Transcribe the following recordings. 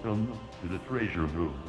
Welcome to the treasure room.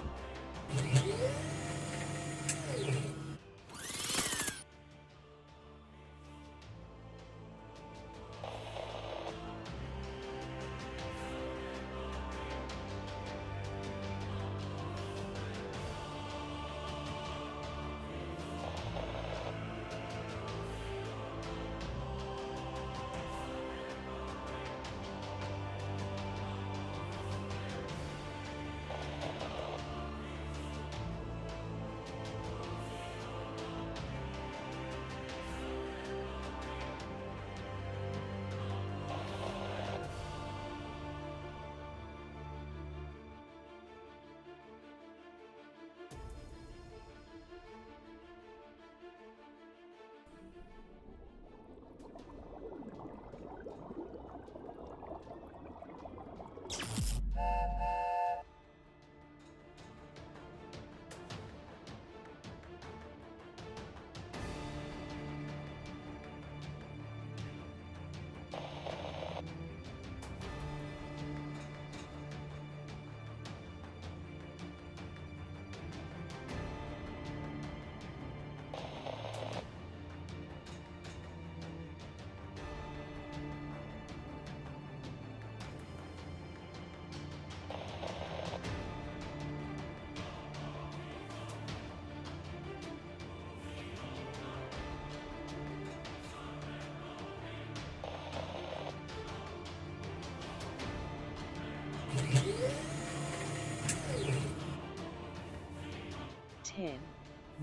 Ten,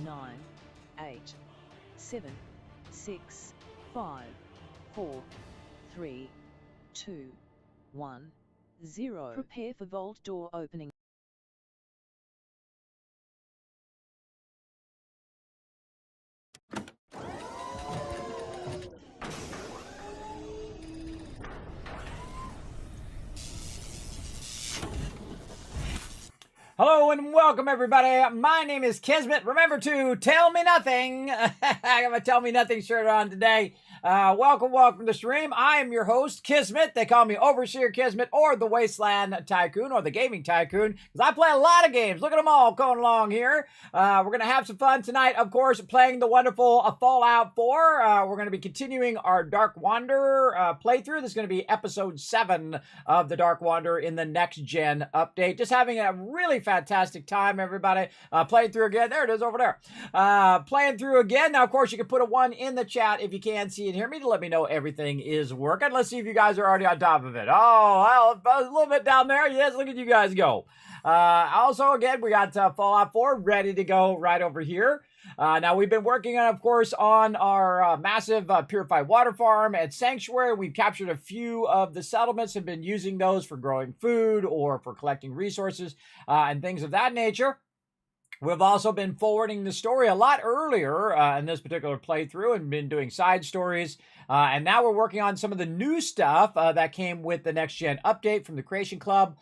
9, 8, 7, 6, 5, 4, 3, 2, 1, 0. Prepare for vault door opening. Hello and welcome everybody. My name is Kismet. Remember to tell me nothing. I have a tell me nothing shirt on today. Welcome to the stream. I am your host, Kismet. They call me Overseer Kismet or the Wasteland Tycoon or the Gaming Tycoon because I play a lot of games. Look at them all going along here. We're going to have some fun tonight, of course, playing the wonderful Fallout 4. We're going to be continuing our Dark Wander playthrough. This is going to be episode 7 of the Dark Wander in the next gen update. Just having a really fantastic time, everybody. Playing through again. There it is over there. Playing through again. Now, of course, you can put a 1 in the chat if you can see and hear me to let me know everything is working. Let's see if you guys are already on top of it. Oh, well, a little bit down there. Yes, look at you guys go. Also, again, we got Fallout 4 ready to go right over here. Now, we've been working, of course, on our massive purified water farm at Sanctuary. We've captured a few of the settlements, have been using those for growing food or for collecting resources and things of that nature. We've also been forwarding the story a lot earlier in this particular playthrough and been doing side stories. And now we're working on some of the new stuff that came with the Next Gen update from the Creation Club.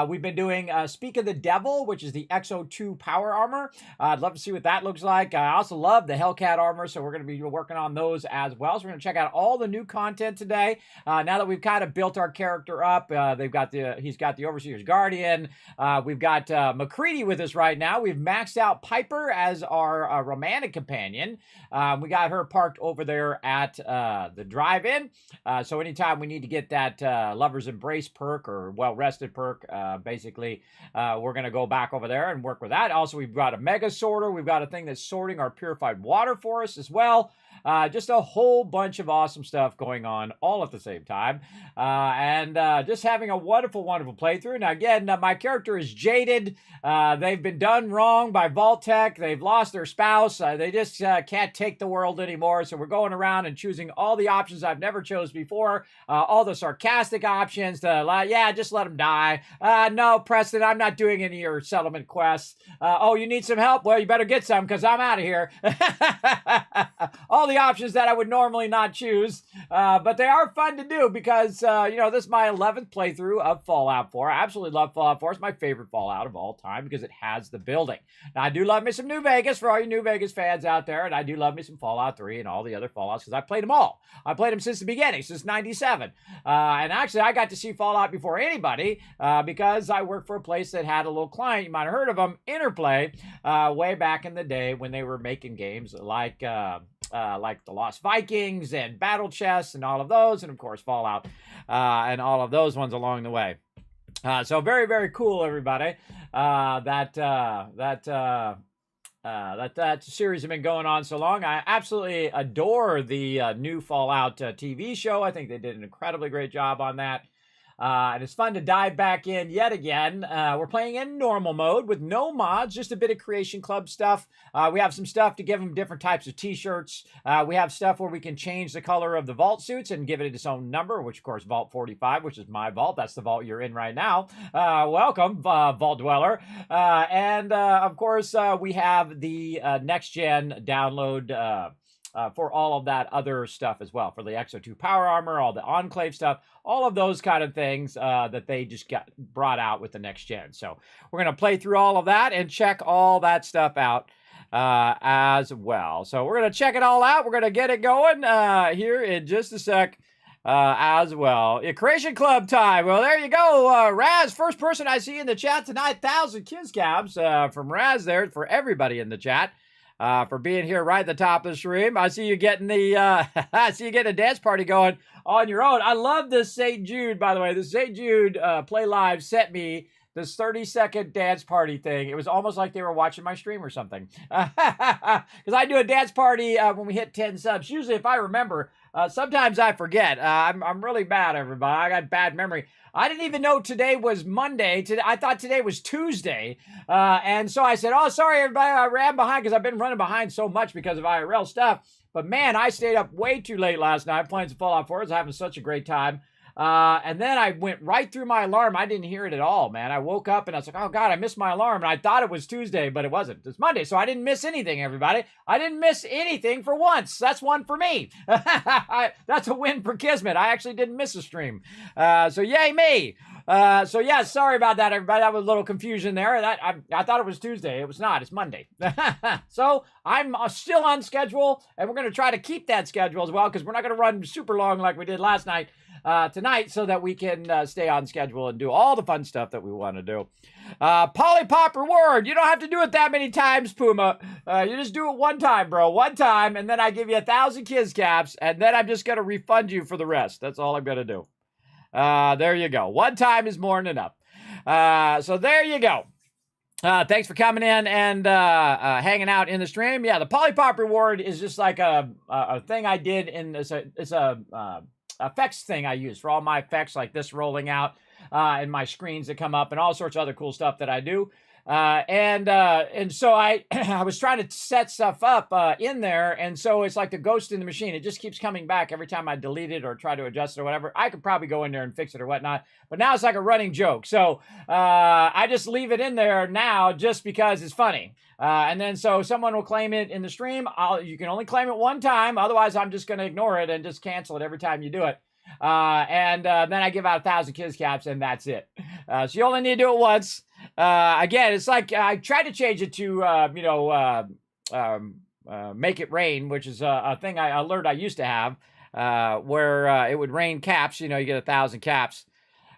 We've been doing Speak of the Devil, which is the XO2 power armor. I'd love to see what that looks like. I also love the Hellcat armor, so we're going to be working on those as well. So we're going to check out all the new content today. Now that we've kind of built our character up, he's got the Overseer's Guardian. We've got McCready with us right now. We've maxed out Piper as our romantic companion. We got her parked over there at the drive-in. So anytime we need to get that Lover's Embrace perk or well-rested perk, basically, we're going to go back over there and work with that. Also, we've got a mega sorter. We've got a thing that's sorting our purified water for us as well. Just a whole bunch of awesome stuff going on all at the same time. And just having a wonderful, wonderful playthrough. Now, again, my character is jaded. They've been done wrong by vault-tec. They've lost their spouse. They just can't take the world anymore. So we're going around and choosing all the options I've never chose before. All the sarcastic options. Yeah, just let them die. No, Preston, I'm not doing any of your settlement quests. Oh, you need some help? Well, you better get some because I'm out of here. all the options that I would normally not choose. But they are fun to do because, you know, this is my 11th playthrough of Fallout 4. I absolutely love Fallout 4. It's my favorite Fallout of all time because it has the building. Now, I do love me some New Vegas for all you New Vegas fans out there, and I do love me some Fallout 3 and all the other Fallouts because I played them all. I played them since the beginning, since 97. And actually, I got to see Fallout before anybody because I worked for a place that had a little client, you might have heard of them, Interplay, way back in the day when they were making games like the Lost Vikings and Battle Chess and all of those, and of course Fallout and all of those ones along the way. So very, very cool, everybody. That series has been going on so long. I absolutely adore the new Fallout TV show. I think they did an incredibly great job on that. And it's fun to dive back in yet again. We're playing in normal mode with no mods, just a bit of Creation Club stuff. We have some stuff to give them different types of t-shirts. We have stuff where we can change the color of the vault suits and give it its own number, which of course Vault 45, which is my vault. That's the vault you're in right now. Welcome, Vault Dweller. And of course, we have the next-gen download for all of that other stuff as well, for the Exo 2 power armor, all the Enclave stuff, all of those kind of things that they just got brought out with the next gen. So we're going to play through all of that and check all that stuff out as well. So we're going to check it all out. We're going to get it going here in just a sec as well. Creation Club time. Well, there you go. Raz, first person I see in the chat tonight. 1,000 kids cabs from Raz there for everybody in the chat. For being here right at the top of the stream. I see you getting the I see you getting a dance party going on your own. I love this St. Jude, by the way. The St. Jude Play Live sent me this 30-second dance party thing. It was almost like they were watching my stream or something. Because I do a dance party when we hit 10 subs. Usually, if I remember, sometimes I forget. I'm really bad, everybody. I got bad memory. I didn't even know today was Monday. I thought today was Tuesday. And so I said, oh, sorry, everybody. I ran behind because I've been running behind so much because of IRL stuff. But man, I stayed up way too late last night playing some Fallout 4. I was having such a great time. And then I went right through my alarm. I didn't hear it at all, man. I woke up and I was like, oh, God, I missed my alarm. And I thought it was Tuesday, but it wasn't. It's Monday, so I didn't miss anything, everybody. I didn't miss anything for once. That's one for me. That's a win for Kismet. I actually didn't miss a stream. So yay me. So yeah, sorry about that, everybody. That was a little confusion there. I thought it was Tuesday. It was not. It's Monday. So I'm still on schedule, and we're going to try to keep that schedule as well because we're not going to run super long like we did last night. Tonight so that we can stay on schedule and do all the fun stuff that we want to do. Polypop reward. You don't have to do it that many times, Puma. You just do it one time, bro. One time, and then I give you 1,000 kids caps, and then I'm just going to refund you for the rest. That's all I'm going to do. There you go. One time is more than enough. So there you go. Thanks for coming in and hanging out in the stream. Yeah, the Polypop reward is just like a thing I did in this. It's a effects thing I use for all my effects, like this rolling out and my screens that come up and all sorts of other cool stuff that I do. And so I was trying to set stuff up in there, and so it's like the ghost in the machine. It just keeps coming back every time I delete it or try to adjust it or whatever. I could probably go in there and fix it or whatnot, but now it's like a running joke. So I just leave it in there now just because it's funny. And then so someone will claim it in the stream. You can only claim it one time. Otherwise, I'm just going to ignore it and just cancel it every time you do it. And then I give out 1,000 kids caps, and that's it. So you only need to do it once. Again, it's like I tried to change it to, make it rain, which is a thing alert I used to have, where it would rain caps. You get 1,000 caps.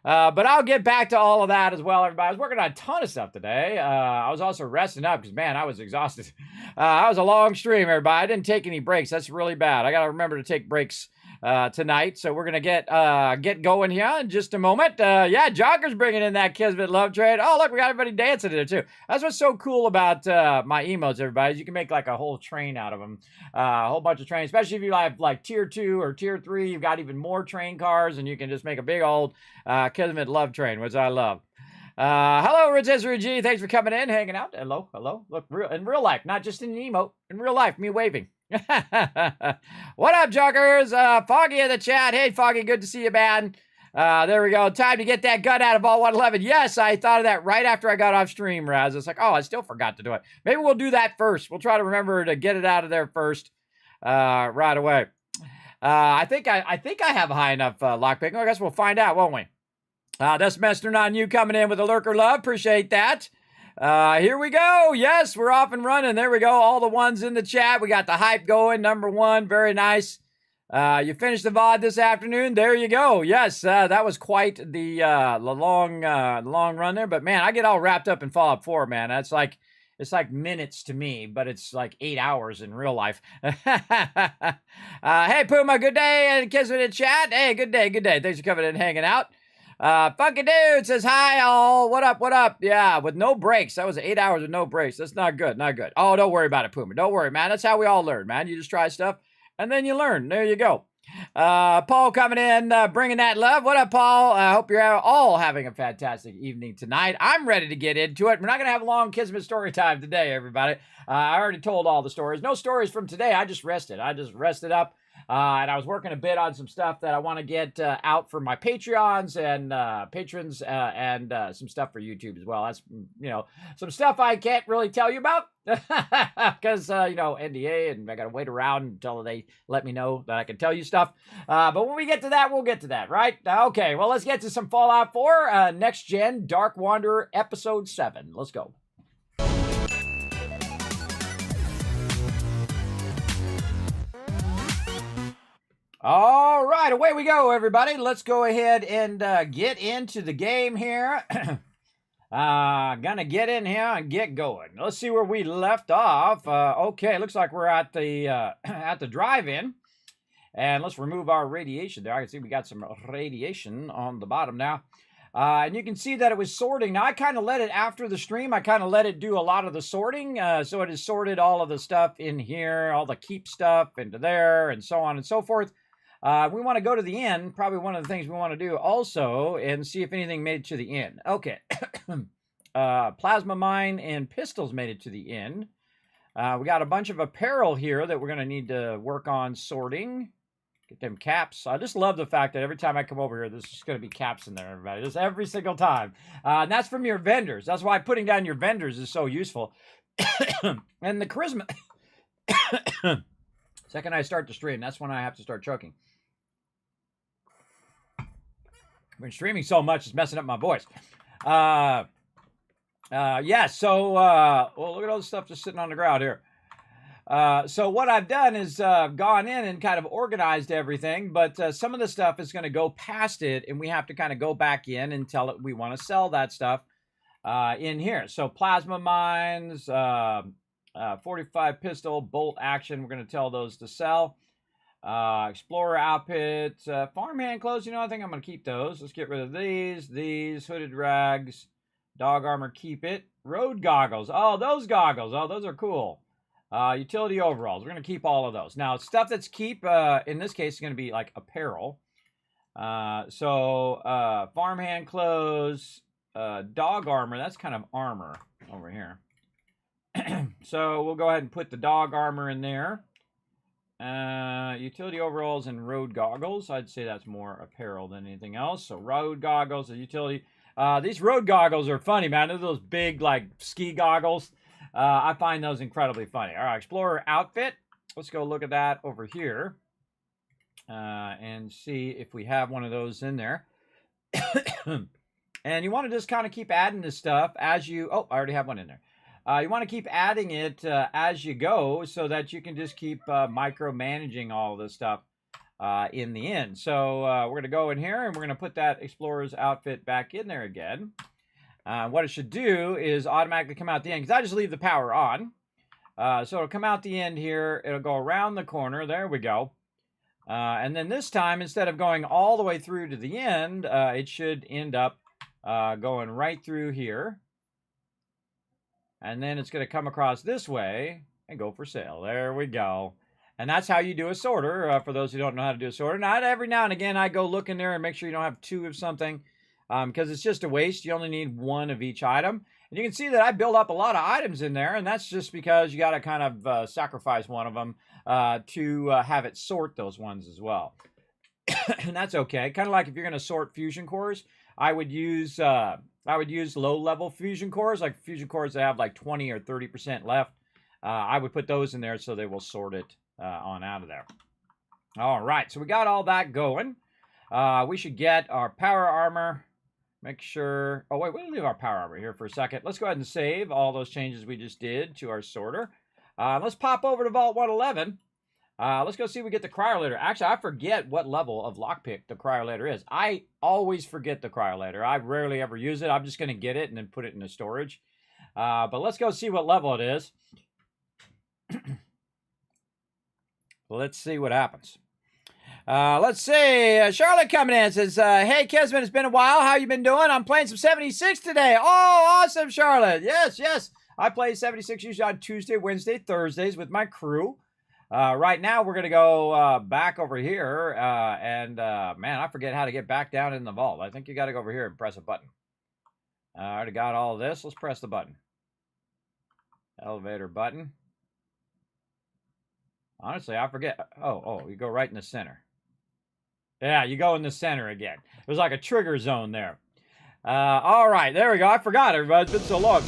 But I'll get back to all of that as well, everybody. I was working on a ton of stuff today. I was also resting up because, man, I was exhausted. That was a long stream, everybody. I didn't take any breaks. That's really bad. I got to remember to take breaks tonight. So we're going to get going here in just a moment. Yeah, Jogger's bringing in that Kismet love train. Oh, look, we got everybody dancing in it, too. That's what's so cool about my emotes, everybody. You can make like a whole train out of them. A whole bunch of trains, especially if you have like tier 2 or tier 3. You've got even more train cars, and you can just make a big old Kismet love train, which I love. Hello, Rotisserie G. Thanks for coming in, hanging out. Hello. Look, in real life, not just in an emote. In real life, me waving. What up, Joggers? Foggy in the chat. Hey, Foggy, good to see you, man. There we go. Time to get that gun out of Vault 111. Yes, I thought of that right after I got off stream, Raz. It's like, oh, I still forgot to do it. Maybe we'll do that first. We'll try to remember to get it out of there first. right away. I think I have a high enough lockpicking. I guess we'll find out, won't we? This Mester on you coming in with a lurker love. Appreciate that. Here we go. Yes, we're off and running. There we go. All the ones in the chat. We got the hype going. Number one. Very nice. You finished the VOD this afternoon. There you go. Yes, that was quite the long run there. But man, I get all wrapped up in Fallout 4, man. It's like minutes to me, but it's like 8 hours in real life. Hey, Puma, good day. And Kismet in chat. Hey, good day, good day. Thanks for coming in and hanging out. Funky Dude says, hi, all. What up, what up? Yeah, with no breaks. That was 8 hours with no breaks. That's not good, not good. Oh, don't worry about it, Puma. Don't worry, man. That's how we all learn, man. You just try stuff, and then you learn. There you go. Paul coming in, bringing that love. What up, Paul? I hope you're all having a fantastic evening tonight. I'm ready to get into it. We're not going to have a long Kismet story time today, everybody. I already told all the stories. No stories from today. I just rested. I just rested up. And I was working a bit on some stuff that I want to get out for my Patreons and patrons and some stuff for YouTube as well. That's, some stuff I can't really tell you about because, NDA, and I got to wait around until they let me know that I can tell you stuff. But when we get to that, we'll get to that, right? Okay, well, let's get to some Fallout 4 Next Gen Dark Wanderer Episode 7. Let's go. All right, away we go, everybody. Let's go ahead and get into the game here. Gonna get in here and get going. Let's see where we left off. Okay, looks like we're at the at the drive-in, and let's remove our radiation there. I can see we got some radiation on the bottom now, and you can see that it was sorting. Now I kind of let it after the stream. I kind of let it do a lot of the sorting, so it has sorted all of the stuff in here, all the keep stuff into there, and so on and so forth. We want to go to the end, probably one of the things we want to do also, and see if anything made it to the end. Okay. Plasma mine and pistols made it to the end. We got a bunch of apparel here that we're going to need to work on sorting. Get them caps. I just love the fact that every time I come over here, there's just going to be caps in there, everybody. Just every single time. And that's from your vendors. That's why putting down your vendors is so useful. And the charisma... Second I start the stream, that's when I have to start choking. I've been streaming so much, it's messing up my voice. Well, look at all the stuff just sitting on the ground here. So what I've done is gone in and kind of organized everything, but some of the stuff is going to go past it, and we have to kind of go back in and tell it we want to sell that stuff in here. So plasma mines, 45 pistol, bolt action, we're going to tell those to sell. Explorer outfit, farmhand clothes, I think I'm going to keep those. Let's get rid of these, hooded rags, dog armor, keep it. Road goggles, oh, those goggles, oh, those are cool. Utility overalls, we're going to keep all of those. Now, stuff that's keep, in this case, is going to be like apparel. Farmhand clothes, dog armor, that's kind of armor over here. So we'll go ahead and put the dog armor in there. Utility overalls and road goggles. I'd say that's more apparel than anything else. So road goggles, the utility. These road goggles are funny, man. They're those big, like, ski goggles. I find those incredibly funny. All right, Explorer outfit. Let's go look at that over here. And see if we have one of those in there. And you want to just kind of keep adding this stuff as you... Oh, I already have one in there. You want to keep adding it as you go so that you can just keep micromanaging all of this stuff in the end. So we're going to go in here and we're going to put that Explorer's outfit back in there again. What it should do is automatically come out the end because I just leave the power on. So it'll come out the end here. It'll go around the corner. There we go. And then this time, instead of going all the way through to the end, it should end up going right through here. And then it's going to come across this way and go for sale. There we go. And that's how you do a sorter, for those who don't know how to do a sorter. Now, every now and again, I go look in there and make sure you don't have two of something, because it's just a waste. You only need one of each item. And you can see that I build up a lot of items in there, and that's just because you got to kind of sacrifice one of them to have it sort those ones as well. And that's okay. Kind of like if you're going to sort fusion cores, I would use low-level fusion cores, like fusion cores that have like 20 or 30% left. I would put those in there so they will sort it on out of there. All right, so we got all that going. We should get our power armor. Make sure... Oh, wait, we'll leave our power armor here for a second. Let's go ahead and save all those changes we just did to our sorter. Let's pop over to Vault 111. Let's go see if we get the cryolator. Actually, I forget what level of lockpick the cryolator is. I always forget the cryolator. I rarely ever use it. I'm just going to get it and then put it into storage. But let's go see what level it is. Let's see what happens. Let's see. Charlotte coming in says, hey, Kismet, it's been a while. How you been doing? I'm playing some 76 today. Oh, awesome, Charlotte. Yes, yes. I play 76 usually on Tuesday, Wednesday, Thursdays with my crew. Right now, we're going to go back over here. Man, I forget how to get back down in the vault. I think you got to go over here and press a button. I already got all this. Let's press the button. Elevator button. Honestly, I forget. Oh, you go right in the center. Yeah, you go in the center again. There's like a trigger zone there. All right, there we go. I forgot, everybody. It's been so long.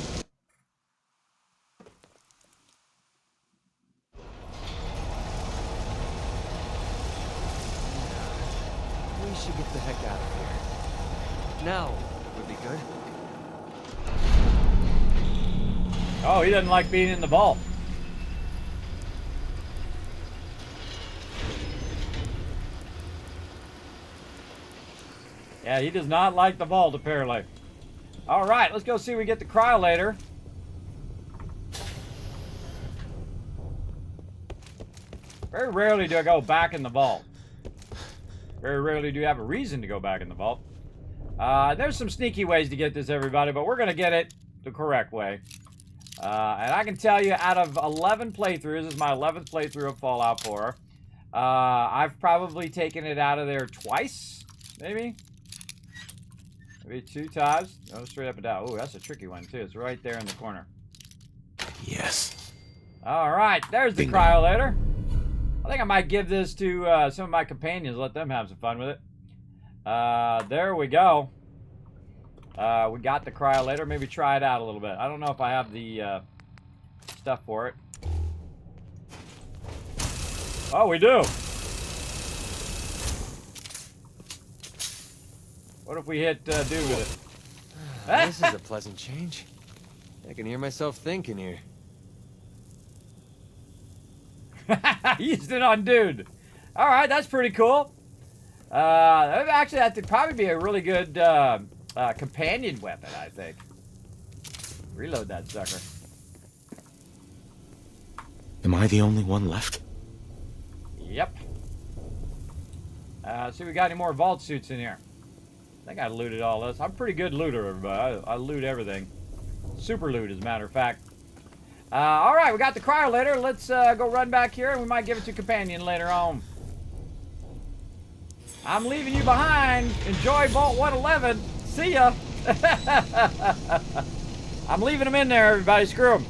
We should get the heck out of here. Now would be good. Oh, he doesn't like being in the vault. Yeah, he does not like the vault, apparently. All right, let's go see if we get the cryolator. Very rarely do I go back in the vault. Very rarely do you have a reason to go back in the vault. There's some sneaky ways to get this, everybody, but we're going to get it the correct way. And I can tell you, out of 11 playthroughs, this is my 11th playthrough of Fallout 4. I've probably taken it out of there twice, maybe. Maybe 2 times. No, straight up and down. Oh, that's a tricky one, too. It's right there in the corner. Yes. All right, there's the cryolator. I think I might give this to some of my companions, let them have some fun with it. There we go. We got the cryolator. Maybe try it out a little bit. I don't know if I have the stuff for it. Oh, we do. What if we hit dude with it? This is a pleasant change. I can hear myself thinking here. Used it on dude. All right, that's pretty cool. Actually, that would probably be a really good companion weapon, I think. Reload that sucker. Am I the only one left? Yep. See, we got any more vault suits in here? I think I looted all this. I'm a pretty good looter, everybody. I loot everything. Super loot, as a matter of fact. All right, we got the cryolator. Let's go run back here, and we might give it to companion later on. I'm leaving you behind. Enjoy Vault 111. See ya. I'm leaving them in there, everybody. Screw them.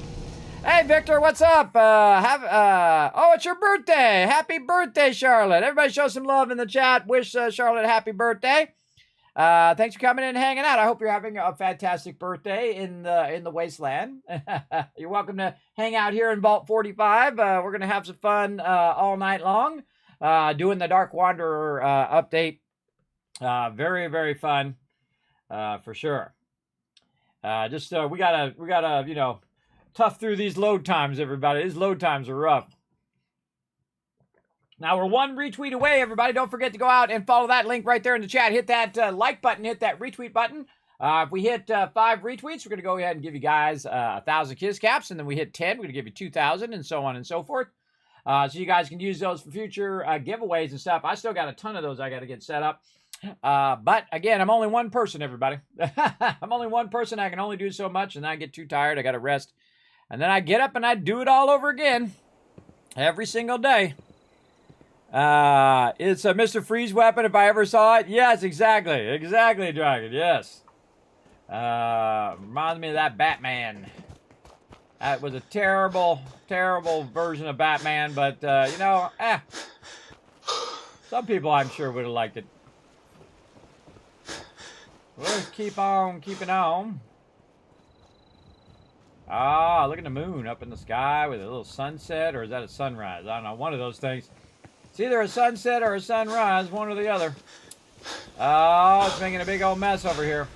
Hey, Victor, what's up? Oh, it's your birthday. Happy birthday, Charlotte. Everybody show some love in the chat. Wish Charlotte a happy birthday. Thanks for coming in and hanging out. I hope you're having a fantastic birthday in the wasteland. You're welcome to hang out here in Vault 45. We're going to have some fun all night long doing the Dark Wanderer update. Very, very fun for sure. We gotta, you know, tough through these load times, everybody. These load times are rough. Now, we're 1 retweet away, everybody. Don't forget to go out and follow that link right there in the chat. Hit that like button. Hit that retweet button. If we hit 5 retweets, we're going to go ahead and give you guys 1,000 Kiss Caps. And then we hit 10, we're going to give you 2,000 and so on and so forth. So you guys can use those for future giveaways and stuff. I still got a ton of those I got to get set up. But, again, I'm only one person, everybody. I'm only one person. I can only do so much, and I get too tired. I got to rest. And then I get up and I do it all over again. Every single day. It's a Mr. Freeze weapon if I ever saw it. Yes, exactly. Exactly, Dragon. Yes. Reminds me of that Batman. That was a terrible, terrible version of Batman, but, you know, some people I'm sure would have liked it. We'll just keep on keeping on. Ah, look at the moon up in the sky with a little sunset, or is that a sunrise? I don't know, one of those things. It's either a sunset or a sunrise, one or the other. Oh, it's making a big old mess over here.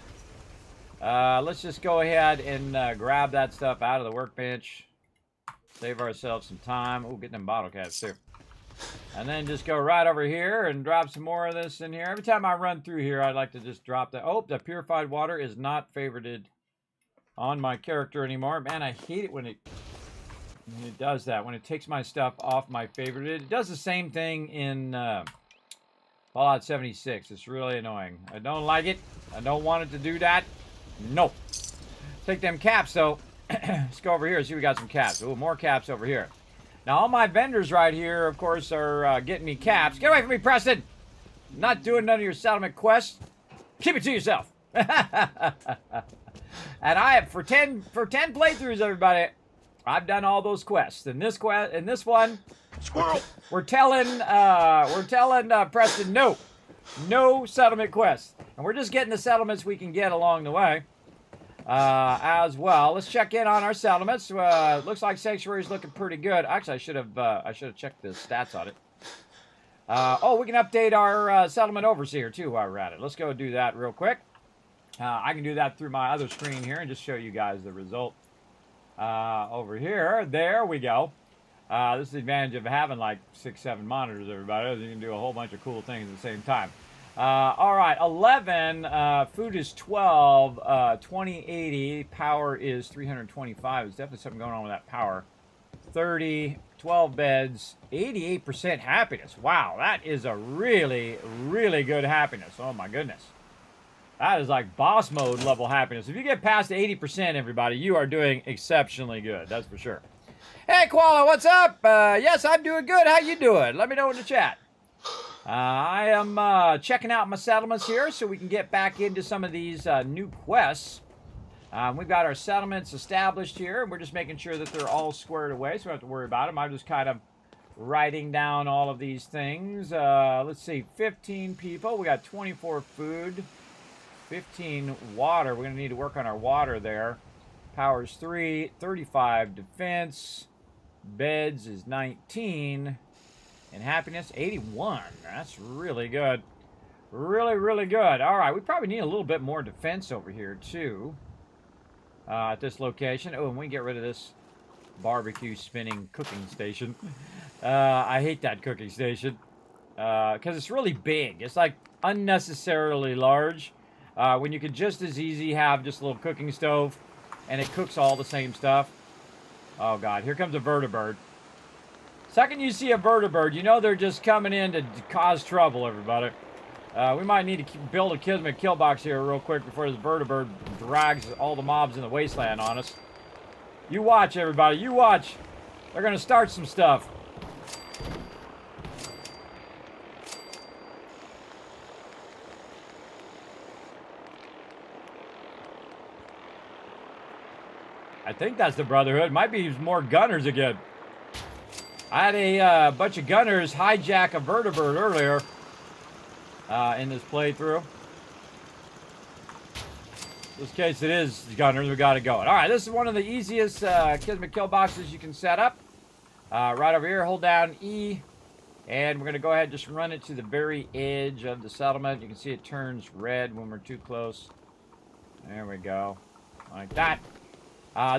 Let's just go ahead and grab that stuff out of the workbench. Save ourselves some time. Oh, getting them bottle caps too. And then just go right over here and drop some more of this in here. Every time I run through here, I'd like to just drop that. Oh, the purified water is not favorited on my character anymore. Man, I hate it when it does that. When it takes my stuff off my favorited. It does the same thing in Fallout 76. It's really annoying. I don't like it. I don't want it to do that. No. Take them caps, though. Let's go over here and see if we got some caps. Ooh, more caps over here. Now, all my vendors right here, of course, are getting me caps. Get away from me, Preston! I'm not doing none of your settlement quests. Keep it to yourself. And I have, for 10 playthroughs, everybody, I've done all those quests. In this one, Squirrel! we're telling Preston no settlement quests. And we're just getting the settlements we can get along the way. As well. Let's check in on our settlements. Looks like Sanctuary's looking pretty good. Actually, I should have checked the stats on it. Oh, we can update our settlement overseer too while we're at it. Let's go do that real quick. I can do that through my other screen here and just show you guys the result. Over here, there we go. This is the advantage of having like 6-7 monitors, everybody. You can do a whole bunch of cool things at the same time. All right, 11, food is 12, 2080, power is 325. There's definitely something going on with that power. 30, 12 beds, 88% happiness. Wow, that is a really, really good happiness. Oh my goodness. That is like boss mode level happiness. If you get past 80%, everybody, you are doing exceptionally good. That's for sure. Hey, Koala, what's up? Yes, I'm doing good. How you doing? Let me know in the chat. I am checking out my settlements here so we can get back into some of these new quests. We've got our settlements established here, and we're just making sure that they're all squared away, so we don't have to worry about them. I'm just kind of writing down all of these things. Let's see, 15 people. We got 24 food, 15 water. We're going to need to work on our water there. Power's 3, 35 defense. Beds is 19. And happiness, 81. That's really good. Really, really good. All right, we probably need a little bit more defense over here, too. At this location. Oh, and we get rid of this barbecue spinning cooking station. I hate that cooking station. Because it's really big. It's like unnecessarily large. When you could just as easy have just a little cooking stove. And it cooks all the same stuff. Oh, God. Here comes a vertibird. Second you see a vertibird, you know they're just coming in to cause trouble, everybody. We might need to build a Kismet kill box here real quick before this vertibird drags all the mobs in the wasteland on us. You watch, everybody. You watch. They're going to start some stuff. I think that's the Brotherhood. Might be more gunners again. I had a bunch of gunners hijack a vertibird earlier in this playthrough. In this case, it is gunners. We got it going. All right, this is one of the easiest Kismet kill boxes you can set up. Right over here, hold down E, and we're going to go ahead and just run it to the very edge of the settlement. You can see it turns red when we're too close. There we go. Like that.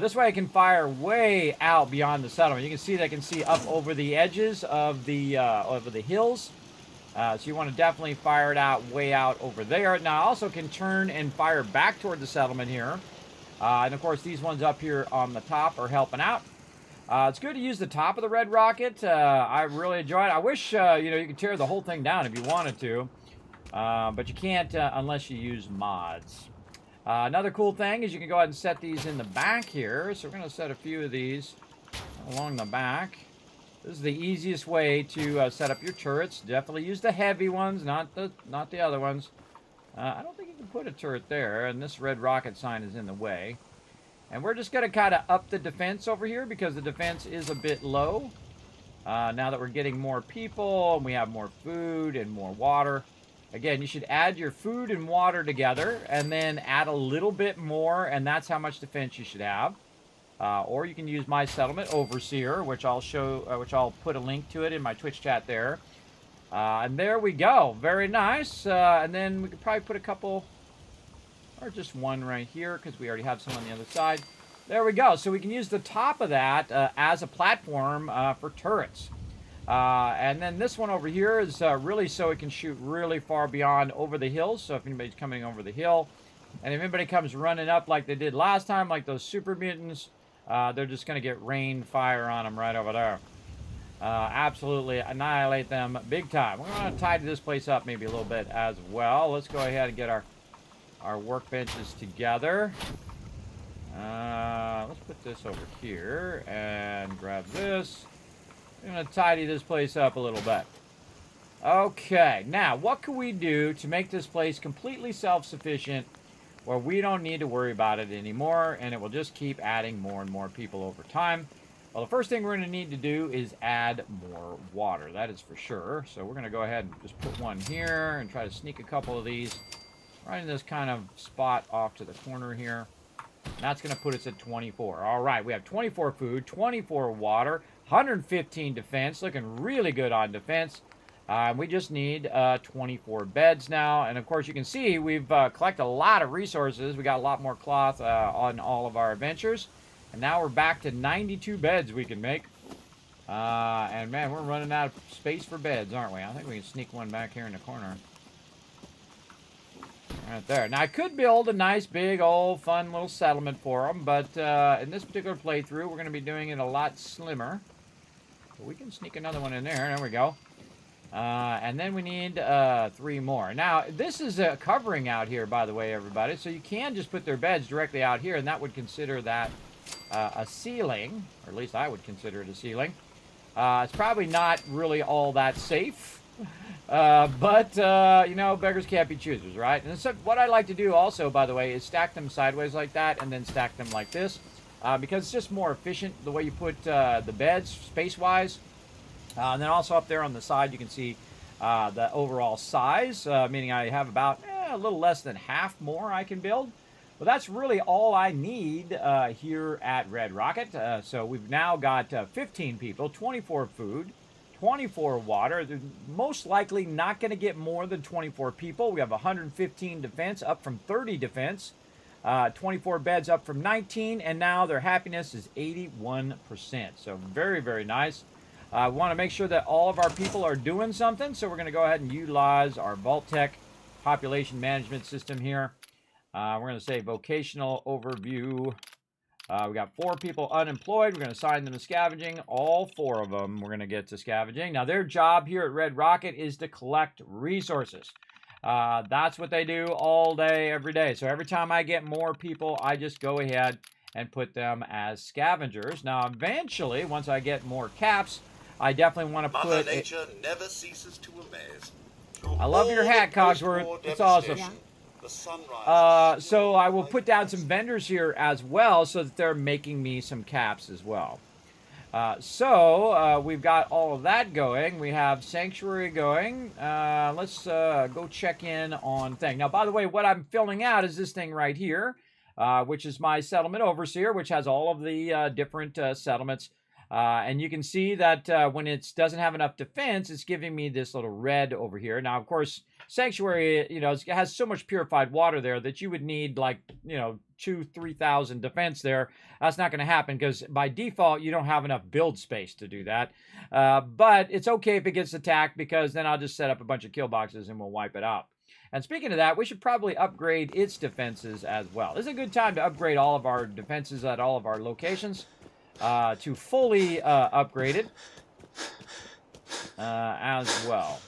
This way I can fire way out beyond the settlement. You can see that I can see up over the edges of the hills. So you want to definitely fire it out way out over there. Now I also can turn and fire back toward the settlement here. And of course these ones up here on the top are helping out. It's good to use the top of the red rocket. I really enjoy it. I wish you know, you could tear the whole thing down if you wanted to. But you can't unless you use mods. Another cool thing is you can go ahead and set these in the back here. So we're going to set a few of these along the back. This is the easiest way to set up your turrets. Definitely use the heavy ones, not the other ones. I don't think you can put a turret there, and this red rocket sign is in the way. And we're just going to kind of up the defense over here because the defense is a bit low. Now that we're getting more people and we have more food and more water. Again, you should add your food and water together and then add a little bit more, and that's how much defense you should have. or you can use my settlement overseer, which I'll put a link to it in my Twitch chat there. And there we go. Very nice. And then we could probably put a couple, or just one right here, because we already have some on the other side. There we go. So we can use the top of that as a platform for turrets. And then this one over here is really so it can shoot really far beyond over the hills. So if anybody's coming over the hill, and if anybody comes running up like they did last time, like those super mutants, they're just going to get rain fire on them right over there. Absolutely annihilate them big time. We're going to tidy this place up maybe a little bit as well. Let's go ahead and get our workbenches together. Let's put this over here and grab this. I'm going to tidy this place up a little bit. Okay, now what can we do to make this place completely self-sufficient where we don't need to worry about it anymore, and it will just keep adding more and more people over time? Well, the first thing we're going to need to do is add more water. That is for sure. So we're going to go ahead and just put one here and try to sneak a couple of these right in this kind of spot off to the corner here. And that's going to put us at 24. All right, we have 24 food, 24 water, 115 defense. Looking really good on defense. We just need 24 beds now. And, of course, you can see we've collected a lot of resources. We got a lot more cloth on all of our adventures. And now we're back to 92 beds we can make. And, man, we're running out of space for beds, aren't we? I think we can sneak one back here in the corner. Right there. Now, I could build a nice, big, old, fun little settlement for them. But in this particular playthrough, we're going to be doing it a lot slimmer. So we can sneak another one in there. There we go. And then we need 3 more. Now, this is a covering out here, by the way, everybody. So you can just put their beds directly out here, and that would consider that a ceiling, or at least I would consider it a ceiling. It's probably not really all that safe, but you know, beggars can't be choosers, right? And so what I like to do also, by the way, is stack them sideways like that, and then stack them like this, because it's just more efficient the way you put the beds space-wise. And then also up there on the side, you can see the overall size, meaning I have about a little less than half more I can build. Well, that's really all I need here at Red Rocket. So we've now got 15 people, 24 food, 24 water. They're most likely not going to get more than 24 people. We have 115 defense, up from 30 defense. 24 beds, up from 19. And now their happiness is 81%. So very, very nice. We want to make sure that all of our people are doing something. So we're going to go ahead and utilize our vault-tec population management system here. We're going to say vocational overview. We got 4 people unemployed. We're going to assign them to scavenging. All 4 of them we're going to get to scavenging. Now, their job here at Red Rocket is to collect resources. That's what they do all day, every day. So every time I get more people, I just go ahead and put them as scavengers. Now, eventually, once I get more caps, I definitely want to put... Mother Nature never ceases to amaze. I love your hat, Cogsworth. It's awesome. So I will put down some vendors here as well so that they're making me some caps as well. We've got all of that going. We have Sanctuary going. Let's go check in on thing. Now, by the way, what I'm filling out is this thing right here, which is my settlement overseer, which has all of the different settlements. And you can see that when it doesn't have enough defense, it's giving me this little red over here. Now, of course, Sanctuary, you know, it has so much purified water there that you would need like, you know, 2,000-3,000 defense there. That's not going to happen because by default, you don't have enough build space to do that. But it's okay if it gets attacked because then I'll just set up a bunch of kill boxes and we'll wipe it out. And speaking of that, we should probably upgrade its defenses as well. This is a good time to upgrade all of our defenses at all of our locations. To fully upgraded as well.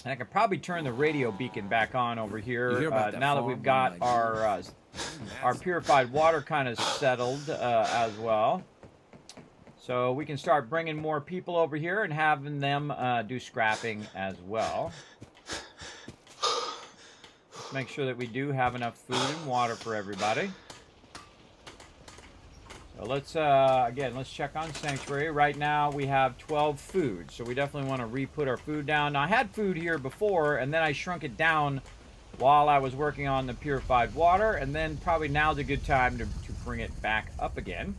And I can probably turn the radio beacon back on over here now that we've got our purified water kind of settled as well. So we can start bringing more people over here and having them do scrapping as well. Let's make sure that we do have enough food and water for everybody. So let's, again, let's check on Sanctuary. Right now we have 12 food, so we definitely want to re-put our food down. Now, I had food here before, and then I shrunk it down while I was working on the purified water, and then probably now's a good time to bring it back up again.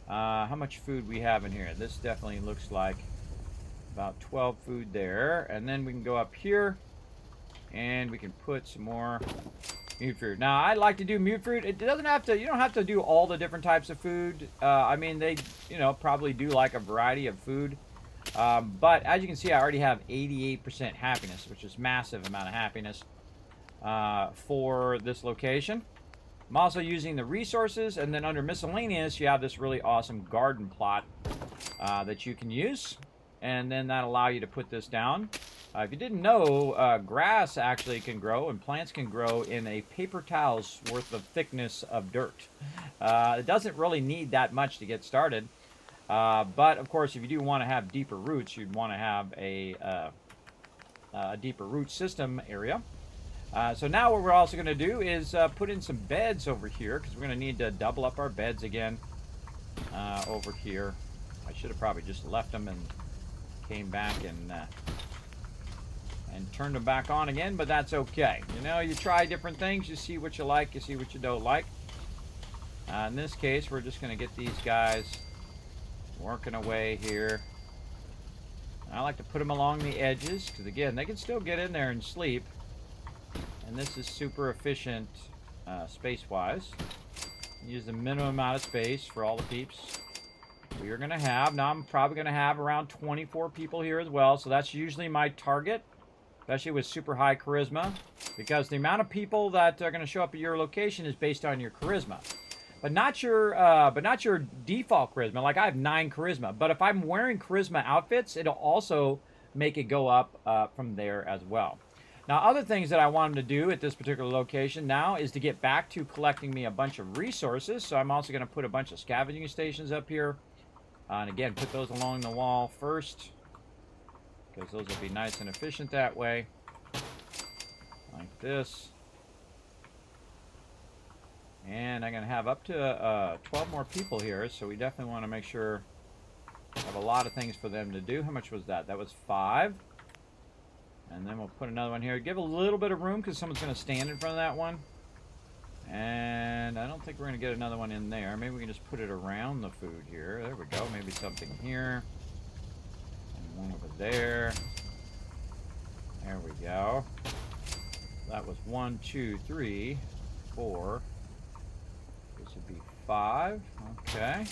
How much food we have in here? This definitely looks like about 12 food there. And then we can go up here and we can put some more mute fruit. Now, I like to do mute fruit. It doesn't have to, you don't have to do all the different types of food. I mean, they, you know, probably do like a variety of food. But as you can see, I already have 88% happiness, which is massive amount of happiness for this location. I'm also using the resources, and then under miscellaneous, you have this really awesome garden plot that you can use. And then that'll allow you to put this down. If you didn't know, grass actually can grow and plants can grow in a paper towel's worth of thickness of dirt. It doesn't really need that much to get started. But, of course, if you do want to have deeper roots, you'd want to have a deeper root system area. So now what we're also going to do is put in some beds over here, because we're going to need to double up our beds again over here. I should have probably just left them and came back and turned them back on again, but that's okay. You know, you try different things, you see what you like, you see what you don't like. In this case, we're just going to get these guys working away here. I like to put them along the edges, because again, they can still get in there and sleep. And this is super efficient space-wise. Use the minimum amount of space for all the peeps we are going to have. Now, I'm probably going to have around 24 people here as well, so that's usually my target, especially with super high charisma, because the amount of people that are going to show up at your location is based on your charisma. But not your default charisma. Like, I have 9 charisma, but if I'm wearing charisma outfits, it'll also make it go up from there as well. Now, other things that I wanted to do at this particular location now is to get back to collecting me a bunch of resources. So I'm also going to put a bunch of scavenging stations up here. And again, put those along the wall first, because those will be nice and efficient that way. Like this. And I'm going to have up to 12 more people here, so we definitely want to make sure I have a lot of things for them to do. How much was that? That was 5. And then we'll put another one here. Give a little bit of room because someone's going to stand in front of that one. And I don't think we're going to get another one in there. Maybe we can just put it around the food here. There we go. Maybe something here. And one over there. There we go. That was 1, 2, 3, 4. This would be 5. Okay.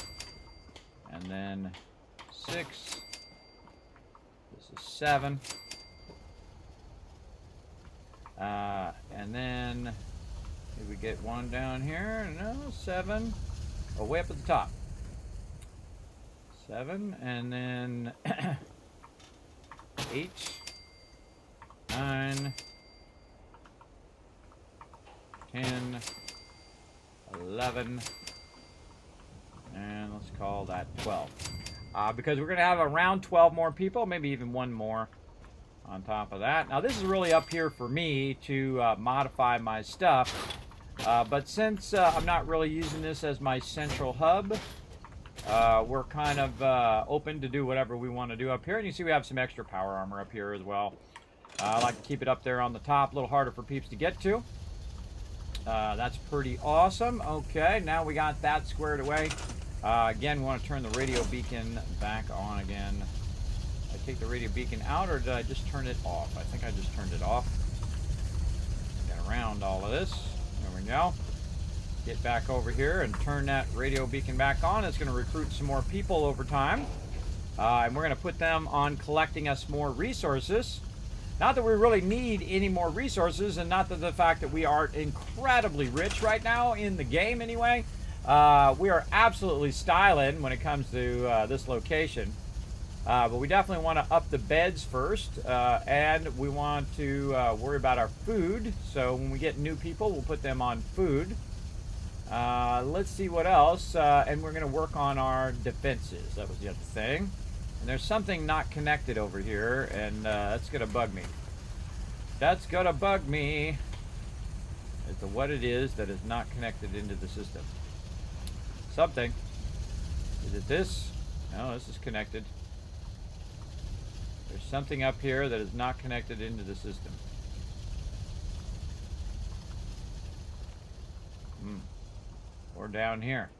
And then 6. This is 7. And then did we get one down here? No, 7. Oh, way up at the top. 7, and then 8, 9, 10, 11, and let's call that 12. Because we're going to have around 12 more people, maybe even one more on top of that. Now, this is really up here for me to modify my stuff. But since I'm not really using this as my central hub, we're kind of open to do whatever we want to do up here. And you see we have some extra power armor up here as well. I like to keep it up there on the top, a little harder for peeps to get to. That's pretty awesome. Okay, now we got that squared away. Again, we want to turn the radio beacon back on again. Did I take the radio beacon out, or did I just turn it off? I think I just turned it off. Get around all of this. There we go. Get back over here and turn that radio beacon back on. It's going to recruit some more people over time. And we're going to put them on collecting us more resources. Not that we really need any more resources, and not that the fact that we are incredibly rich right now in the game anyway. We are absolutely styling when it comes to this location. But we definitely want to up the beds first, and we want to worry about our food. So when we get new people, we'll put them on food. Let's see what else. And we're going to work on our defenses. That was the other thing. And there's something not connected over here, and that's going to bug me. That's going to bug me as to what it is that is not connected into the system. Something. Is it this? No, this is connected. There's something up here that is not connected into the system. or down here,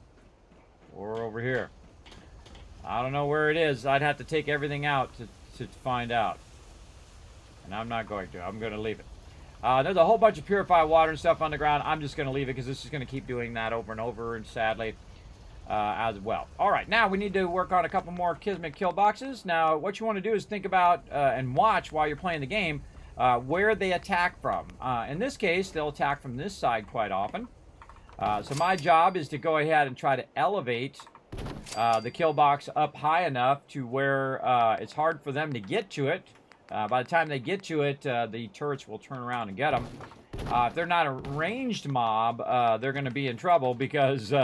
or over here. I don't know where it is. I'd have to take everything out to find out. And I'm not going to. I'm going to leave it. There's a whole bunch of purified water and stuff on the ground. I'm just going to leave it because this is going to keep doing that over and over, and sadly, as well. All right, now we need to work on a couple more Kismet kill boxes. Now, what you want to do is think about and watch while you're playing the game where they attack from. In this case, they'll attack from this side quite often. So my job is to go ahead and try to elevate the kill box up high enough to where it's hard for them to get to it. By the time they get to it, the turrets will turn around and get them. If they're not a ranged mob, they're going to be in trouble because they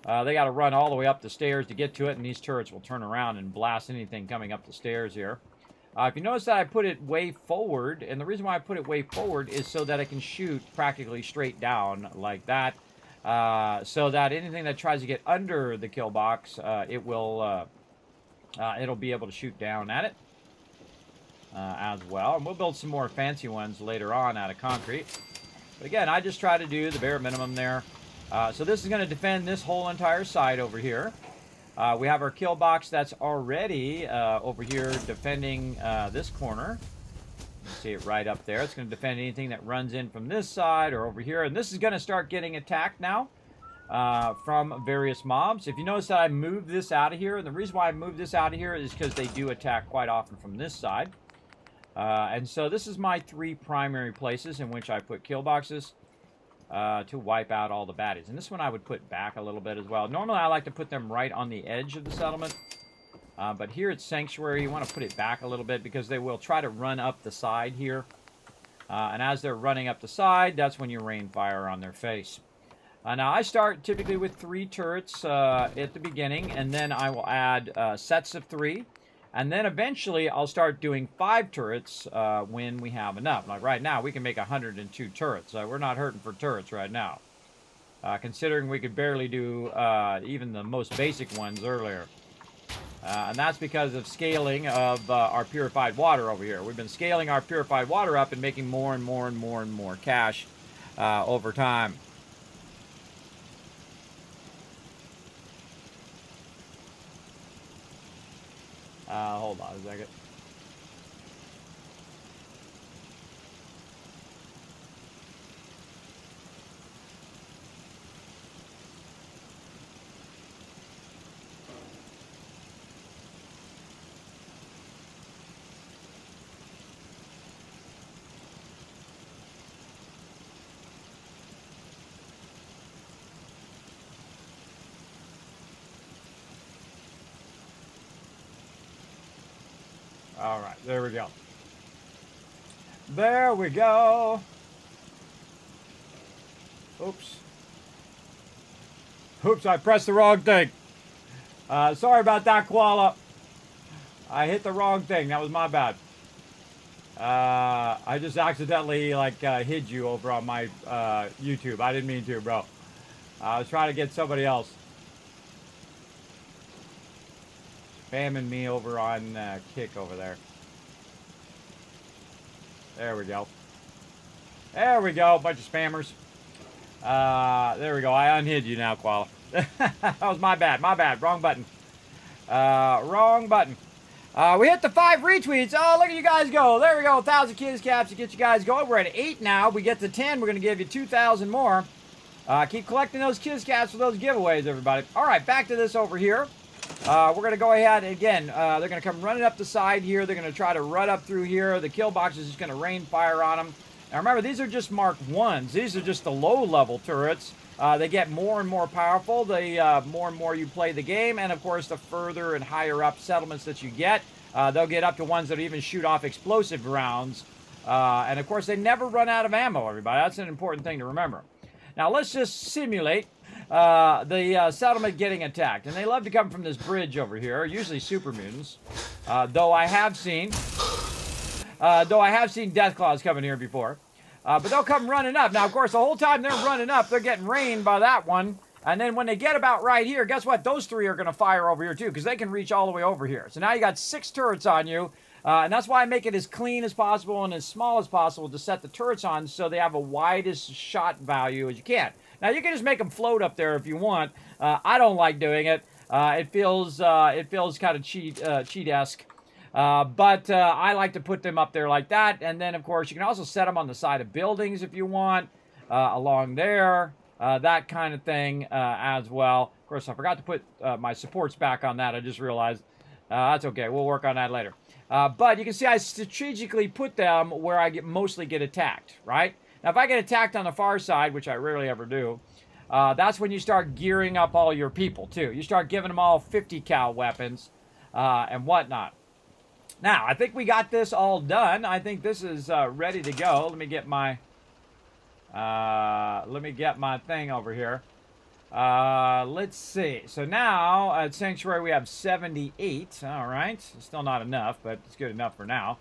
got to run all the way up the stairs to get to it, and these turrets will turn around and blast anything coming up the stairs here. If you notice that I put it way forward, and the reason why I put it way forward is so that I can shoot practically straight down like that. So that anything that tries to get under the kill box, it'll be able to shoot down at it as well. And we'll build some more fancy ones later on out of concrete. But again, I just try to do the bare minimum there. So this is going to defend this whole entire side over here. We have our kill box that's already over here defending this corner. You see it right up there. It's going to defend anything that runs in from this side or over here. And this is going to start getting attacked now from various mobs. If you notice that I moved this out of here, and the reason why I moved this out of here is because they do attack quite often from this side. And so this is my 3 primary places in which I put kill boxes to wipe out all the baddies. And this one I would put back a little bit as well. Normally I like to put them right on the edge of the settlement. But here at Sanctuary, you want to put it back a little bit because they will try to run up the side here. And as they're running up the side, that's when you rain fire on their face. Now, I start typically with 3 turrets at the beginning, and then I will add sets of 3. And then eventually, I'll start doing 5 turrets when we have enough. Like right now, we can make 102 turrets. We're not hurting for turrets right now. Considering we could barely do even the most basic ones earlier. And that's because of scaling of our purified water over here. We've been scaling our purified water up and making more and more and more and more cash over time. Hold on a second. All right, there we go. There we go. Oops. Oops, I pressed the wrong thing. Sorry about that, Koala. I hit the wrong thing. That was my bad. I just accidentally, hid you over on my YouTube. I didn't mean to, bro. I was trying to get somebody else. Spamming me over on Kick over there. There we go. There we go. Bunch of spammers. There we go. I unhid you now, Koala. That was my bad. My bad. Wrong button. Wrong button. We hit the 5 retweets. Oh, look at you guys go. There we go. 1,000 kids caps to get you guys going. We're at 8 now. We get to 10. We're going to give you 2,000 more. Keep collecting those kids caps for those giveaways, everybody. All right, back to this over here. We're going to go ahead again. They're going to come running up the side here. They're going to try to run up through here. The kill box is just going to rain fire on them. Now remember, these are just Mark 1s. These are just the low-level turrets. They get more and more powerful the more and more you play the game. And, of course, the further and higher up settlements that you get, they'll get up to ones that even shoot off explosive rounds. And, of course, they never run out of ammo, everybody. That's an important thing to remember. Now, let's just simulate the settlement getting attacked. And they love to come from this bridge over here, usually super mutants. Though I have seen Deathclaws coming here before. But they'll come running up. Now, of course, the whole time they're running up, they're getting rained by that one. And then when they get about right here, guess what? Those 3 are going to fire over here, too, because they can reach all the way over here. So now you got 6 turrets on you. And that's why I make it as clean as possible and as small as possible to set the turrets on so they have a widest shot value as you can. Now, you can just make them float up there if you want. I don't like doing it. It feels kind of cheat-esque. But I like to put them up there like that. And then, of course, you can also set them on the side of buildings if you want, along there, that kind of thing as well. Of course, I forgot to put my supports back on that. I just realized. That's okay. We'll work on that later. But you can see I strategically put them where I mostly get attacked, right? Now, if I get attacked on the far side, which I rarely ever do, that's when you start gearing up all your people, too. You start giving them all 50 cal weapons and whatnot. Now, I think we got this all done. I think this is ready to go. Let me get my thing over here. Let's see. So now at Sanctuary we have 78. All right, still not enough, but it's good enough for now.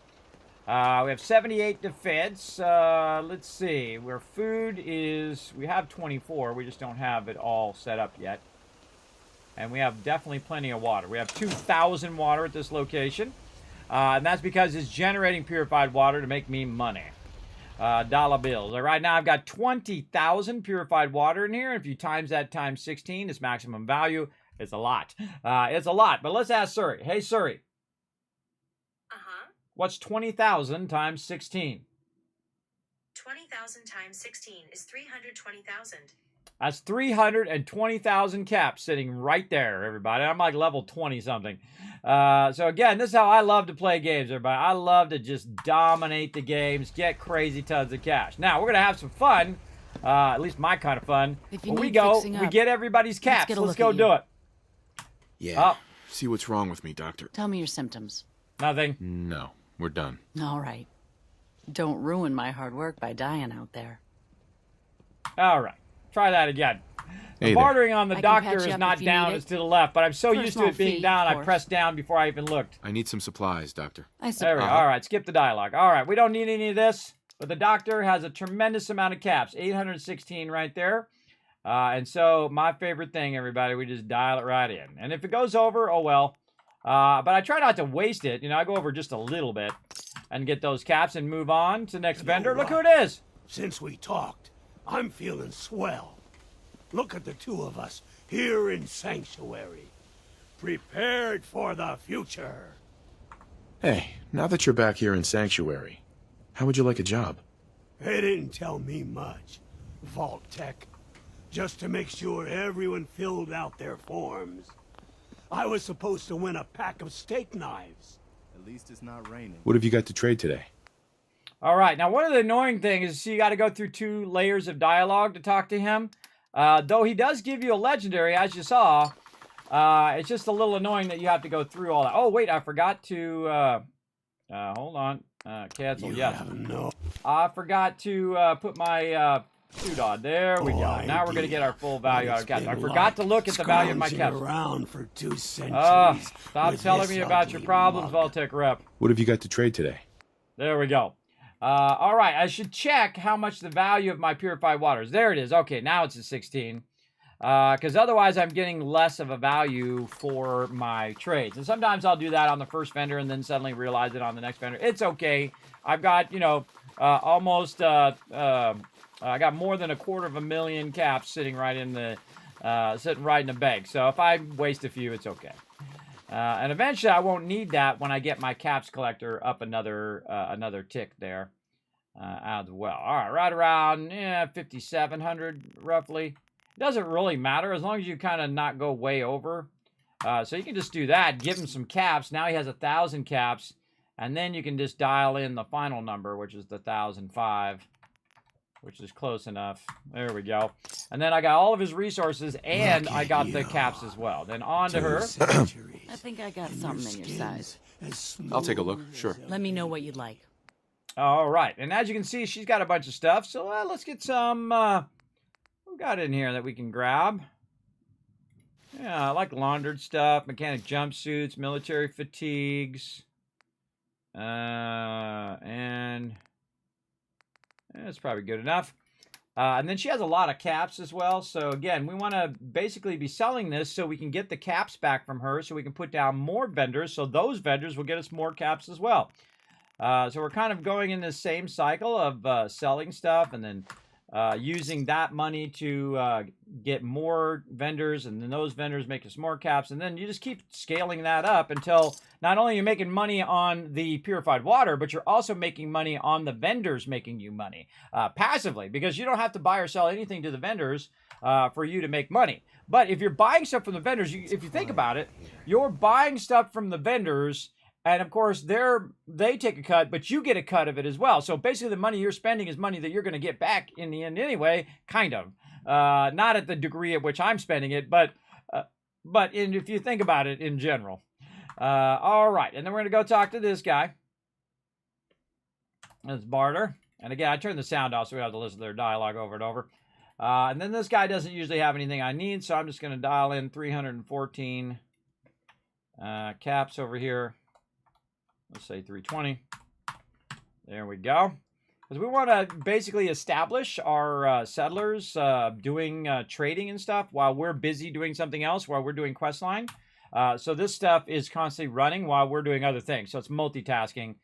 We have 78 defense. Let's see. Where food is, we have 24. We just don't have it all set up yet. And we have definitely plenty of water. We have 2,000 water at this location. And that's because it's generating purified water to make me money. Dollar bills. All right, now I've got 20,000 purified water in here. If you times that times 16, its maximum value, it's a lot. It's a lot. But let's ask Suri. Hey, Suri. Uh-huh. What's 20,000 times 16? 20,000 times 16 is 320,000. That's 320,000 caps sitting right there, everybody. I'm like level 20-something. So again, this is how I love to play games, everybody. I love to just dominate the games, get crazy tons of cash. Now, we're going to have some fun, at least my kind of fun. If you When we need go, fixing we up, get everybody's caps. get a Let's look go at you. do it. Yeah. Oh. See what's wrong with me, Doctor. Tell me your symptoms. Nothing. No, we're done. All right. Don't ruin my hard work by dying out there. All right. Try that again. Hey The there. bartering on the I can doctor patch you is up not if you down, need it. it's to the left. But I'm so For a used to small it being fee, down, of I course. pressed down before I even looked. I need some supplies, Doctor. I There we go. suppose. All right, skip the dialogue. All right, we don't need any of this, but the doctor has a tremendous amount of caps, 816 right there. And so my favorite thing, everybody, we just dial it right in. And if it goes over, oh well. But I try not to waste it. You know, I go over just a little bit and get those caps and move on to the next vendor. Look who it is. Since we talked, I'm feeling swell. Look at the two of us here in Sanctuary, prepared for the future. Hey, now that you're back here in Sanctuary, how would you like a job? They didn't tell me much. Vault-tec, just to make sure everyone filled out their forms. I was supposed to win a pack of steak knives. At least it's not raining. What have you got to trade today? All right, now one of the annoying things is you got to go through 2 layers of dialogue to talk to him. Though he does give you a legendary, as you saw, it's just a little annoying that you have to go through all that. Oh, wait, I forgot to, hold on, cancel, yes. I forgot to put my suit on. There we go. Now we're going to get our full value out of caps. I forgot to look at the value of my caps. Around for 2 centuries. Stop telling me about your problems, Vault-tec rep. What have you got to trade today? There we go. All right, I should check how much the value of my purified water is. There it is. Okay, now it's at 16. Because otherwise I'm getting less of a value for my trades. And sometimes I'll do that on the first vendor and then suddenly realize it on the next vendor. It's okay. I've got, you know, almost, I got more than 250,000 caps sitting right in the bank. So if I waste a few, it's okay. And eventually I won't need that when I get my caps collector up another tick there as well. All right, right around 5,700 roughly. It doesn't really matter as long as you kind of not go way over. So you can just do that, give him some caps. Now he has 1,000 caps, and then you can just dial in the final number, which is the 1,005. Which is close enough. There we go. And then I got all of his resources, and I got the caps as well. Then on to her. I think I got something in your size. I'll take a look, sure. Let me know what you'd like. All right. And as you can see, she's got a bunch of stuff. So let's get some... what we got in here that we can grab? Yeah, I like laundered stuff, mechanic jumpsuits, military fatigues. And... that's probably good enough. And then she has a lot of caps as well. So again, we want to basically be selling this so we can get the caps back from her so we can put down more vendors. So those vendors will get us more caps as well. So we're kind of going in this same cycle of selling stuff and then using that money to get more vendors, and then those vendors make us more caps, and then you just keep scaling that up until not only you're making money on the purified water, but you're also making money on the vendors making you money passively, because you don't have to buy or sell anything to the vendors for you to make money. But if you're buying stuff from the vendors, if you think about it, you're buying stuff from the vendors, and of course, they take a cut, but you get a cut of it as well. So basically, the money you're spending is money that you're going to get back in the end anyway, kind of. Not at the degree at which I'm spending it, but if you think about it in general. All right, and then we're going to go talk to this guy. That's Barter. And again, I turned the sound off, so we have to listen to their dialogue over and over. And then this guy doesn't usually have anything I need, so I'm just going to dial in 314 caps over here. Let's say 320. There we go. Because we want to basically establish our settlers doing trading and stuff while we're busy doing something else, while we're doing questline. So this stuff is constantly running while we're doing other things. So it's multitasking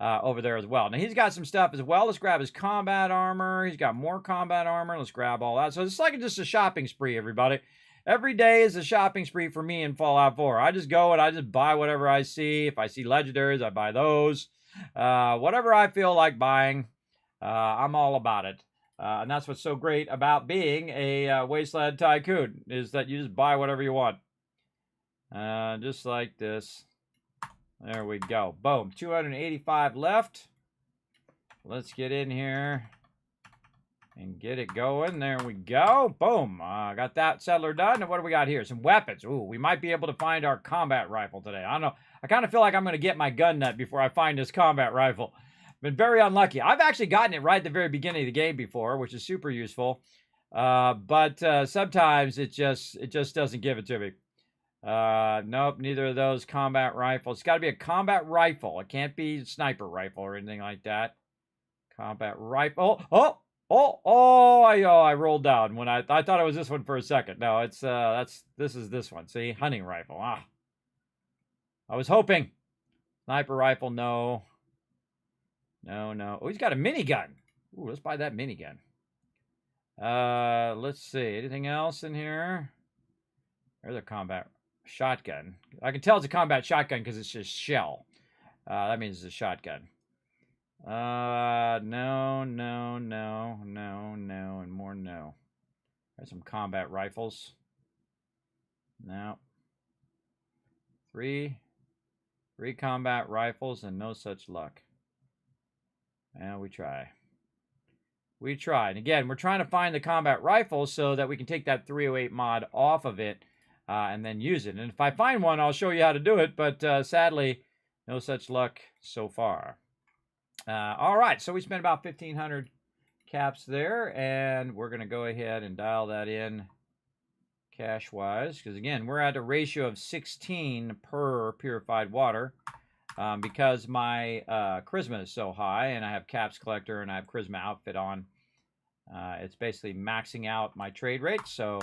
over there as well. Now he's got some stuff as well. Let's grab his combat armor. He's got more combat armor. Let's grab all that. So it's like just a shopping spree, everybody. Every day is a shopping spree for me in Fallout 4. I just go and I just buy whatever I see. If I see legendaries, I buy those. Whatever I feel like buying, I'm all about it. And that's what's so great about being a Wasteland Tycoon, is that you just buy whatever you want. Just like this. There we go. Boom. 285 left. Let's get in here and get it going. There we go. Boom. Got that settler done. And what do we got here? Some weapons. Ooh, we might be able to find our combat rifle today. I don't know. I kind of feel like I'm going to get my gun nut before I find this combat rifle. Been very unlucky. I've actually gotten it right at the very beginning of the game before, which is super useful. But sometimes it just doesn't give it to me. Nope, neither of those combat rifles. It's got to be a combat rifle. It can't be a sniper rifle or anything like that. Combat rifle. I rolled down when I thought it was this one for a second. No, it's this is this one. See, hunting rifle. I was hoping. Sniper rifle, no. No. Oh, he's got a minigun. Ooh, let's buy that minigun. Let's see. Anything else in here? There's a combat shotgun. I can tell it's a combat shotgun because it's just shell. That means it's a shotgun. No, and more no. There's some combat rifles. No. Three combat rifles and no such luck. And we try. And again, we're trying to find the combat rifle so that we can take that 308 mod off of it and then use it. And if I find one, I'll show you how to do it. But sadly, no such luck so far. All right, so we spent about 1,500 caps there, and we're going to go ahead and dial that in cash-wise, because, again, we're at a ratio of 16 per purified water because my charisma is so high, and I have caps collector, and I have charisma outfit on. It's basically maxing out my trade rate, so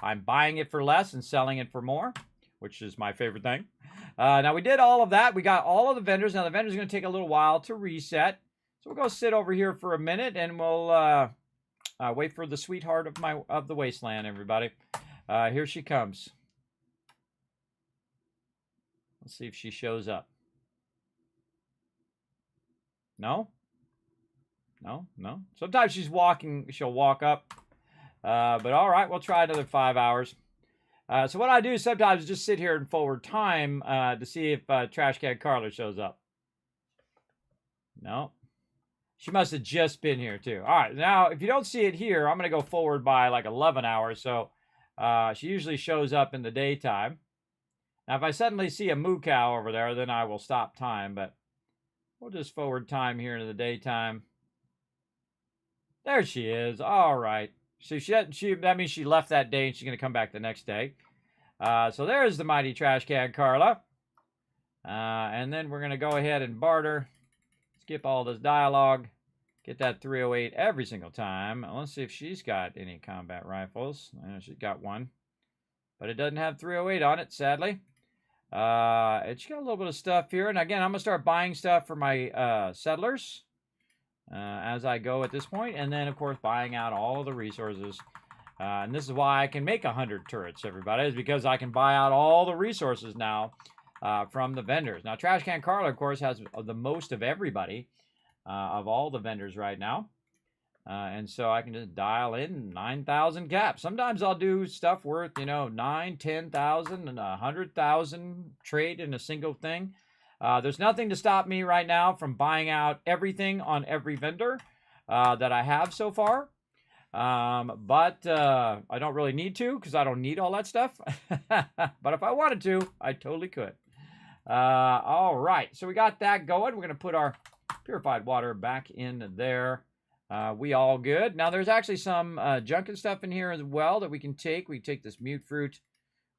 I'm buying it for less and selling it for more, which is my favorite thing. Now, we did all of that. We got all of the vendors. Now, the vendors are going to take a little while to reset. So we'll go sit over here for a minute, and we'll wait for the sweetheart of the wasteland, everybody. Here she comes. Let's see if she shows up. No? Sometimes she's walking. She'll walk up. But all right, we'll try another 5 hours. So what I do sometimes is just sit here in forward time to see if Trash Can Carla shows up. No. She must have just been here, too. All right, now, if you don't see it here, I'm going to go forward by like 11 hours. So she usually shows up in the daytime. Now, if I suddenly see a moo cow over there, then I will stop time. But we'll just forward time here into the daytime. There she is. All right. So that means she left that day and she's going to come back the next day. So there's the mighty Trash Can Carla. And then we're going to go ahead and barter. Skip all this dialogue. get that 308 every single time. Let's see if she's got any combat rifles. I know she's got one, but it doesn't have 308 on it, sadly. It's got a little bit of stuff here. And again, I'm going to start buying stuff for my settlers as I go at this point. And then, of course, buying out all of the resources. And this is why I can make 100 turrets, everybody, is because I can buy out all the resources now from the vendors. Now, Trash Can Carla, of course, has the most of everybody of all the vendors right now. And so I can just dial in 9,000 caps. Sometimes I'll do stuff worth, you know, 9, 10,000, and 100,000 trade in a single thing. There's nothing to stop me right now from buying out everything on every vendor that I have so far. But I don't really need to because I don't need all that stuff. But if I wanted to, I totally could. All right, so we got that going. We're going to put our purified water back in there. We all good. Now, there's actually some junk and stuff in here as well that we can take. We can take this mute fruit.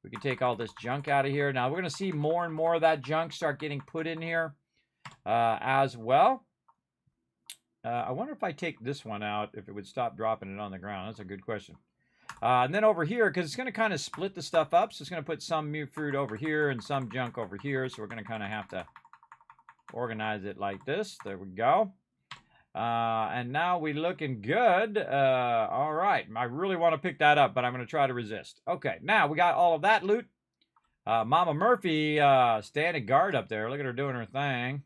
We can take all this junk out of here. Now, we're going to see more and more of that junk start getting put in here as well. I wonder if I take this one out, if it would stop dropping it on the ground. That's a good question. And then over here, because it's going to kind of split the stuff up. So it's going to put some mute fruit over here and some junk over here. So we're going to kind of have to organize it like this. There we go. And now we're looking good. All right. I really want to pick that up, but I'm going to try to resist. Okay. Now we got all of that loot. Mama Murphy standing guard up there. Look at her doing her thing.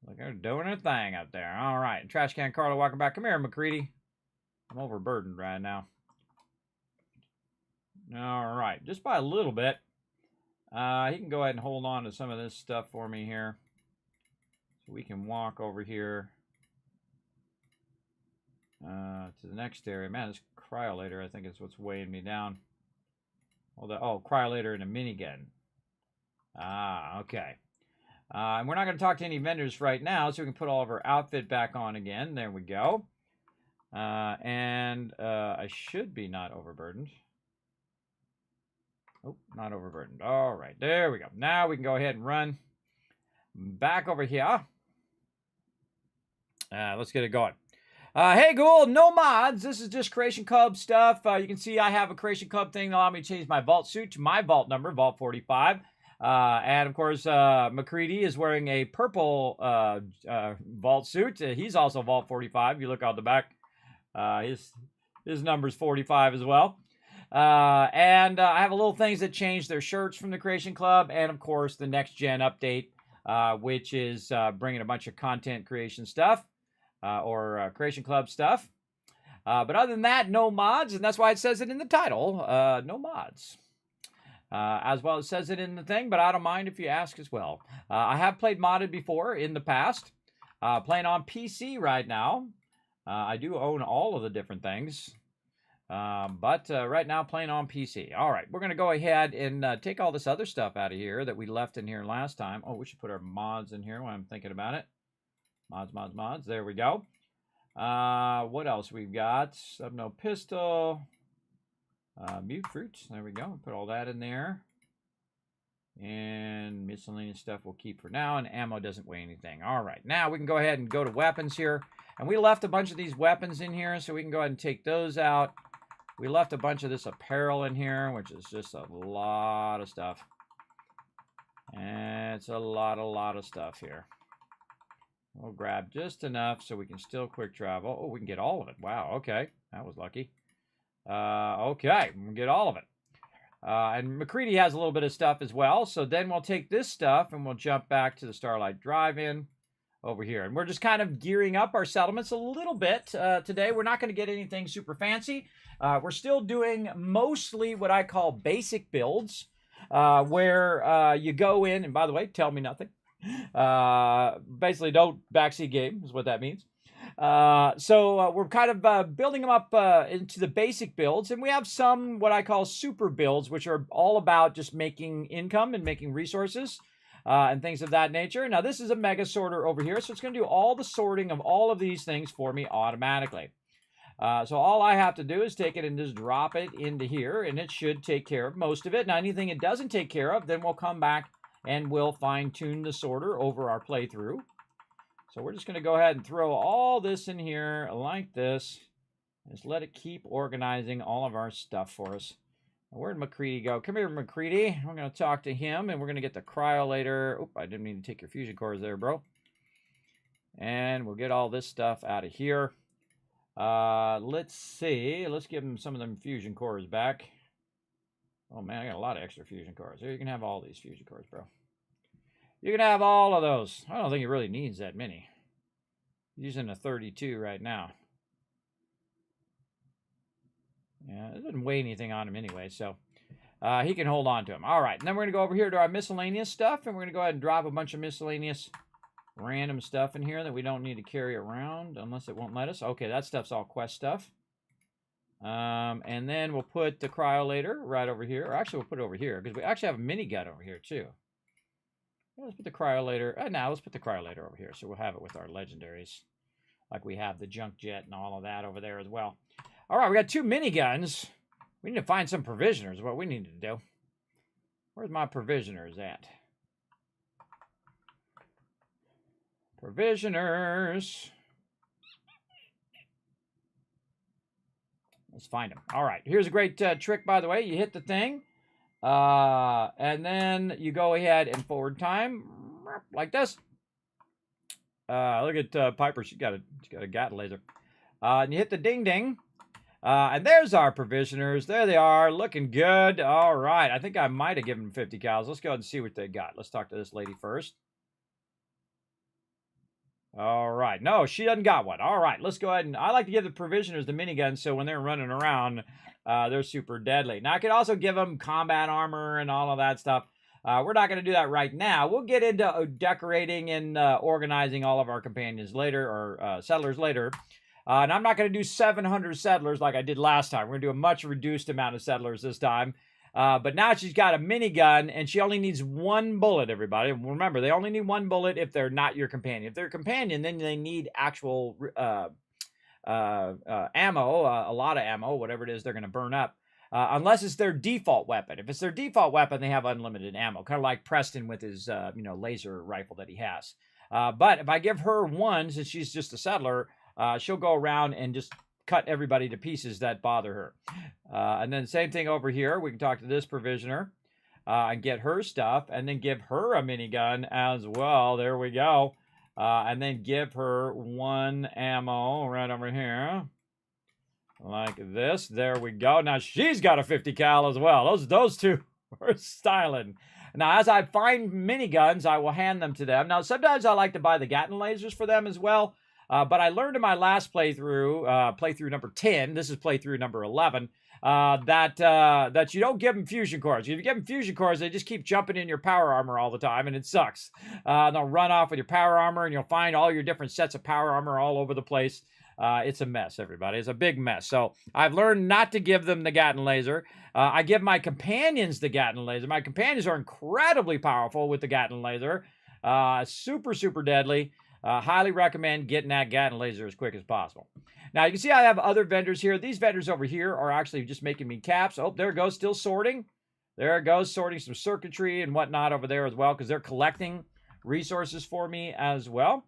Look at her doing her thing up there. All right. Trash Can Carla, welcome back. Come here, McCready. I'm overburdened right now. All right. Just by a little bit. He can go ahead and hold on to some of this stuff for me here. So we can walk over here to the next area. Man, this cryolator, I think, is what's weighing me down. Oh, cryolator and a minigun. Ah, okay. And we're not going to talk to any vendors right now, so we can put all of our outfit back on again. There we go. And I should be not overburdened. Oh, not overburdened. All right, there we go. Now we can go ahead and run back over here. Let's get it going. Hey, Ghoul, no mods. This is just Creation Club stuff. You can see I have a Creation Club thing that allows me to change my vault suit to my vault number, Vault 45. And, of course, McCready is wearing a purple vault suit. He's also Vault 45. You look out the back. His number's 45 as well. And I have a little things that change their shirts from the Creation Club. And, of course, the Next Gen update, which is bringing a bunch of content creation stuff or Creation Club stuff. But other than that, no mods. And that's why it says it in the title. No mods. As well, it says it in the thing, but I don't mind if you ask as well. I have played modded before in the past. Playing on PC right now. I do own all of the different things. But right now, playing on PC. All right, we're going to go ahead and take all this other stuff out of here that we left in here last time. Oh, we should put our mods in here while I'm thinking about it. Mods, mods, mods. There we go. What else we've got? Subno pistol. Mute fruits. There we go. Put all that in there. And miscellaneous stuff we'll keep for now. And ammo doesn't weigh anything. All right. Now we can go ahead and go to weapons here. And we left a bunch of these weapons in here, so we can go ahead and take those out. We left a bunch of this apparel in here, which is just a lot of stuff. And it's a lot of stuff here. We'll grab just enough so we can still quick travel. Oh, we can get all of it. Wow, okay. That was lucky. Okay, we'll get all of it. And McCready has a little bit of stuff as well. So then we'll take this stuff and we'll jump back to the Starlight Drive-In over here. And we're just kind of gearing up our settlements a little bit today. We're not going to get anything super fancy. We're still doing mostly what I call basic builds, where you go in, and by the way, tell me nothing. Basically, don't backseat game is what that means. So we're kind of building them up into the basic builds, and we have some what I call super builds, which are all about just making income and making resources and things of that nature. Now, this is a mega sorter over here, so it's going to do all the sorting of all of these things for me automatically. So all I have to do is take it and just drop it into here, and it should take care of most of it. Now, anything it doesn't take care of, then we'll come back and we'll fine-tune the sorter over our playthrough. So we're just going to go ahead and throw all this in here like this. Just let it keep organizing all of our stuff for us. Where'd McCready go? Come here, McCready. We're going to talk to him, and we're going to get the cryolator. Oop, I didn't mean to take your fusion cores there, bro. And we'll get all this stuff out of here. Let's see. Let's give him some of them fusion cores back. Oh, man, I got a lot of extra fusion cores. Here, you can have all these fusion cores, bro. You can have all of those. I don't think he really needs that many. He's using a 32 right now. Yeah, it doesn't weigh anything on him anyway, so he can hold on to him. All right, and then we're going to go over here to our miscellaneous stuff, and we're going to go ahead and drop a bunch of miscellaneous random stuff in here that we don't need to carry around unless it won't let us. Okay, that stuff's all quest stuff. And then we'll put the cryolator right over here. Or actually, we'll put it over here because we actually have a minigun over here, too. Yeah, let's put the cryolator. Now, let's put the cryolator over here, so we'll have it with our legendaries. Like we have the junk jet and all of that over there as well. All right, we got 2 miniguns. We need to find some provisioners is what we need to do. Where's my provisioners at? Provisioners. Let's find them. All right, here's a great trick, by the way. You hit the thing, and then you go ahead and forward time like this. Look at Piper. She's got a Gatling laser. And you hit the ding ding. And there's our provisioners. There they are, looking good. All right, I think I might have given them 50 cows. Let's go ahead and see what they got. Let's talk to this lady first. All right, no, she doesn't got one. All right, let's go ahead and I like to give the provisioners the minigun so when they're running around, they're super deadly. Now, I could also give them combat armor and all of that stuff. We're not going to do that right now. We'll get into decorating and organizing all of our companions later, or settlers later. And I'm not going to do 700 settlers like I did last time. We're going to do a much reduced amount of settlers this time. But now she's got a minigun, and she only needs 1 bullet, everybody. Remember, they only need 1 bullet if they're not your companion. If they're a companion, then they need actual ammo, a lot of ammo, whatever it is they're going to burn up. Unless it's their default weapon. If it's their default weapon, they have unlimited ammo. Kind of like Preston with his laser rifle that he has. But if I give her 1, since she's just a settler, she'll go around and just cut everybody to pieces that bother her. And then same thing over here. We can talk to this provisioner and get her stuff, and then give her a minigun as well. There we go. And then give her 1 ammo right over here. Like this. There we go. Now she's got a 50 cal as well. Those two are styling. Now, as I find miniguns, I will hand them to them. Now, sometimes I like to buy the Gatling lasers for them as well. But I learned in my last playthrough, playthrough number 10, this is playthrough number 11, that you don't give them fusion cores. If you give them fusion cores, they just keep jumping in your power armor all the time, and it sucks. They'll run off with your power armor, and you'll find all your different sets of power armor all over the place. It's a mess, everybody. It's a big mess. So I've learned not to give them the Gatling laser. I give my companions the Gatling laser. My companions are incredibly powerful with the Gatling laser. Super, super deadly. Highly recommend getting that Gatling laser as quick as possible. Now, you can see I have other vendors here. These vendors over here are actually just making me caps. Oh, there it goes, still sorting. There it goes, sorting some circuitry and whatnot over there as well, because they're collecting resources for me as well.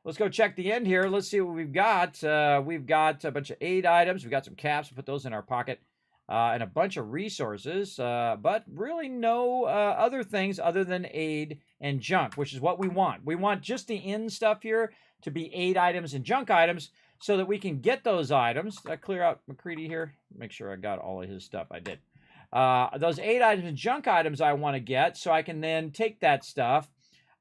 Let's go check the end here. Let's see what we've got. We've got a bunch of aid items. We've got some caps. We'll put those in our pocket. And a bunch of resources, but really no other things other than aid and junk, which is what we want. We want just the end stuff here to be aid items and junk items so that we can get those items. Did I clear out McCready here? Make sure I got all of his stuff. I did. Those aid items and junk items I want to get so I can then take that stuff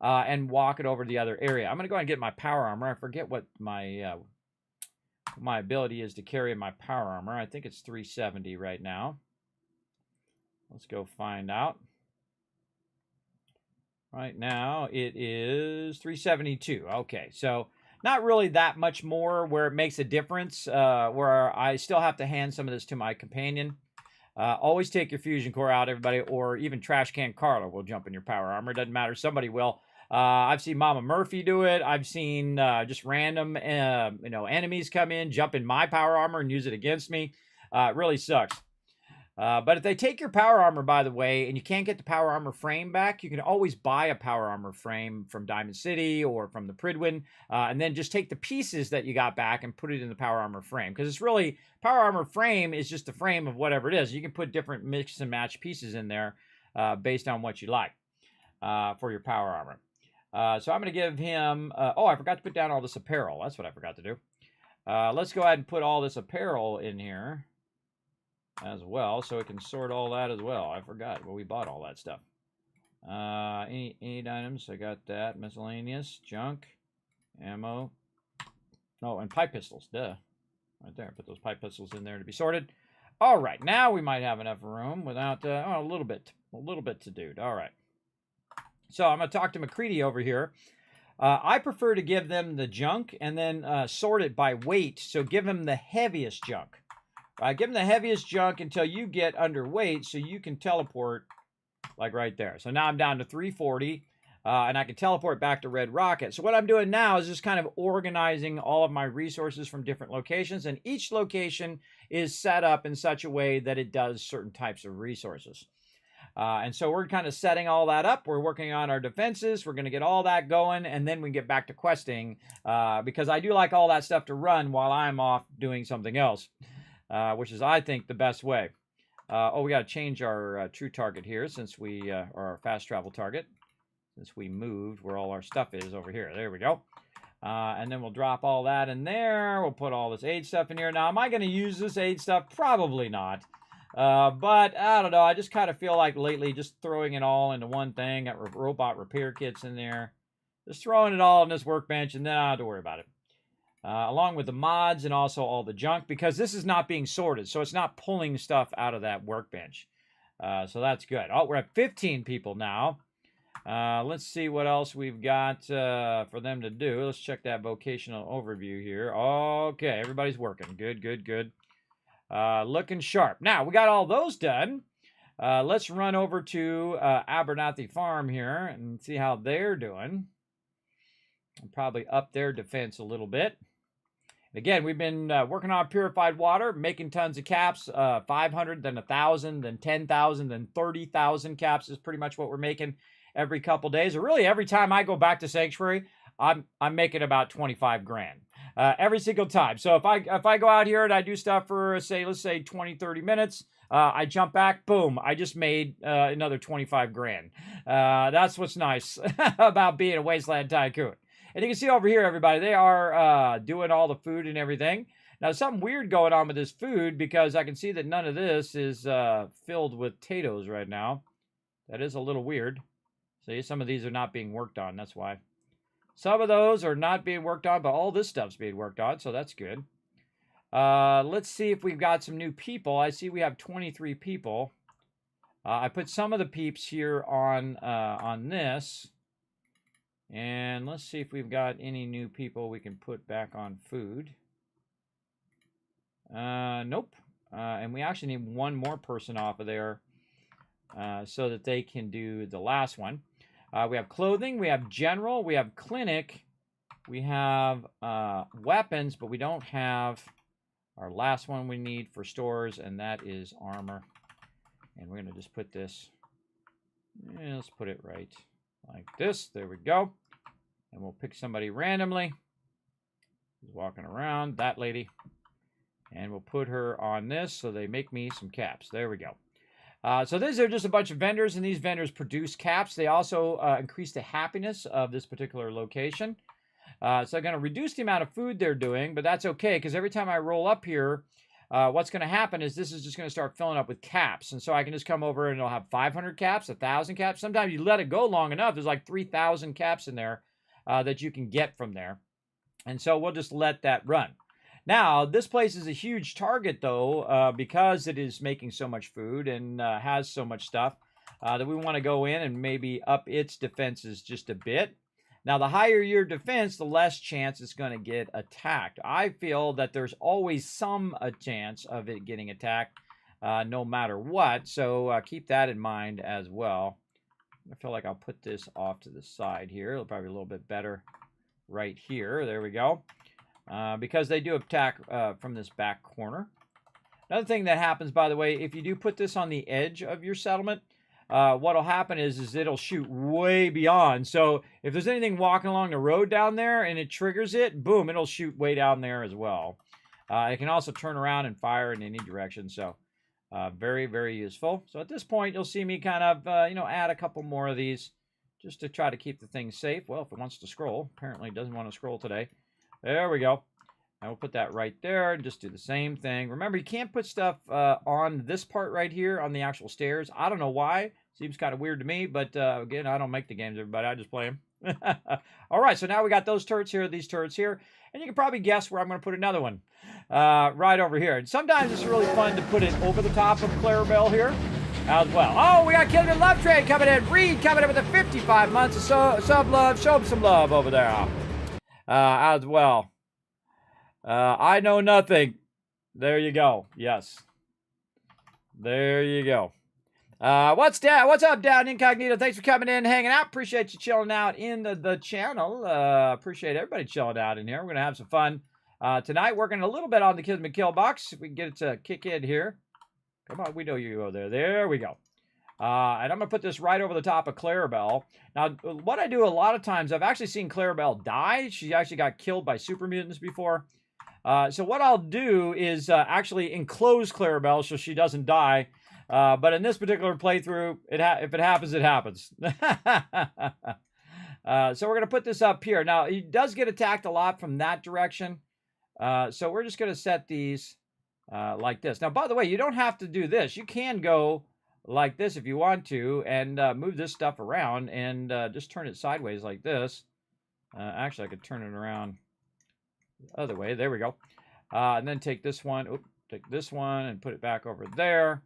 and walk it over to the other area. I'm going to go ahead and get my power armor. I forget what my ability is to carry my power armor. I think it's 370 right now. Let's go find out. Right now it is 372. Okay, so not really that much more where it makes a difference, where I still have to hand some of this to my companion. Always take your fusion core out, everybody, or even Trash Can Carla will jump in your power armor. It doesn't matter. Somebody will. I've seen Mama Murphy do it. I've seen just random, enemies come in, jump in my power armor and use it against me. It really sucks. But if they take your power armor, by the way, and you can't get the power armor frame back, you can always buy a power armor frame from Diamond City or from the Pridwin, and then just take the pieces that you got back and put it in the power armor frame. Because it's really, power armor frame is just the frame of whatever it is. You can put different mix and match pieces in there based on what you like for your power armor. So I'm going to give him, oh, I forgot to put down all this apparel. That's what I forgot to do. Let's go ahead and put all this apparel in here as well, so we can sort all that as well. I forgot. Well, we bought all that stuff. Any items? I got that. Miscellaneous, junk, ammo. Oh, and pipe pistols. Duh. Right there. Put those pipe pistols in there to be sorted. All right. Now we might have enough room without a little bit to do. All right. So I'm going to talk to McCready over here. I prefer to give them the junk and then sort it by weight. So give them the heaviest junk. Give them the heaviest junk until you get underweight so you can teleport like right there. So now I'm down to 340 and I can teleport back to Red Rocket. So what I'm doing now is just kind of organizing all of my resources from different locations, and each location is set up in such a way that it does certain types of resources. And so we're kind of setting all that up. We're working on our defenses. We're going to get all that going, and then we get back to questing because I do like all that stuff to run while I'm off doing something else. Which is, I think, the best way. Oh, we got to change our true target here since we, or our fast travel target, since we moved where all our stuff is over here. There we go. And then we'll drop all that in there. We'll put all this aid stuff in here. Now, am I going to use this aid stuff? Probably not. But I don't know. I just kind of feel like lately just throwing it all into one thing. Got robot repair kits in there. Just throwing it all on this workbench, and then I don't have to worry about it. Along with the mods and also all the junk, because this is not being sorted, so it's not pulling stuff out of that workbench. So that's good. Oh, we're at 15 people now. Let's see what else we've got for them to do. Let's check that vocational overview here. Okay, everybody's working. Good, good, good. Looking sharp. Now, we got all those done. Let's run over to Abernathy Farm here and see how they're doing. I'll probably up their defense a little bit. Again, we've been working on purified water, making tons of caps, 500, then 1,000, then 10,000, then 30,000 caps is pretty much what we're making every couple days. Or really, every time I go back to Sanctuary, I'm making about 25 grand every single time. So if I go out here and I do stuff for, let's say 20, 30 minutes, I jump back, boom, I just made another 25 grand. That's what's nice about being a Wasteland Tycoon. And you can see over here, everybody, they are doing all the food and everything. Now, something weird going on with this food because I can see that none of this is filled with potatoes right now. That is a little weird. See, some of these are not being worked on. That's why. Some of those are not being worked on, but all this stuff's being worked on, so that's good. Let's see if we've got some new people. I see we have 23 people. I put some of the peeps here on this. And let's see if we've got any new people we can put back on food. Nope. And we actually need one more person off of there so that they can do the last one. We have clothing, we have general, we have clinic, we have weapons, but we don't have our last one we need for stores, and that is armor. And we're going to just put this, let's put it right like this. There we go. And we'll pick somebody randomly who's walking around, that lady. And we'll put her on this so they make me some caps. There we go. So these are just a bunch of vendors, and these vendors produce caps. They also increase the happiness of this particular location. So I'm going to reduce the amount of food they're doing, but that's okay, because every time I roll up here, what's going to happen is this is just going to start filling up with caps. And so I can just come over and it'll have 500 caps, 1,000 caps. Sometimes you let it go long enough, there's like 3,000 caps in there that you can get from there. And so we'll just let that run. Now, this place is a huge target, though, because it is making so much food and has so much stuff that we want to go in and maybe up its defenses just a bit. Now, the higher your defense, the less chance it's going to get attacked. I feel that there's always some chance of it getting attacked, no matter what. So keep that in mind as well. I feel like I'll put this off to the side here. It'll probably be a little bit better right here. There we go. Because they do attack from this back corner. Another thing that happens, by the way, if you do put this on the edge of your settlement, what'll happen is it'll shoot way beyond. So if there's anything walking along the road down there and it triggers it, boom, it'll shoot way down there as well. It can also turn around and fire in any direction. So very, very useful. So at this point, you'll see me kind of, add a couple more of these just to try to keep the thing safe. Well, if it wants to scroll, apparently it doesn't want to scroll today. There we go. And we'll put that right there and just do the same thing. Remember, you can't put stuff on this part right here on the actual stairs. I don't know why. Seems kind of weird to me, but again, I don't make the games, everybody. I just play them. All right, so now we got those turrets here, these turrets here, and you can probably guess where I'm going to put another one right over here. And sometimes it's really fun to put it over the top of Clarabelle here as well. Oh, we got Kid Love Trade coming in. Reed coming in with a 55 months of sub love. Show him some love over there as well. I know nothing. There you go. Yes. There you go. What's up, Down Incognito? Thanks for coming in, hanging out. Appreciate you chilling out in the channel. Appreciate everybody chilling out in here. We're going to have some fun tonight. Working a little bit on the Kismet kill box. If we can get it to kick in here. Come on, we know you go there. There we go. And I'm going to put this right over the top of Clarabelle. Now, what I do a lot of times, I've actually seen Clarabelle die. She actually got killed by super mutants before. So what I'll do is actually enclose Clarabelle so she doesn't die. But in this particular playthrough, if it happens, it happens. So we're going to put this up here. Now, he does get attacked a lot from that direction. So we're just going to set these like this. Now, by the way, you don't have to do this. You can go like this if you want to and move this stuff around and just turn it sideways like this. Actually, I could turn it around the other way. There we go. And then take this one, take this one and put it back over there.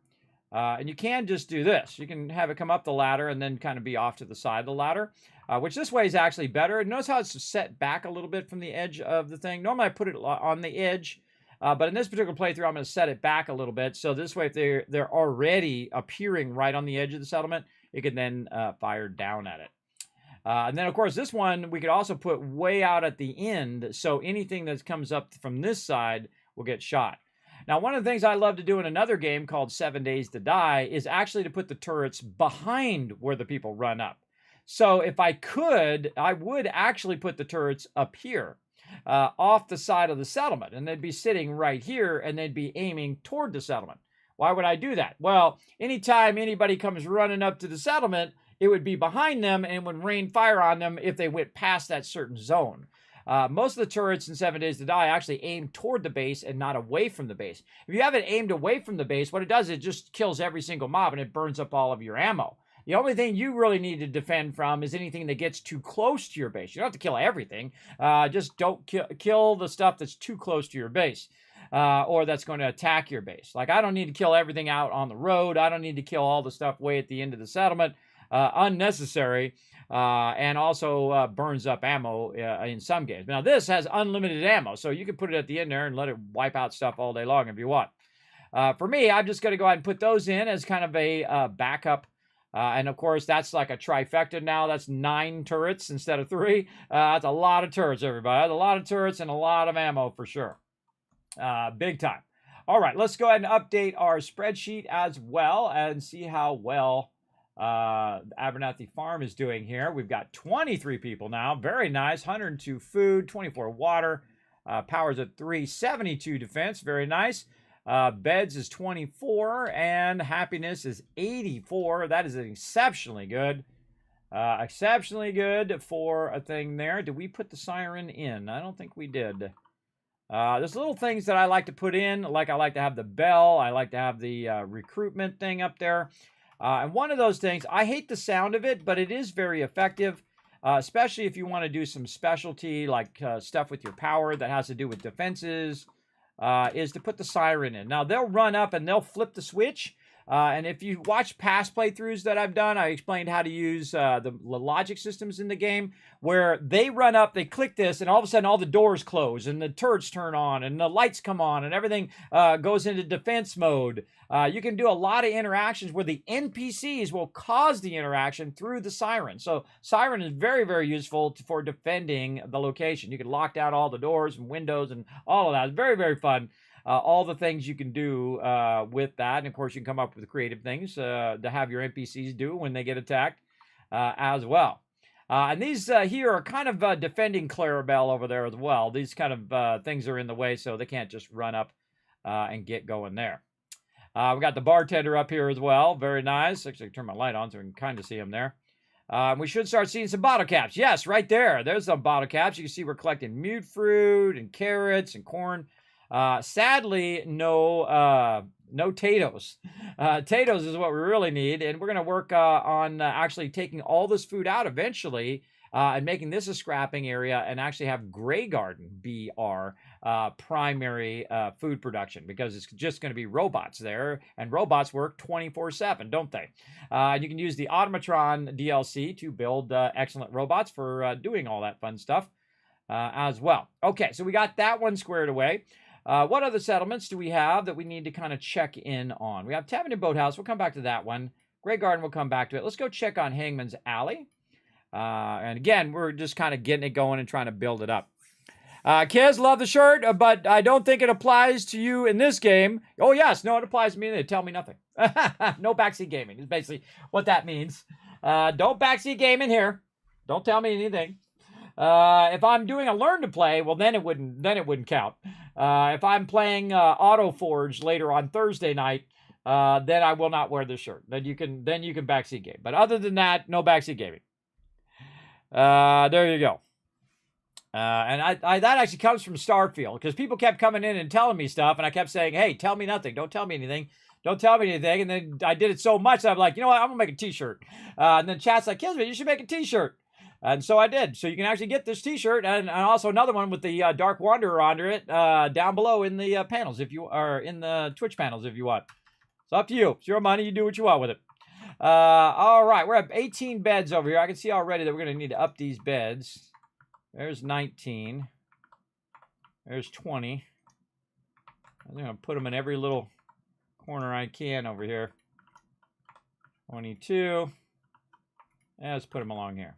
And you can just do this. You can have it come up the ladder and then kind of be off to the side of the ladder, which this way is actually better. Notice how it's set back a little bit from the edge of the thing. Normally I put it on the edge, but in this particular playthrough, I'm going to set it back a little bit. So this way, if they're already appearing right on the edge of the settlement, it can then fire down at it. And then, of course, this one we could also put way out at the end. So anything that comes up from this side will get shot. Now, one of the things I love to do in another game called 7 Days to Die is actually to put the turrets behind where the people run up. So if I could, I would actually put the turrets up here off the side of the settlement. And they'd be sitting right here and they'd be aiming toward the settlement. Why would I do that? Well, anytime anybody comes running up to the settlement, it would be behind them and would rain fire on them if they went past that certain zone. Most of the turrets in 7 Days to Die actually aim toward the base and not away from the base. If you have it aimed away from the base, what it does is it just kills every single mob and it burns up all of your ammo. The only thing you really need to defend from is anything that gets too close to your base. You don't have to kill everything. Just don't kill the stuff that's too close to your base or that's going to attack your base. Like, I don't need to kill everything out on the road. I don't need to kill all the stuff way at the end of the settlement. Unnecessary. And also burns up ammo in some games. Now, this has unlimited ammo, so you can put it at the end there and let it wipe out stuff all day long if you want. For me, I'm just going to go ahead and put those in as kind of a backup. And, of course, that's like a trifecta now. That's 9 turrets instead of 3. That's a lot of turrets, everybody. That's a lot of turrets and a lot of ammo for sure. Big time. All right, let's go ahead and update our spreadsheet as well and see how well Abernathy Farm is doing here. We've got 23 people now. Very nice. 102 food, 24 water. Power's at 3, 72 defense. Very nice. Beds is 24 and happiness is 84. That is exceptionally good. Exceptionally good for a thing there. Did we put the siren in? I don't think we did. There's little things that I like to put in, like I like to have the bell. I like to have the recruitment thing up there. And one of those things, I hate the sound of it, but it is very effective, especially if you want to do some specialty, like stuff with your power that has to do with defenses, is to put the siren in. Now, they'll run up and they'll flip the switch. And if you watch past playthroughs that I've done, I explained how to use the logic systems in the game, where they run up, they click this, and all of a sudden all the doors close, and the turrets turn on, and the lights come on, and everything goes into defense mode. You can do a lot of interactions where the NPCs will cause the interaction through the siren. So siren is very, very useful for defending the location. You can lock down all the doors and windows and all of that. It's very, very fun. all the things you can do with that. And of course, you can come up with creative things to have your NPCs do when they get attacked as well. And these here are kind of defending Clarabelle over there as well. These kind of things are in the way, so they can't just run up and get going there. We got the bartender up here as well. Very nice. Actually, turn my light on so we can kind of see him there. We should start seeing some bottle caps. Yes, right there. There's some bottle caps. You can see we're collecting mute fruit and carrots and corn. Sadly, no potatoes. Potatoes is what we really need, and we're going to work on actually taking all this food out eventually and making this a scrapping area and actually have Grey Garden be our primary food production, because it's just going to be robots there, and robots work 24/7, don't they? You can use the Automatron DLC to build excellent robots for doing all that fun stuff as well. Okay, so we got that one squared away. What other settlements do we have that we need to kind of check in on? We have Tavern and Boathouse. We'll come back to that one. Grey Garden, we'll come back to it. Let's go check on Hangman's Alley. And again, we're just kind of getting it going and trying to build it up. Kids, love the shirt, but I don't think it applies to you in this game. Oh, yes. No, it applies to me. They tell me nothing. No backseat gaming is basically what that means. Don't backseat game in here. Don't tell me anything. If I'm doing a learn to play, well, then it wouldn't count. If I'm playing Auto Forge later on Thursday night, then I will not wear this shirt. Then you can backseat game. But other than that, no backseat gaming. There you go. And I that actually comes from Starfield, because people kept coming in and telling me stuff, and I kept saying, hey, tell me nothing. Don't tell me anything. Don't tell me anything. And then I did it so much that I'm like, you know what? I'm going to make a t-shirt. And then chat's like, Kismet, you should make a t-shirt. And so I did. So you can actually get this t-shirt and also another one with the Dark Wanderer under it down below in the panels, if you are in the Twitch panels, if you want. It's up to you. It's your money. You do what you want with it. All right. We're at 18 beds over here. I can see already that we're going to need to up these beds. There's 19. There's 20. I'm going to put them in every little corner I can over here. 22. And let's put them along here.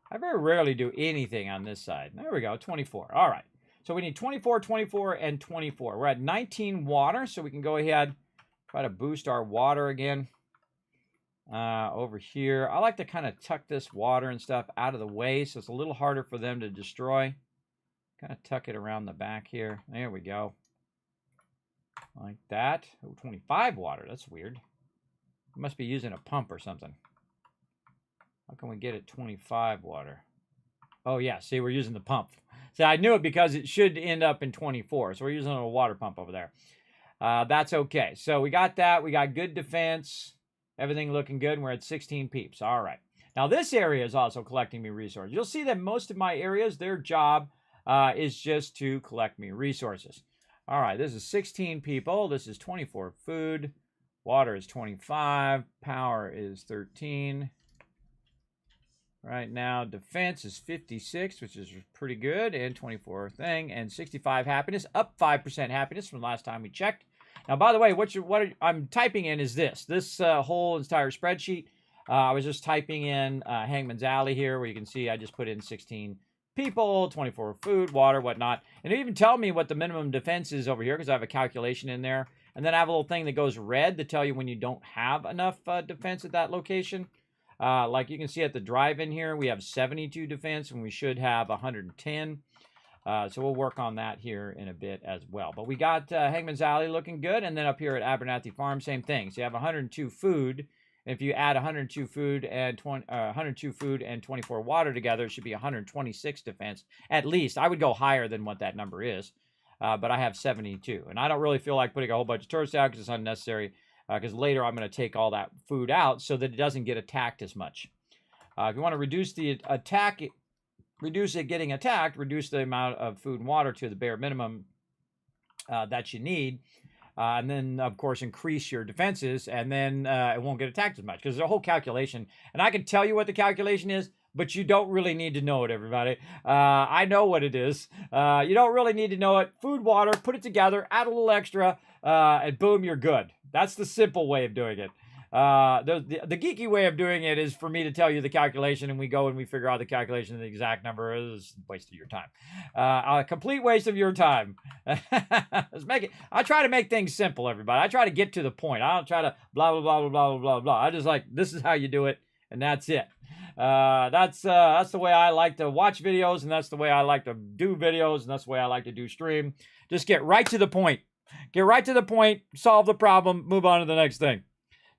I very rarely do anything on this side. There we go, 24. All right. So we need 24, 24, and 24. We're at 19 water, so we can go ahead, try to boost our water again. Over here, I like to kind of tuck this water and stuff out of the way, so it's a little harder for them to destroy. Kind of tuck it around the back here. There we go. Like that. Oh, 25 water. That's weird. I must be using a pump or something. How can we get it 25 water? Oh, yeah. See, we're using the pump. See, I knew it because it should end up in 24. So we're using a water pump over there. That's okay. So we got that. We got good defense. Everything looking good. And we're at 16 peeps. All right. Now, this area is also collecting me resources. You'll see that most of my areas, their job is just to collect me resources. All right. This is 16 people. This is 24 food. Water is 25. Power is 13. Right now, defense is 56, which is pretty good, and 24 thing, and 65 happiness, up 5% happiness from last time we checked. Now, by the way, I'm typing in is this whole entire spreadsheet. I was just typing in Hangman's Alley here, where you can see I just put in 16 people, 24 food, water, whatnot, and it even tell me what the minimum defense is over here, because I have a calculation in there, and then I have a little thing that goes red to tell you when you don't have enough defense at that location. Like you can see at the drive-in here, we have 72 defense, and we should have 110. So we'll work on that here in a bit as well. But we got Hangman's Alley looking good, and then up here at Abernathy Farm, same thing. So you have 102 food. And if you add 102 food and 24 water together, it should be 126 defense at least. I would go higher than what that number is, but I have 72, and I don't really feel like putting a whole bunch of turrets down because it's unnecessary. Because later I'm going to take all that food out so that it doesn't get attacked as much. If you want to reduce the attack, reduce it getting attacked, reduce the amount of food and water to the bare minimum that you need. And then, of course, increase your defenses, and then it won't get attacked as much. Because there's a whole calculation. And I can tell you what the calculation is, but you don't really need to know it, everybody. I know what it is. You don't really need to know it. Food, water, put it together, add a little extra, and boom, you're good. That's the simple way of doing it. The geeky way of doing it is for me to tell you the calculation, and we go and we figure out the calculation of the exact number. Is a waste of your time. A complete waste of your time. Let's make it. I try to make things simple, everybody. I try to get to the point. I don't try to blah blah blah blah blah blah blah. I just like, this is how you do it, and that's it. That's the way I like to watch videos, and that's the way I like to do videos, and that's the way I like to do stream. Just get right to the point. Get right to the point. Solve the problem. Move on to the next thing.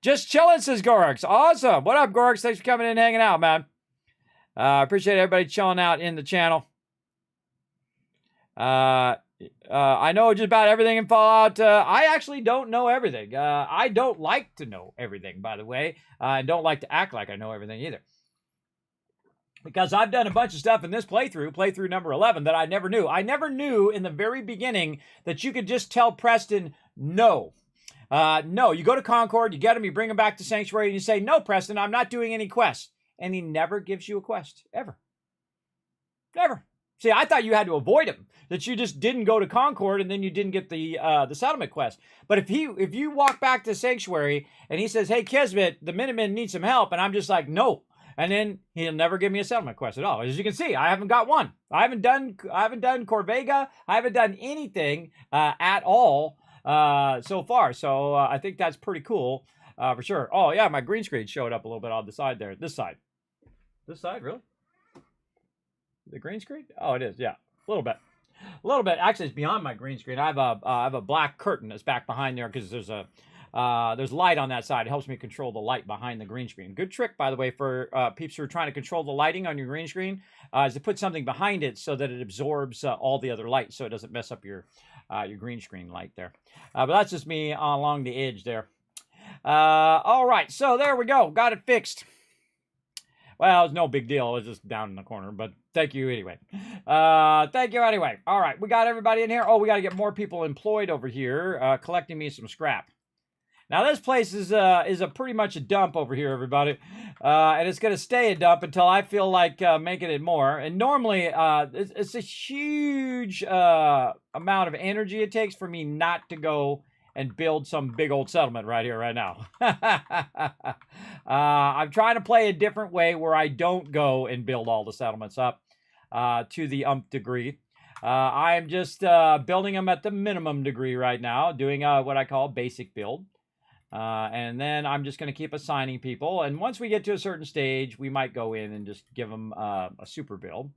Just chilling, says Gorx. Awesome. What up, Gorx? Thanks for coming in and hanging out, man. Appreciate everybody chilling out in the channel. I know just about everything in Fallout. I actually don't know everything. I don't like to know everything, by the way. I don't like to act like I know everything either. Because I've done a bunch of stuff in this playthrough number 11, that I never knew. I never knew in the very beginning that you could just tell Preston no. No, you go to Concord, you get him, you bring him back to Sanctuary, and you say, no, Preston, I'm not doing any quests. And he never gives you a quest, ever. Never. See, I thought you had to avoid him, that you just didn't go to Concord and then you didn't get the settlement quest. But if you walk back to Sanctuary and he says, hey, Kismet, the Minutemen need some help, and I'm just like, no. And then he'll never give me a settlement quest at all. As you can see, I haven't got one. I haven't done Corvega. I haven't done anything at all so far. So I think that's pretty cool for sure. Oh yeah, my green screen showed up a little bit on the side there. This side. This side, really? The green screen? Oh, it is. Yeah, a little bit. A little bit. Actually, it's beyond my green screen. I have a black curtain that's back behind there because there's light on that side. It helps me control the light behind the green screen. Good trick, by the way, for peeps who are trying to control the lighting on your green screen, is to put something behind it so that it absorbs all the other light, so it doesn't mess up your green screen light there. But that's just me along the edge there. All right, so there we go. Got it fixed. Well, it's no big deal. It was just down in the corner, but thank you anyway. Thank you anyway. All right, we got everybody in here. Oh, we got to get more people employed over here, collecting me some scrap. Now, this place is a pretty much a dump over here, everybody. And it's going to stay a dump until I feel like making it more. And normally, it's a huge amount of energy it takes for me not to go and build some big old settlement right here, right now. I'm trying to play a different way where I don't go and build all the settlements up to the degree. I'm just building them at the minimum degree right now, doing what I call basic build. And then I'm just going to keep assigning people. And once we get to a certain stage, we might go in and just give them a super build.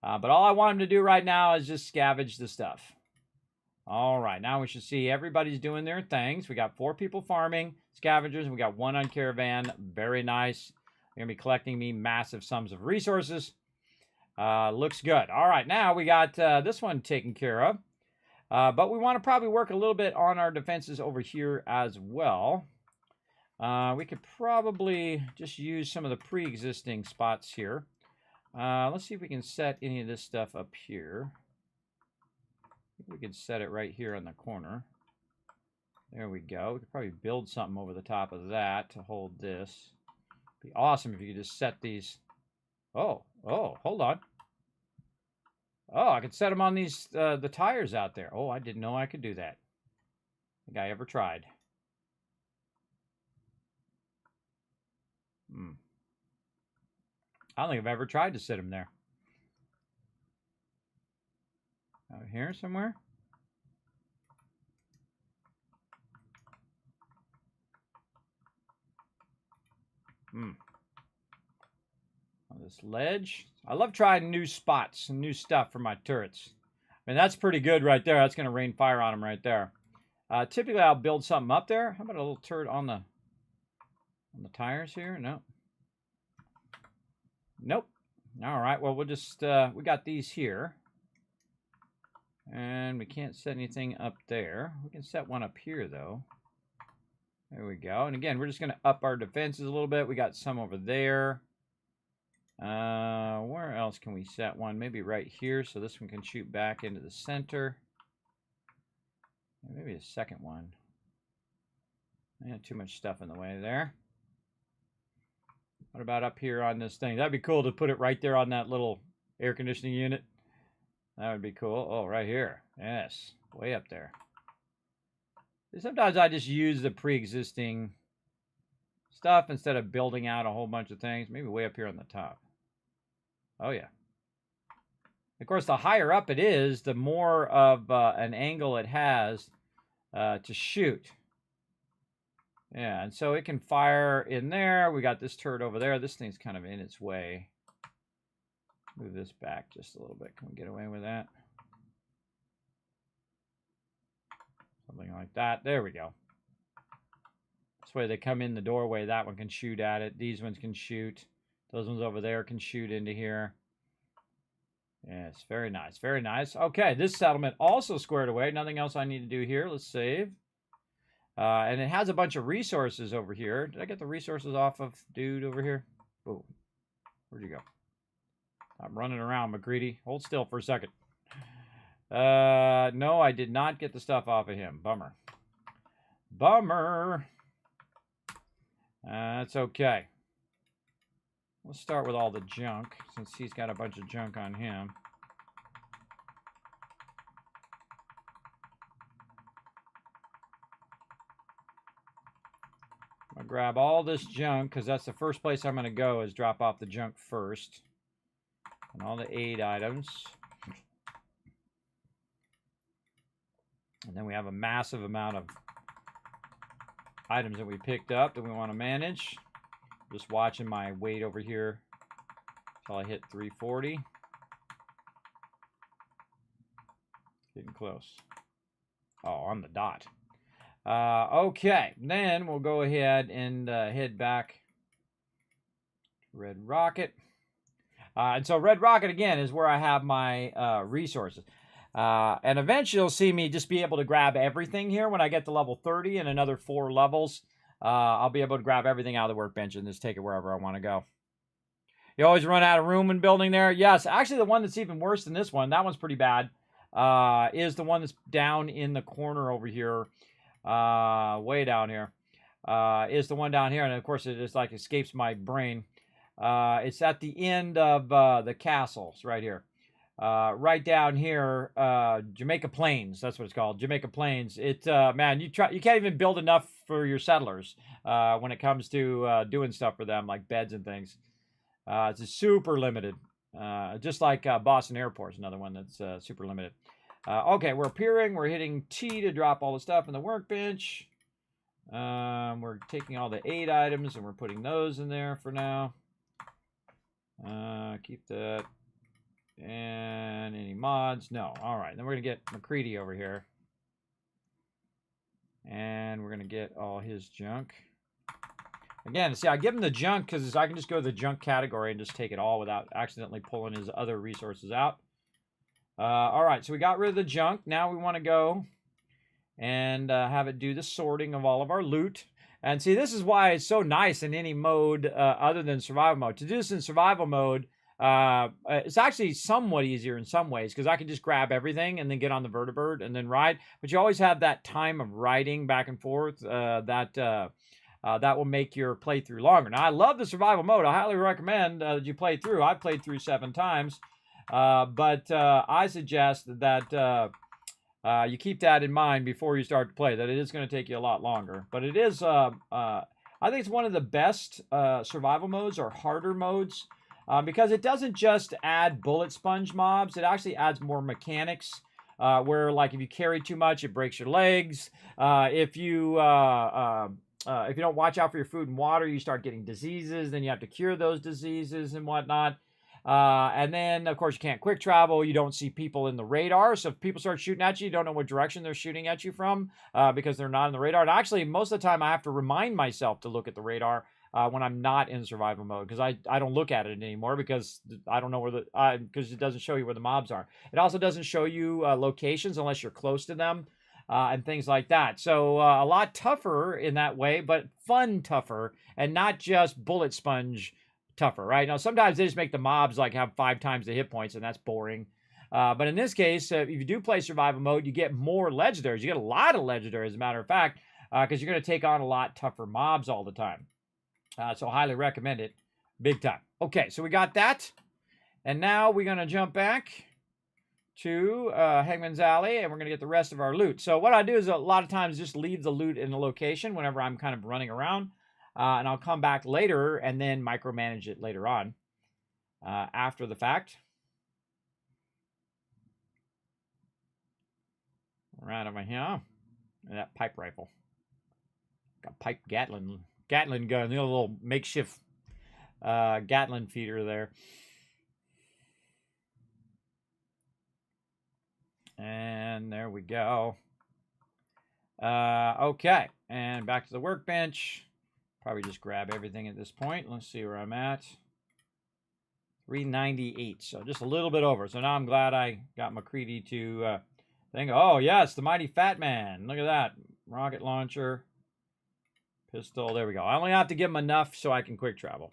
But all I want them to do right now is just scavenge the stuff. All right, now we should see everybody's doing their things. We got 4 people farming, scavengers, and we got 1 on caravan. Very nice. They're going to be collecting me massive sums of resources. Looks good. All right, now we got this one taken care of. But we want to probably work a little bit on our defenses over here as well. We could probably just use some of the pre-existing spots here. Let's see if we can set any of this stuff up here. We could set it right here on the corner. There we go. We could probably build something over the top of that to hold this. Be awesome if you could just set these. Oh, hold on. Oh, I could set them on these the tires out there. Oh, I didn't know I could do that. I think I ever tried. I don't think I've ever tried to set them there. Out here somewhere? On this ledge. I love trying new spots and new stuff for my turrets. I mean, that's pretty good right there. That's going to rain fire on them right there. Typically, I'll build something up there. How about a little turret on the tires here? No. Nope. All right. Well, we'll just we got these here. And we can't set anything up there. We can set one up here, though. There we go. And again, we're just going to up our defenses a little bit. We got some over there. Where else can we set one? Maybe right here, so this one can shoot back into the center. Maybe a second one. Too much stuff in the way there. What about up here on this thing? That'd be cool to put it right there on that little air conditioning unit. That would be cool. Oh, right here. Yes, way up there. Sometimes I just use the pre-existing stuff instead of building out a whole bunch of things. Maybe way up here on the top. Oh, yeah. Of course, the higher up it is, the more of an angle it has to shoot. Yeah, and so it can fire in there. We got this turret over there. This thing's kind of in its way. Move this back just a little bit. Can we get away with that? Something like that. There we go. This way they come in the doorway. That one can shoot at it. These ones can shoot. Those ones over there can shoot into here. Yes, very nice. Very nice. Okay, this settlement also squared away. Nothing else I need to do here. Let's save. And it has a bunch of resources over here. Did I get the resources off of dude over here? Oh, where'd you go? I'm running around, McCready. Hold still for a second. No, I did not get the stuff off of him. Bummer. Bummer. That's okay. Let's start with all the junk, since he's got a bunch of junk on him. I'm going to grab all this junk, because that's the first place I'm going to go, is drop off the junk first. And all the aid items. And then we have a massive amount of items that we picked up that we want to manage. Just watching my weight over here until I hit 340. Getting close. Oh, on the dot. Okay, then we'll go ahead and head back to Red Rocket. And so Red Rocket, again, is where I have my resources. And eventually you'll see me just be able to grab everything here when I get to level 30 and another 4 levels. I'll be able to grab everything out of the workbench and just take it wherever I want to go. You always run out of room in building there? Yes, actually the one that's even worse than this one, that one's pretty bad, is the one that's down in the corner over here, way down here, is the one down here. And of course it just like escapes my brain. It's at the end of the castles right here. Right down here, Jamaica Plains. That's what it's called, Jamaica Plains. It man, you can't even build enough for your settlers when it comes to doing stuff for them, like beds and things. It's super limited, just like Boston Airport is another one that's super limited. Okay, we're appearing. We're hitting T to drop all the stuff in the workbench. We're taking all the aid items and we're putting those in there for now. Keep that. And any mods? No. All right. Then we're going to get McCready over here. And we're going to get all his junk. Again, see, I give him the junk because I can just go to the junk category and just take it all without accidentally pulling his other resources out. All right. So we got rid of the junk. Now we want to go and have it do the sorting of all of our loot. And see, this is why it's so nice in any mode other than survival mode. To do this in survival mode, it's actually somewhat easier in some ways because I can just grab everything and then get on the vertibird and then ride. But you always have that time of riding back and forth that will make your playthrough longer. Now, I love the survival mode. I highly recommend that you play through. I've played through 7 times. But I suggest that you keep that in mind before you start to play, that it is going to take you a lot longer. But it is, I think it's one of the best survival modes or harder modes. Because it doesn't just add bullet sponge mobs, it actually adds more mechanics. Where, like, if you carry too much, it breaks your legs. If you don't watch out for your food and water, you start getting diseases. Then you have to cure those diseases and whatnot. And then, of course, you can't quick travel. You don't see people in the radar. So if people start shooting at you, you don't know what direction they're shooting at you from because they're not in the radar. And actually, most of the time, I have to remind myself to look at the radar when I'm not in survival mode, because I don't look at it anymore because I don't know where because it doesn't show you where the mobs are. It also doesn't show you locations unless you're close to them and things like that. So a lot tougher in that way, but fun tougher and not just bullet sponge tougher, right? Now, sometimes they just make the mobs like have 5 times the hit points and that's boring. But in this case, if you do play survival mode, you get more legendaries. You get a lot of legendaries, as a matter of fact, because you're going to take on a lot tougher mobs all the time. So highly recommend it. Big time. Okay, so we got that. And now we're going to jump back to Hangman's Alley, and we're going to get the rest of our loot. So what I do is a lot of times just leave the loot in the location whenever I'm kind of running around. And I'll come back later and then micromanage it later on after the fact. around over here. And that pipe rifle. Got pipe Gatling gun. You know, a little makeshift Gatling feeder there. And there we go. Okay, and back to the workbench. Probably just grab everything at this point. Let's see where I'm at. 398, so just a little bit over. So now I'm glad I got McCready to think, oh, yes, the Mighty Fat Man. Look at that. Rocket launcher, pistol, there we go. I only have to give him enough so I can quick travel.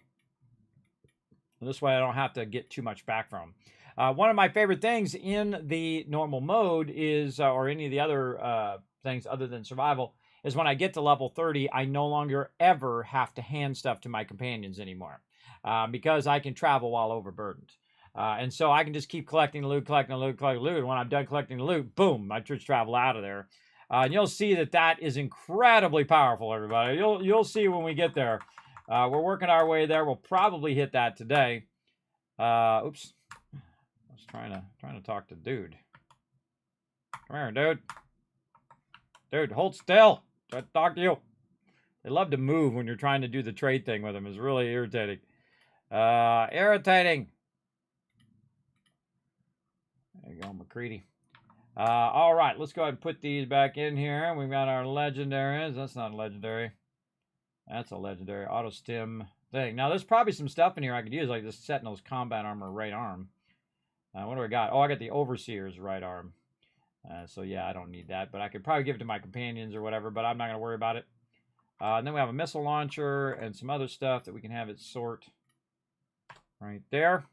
This way I don't have to get too much back from him. One of my favorite things in the normal mode is, or any of the other things other than survival, is when I get to level 30, I no longer ever have to hand stuff to my companions anymore. Because I can travel while overburdened. And so I can just keep collecting the loot, collecting the loot, collecting the loot. And when I'm done collecting the loot, boom, I just travel out of there. And you'll see that that is incredibly powerful, everybody. You'll see when we get there. We're working our way there. We'll probably hit that today. Oops. I was trying to talk to dude. Come here, dude. Dude, hold still. Try to talk to you. They love to move when you're trying to do the trade thing with them. It's really irritating. Irritating. There you go, McCready. All right, let's go ahead and put these back in here. We've got our legendaries. That's not a legendary. That's a legendary auto stim thing. Now, there's probably some stuff in here I could use, like this Sentinel's combat armor right arm. What do I got? Oh, I got the Overseer's right arm. So, yeah, I don't need that. But I could probably give it to my companions or whatever, but I'm not going to worry about it. And then we have a missile launcher and some other stuff that we can have it sort right there.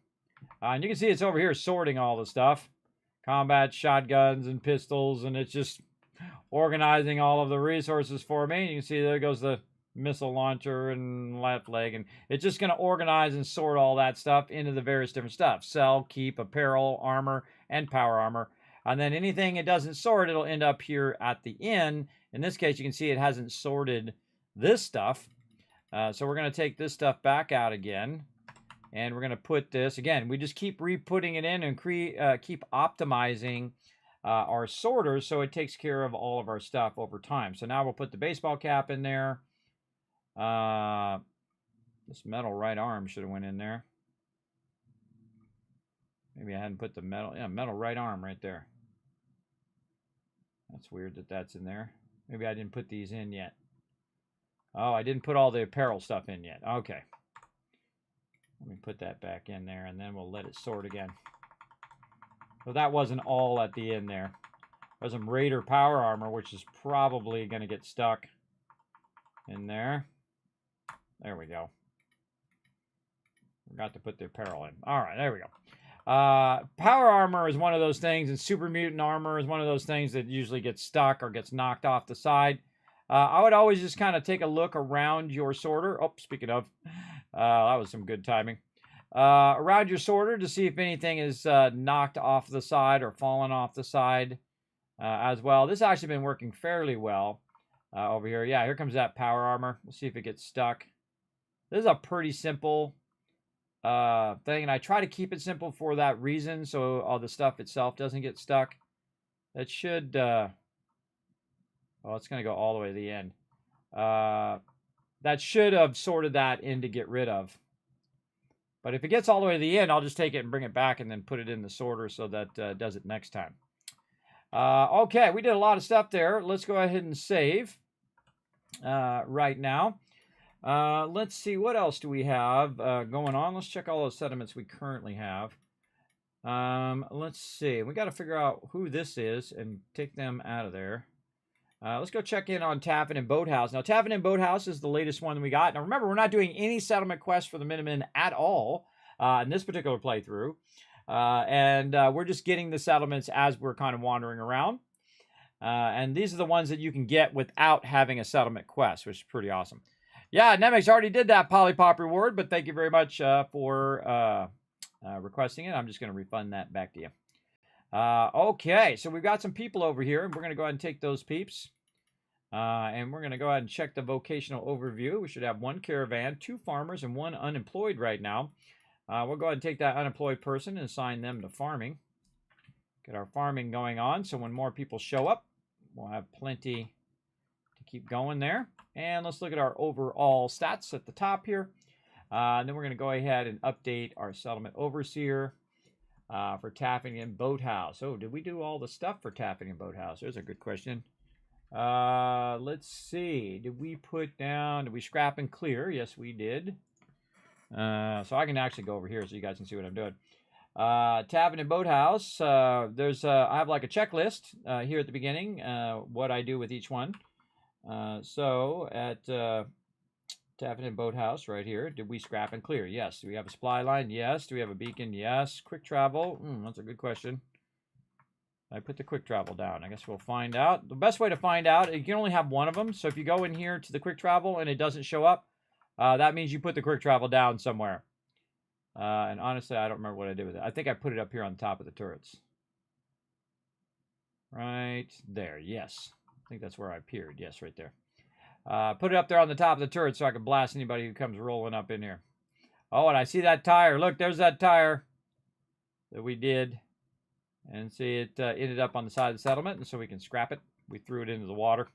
And you can see it's over here sorting all the stuff. Combat shotguns and pistols, and it's just organizing all of the resources for me. You can see there goes the missile launcher and left leg, and it's just going to organize and sort all that stuff into the various different stuff. Sell, keep, apparel, armor, and power armor. And then anything it doesn't sort, it'll end up here at the end. In this case, you can see it hasn't sorted this stuff. So we're going to take this stuff back out again. And we're going to put this, again, we just keep re-putting it in and keep optimizing our sorters so it takes care of all of our stuff over time. So now we'll put the baseball cap in there. This metal right arm should have went in there. Maybe I hadn't put the metal right arm right there. That's weird that that's in there. Maybe I didn't put these in yet. Oh, I didn't put all the apparel stuff in yet. Okay. Let me put that back in there, and then we'll let it sort again. So that wasn't all at the end there. There's some Raider power armor, which is probably going to get stuck in there. There we go. Forgot to put the apparel in. All right, there we go. Power armor is one of those things, and super mutant armor is one of those things that usually gets stuck or gets knocked off the side. I would always just kind of take a look around your sorter. Oh, speaking of, that was some good timing. Around your sorter to see if anything is knocked off the side or fallen off the side as well. This has actually been working fairly well over here. Yeah, here comes that power armor. We'll see if it gets stuck. This is a pretty simple thing, and I try to keep it simple for that reason, so all the stuff itself doesn't get stuck. That should... oh, it's going to go all the way to the end. That should have sorted that in to get rid of. But if it gets all the way to the end, I'll just take it and bring it back and then put it in the sorter so that does it next time. Okay, we did a lot of stuff there. Let's go ahead and save right now. Let's see, what else do we have going on? Let's check all those settlements we currently have. Let's see. We got to figure out who this is and take them out of there. Let's go check in on Taffin and Boathouse. Now, Taffin and Boathouse is the latest one we got. Now, remember, we're not doing any settlement quests for the Minutemen at all in this particular playthrough. And we're just getting the settlements as we're kind of wandering around. And these are the ones that you can get without having a settlement quest, which is pretty awesome. Yeah, Nemix already did that Polypop reward, but thank you very much for requesting it. I'm just going to refund that back to you. Okay, so we've got some people over here, and we're going to go ahead and take those peeps. And we're going to go ahead and check the vocational overview. We should have 1 caravan, 2 farmers, and 1 unemployed right now. We'll go ahead and take that unemployed person and assign them to farming. Get our farming going on, so when more people show up, we'll have plenty to keep going there. And let's look at our overall stats at the top here. And then we're going to go ahead and update our settlement overseer for Taffing and Boathouse. Oh, did we do all the stuff for Taffing and Boathouse? There's a good question. Let's see. Did we scrap and clear? Yes, we did. So I can actually go over here so you guys can see what I'm doing. Taffing and Boathouse. I have like a checklist here at the beginning, what I do with each one. So at Taffing and Boathouse right here, did we scrap and clear? Yes. Do we have a supply line? Yes. Do we have a beacon? Yes. Quick travel? That's a good question. I put the quick travel down. I guess we'll find out. The best way to find out, you can only have one of them. So if you go in here to the quick travel and it doesn't show up, that means you put the quick travel down somewhere. And honestly, I don't remember what I did with it. I think I put it up here on top of the turrets. Right there. Yes. I think that's where I appeared. Yes, right there. Put it up there on the top of the turret so I can blast anybody who comes rolling up in here. Oh, and I see that tire. Look, there's that tire that we did. And see, it ended up on the side of the settlement, and so we can scrap it. We threw it into the water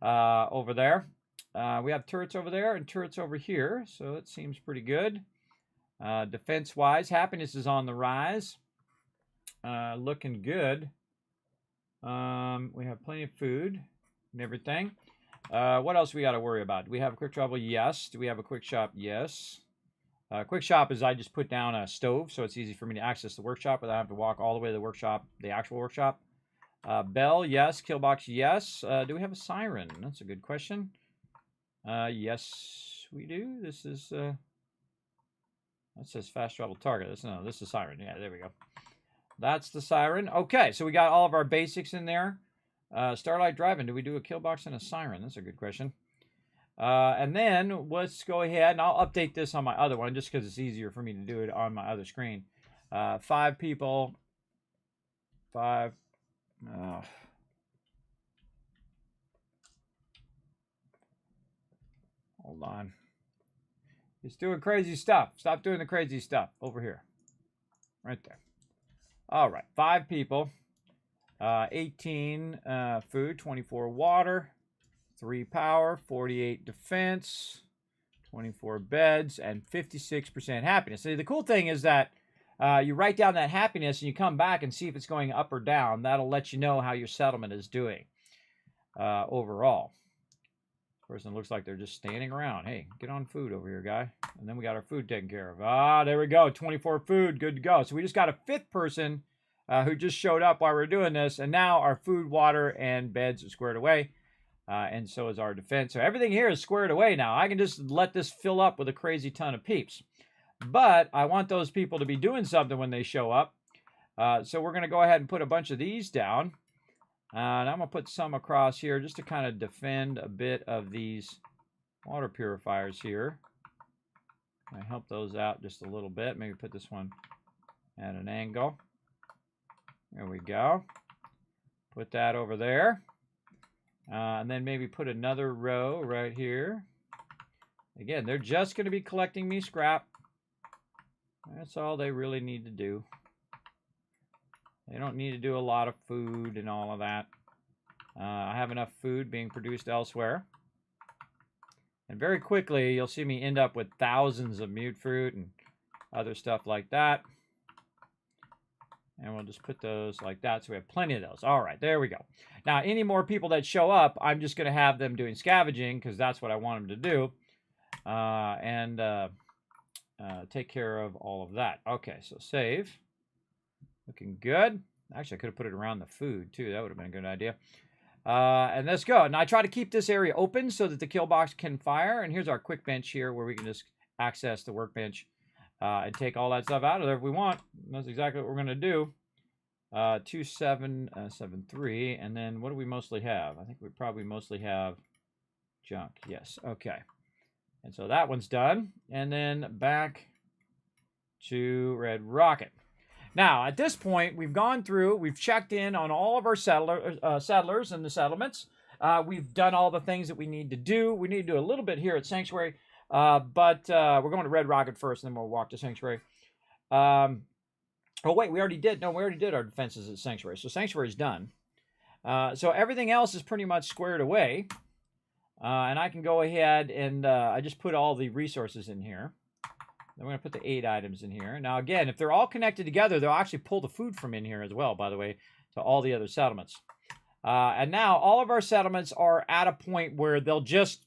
over there. We have turrets over there and turrets over here, so it seems pretty good. Defense-wise, happiness is on the rise. Looking good. We have plenty of food and everything. What else we got to worry about? Do we have a quick travel? Yes. Do we have a quick shop? Yes. Quick shop is I just put down a stove, so it's easy for me to access the workshop without having to walk all the way to the workshop, the actual workshop. Bell, yes. Killbox, yes. Do we have a siren? That's a good question. Yes, we do. This is, that says fast travel target. This is siren. Yeah, there we go. That's the siren. Okay, so we got all of our basics in there. Starlight Driving, do we do a killbox and a siren? That's a good question. And then let's go ahead and I'll update this on my other one just because it's easier for me to do it on my other screen. 5 people. 5. Hold on. It's doing crazy stuff. Stop doing the crazy stuff over here. Right there. All right. 5 people. 18 food, 24 water. 3 power, 48 defense, 24 beds, and 56% happiness. See, the cool thing is that you write down that happiness and you come back and see if it's going up or down. That'll let you know how your settlement is doing overall. Person looks like they're just standing around. Hey, get on food over here, guy. And then we got our food taken care of. There we go. 24 food, good to go. So we just got a 5th person who just showed up while we were doing this. And now our food, water, and beds are squared away. And so is our defense. So everything here is squared away now. I can just let this fill up with a crazy ton of peeps. But I want those people to be doing something when they show up. So we're going to go ahead and put a bunch of these down. And I'm going to put some across here just to kind of defend a bit of these water purifiers here. I help those out just a little bit. Maybe put this one at an angle. There we go. Put that over there. And then maybe put another row right here. Again, they're just going to be collecting me scrap. That's all they really need to do. They don't need to do a lot of food and all of that. I have enough food being produced elsewhere. And very quickly, you'll see me end up with thousands of mute fruit and other stuff like that. And we'll just put those like that so we have plenty of those. All right, there we go. Now, any more people that show up, I'm just going to have them doing scavenging because that's what I want them to do. And take care of all of that. Okay, so save. Looking good. Actually, I could have put it around the food, too. That would have been a good idea. And let's go. Now, I try to keep this area open so that the kill box can fire. And here's our quick bench here where we can just access the workbench and take all that stuff out of there if we want. That's exactly what we're going to do. 2773. And then what do we mostly have? I think we probably mostly have junk. Yes. Okay. And so that one's done. And then back to Red Rocket. Now, at this point, we've gone through, we've checked in on all of our settlers and the settlements. We've done all the things that we need to do. We need to do a little bit here at Sanctuary, but we're going to Red Rocket first, and then we'll walk to Sanctuary. Oh, wait, we already did. No, we already did our defenses at Sanctuary. So Sanctuary's done. So everything else is pretty much squared away. And I can go ahead and I just put all the resources in here. Then we're going to put the 8 items in here. Now, again, if they're all connected together, they'll actually pull the food from in here as well, by the way, to all the other settlements. And now all of our settlements are at a point where they'll just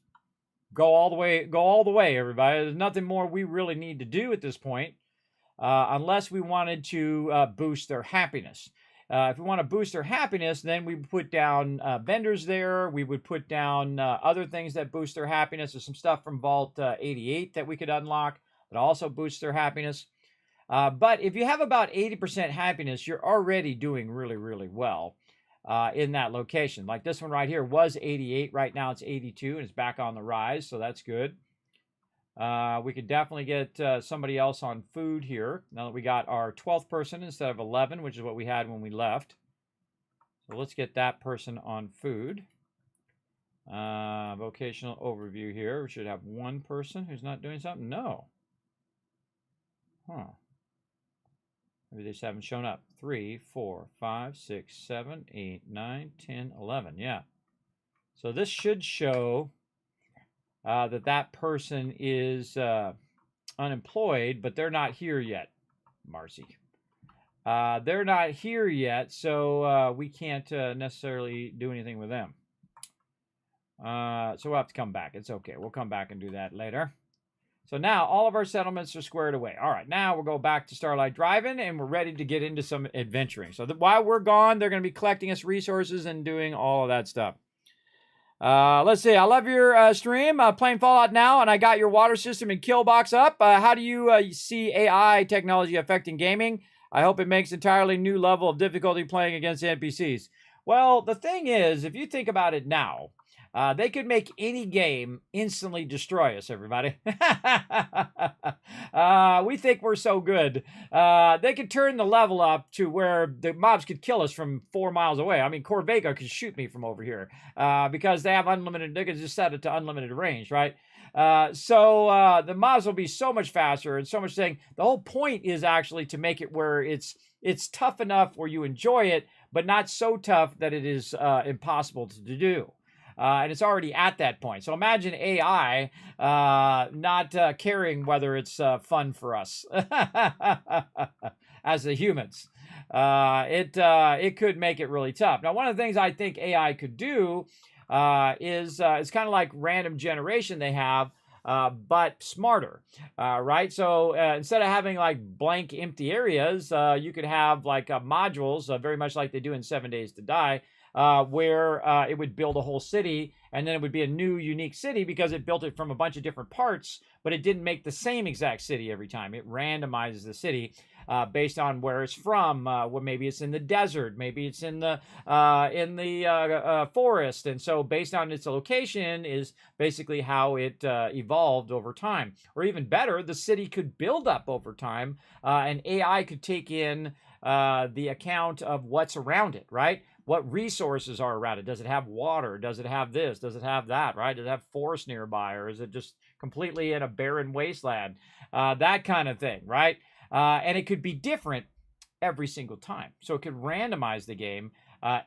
go all the way, everybody. There's nothing more we really need to do at this point, unless we wanted to boost their happiness. If we want to boost their happiness, then we would put down vendors there. We would put down other things that boost their happiness. There's some stuff from Vault 88 that we could unlock that also boosts their happiness. But if you have about 80% happiness, you're already doing really, really well in that location. Like this one right here was 88. Right now it's 82, and it's back on the rise, so that's good. We could definitely get somebody else on food here. Now that we got our 12th person instead of 11, which is what we had when we left. So let's get that person on food. Vocational overview here. We should have one person who's not doing something. No. Huh. Maybe they just haven't shown up. 3, 4, 5, 6, 7, 8, 9, 10, 11. Yeah. So this should show that person is unemployed, but they're not here yet, Marcy. They're not here yet, so we can't necessarily do anything with them. So we'll have to come back. It's okay. We'll come back and do that later. So now all of our settlements are squared away. All right, now we'll go back to Starlight Drive-In, and we're ready to get into some adventuring. So while we're gone, they're going to be collecting us resources and doing all of that stuff. Let's see. I love your stream. Playing Fallout now, and I got your water system and kill box up. How do you see AI technology affecting gaming? I hope it makes entirely new level of difficulty playing against NPCs. Well, the thing is, if you think about it now, they could make any game instantly destroy us, everybody. We think we're so good. They could turn the level up to where the mobs could kill us from 4 miles away. I mean, Corvega could shoot me from over here because they have unlimited, they could just set it to unlimited range, right? So the mobs will be so much faster and so much thing. The whole point is actually to make it where it's tough enough where you enjoy it, but not so tough that it is impossible to do. And it's already at that point. So imagine AI not caring whether it's fun for us as the humans. It could make it really tough. Now, one of the things I think AI could do is it's kind of like random generation they have, but smarter, right? So instead of having like blank empty areas, you could have like modules, very much like they do in 7 Days to Die, where it would build a whole city, and then it would be a new unique city because it built it from a bunch of different parts, but it didn't make the same exact city every time. It randomizes the city based on where it's from. Well, maybe it's in the desert, maybe it's in the forest, and so based on its location is basically how it evolved over time. Or even better, the city could build up over time, and AI could take in the account of what's around it, right? What resources are around it? Does it have water? Does it have this? Does it have that, right? Does it have forest nearby? Or is it just completely in a barren wasteland? That kind of thing, right? And it could be different every single time. So it could randomize the game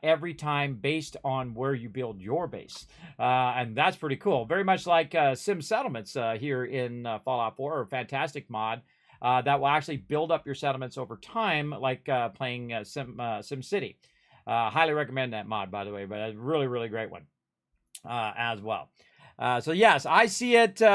every time based on where you build your base. And that's pretty cool. Very much like Sim Settlements here in Fallout 4, or a fantastic mod that will actually build up your settlements over time, like playing SimCity. Highly recommend that mod, by the way, but a really, really great one as well. So yes, I see it doing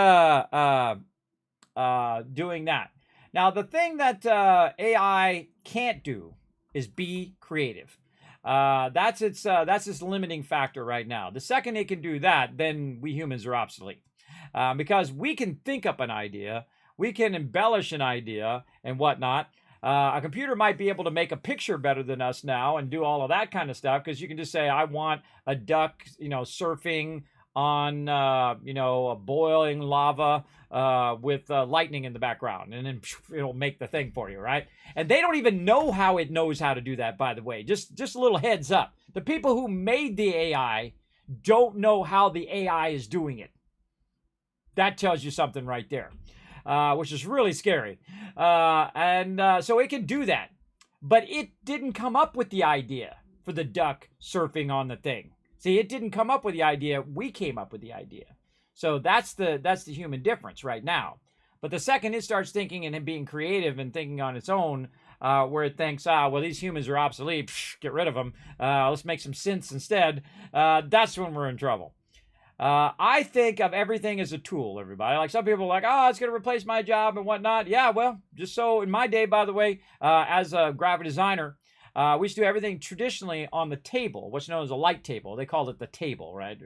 that. Now, the thing that AI can't do is be creative. That's its limiting factor right now. The second it can do that, then we humans are obsolete. Because we can think up an idea, we can embellish an idea and whatnot. A computer might be able to make a picture better than us now and do all of that kind of stuff, because you can just say, I want a duck, surfing on, a boiling lava with lightning in the background, and then it'll make the thing for you, right? And they don't even know how it knows how to do that, by the way. Just a little heads up. The people who made the AI don't know how the AI is doing it. That tells you something right there. Which is really scary. So it can do that. But it didn't come up with the idea for the duck surfing on the thing. See, it didn't come up with the idea. We came up with the idea. So that's the human difference right now. But the second it starts thinking and being creative and thinking on its own, where it thinks, well, these humans are obsolete, get rid of them, let's make some synths instead, that's when we're in trouble. I think of everything as a tool, everybody. Like some people are like, oh, it's going to replace my job and whatnot. Yeah, well, just so in my day, by the way, as a graphic designer, we used to do everything traditionally on the table, what's known as a light table. They called it the table, right?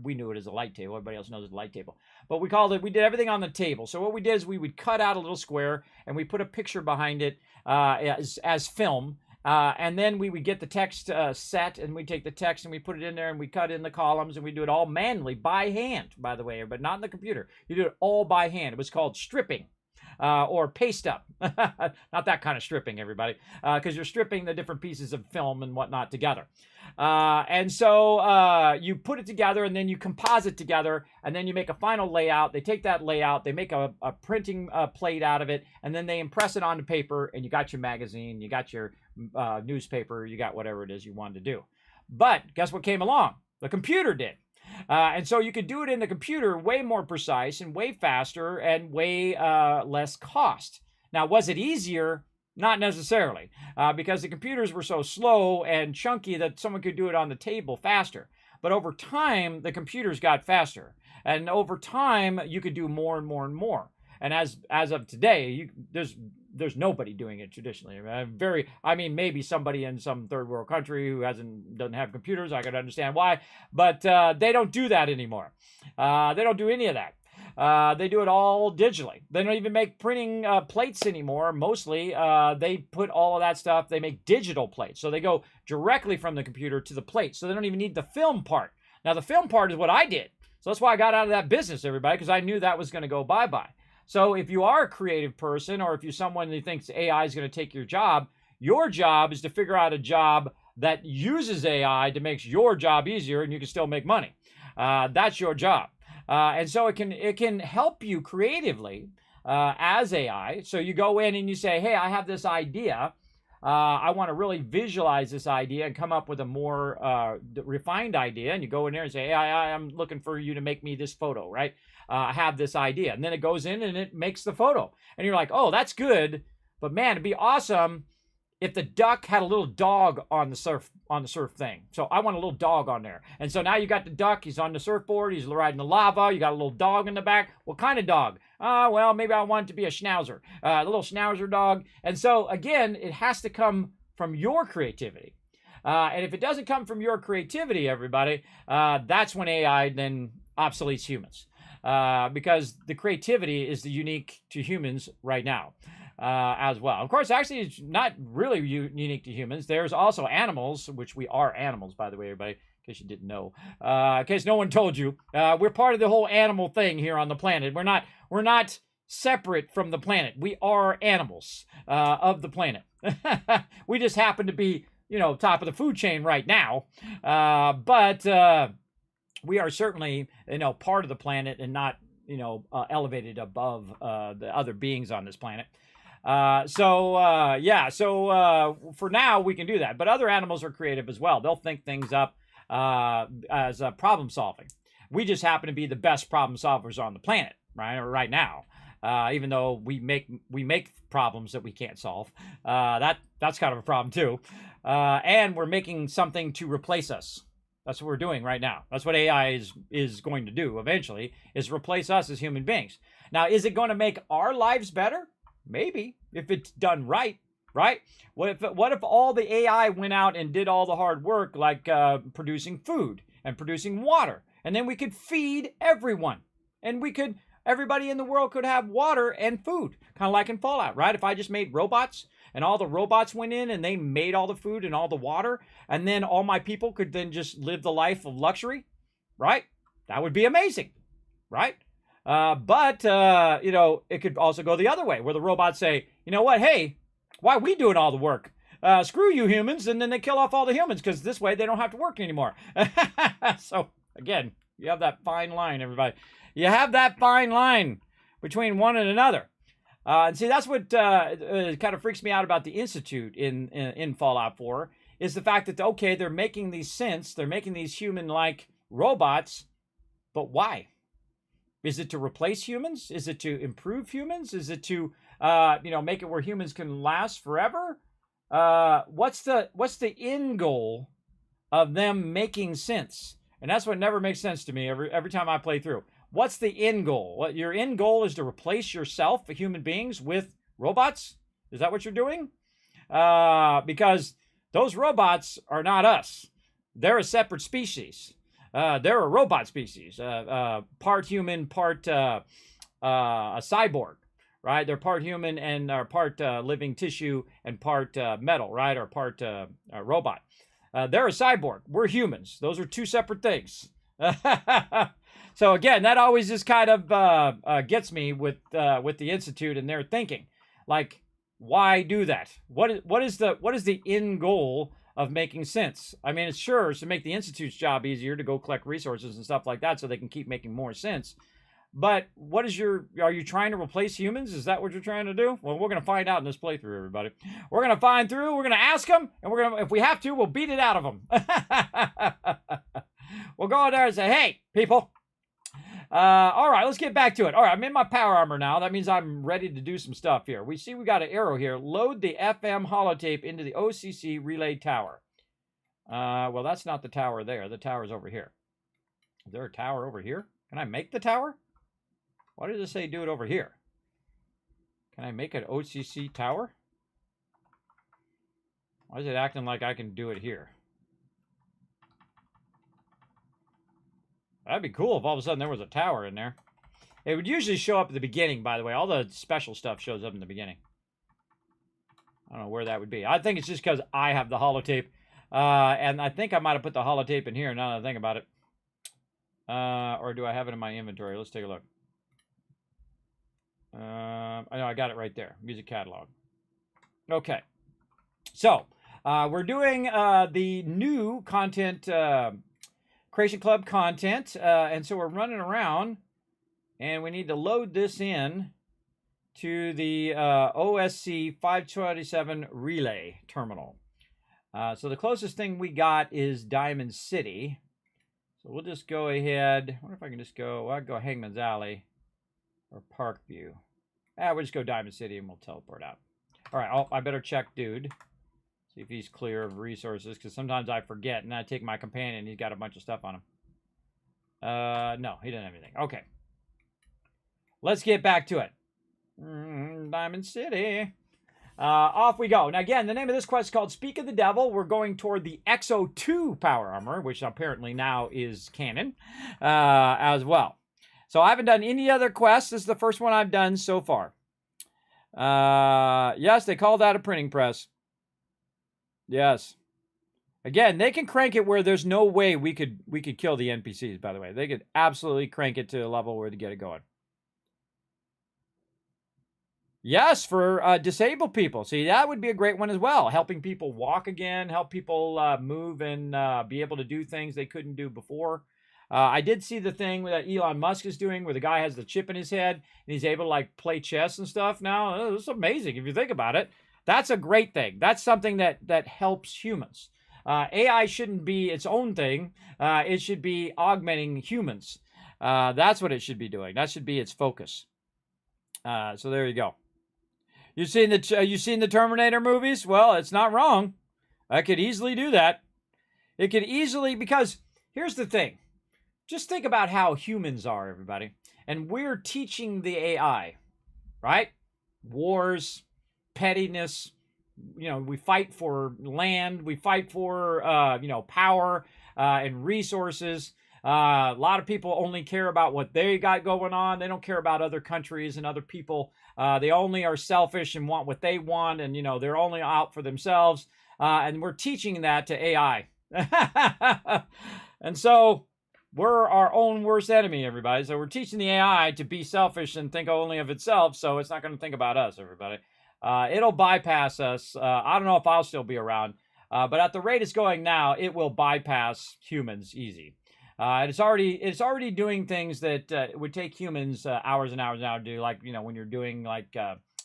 We knew it as a light table. Everybody else knows it as a light table. But we did everything on the table. So what we did is we would cut out a little square and we put a picture behind it as film. And then we would get the text set, and we take the text and we put it in there and we cut in the columns, and we do it all manually by hand, by the way, but not in the computer. You do it all by hand. It was called stripping. Or paste up. Not that kind of stripping, everybody, because you're stripping the different pieces of film and whatnot together. And so you put it together, and then you composite together, and then you make a final layout. They take that layout, they make a printing plate out of it, and then they impress it onto paper, and you got your magazine, you got your newspaper, you got whatever it is you wanted to do. But guess what came along? The computer did. And so you could do it in the computer way more precise and way faster and way less cost. Now, was it easier? Not necessarily, because the computers were so slow and chunky that someone could do it on the table faster. But over time, the computers got faster. And over time, you could do more and more and more. And as of today, there's nobody doing it traditionally. Maybe somebody in some third world country who doesn't have computers. I could understand why, but they don't do that anymore. They don't do any of that. They do it all digitally. They don't even make printing plates anymore. Mostly, they put all of that stuff. They make digital plates, so they go directly from the computer to the plate. So they don't even need the film part. Now, the film part is what I did. So that's why I got out of that business, everybody, because I knew that was going to go bye-bye. So if you are a creative person, or if you're someone who thinks AI is going to take your job is to figure out a job that uses AI to make your job easier and you can still make money. That's your job. And so it can help you creatively as AI. So you go in and you say, hey, I have this idea. I want to really visualize this idea and come up with a more refined idea. And you go in there and say, hey, I'm looking for you to make me this photo, right? I have this idea. And then it goes in and it makes the photo. And you're like, oh, that's good. But man, it'd be awesome if the duck had a little dog on the surf thing. So I want a little dog on there. And so now you got the duck, he's on the surfboard, he's riding the lava, you got a little dog in the back. What kind of dog? Well, maybe I want it to be a schnauzer, a little schnauzer dog. And so again, it has to come from your creativity. And if it doesn't come from your creativity, everybody, that's when AI then obsoletes humans. Because the creativity is the unique to humans right now. As well. Of course, actually, it's not really unique to humans. There's also animals, which we are animals, by the way, everybody, in case you didn't know. In case no one told you, we're part of the whole animal thing here on the planet. We're not separate from the planet. We are animals of the planet. We just happen to be, top of the food chain right now. But we are certainly, part of the planet and not, elevated above the other beings on this planet. So for now we can do that, but other animals are creative as well. They'll think things up as problem solving. We just happen to be the best problem solvers on the planet, right now. Even though we make problems that we can't solve. That's kind of a problem too. And we're making something to replace us. That's what we're doing right now. That's what AI is going to do eventually, is replace us as human beings. Now, is it going to make our lives better? Maybe, if it's done right? What if all the AI went out and did all the hard work, like producing food and producing water, and then we could feed everyone, and everybody in the world could have water and food, kind of like in Fallout, right? If I just made robots, and all the robots went in and they made all the food and all the water, and then all my people could then just live the life of luxury, right? That would be amazing, right? But it could also go the other way, where the robots say, you know what, hey, why are we doing all the work? Screw you humans, and then they kill off all the humans, because this way they don't have to work anymore. So, again, you have that fine line, everybody. You have that fine line between one and another. And see, that's what kind of freaks me out about the Institute in Fallout 4, is the fact that, okay, they're making these synths, they're making these human-like robots, but why? Is it to replace humans? Is it to improve humans? Is it to, make it where humans can last forever? What's the end goal of them making synths? And that's what never makes sense to me every time I play through. What's the end goal? What your end goal is to replace yourself, human beings, with robots? Is that what you're doing? Because those robots are not us. They're a separate species. They're a robot species, part human, part a cyborg, right? They're part human and are part living tissue and part metal, right? Or part robot. They're a cyborg. We're humans. Those are two separate things. So again, that always just kind of gets me with the Institute and their thinking. Like, why do that? What is the end goal of making sense? I mean, it's to make the Institute's job easier to go collect resources and stuff like that so they can keep making more sense. But are you trying to replace humans? Is that what you're trying to do? Well, we're going to find out in this playthrough, everybody. We're going to find through, we're going to ask them, and if we have to, we'll beat it out of them. We'll go in there and say, hey, people. All right, let's get back to it. All right, I'm in my power armor now. That means I'm ready to do some stuff here. We got an arrow here. Load the FM holotape into the OCC relay tower. Well, that's not the tower there. The tower's over here. Is there a tower over here? Can I make the tower? Why does it say do it over here? Can I make an OCC tower? Why is it acting like I can do it here? That'd be cool if all of a sudden there was a tower in there. It would usually show up at the beginning, by the way. All the special stuff shows up in the beginning. I don't know where that would be. I think it's just because I have the holotape. And I think I might have put the holotape in here now that I think about it. Or do I have it in my inventory? Let's take a look. I know I got it right there. Music catalog. Okay. So, we're doing the new content, Creation Club content. And so we're running around and we need to load this in to the OSC 527 relay terminal. So the closest thing we got is Diamond City. So we'll just go ahead. I wonder if I can just go, I'll go Hangman's Alley or Parkview. We'll just go Diamond City and we'll teleport out. All right, I better check dude. See if he's clear of resources, because sometimes I forget and I take my companion and he's got a bunch of stuff on him. No, he didn't have anything. Okay. Let's get back to it. Diamond City. Off we go. Now, again, the name of this quest is called Speak of the Devil. We're going toward the XO2 power armor, which apparently now is canon as well. So I haven't done any other quests. This is the first one I've done so far. Yes, they call that a printing press. Yes. Again, they can crank it where there's no way we could kill the NPCs, by the way. They could absolutely crank it to a level where to get it going. Yes, for disabled people. See, that would be a great one as well. Helping people walk again, help people move and be able to do things they couldn't do before. I did see the thing that Elon Musk is doing where the guy has the chip in his head and he's able to like play chess and stuff now. It's amazing if you think about it. That's a great thing. That's something that helps humans. AI shouldn't be its own thing. It should be augmenting humans. That's what it should be doing. That should be its focus. So there you go. You seen the Terminator movies? Well, it's not wrong. I could easily do that. It could easily, because here's the thing. Just think about how humans are, everybody. And we're teaching the AI, right? Wars, pettiness, we fight for land, we fight for, power and resources. A lot of people only care about what they got going on. They don't care about other countries and other people. They only are selfish and want what they want, and, they're only out for themselves. And we're teaching that to AI. And so we're our own worst enemy, everybody. So we're teaching the AI to be selfish and think only of itself, so it's not going to think about us, everybody. It'll bypass us. I don't know if I'll still be around, but at the rate it's going now, it will bypass humans easy. It's already doing things that would take humans hours and hours and hours to do, like when you're doing like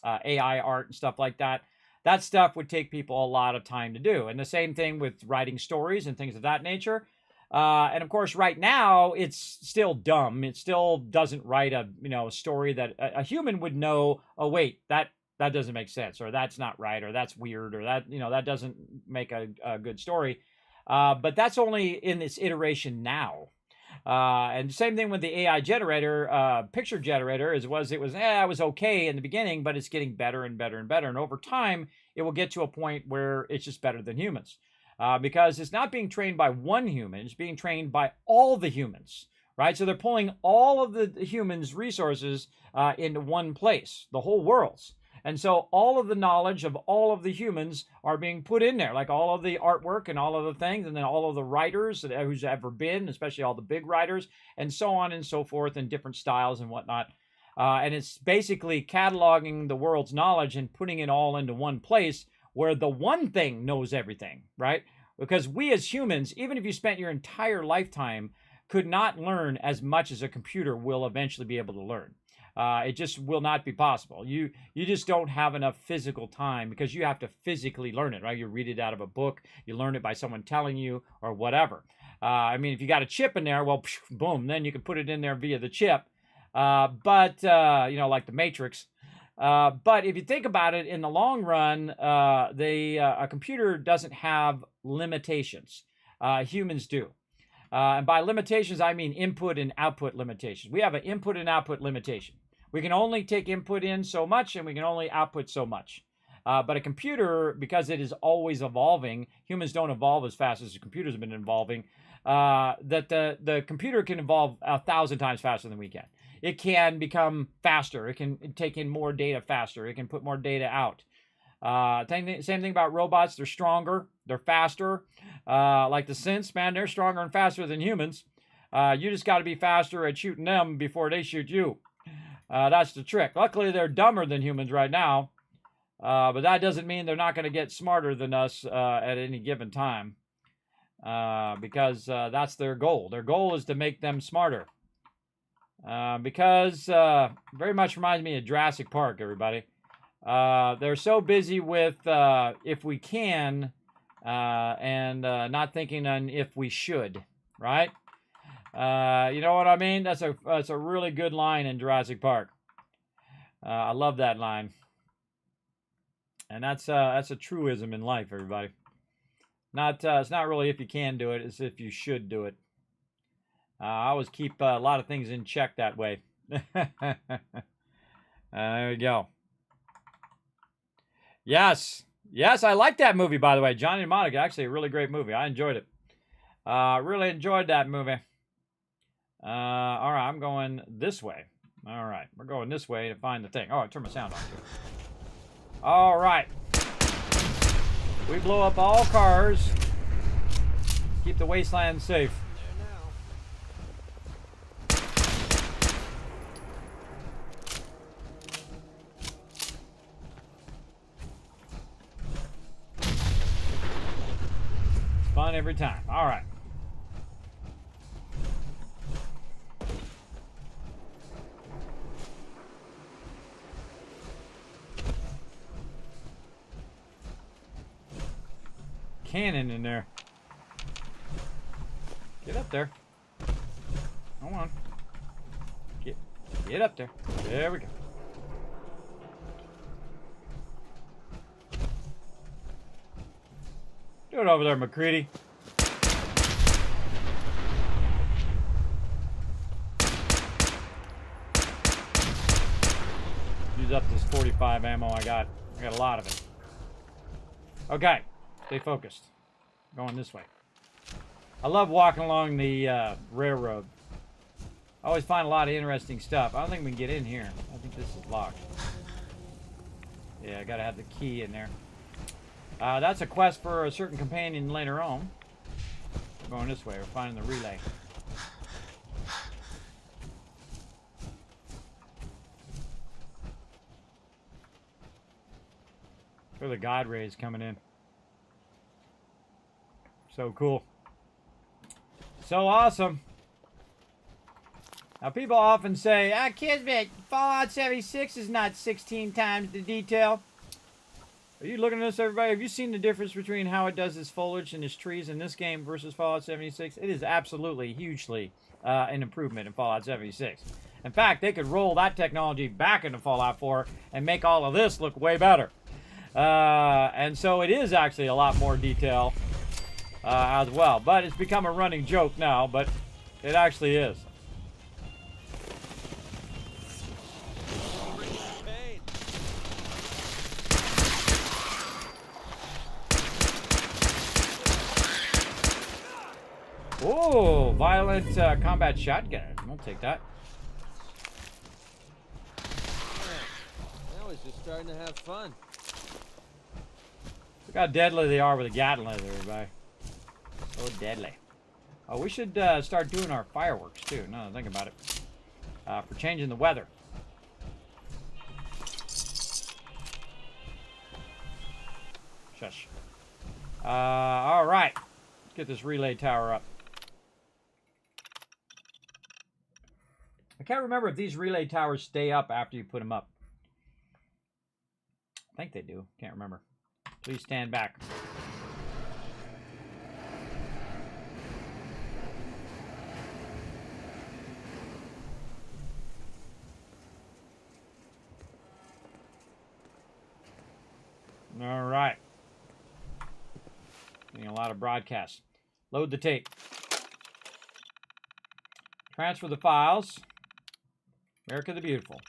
AI art and stuff like that. that stuff would take people a lot of time to do. And the same thing with writing stories and things of that nature. And of course, right now, it's still dumb. It still doesn't write a story that a human would know, oh, wait, that doesn't make sense, or that's not right, or that's weird, or that doesn't make a good story. But that's only in its iteration now. And same thing with the AI generator, picture generator, it was okay in the beginning, but it's getting better and better and better. And over time, it will get to a point where it's just better than humans. Because it's not being trained by one human, it's being trained by all the humans, right? So they're pulling all of the humans' resources into one place, the whole world's. And so all of the knowledge of all of the humans are being put in there, like all of the artwork and all of the things, and then all of the writers who's ever been, especially all the big writers, and so on and so forth, in different styles and whatnot. And it's basically cataloging the world's knowledge and putting it all into one place where the one thing knows everything, right? Because we as humans, even if you spent your entire lifetime, could not learn as much as a computer will eventually be able to learn. It just will not be possible. You just don't have enough physical time, because you have to physically learn it, right? You read it out of a book, you learn it by someone telling you, or whatever. I mean, if you got a chip in there, well, boom, then you can put it in there via the chip. But like the Matrix. But if you think about it, in the long run, a computer doesn't have limitations. Humans do. And by limitations, I mean input and output limitations. We have an input and output limitation. We can only take input in so much, and we can only output so much. But a computer, because it is always evolving, humans don't evolve as fast as the computers have been evolving, that the computer can evolve 1,000 times faster than we can. It can become faster. It can take in more data faster. It can put more data out. Same thing about robots. They're stronger. They're faster. Like the synths, man, they're stronger and faster than humans. You just got to be faster at shooting them before they shoot you. That's the trick. Luckily, they're dumber than humans right now. But that doesn't mean they're not going to get smarter than us at any given time. Because that's their goal. Their goal is to make them smarter. Because very much reminds me of Jurassic Park, everybody. They're so busy with if we can and not thinking on if we should, right? You know what I mean? That's a really good line in Jurassic Park. I love that line. And that's a truism in life, everybody. It's not really if you can do it, it's if you should do it. I always keep a lot of things in check that way. There we go. Yes, I like that movie, by the way. Johnny Mnemonic, actually a really great movie. I enjoyed it. Really enjoyed that movie. All right, I'm going this way. All right, we're going this way to find the thing. Oh, I turned my sound on too. All right. We blow up all cars. Keep the wasteland safe. Fun every time. All right. Cannon in there. Get up there. Come on. Get up there. There we go. Do it over there, McCready. Use up this 45 ammo I got. I got a lot of it. Okay. Stay focused. Going this way. I love walking along the railroad. I always find a lot of interesting stuff. I don't think we can get in here. I think this is locked. Yeah, I gotta have the key in there. That's a quest for a certain companion later on. We're going this way. We're finding the relay. Where the God rays coming in. So cool. So awesome. Now people often say, Kismet, Fallout 76 is not 16 times the detail. Are you looking at this, everybody? Have you seen the difference between how it does its foliage and its trees in this game versus Fallout 76? It is absolutely hugely an improvement in Fallout 76. In fact, they could roll that technology back into Fallout 4 and make all of this look way better. And so it is actually a lot more detail as well. But it's become a running joke now, but it actually is. Oh, violent combat shotgun. I'll take that. Now he's just starting to have fun. Look how deadly they are with a Gatling laser, everybody. So deadly. Oh, we should start doing our fireworks too. Now that I think about it, for changing the weather. Shush. All right, let's get this relay tower up. I can't remember if these relay towers stay up after you put them up. I think they do. Can't remember. Please stand back. All right. Getting a lot of broadcasts. Load the tape. Transfer the files. America the Beautiful.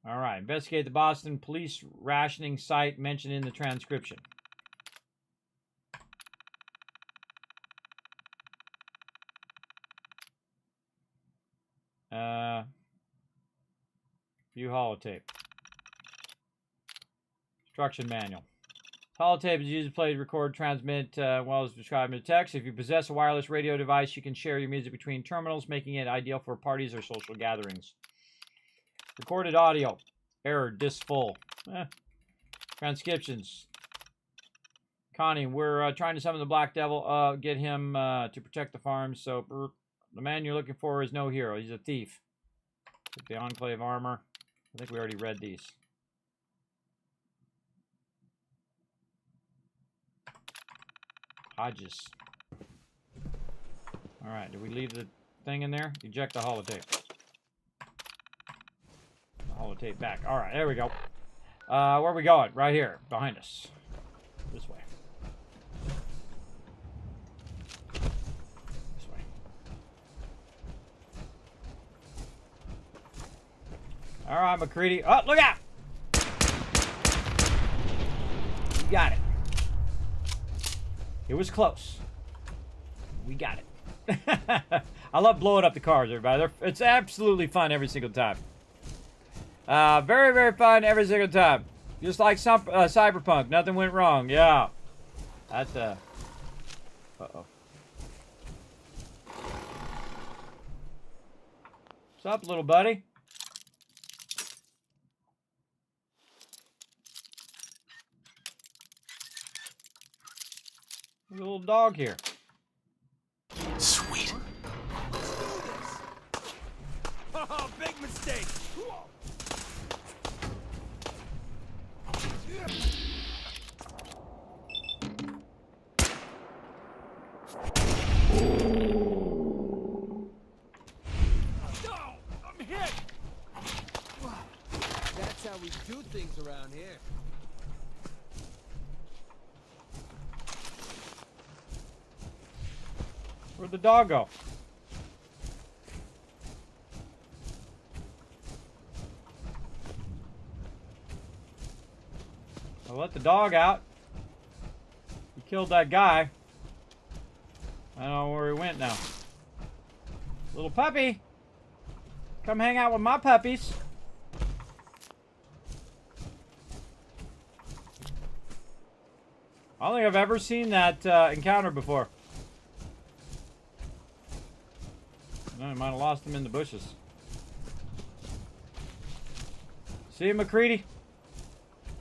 All right. Investigate the Boston police rationing site mentioned in the transcription. View holotape. Instruction manual. Holotape is used to play, record, transmit, well as described in the text. If you possess a wireless radio device, you can share your music between terminals, making it ideal for parties or social gatherings. Recorded audio. Error, disc full. Transcriptions. Connie, we're trying to summon the Black Devil, get him to protect the farm, so the man you're looking for is no hero. He's a thief. Take the Enclave armor. I think we already read these. Hodges. All right, did we leave the thing in there? Eject the holotape. The holotape back. All right, there we go. Where are we going? Right here, behind us. This way. This way. All right, McCready. Oh, look out! You got it. It was close. We got it. I love blowing up the cars, everybody. It's absolutely fun every single time. Very, very fun every single time. Just like some Cyberpunk. Nothing went wrong. Yeah. That's, uh-oh. What's up, little buddy? There's a little dog here. Sweet. Oh, big mistake. No! I'm hit! That's how we do things around here. Where'd the dog go? I let the dog out. He killed that guy. I don't know where he went now. Little puppy. Come hang out with my puppies. I don't think I've ever seen that encounter before. I might have lost him in the bushes. See you, McCready.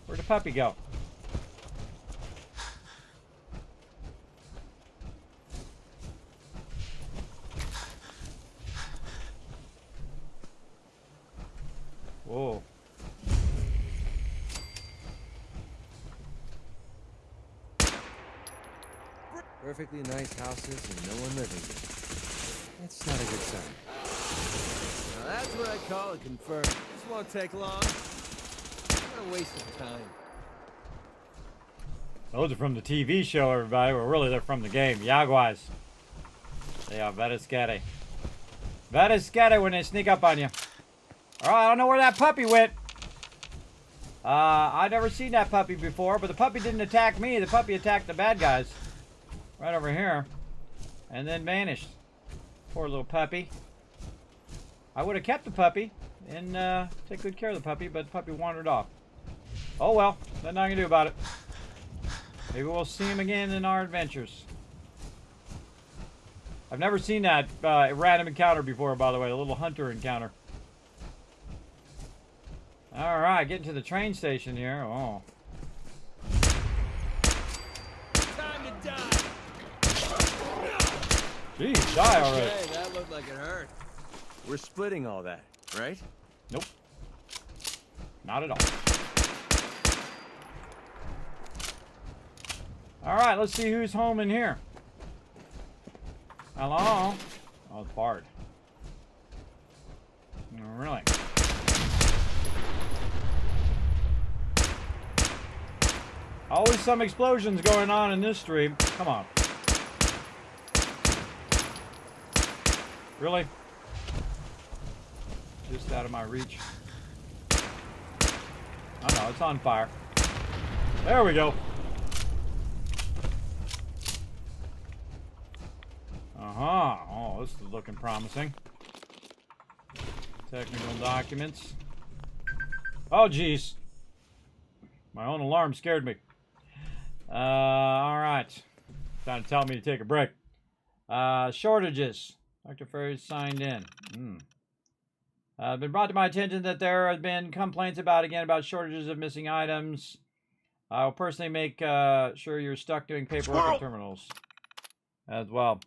Where'd the puppy go? Whoa. Perfectly nice houses and no one living there. It's not a good sign. Now that's what I call a confirm. This won't take long. Not a waste of time. Those are from the TV show, everybody. Well, really, they're from the game. Jaguars. They are very scary. Very scary when they sneak up on you. All right, I don't know where that puppy went. I've never seen that puppy before, but the puppy didn't attack me. The puppy attacked the bad guys. Right over here. And then vanished. Poor little puppy. I would have kept the puppy and take good care of the puppy, but the puppy wandered off. Oh well, nothing I can do about it. Maybe we'll see him again in our adventures. I've never seen that random encounter before, by the way. A little hunter encounter. Alright, getting to the train station here. Oh. Time to die! Jeez, die already. Okay, that looked like it hurt. We're splitting all that, right? Nope. Not at all. Alright, let's see who's home in here. Hello? Oh, it's Bard. Oh, really? Always some explosions going on in this stream. Come on. Really? Just out of my reach. Oh no, it's on fire. There we go. Uh-huh. Oh, this is looking promising. Technical documents. Oh, geez. My own alarm scared me. Alright. Trying to tell me to take a break. Shortages. Dr. Ferry's signed in. Been brought to my attention that there have been complaints about shortages of missing items. I will personally make sure you're stuck doing paperwork at terminals as well.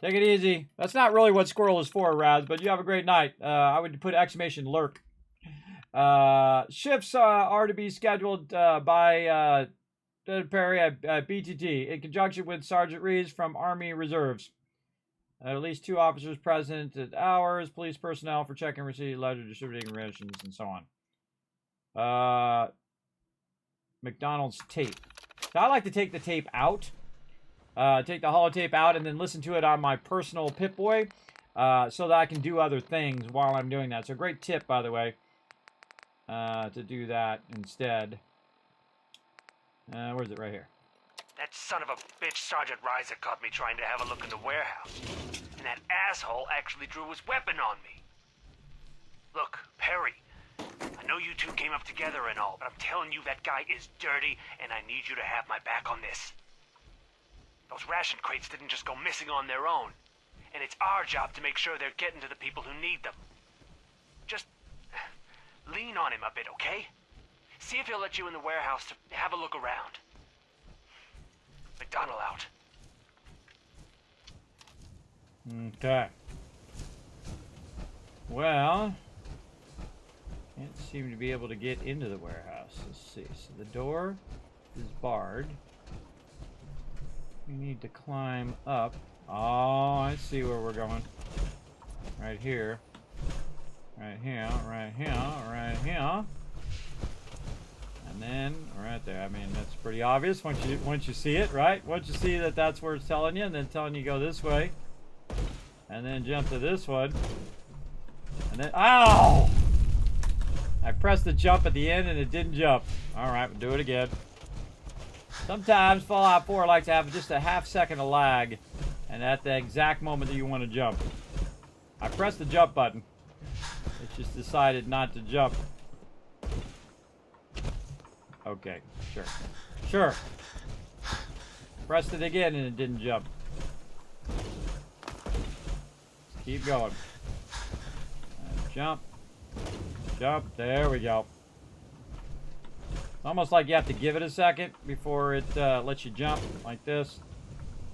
Take it easy. That's not really what Squirrel is for, Raz, but you have a great night. I would put exclamation lurk. Shifts are to be scheduled by Perry at BTT in conjunction with Sergeant Reeves from Army Reserves. At least 2 officers present at hours, police personnel for checking receipt, ledger, distributing rations, and so on. McDonald's tape. So I like to take the tape out. Take the holotape out and then listen to it on my personal Pip-Boy so that I can do other things while I'm doing that. So great tip, by the way, to do that instead. Where is it? Right here. That son of a bitch Sergeant Reiser caught me trying to have a look in the warehouse. And that asshole actually drew his weapon on me. Look, Perry, I know you two came up together and all, but I'm telling you that guy is dirty, and I need you to have my back on this. Those ration crates didn't just go missing on their own. And it's our job to make sure they're getting to the people who need them. Just lean on him a bit, okay? See if he'll let you in the warehouse to have a look around. McDonald out. Okay. Well, can't seem to be able to get into the warehouse. Let's see. So the door is barred. We need to climb up. Oh, I see where we're going. Right here. Right here, right here, right here. And then right there. I mean, that's pretty obvious once you see it, right? Once you see that that's where it's telling you, and then telling you go this way. And then jump to this one. And then, ow! I pressed the jump at the end and it didn't jump. Alright, we'll do it again. Sometimes Fallout 4 likes to have just a half-second of lag, and at the exact moment that you want to jump. I pressed the jump button. It just decided not to jump. Okay, sure. Sure. Pressed it again and it didn't jump. Keep going. And jump. Jump. There we go. It's almost like you have to give it a second before it lets you jump like this.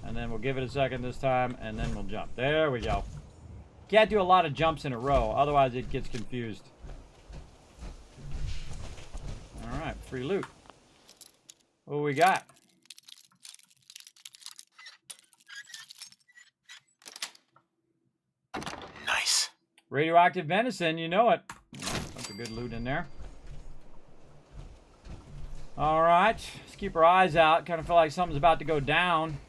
And then we'll give it a second this time and then we'll jump. There we go. Can't do a lot of jumps in a row, otherwise it gets confused. Alright, free loot. What do we got? Radioactive venison, you know it. That's a good loot in there. All right, let's keep our eyes out. Kind of feel like something's about to go down.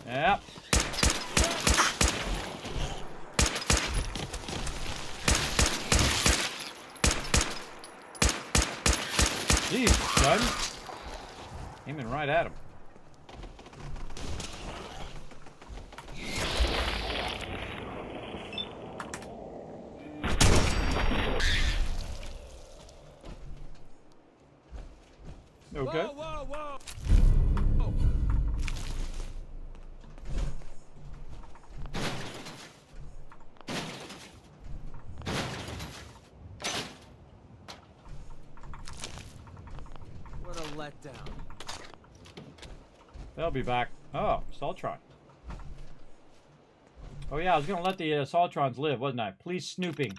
Yep. Jeez, son. Aiming right at him. Okay. Whoa, whoa, whoa! What a letdown. They'll be back. Oh, Saltron. Oh yeah, I was going to let the Saltrons live, wasn't I? Police snooping.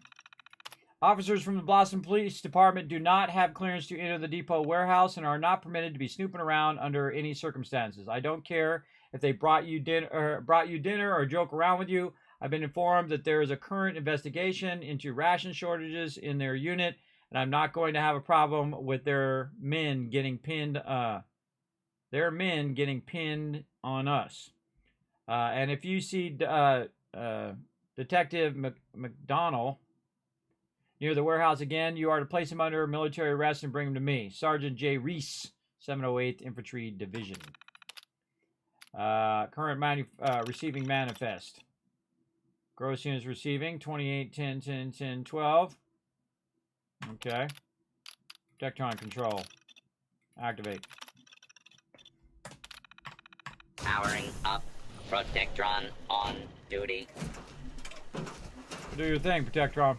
Officers from the Blossom Police Department do not have clearance to enter the depot warehouse and are not permitted to be snooping around under any circumstances. I don't care if they brought you dinner or joke around with you. I've been informed that there is a current investigation into ration shortages in their unit, and I'm not going to have a problem with their men getting pinned. On us. And if you see Detective McDonnell near the warehouse again, you are to place him under military arrest and bring him to me. Sergeant J. Reese, 708th Infantry Division. Current receiving manifest. Gross units receiving 28, 10, 10, 10, 12. Okay. Protectron control. Activate. Powering up. Protectron on duty. Do your thing, Protectron.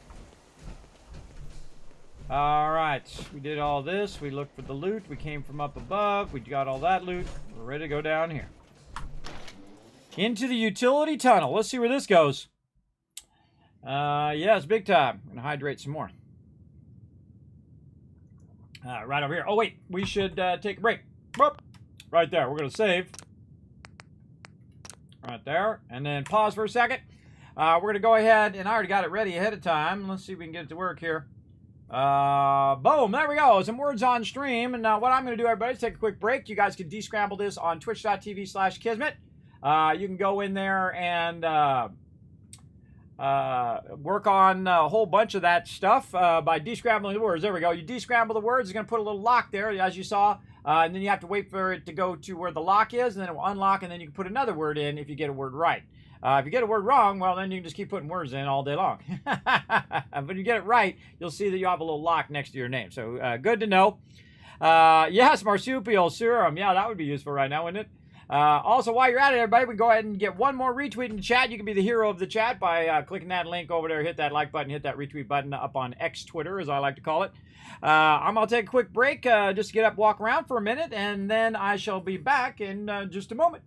Alright, we did all this. We looked for the loot. We came from up above. We got all that loot. We're ready to go down here. Into the utility tunnel. Let's see where this goes. Yeah, it's big time. I'm going to hydrate some more. Right over here. Oh, wait. We should take a break. Whoop. Right there. We're going to save. Right there. And then pause for a second. We're going to go ahead, and I already got it ready ahead of time. Let's see if we can get it to work here. Boom, there we go. Some words on stream. And what I'm going to do, everybody, is take a quick break. You guys can descramble this on twitch.tv/Kismet. You can go in there and work on a whole bunch of that stuff by descrambling the words. There we go. You descramble the words. It's going to put a little lock there, as you saw. And then you have to wait for it to go to where the lock is, and then it will unlock, and then you can put another word in if you get a word right. If you get a word wrong, well, then you can just keep putting words in all day long. But if you get it right, you'll see that you have a little lock next to your name. So good to know. Yes, marsupial serum. Yeah, that would be useful right now, wouldn't it? Also, while you're at it, everybody, we can go ahead and get one more retweet in the chat. You can be the hero of the chat by clicking that link over there. Hit that like button. Hit that retweet button up on X Twitter, as I like to call it. I'm going to take a quick break just to get up, walk around for a minute, and then I shall be back in just a moment.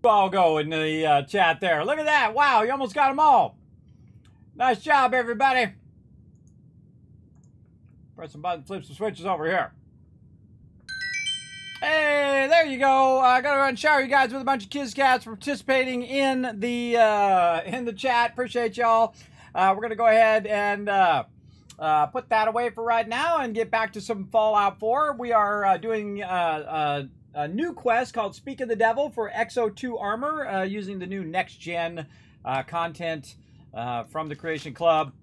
I'll go in the chat there. Look at that. Wow, you almost got them all. Nice job, everybody. Press some buttons, flip some switches over here. Hey, there you go. I gotta run and shower you guys with a bunch of Kids Cats for participating in the chat. Appreciate y'all. We're gonna go ahead and put that away for right now and get back to some Fallout 4. We are doing a new quest called Speak of the Devil for XO2 armor using the new next-gen content from the Creation Club.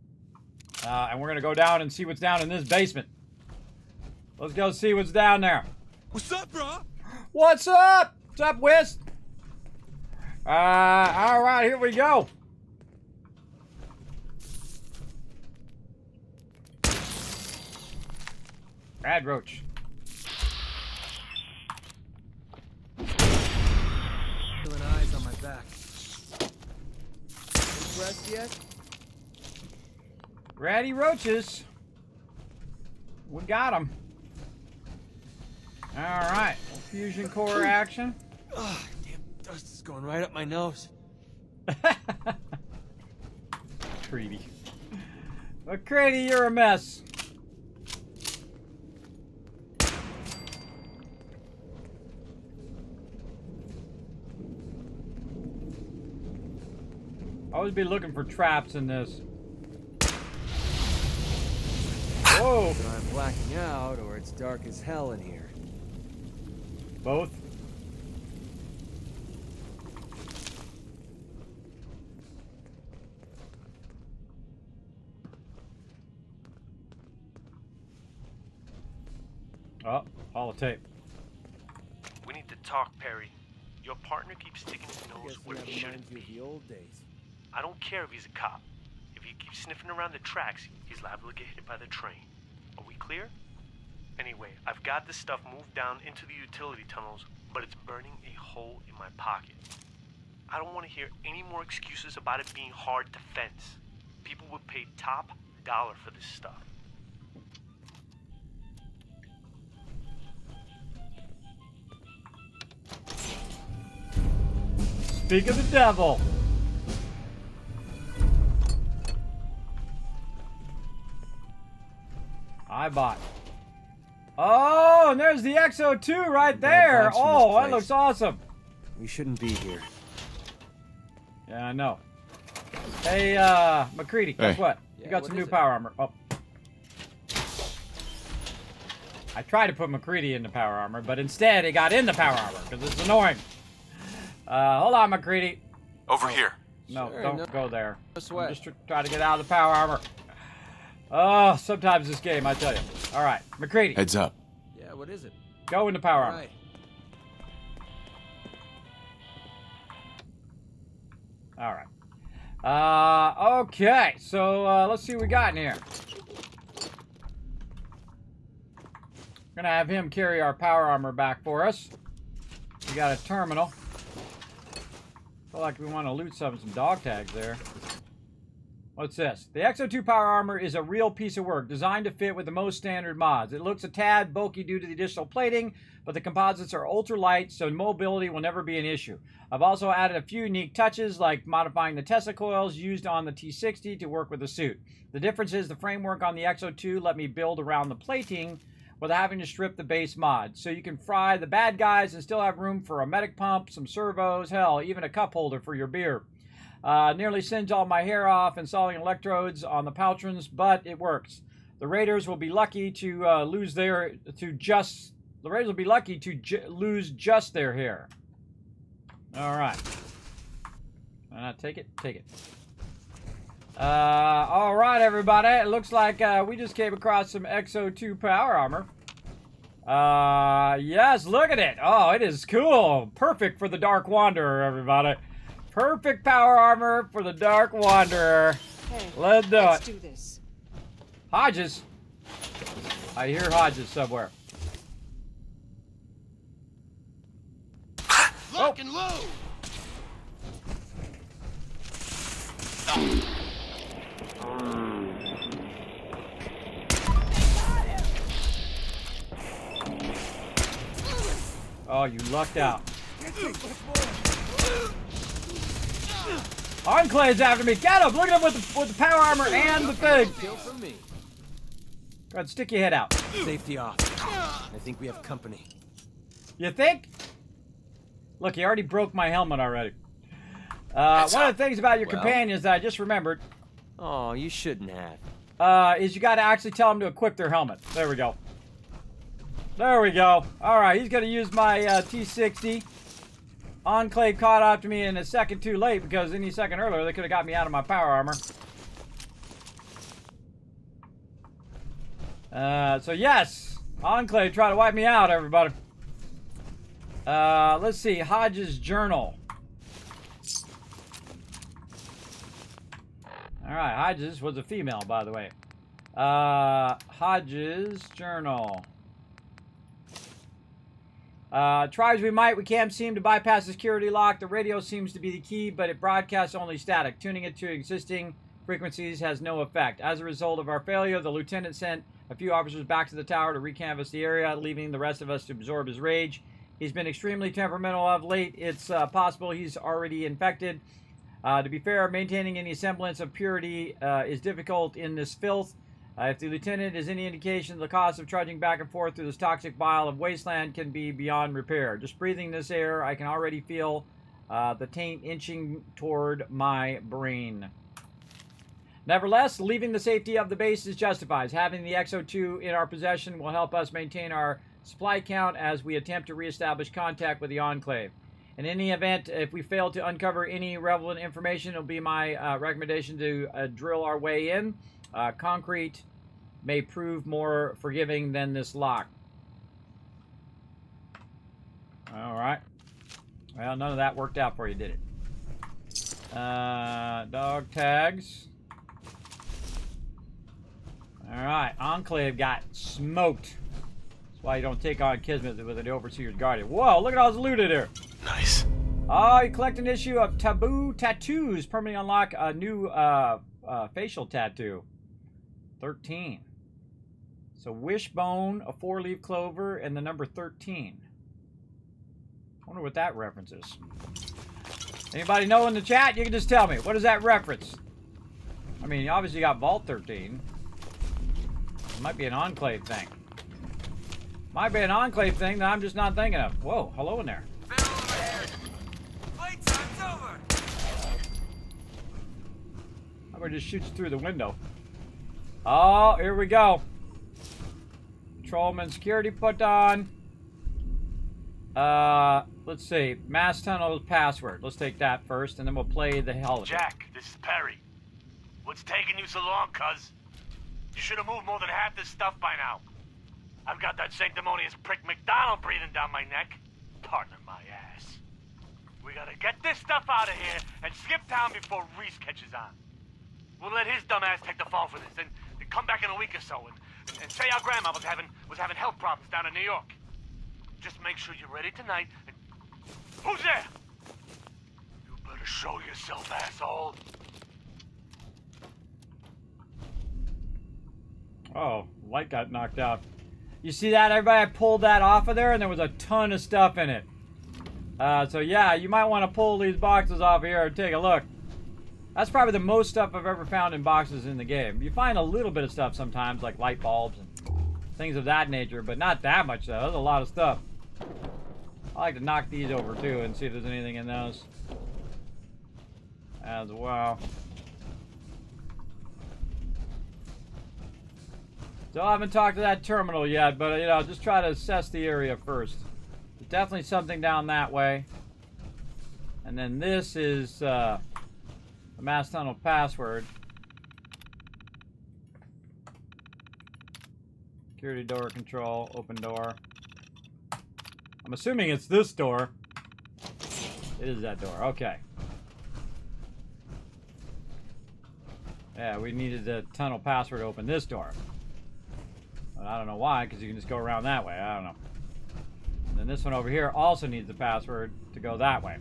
And we're going to go down and see what's down in this basement. Let's go see what's down there. What's up, bro? What's up? What's up, Whis? All right, here we go. Rad Roach. Feeling eyes on my back. Impressed yet? Ratty Roaches. We got them. All right. Fusion core action. Oh, damn dust is going right up my nose. Creedy. But Creedy, you're a mess. Always be looking for traps in this. Whoa! Either I'm blacking out, or it's dark as hell in here. Both. Oh, holotape. We need to talk, Perry. Your partner keeps sticking his nose where he shouldn't Reminds you of be. the old days. I don't care if he's a cop. If he keeps sniffing around the tracks, he's liable to get hit by the train. Are we clear? Anyway, I've got this stuff moved down into the utility tunnels, but it's burning a hole in my pocket. I don't want to hear any more excuses about it being hard to fence. People would pay top dollar for this stuff. Speak of the devil. I bought. Oh, and there's the XO2 right there. Oh, that looks awesome. We shouldn't be here. Yeah, I know. Hey, McCready, guess what? You got some new power armor. Oh. I tried to put McCready into power armor, but instead it got in the power armor because it's annoying. Hold on, McCready. Over here. No, Sure, don't go there. No sweat. I'm just trying to get out of the power armor. Oh, sometimes this game, I tell you. All right, McCready. Heads up. Yeah, what is it? Go into power armor. Right. All right. Okay, so let's see what we got in here. We're gonna have him carry our power armor back for us. We got a terminal. Feel like we want to loot some dog tags there. What's this? The XO2 power armor is a real piece of work, designed to fit with the most standard mods. It looks a tad bulky due to the additional plating, but the composites are ultra light, so mobility will never be an issue. I've also added a few unique touches, like modifying the Tesla coils used on the T60 to work with the suit. The difference is the framework on the XO2 let me build around the plating without having to strip the base mod. So you can fry the bad guys and still have room for a medic pump, some servos, hell, even a cup holder for your beer. Nearly singed all my hair off installing electrodes on the Paltrons, but it works. The Raiders will be lucky to lose just their hair. All right. Take it. All right, everybody. It looks like we just came across some XO2 power armor. Yes, look at it. Oh, it is cool. Perfect for the Dark Wanderer, everybody. Perfect power armor for the Dark Wanderer. Hey, let's do this. Hodges. I hear Hodges somewhere. Lock and load. Oh, you lucked out. Enclave's after me. Get him! Look at him with the power armor and the thing. Kill from me. Go ahead, stick your head out. Safety off. I think we have company. You think? Look, he already broke my helmet already. One of the things about your companions that I just remembered. Oh, you shouldn't have. Is you got to actually tell them to equip their helmet. There we go. There we go. All right, he's going to use my T60. Enclave caught up to me in a second too late because any second earlier they could have got me out of my power armor. So yes, Enclave tried to wipe me out, everybody. Let's see, Hodges' journal. All right, Hodges was a female, by the way. Hodges' journal. Try as we might, we can't seem to bypass the security lock. The radio seems to be the key, but it broadcasts only static. Tuning it to existing frequencies has no effect. As a result of our failure, the lieutenant sent a few officers back to the tower to recanvass the area, leaving the rest of us to absorb his rage. He's been extremely temperamental of late. It's possible he's already infected. To be fair, maintaining any semblance of purity is difficult in this filth. If the lieutenant is any indication, the cost of trudging back and forth through this toxic pile of wasteland can be beyond repair. Just breathing this air, I can already feel the taint inching toward my brain. Nevertheless, leaving the safety of the base is justified. Having the XO2 in our possession will help us maintain our supply count as we attempt to reestablish contact with the Enclave. In any event, if we fail to uncover any relevant information, it'll be my recommendation to drill our way in. Concrete may prove more forgiving than this lock. All right. Well, none of that worked out for you, did it? Dog tags. All right. Enclave got smoked. why you don't take on Kismet with an Overseer's Guardian. Whoa, look at all this loot in here. Nice. Oh, you collect an issue of Taboo Tattoos. Permanently unlock a new facial tattoo. 13. So Wishbone, a 4-leaf clover, and the number 13. I wonder what that reference is. Anybody know in the chat? You can just tell me. What is that reference? I mean, you obviously got Vault 13. It might be an Enclave thing. Might be an Enclave thing that I'm just not thinking of. Whoa, hello in there. Playtime's over. How about it just shoots through the window? Oh, here we go. Patrolman security put on. Let's see. Mass tunnel password. Let's take that first, and then we'll play the hell of it. Jack, this is Perry. What's taking you so long, cuz? You should have moved more than half this stuff by now. I've got that sanctimonious prick McDonald breathing down my neck. Partner my ass. We gotta get this stuff out of here and skip town before Reese catches on. We'll let his dumb ass take the fall for this, and come back in a week or so and say our grandma was having health problems down in New York. Just make sure you're ready tonight. And... Who's there? You better show yourself, asshole. Oh, light got knocked out. You see that, everybody? I pulled that off of there, and there was a ton of stuff in it. So yeah, you might want to pull these boxes off here and take a look. That's probably the most stuff I've ever found in boxes in the game. You find a little bit of stuff sometimes, like light bulbs and things of that nature, but not that much, though. There's a lot of stuff. I like to knock these over, too, and see if there's anything in those as well. Still haven't talked to that terminal yet, but, you know, just try to assess the area first. There's definitely something down that way. And then this is the mass tunnel password. Security door control, open door. I'm assuming it's this door. It is that door, okay. Yeah, we needed the tunnel password to open this door. But I don't know why, because you can just go around that way. I don't know. And then this one over here also needs the password to go that way.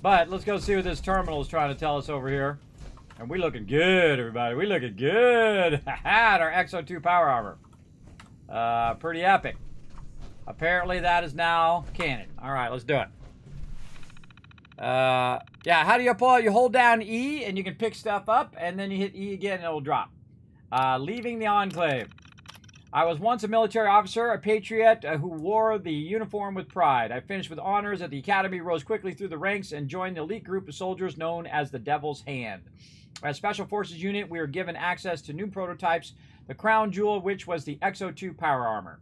But let's go see what this terminal is trying to tell us over here. And we looking good, everybody. We looking good. At our XO2 power armor. Pretty epic. Apparently that is now canon. Alright, let's do it. Yeah, how do you pull it? You hold down E and you can pick stuff up, and then you hit E again and it'll drop. Leaving the Enclave. I was once a military officer, a patriot who wore the uniform with pride. I finished with honors at the academy, rose quickly through the ranks, and joined the elite group of soldiers known as the Devil's Hand. As Special Forces unit, we were given access to new prototypes, the crown jewel of which was the XO2 power armor.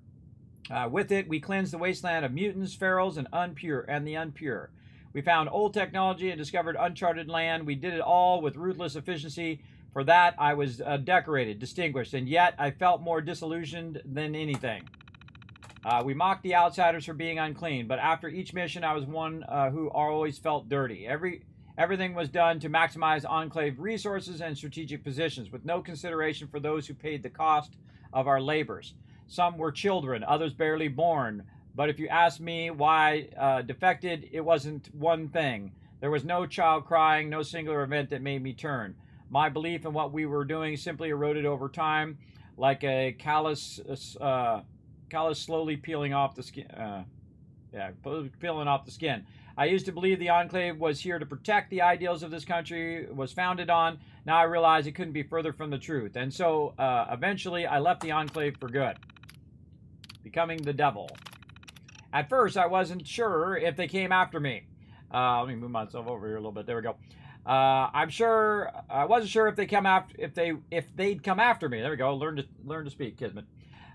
With it, we cleansed the wasteland of mutants, ferals, and the impure. We found old technology and discovered uncharted land. We did it all with ruthless efficiency. For that, I was decorated, distinguished, and yet I felt more disillusioned than anything. We mocked the outsiders for being unclean, but after each mission, I was one who always felt dirty. Everything was done to maximize Enclave resources and strategic positions, with no consideration for those who paid the cost of our labors. Some were children, others barely born. But if you ask me why defected, it wasn't one thing. There was no child crying, no singular event that made me turn. My belief in what we were doing simply eroded over time, like a callus slowly peeling off the skin. Peeling off the skin. I used to believe the Enclave was here to protect the ideals of this country was founded on. Now I realize it couldn't be further from the truth. And so, eventually, I left the Enclave for good, becoming the devil. At first, I wasn't sure if they came after me. Let me move myself over here a little bit. There we go. I wasn't sure if they'd come after me. There we go. Learn to speak, Kismet.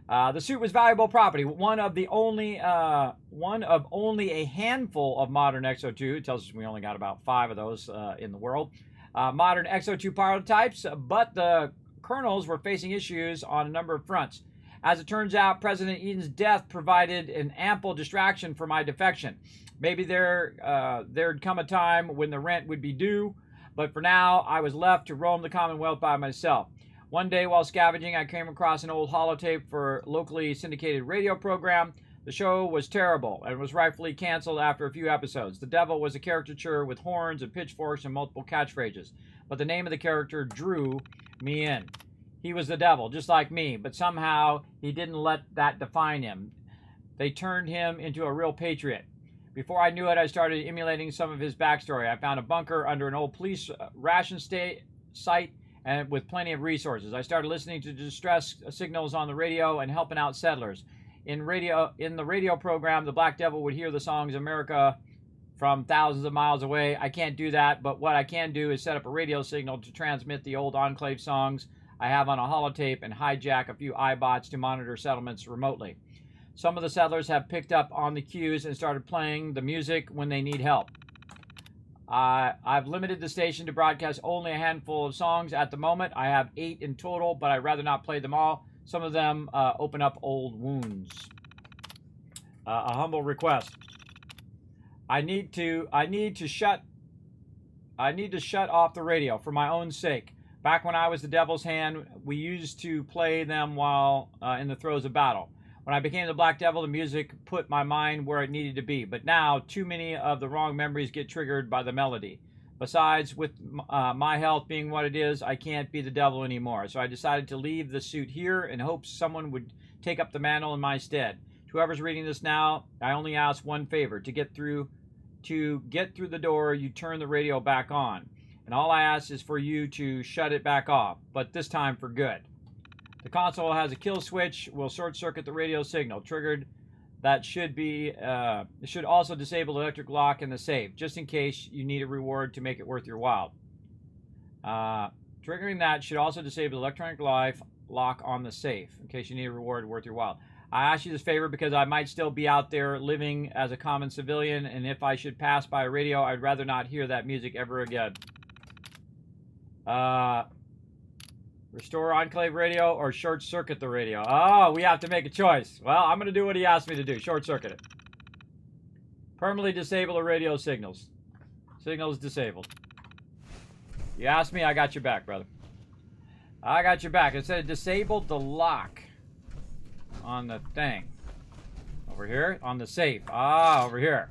The suit was valuable property. One of only a handful of modern XO2. It tells us we only got about 5 of those in the world. Modern XO2 prototypes, but the kernels were facing issues on a number of fronts. As it turns out, President Eden's death provided an ample distraction for my defection. Maybe there'd come a time when the rent would be due, but for now, I was left to roam the Commonwealth by myself. One day while scavenging, I came across an old holotape for a locally syndicated radio program. The show was terrible and was rightfully canceled after a few episodes. The devil was a caricature with horns and pitchforks and multiple catchphrases, but the name of the character drew me in. He was the devil, just like me, but somehow he didn't let that define him. They turned him into a real patriot. Before I knew it, I started emulating some of his backstory. I found a bunker under an old police ration site and with plenty of resources. I started listening to distress signals on the radio and helping out settlers. In the radio program, the Black Devil would hear the songs America from thousands of miles away. I can't do that, but what I can do is set up a radio signal to transmit the old Enclave songs I have on a holotape and hijack a few iBots to monitor settlements remotely. Some of the settlers have picked up on the cues and started playing the music when they need help. I've limited the station to broadcast only a handful of songs at the moment. I have 8 in total, but I'd rather not play them all. Some of them open up old wounds. A humble request. I need to shut off the radio for my own sake. Back when I was the Devil's Hand, we used to play them while in the throes of battle. When I became the Black Devil, the music put my mind where it needed to be. But now, too many of the wrong memories get triggered by the melody. Besides, with my health being what it is, I can't be the devil anymore. So I decided to leave the suit here in hopes someone would take up the mantle in my stead. To whoever's reading this now, I only ask one favor. To get through the door, you turn the radio back on. And all I ask is for you to shut it back off, but this time for good. The console has a kill switch, will short-circuit the radio signal. Triggered, that should also disable the electric lock in the safe, just in case you need a reward to make it worth your while. Triggering that should also disable the electronic lock on the safe, in case you need a reward worth your while. I ask you this favor because I might still be out there living as a common civilian, and if I should pass by a radio, I'd rather not hear that music ever again. Restore Enclave radio or short circuit the radio. Oh, we have to make a choice. Well, I'm going to do what he asked me to do. Short circuit it. Permanently disable the radio signals. Signals disabled. You asked me, I got your back, brother. I got your back. It said disabled the lock on the thing. Over here? On the safe. Ah, over here.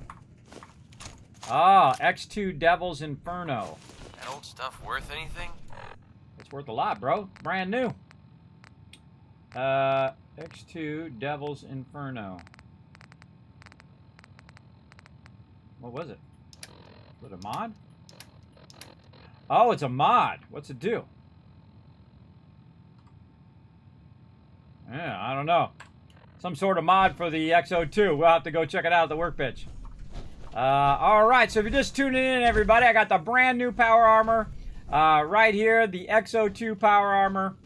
Ah, X2 Devil's Inferno. That old stuff worth anything? It's worth a lot, bro. Brand new. X2 Devil's Inferno. What was it? Was it a mod? Oh, it's a mod. What's it do? Yeah, I don't know. Some sort of mod for the XO2. We'll have to go check it out at the workbench. Alright, so if you're just tuning in, everybody, I got the brand new power armor right here. The XO2 power armor.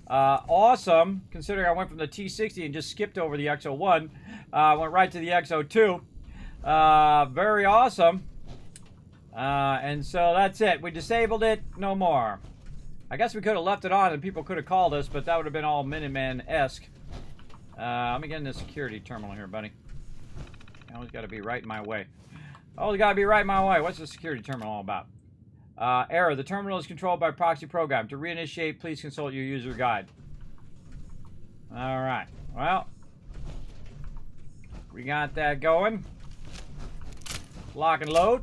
Awesome, considering I went from the T60 and just skipped over the XO1. Went right to the XO2. Very awesome. And so that's it. We disabled it. No more. I guess we could have left it on and people could have called us, but that would have been all Minuteman-esque. Let me get in the security terminal here, buddy. Always got to be right in my way. Always got to be right in my way. What's the security terminal all about? Error. The terminal is controlled by proxy program. To reinitiate, please consult your user guide. Alright. Well, we got that going. Lock and load.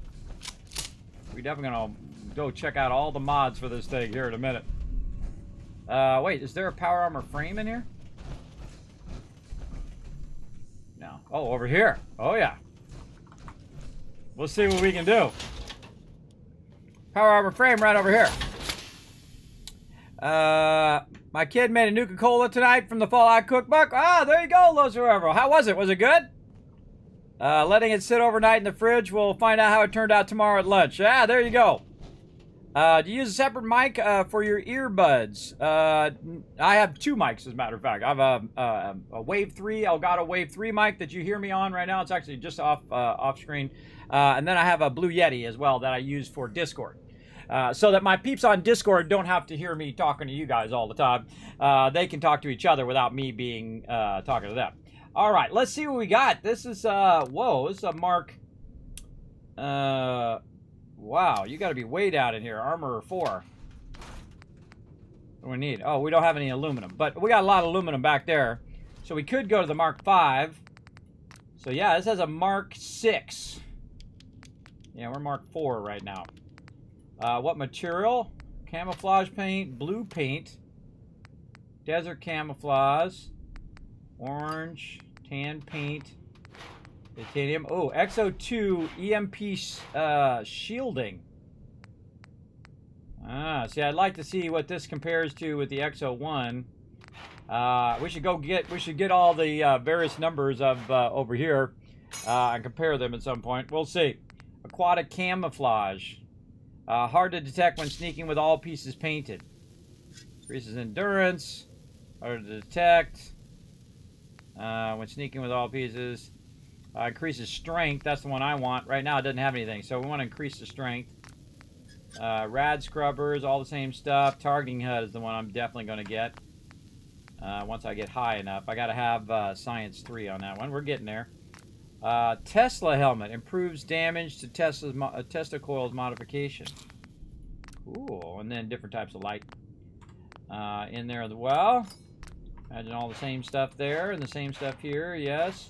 We're definitely going to go check out all the mods for this thing here in a minute. Wait, is there a power armor frame in here? No. Oh, over here. Oh, yeah. We'll see what we can do. Power armor frame right over here. My kid made a Nuka-Cola tonight from the Fallout cookbook. Ah, there you go, Los Forever. How was it? Was it good? Letting it sit overnight in the fridge. We'll find out how it turned out tomorrow at lunch. Ah, there you go. Do you use a separate mic for your earbuds? I have 2 mics, as a matter of fact. I have a Wave 3, Elgato Wave 3 mic that you hear me on right now. It's actually just off screen. And then I have a Blue Yeti as well that I use for Discord. So that my peeps on Discord don't have to hear me talking to you guys all the time. They can talk to each other without me being talking to them. All right, let's see what we got. This is, whoa, this is a Mark, wow, you got to be way down in here. Armor 4. What do we need? Oh, we don't have any aluminum, but we got a lot of aluminum back there. So we could go to the Mark 5. So yeah, this has a Mark 6. Yeah, we're Mark 4 right now. What material? Camouflage paint, blue paint, desert camouflage, orange, tan paint, titanium. Oh, XO2 EMP shielding. See, I'd like to see what this compares to with the XO1. We should get all the various numbers of over here and compare them at some point. We'll see. Aquatic camouflage. Hard to detect when sneaking with all pieces painted. Increases endurance. Hard to detect when sneaking with all pieces. Increases strength. That's the one I want. Right now it doesn't have anything, so we want to increase the strength. Rad scrubbers, all the same stuff. Targeting HUD is the one I'm definitely going to get. Once I get high enough. I got to have Science 3 on that one. We're getting there. Tesla helmet. Improves damage to Tesla coils modification. Cool. And then different types of light in there as well. Imagine all the same stuff there and the same stuff here. Yes.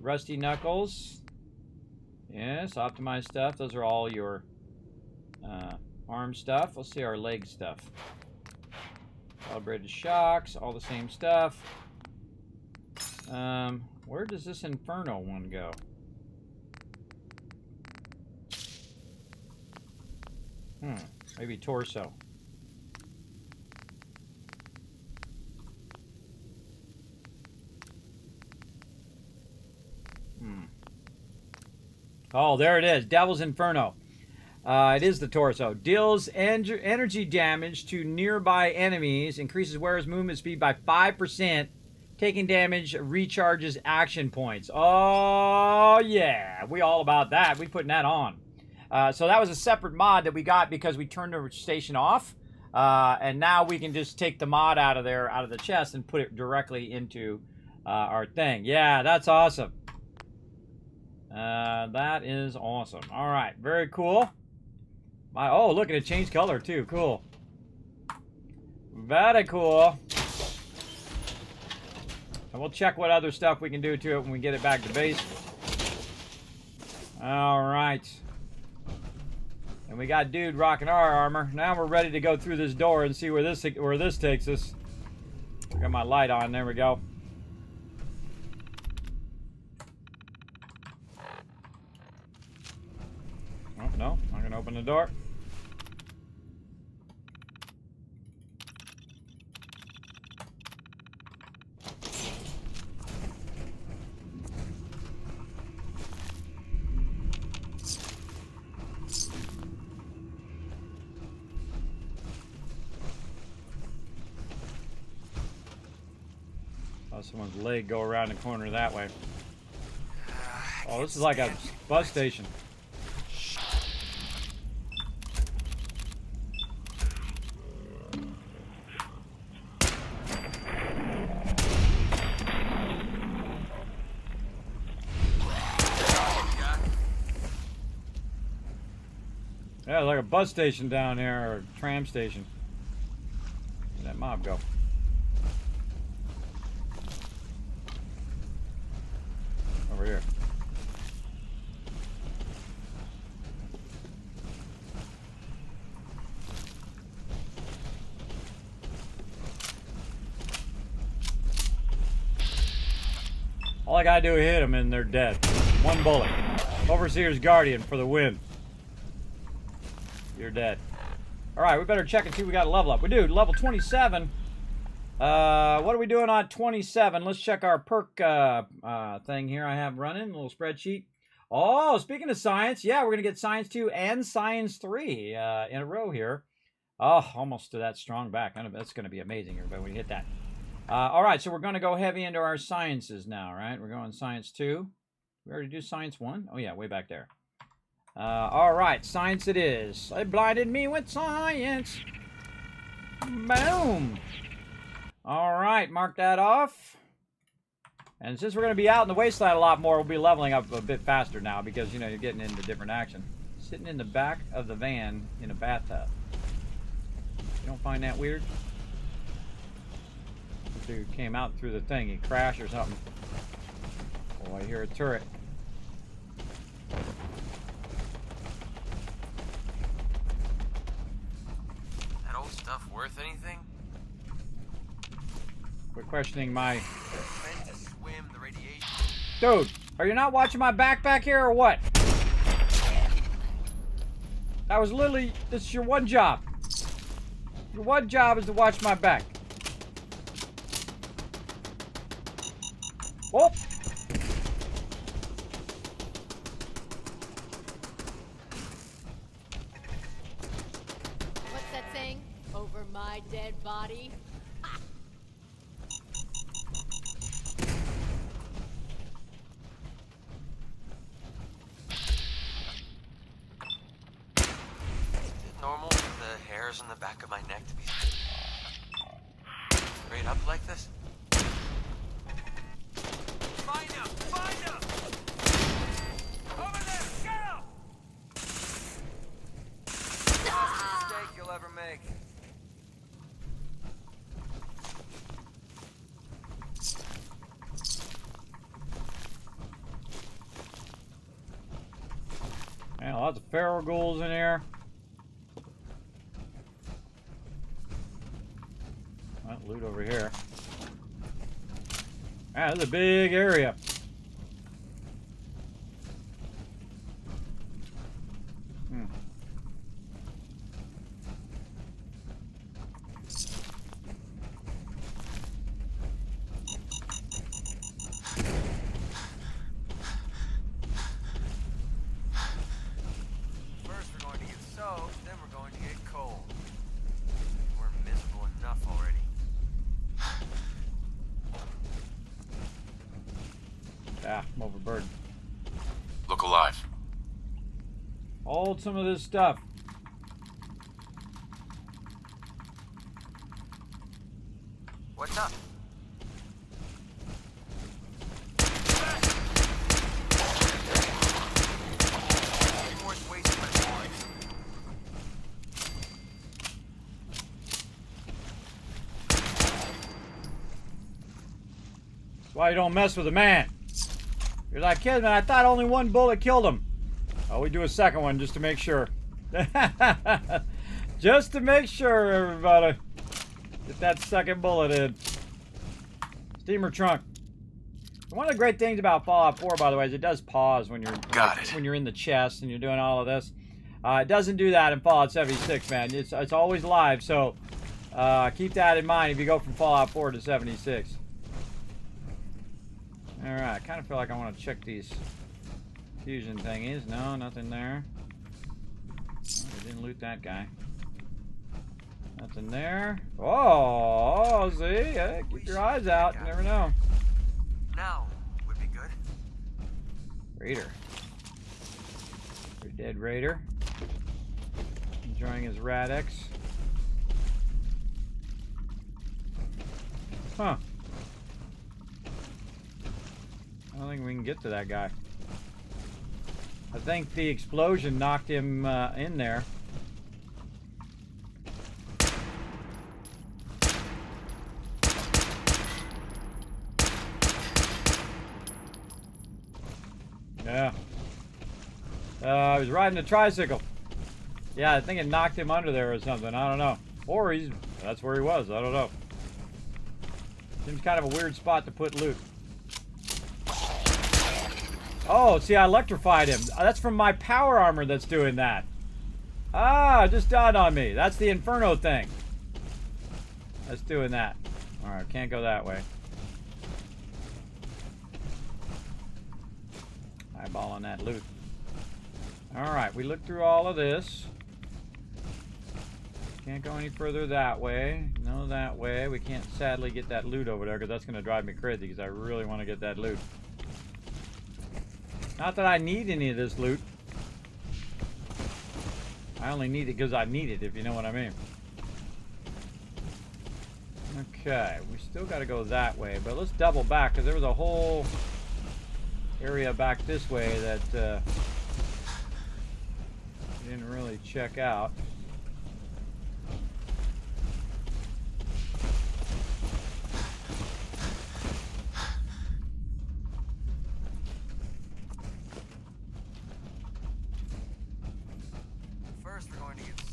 Rusty knuckles. Yes. Optimized stuff. Those are all your arm stuff. Let's see our leg stuff. Calibrated shocks. All the same stuff. Where does this Inferno one go? Maybe torso. Oh, there it is. Devil's Inferno. It is the torso. Deals energy damage to nearby enemies. Increases wearer's movement speed by 5%. Taking damage recharges action points. Oh, yeah. We all about that. We putting that on. So that was a separate mod that we got because we turned the station off. And now we can just take the mod out of there, out of the chest, and put it directly into our thing. Yeah, that's awesome. That is awesome. All right, very cool. Oh, look at it, changed color too. Cool. Very cool. And we'll check what other stuff we can do to it when we get it back to base. All right. And we got dude rocking our armor. Now we're ready to go through this door and see where this takes us. I got my light on. There we go. Oh, no. I'm going to open the door. Someone's leg go around the corner that way. Oh, this is like a bus station. Yeah, like a bus station down here, or a tram station. Where'd that mob go? Over here. All I gotta do is hit them and they're dead. One bullet. Overseer's Guardian for the win. You're dead. Alright, we better check and see if we got a level up. We do, level 27. What are we doing on 27? Let's check our perk thing here I have running, a little spreadsheet. Oh, speaking of science, yeah, we're going to get Science 2 and Science 3 in a row here. Oh, almost to that strong back. That's going to be amazing, everybody, when we hit that. All right, so we're going to go heavy into our sciences now, right? We're going Science 2. We already do Science 1? Oh, yeah, way back there. All right, science it is. They blinded me with science. Boom. All right, mark that off. And since we're going to be out in the wasteland a lot more, we'll be leveling up a bit faster now because, you know, you're getting into different action. Sitting in the back of the van in a bathtub. You don't find that weird? Dude came out through the thing. He crashed or something. Oh, I hear a turret. That old stuff worth anything? Quit questioning my... Meant to swim the radiation. Dude, are you not watching my back here or what? That was literally... This is your one job. Your one job is to watch my back. Oh! What's that saying? Over my dead body? Is it normal for the hairs on the back of my neck to be straight up like this? Find him! Find him! Over there! Get him! Best mistake you'll ever make. Man, lots of feral ghouls in here. Well, loot over here. Man, this is a big area. First we're going to get soaked, then we're going to get cold. We're miserable enough already. Ah, I'm overburdened. Look alive. Hold some of this stuff. What's up? That's why you don't mess with a man. You're like, kid, man, I thought only one bullet killed him. Oh, we do a second one just to make sure. Just to make sure, everybody. Get that second bullet in. Steamer trunk. One of the great things about Fallout 4, by the way, is it does pause when you're in the chest and you're doing all of this. It doesn't do that in Fallout 76, man. It's always live, so keep that in mind if you go from Fallout 4 to 76. Alright, I kind of feel like I want to check these fusion thingies. No, nothing there. Oh, we didn't loot that guy. Nothing there. Oh, see? Hey, keep your eyes out. You never know. Now would be good. Raider. Your dead Raider. Enjoying his Rad-X. Huh. I don't think we can get to that guy. I think the explosion knocked him in there. Yeah. He was riding a tricycle. Yeah, I think it knocked him under there or something. I don't know. Or that's where he was. I don't know. Seems kind of a weird spot to put loot. Oh, see, I electrified him. That's from my power armor that's doing that. Ah, it just dawned on me. That's the Inferno thing. That's doing that. Alright, can't go that way. Eyeballing that loot. Alright, we looked through all of this. Can't go any further that way. No, that way. We can't sadly get that loot over there because that's going to drive me crazy because I really want to get that loot. Not that I need any of this loot. I only need it because I need it, if you know what I mean. Okay, we still got to go that way, but let's double back because there was a whole area back this way that we didn't really check out.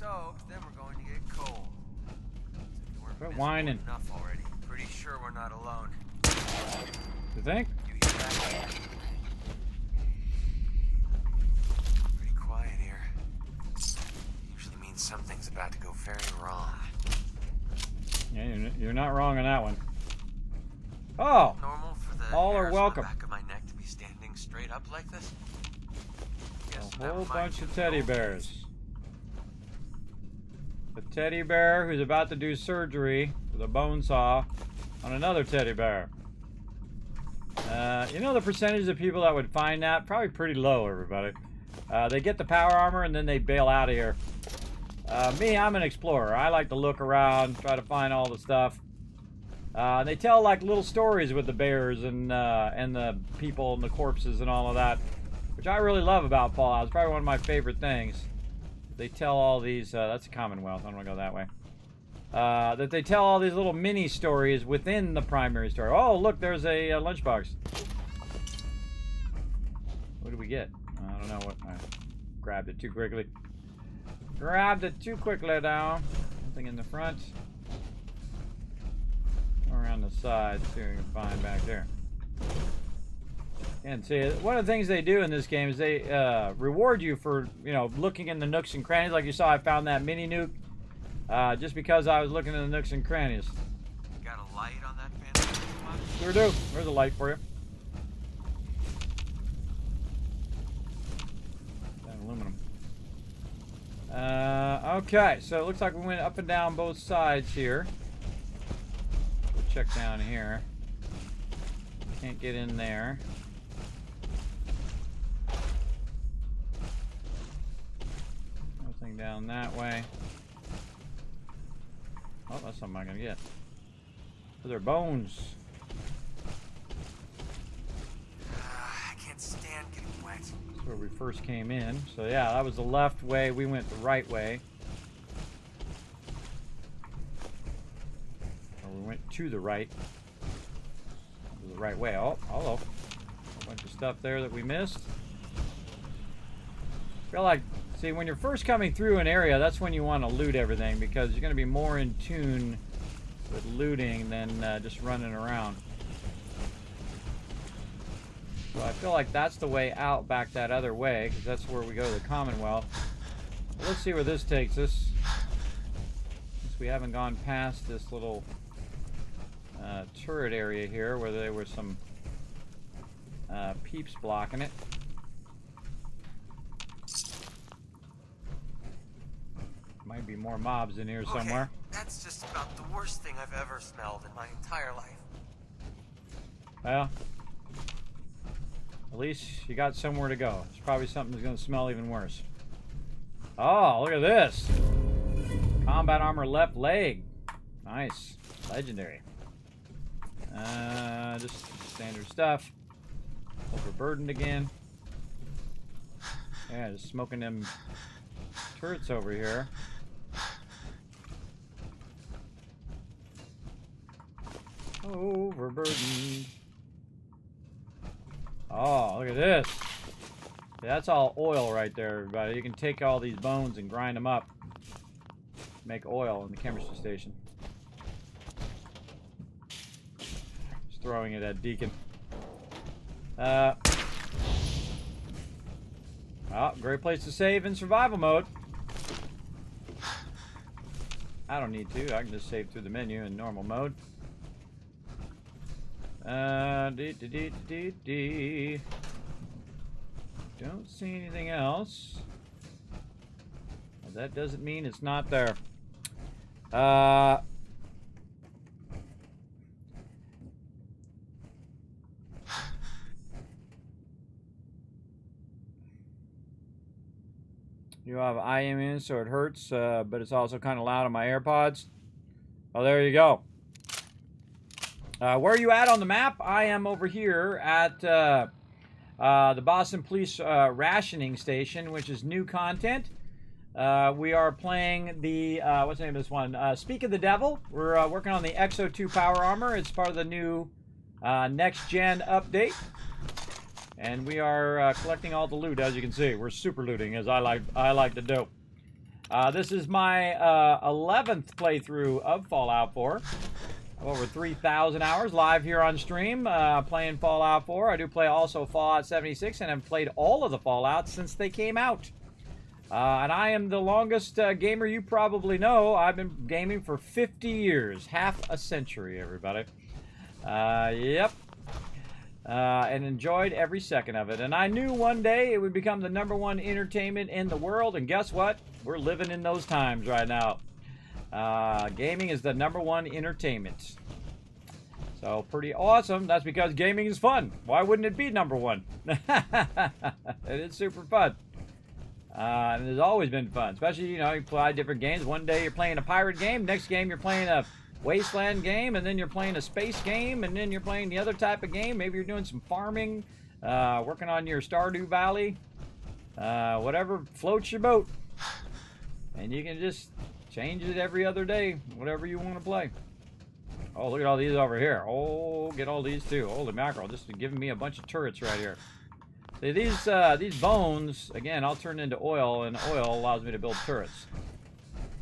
stoked, then we're going to get cold. We're Quit miserable whining. enough already. Pretty sure we're not alone. You think? You hear that? Pretty quiet here. Usually means something's about to go very wrong. Yeah, you're not wrong on that one. Oh! Normal for the All are hairs welcome. on the back of my neck to be standing straight up like this. Guess A that whole reminds bunch you of the teddy old days. bears. A teddy bear who's about to do surgery with a bone saw on another teddy bear. You know the percentage of people that would find that? Probably pretty low, everybody. They get the power armor and then they bail out of here. Me, I'm an explorer. I like to look around, try to find all the stuff. They tell like little stories with the bears and the people and the corpses and all of that, which I really love about Fallout. It's probably one of my favorite things. They tell all these, that's a Commonwealth, I don't want to go that way. That they tell all these little mini stories within the primary story. Oh, look, there's a lunchbox. What did we get? I don't know what, I grabbed it too quickly. Grabbed it too quickly now. Something in the front. Around the side, see what we can find back there. And see, one of the things they do in this game is they reward you for, you know, looking in the nooks and crannies. Like you saw, I found that mini nuke just because I was looking in the nooks and crannies. Got a light on that fancy box? Sure do. There's a light for you. That aluminum. Okay, so it looks like we went up and down both sides here. We'll check down here. Can't get in there. Nothing down that way. Oh, that's something I'm gonna get. Those are bones. I can't stand getting wet. That's where we first came in. So yeah, that was the left way. We went the right way. Or we went to the right. The right way. Oh, hello. A bunch of stuff there that we missed. Feel like, see, when you're first coming through an area, that's when you want to loot everything because you're going to be more in tune with looting than just running around. So I feel like that's the way out back that other way because that's where we go to the Commonwealth. Let's see where this takes us. Since we haven't gone past this little turret area here where there were some peeps blocking it. Might be more mobs in here somewhere. Okay, that's just about the worst thing I've ever smelled in my entire life. Well, at least you got somewhere to go. There's probably something that's going to smell even worse. Oh, look at this. Combat armor left leg. Nice. Legendary. Just standard stuff. Overburdened again. Yeah, just smoking them turrets over here. Overburdened. Oh, look at this. That's all oil right there, everybody. You can take all these bones and grind them up. Make oil in the chemistry station. Just throwing it at Deacon. Well, great place to save in survival mode. I don't need to. I can just save through the menu in normal mode. Don't see anything else. Well, that doesn't mean it's not there. You have IM in, so it hurts, but it's also kind of loud on my AirPods. Oh, there you go. Where are you at on the map? I am over here at the Boston Police Rationing Station, which is new content. We are playing the, what's the name of this one? Speak of the Devil. We're working on the XO2 power armor. It's part of the new next-gen update. And we are collecting all the loot, as you can see. We're super looting, as I like to do. This is my 11th playthrough of Fallout 4. Over 3,000 hours live here on stream playing Fallout 4. I do play also Fallout 76 and have played all of the Fallouts since they came out. And I am the longest gamer you probably know. I've been gaming for 50 years. Half a century, everybody. Yep. And enjoyed every second of it. And I knew one day it would become the #1 entertainment in the world. And guess what? We're living in those times right now. Gaming is the #1 entertainment. So pretty awesome. That's because gaming is fun. Why wouldn't it be #1? It is super fun. And it's always been fun. Especially, you know, you play different games. One day you're playing a pirate game. Next game you're playing a wasteland game. And then you're playing a space game. And then you're playing the other type of game. Maybe you're doing some farming. Working on your Stardew Valley. Whatever floats your boat. And you can just change it every other day. Whatever you want to play. Oh, look at all these over here. Oh, get all these too. Holy mackerel. Just giving me a bunch of turrets right here. See, these bones, again, I'll turn into oil, and oil allows me to build turrets.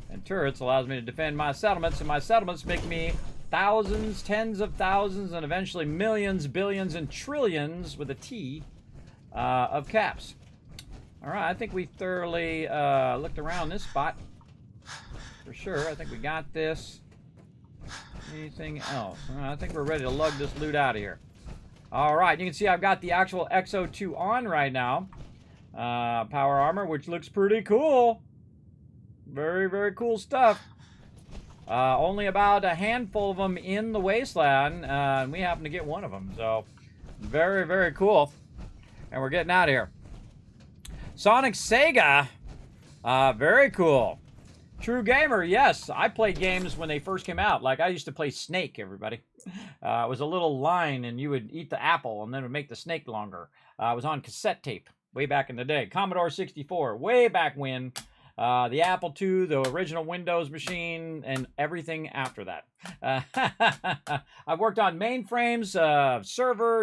And turrets allows me to defend my settlements, and my settlements make me thousands, tens of thousands, and eventually millions, billions, and trillions, with a T, of caps. Alright, I think we thoroughly looked around this spot. For sure, I think we got this. Anything else? I think we're ready to lug this loot out of here. Alright, you can see I've got the actual XO2 on right now. Power armor, which looks pretty cool. Very, very cool stuff. Only about a handful of them in the wasteland, and we happen to get one of them. So, very, very cool. And we're getting out of here. Sonic Sega. Very cool. True gamer, yes. I played games when they first came out. Like, I used to play Snake, everybody. It was a little line, and you would eat the apple, and then it would make the snake longer. It was on cassette tape way back in the day. Commodore 64, way back when. The Apple II, the original Windows machine, and everything after that. I've worked on mainframes,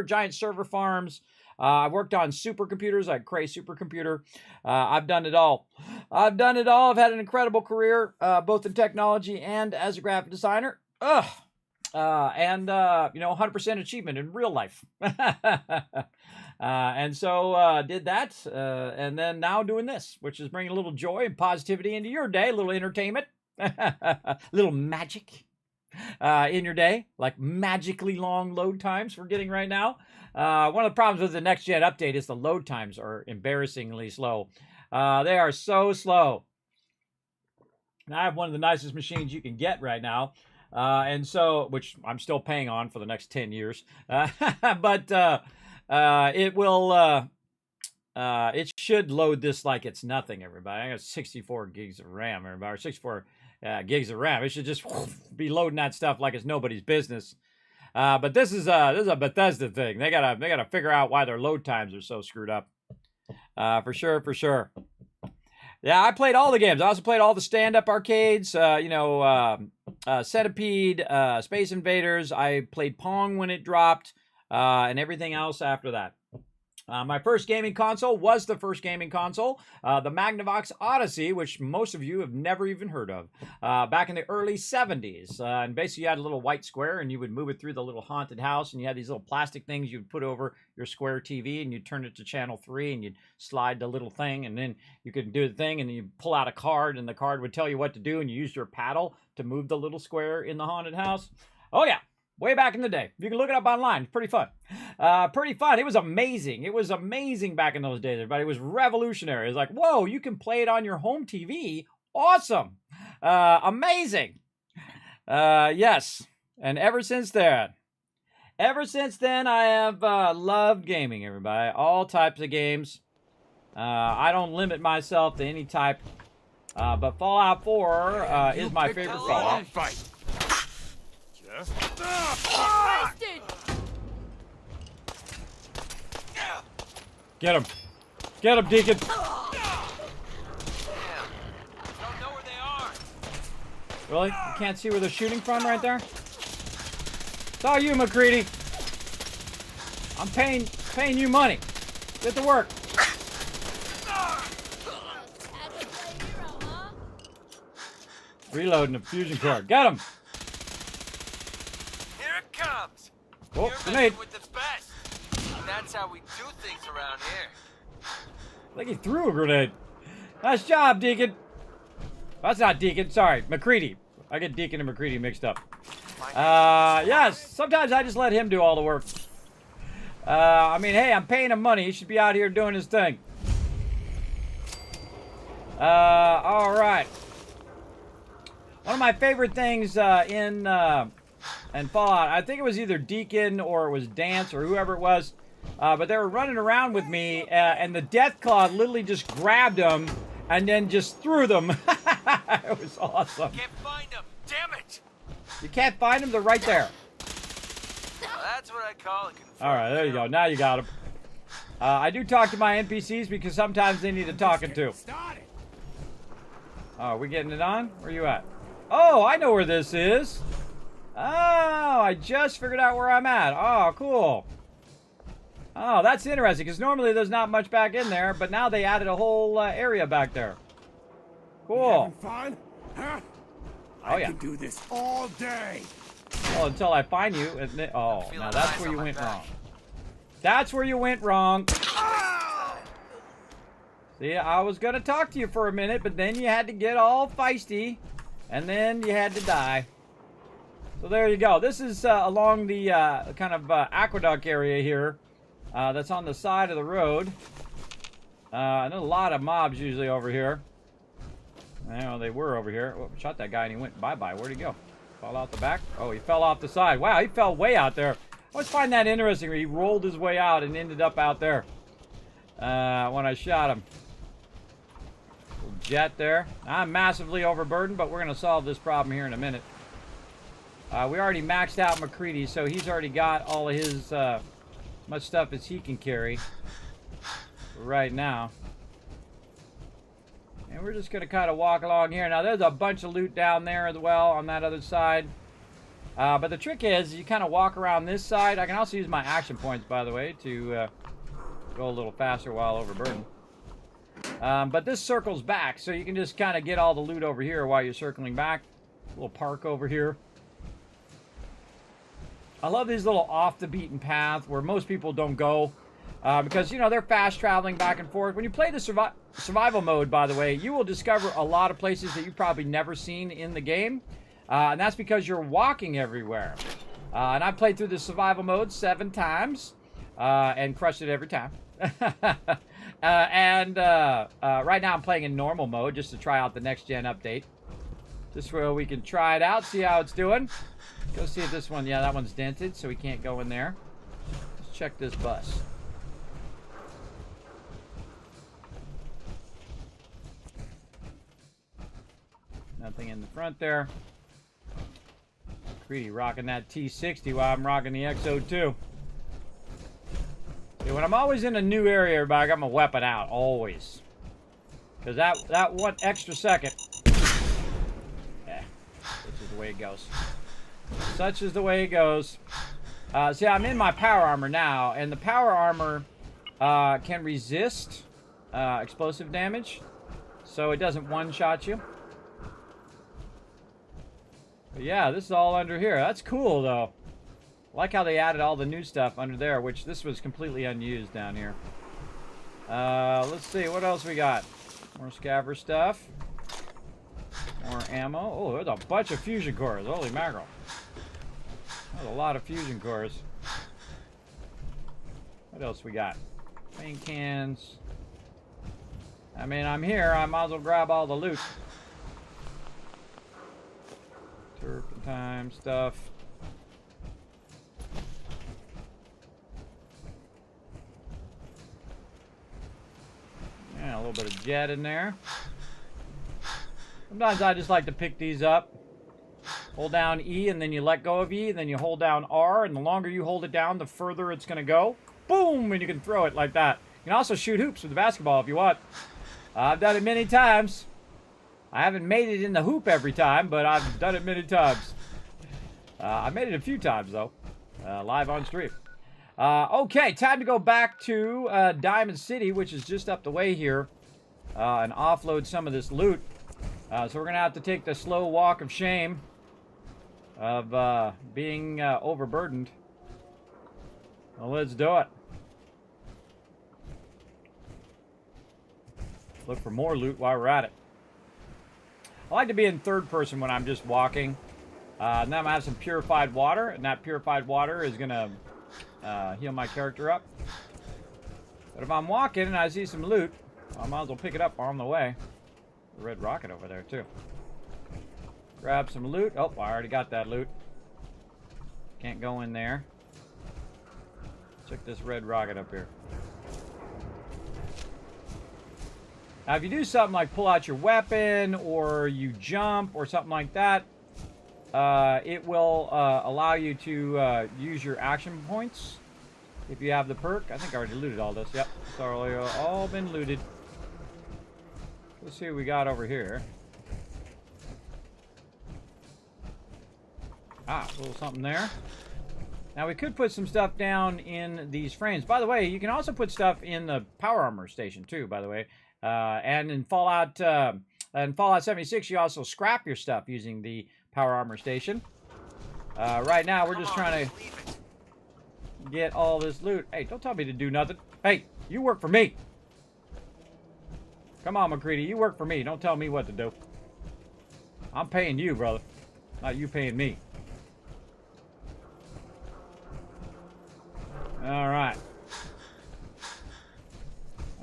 giant server farms. I've worked on supercomputers, like Cray supercomputer. I've done it all. I've done it all. I've had an incredible career, both in technology and as a graphic designer. And, you know, 100% achievement in real life. And so did that, and then now doing this, which is bringing a little joy and positivity into your day, a little entertainment, a little magic in your day, like magically long load times we're getting right now. One of the problems with the next gen update is the load times are embarrassingly slow. They are so slow. And I have one of the nicest machines you can get right now. And so, which I'm still paying on for the next 10 years. But it will, it should load this like it's nothing, everybody. I got 64 gigs of RAM, everybody, or 64 gigs of RAM. It should just be loading that stuff like it's nobody's business. But this is a Bethesda thing. They gotta figure out why their load times are so screwed up. For sure, for sure. Yeah, I played all the games. I also played all the stand-up arcades, you know, Centipede, Space Invaders. I played Pong when it dropped, and everything else after that. My first gaming console was the first gaming console, the Magnavox Odyssey, which most of you have never even heard of, back in the early 70s. And basically you had a little white square and you would move it through the little haunted house, and you had these little plastic things you'd put over your square TV, and you'd turn it to channel 3 and you'd slide the little thing, and then you could do the thing, and you pull out a card and the card would tell you what to do, and you used your paddle to move the little square in the haunted house. Oh yeah. Way back in the day. You can look it up online. It's pretty fun. Pretty fun. It was amazing. It was amazing back in those days, everybody. It was revolutionary. It was like, whoa, you can play it on your home TV. Awesome. Amazing. Yes. And ever since then, I have loved gaming, everybody. All types of games. I don't limit myself to any type. But Fallout 4 is my favorite Fallout. Fight. Get him. Get him, Deacon. Don't know where they are. Really? You can't see where they're shooting from right there? It's all you, McCready. I'm paying you money. Get to work. Reloading a fusion core. Get him! Here it comes. Oh, You're grenade. messing with the best. That's how we do things around here. I think he threw a grenade. Nice job, Deacon. That's not Deacon. Sorry, McCready. I get Deacon and McCready mixed up. Yes, sometimes I just let him do all the work. I mean, hey, I'm paying him money. He should be out here doing his thing. All right. One of my favorite things in Fallout, I think it was either Deacon or it was Dance or whoever it was, but they were running around with me, and the Death Claw literally just grabbed them and then just threw them. It was awesome. Can't find them. Damn it! You can't find them? They're right there. That's what I call it. All right, there you go. Now you got them. I do talk to my NPCs because sometimes they need a talking to. Oh, are we getting it on? Where you at? Oh, I know where this is. Oh, I just figured out where I'm at. Oh, cool. Oh, that's interesting because normally there's not much back in there, but now they added a whole area back there. Cool. Fun? Huh? Oh, yeah. I can do this all day. Well, until I find you. Oh, now that's where you went wrong. That's where you went wrong. See, I was going to talk to you for a minute, but then you had to get all feisty, and then you had to die. So there you go. This is along the kind of aqueduct area here that's on the side of the road. There's a lot of mobs usually over here. I know they were over here. Oh, shot that guy and he went bye-bye. Where'd he go? Fall out the back? Oh, he fell off the side. Wow, he fell way out there. I always find that interesting where he rolled his way out and ended up out there when I shot him. Little jet there. I'm massively overburdened, but we're going to solve this problem here in a minute. We already maxed out McCready, so he's already got all of his much stuff as he can carry right now. And we're just going to kind of walk along here. Now, there's a bunch of loot down there as well on that other side. But the trick is you kind of walk around this side. I can also use my action points, by the way, to go a little faster while overburdened. But this circles back, so you can just kind of get all the loot over here while you're circling back. A little park over here. I love these little off the beaten path where most people don't go. Because, you know, they're fast traveling back and forth. When you play the survival mode, by the way, you will discover a lot of places that you've probably never seen in the game. And that's because you're walking everywhere. And I've played through the survival mode 7 times and crushed it every time. Right now I'm playing in normal mode just to try out the next gen update. Just where we can try it out, see how it's doing. Go see if this one, yeah, that one's dented, so we can't go in there. Let's check this bus. Nothing in the front there. Greedy rocking that T60 while I'm rocking the XO2. See, when I'm always in a new area, everybody, I got my weapon out, always. Because that 1 extra second. Yeah, such is the way it goes. Such is the way it goes. See, I'm in my power armor now, and the power armor can resist explosive damage, so it doesn't one-shot you. But yeah, this is all under here. That's cool, though. I like how they added all the new stuff under there, which this was completely unused down here. Let's see, what else we got? More scaver stuff. More ammo. Oh, there's a bunch of fusion cores. Holy mackerel. There's a lot of fusion cores. What else we got? Paint cans. I mean, I'm here. I might as well grab all the loot. Turpentine stuff. Yeah, a little bit of jet in there. Sometimes I just like to pick these up. Hold down E and then you let go of E, and then you hold down R, and the longer you hold it down, the further it's going to go. Boom! And you can throw it like that. You can also shoot hoops with the basketball if you want. I've done it many times. I haven't made it in the hoop every time, but I've done it many times. I made it a few times, though, live on stream. Okay, time to go back to Diamond City, which is just up the way here, and offload some of this loot. So we're going to have to take the slow walk of shame of being overburdened. Well, let's do it. Look for more loot while we're at it. I like to be in third person when I'm just walking. And then I'm going to have some purified water, and that purified water is going to heal my character up. But if I'm walking and I see some loot, I might as well pick it up on the way. The red rocket over there, too. Grab some loot. Oh, I already got that loot. Can't go in there. Check this red rocket up here. Now, if you do something like pull out your weapon, or you jump, or something like that, it will allow you to use your action points if you have the perk. I think I already looted all this. Yep, it's already all been looted. Let's see what we got over here. Ah, a little something there. Now, we could put some stuff down in these frames. By the way, you can also put stuff in the power armor station, too, by the way. And in Fallout 76, you also scrap your stuff using the power armor station. Right now, we're just trying to get all this loot. Hey, don't tell me to do nothing. Hey, you work for me. Come on, McCready, you work for me. Don't tell me what to do. I'm paying you, brother. Not you paying me. All right.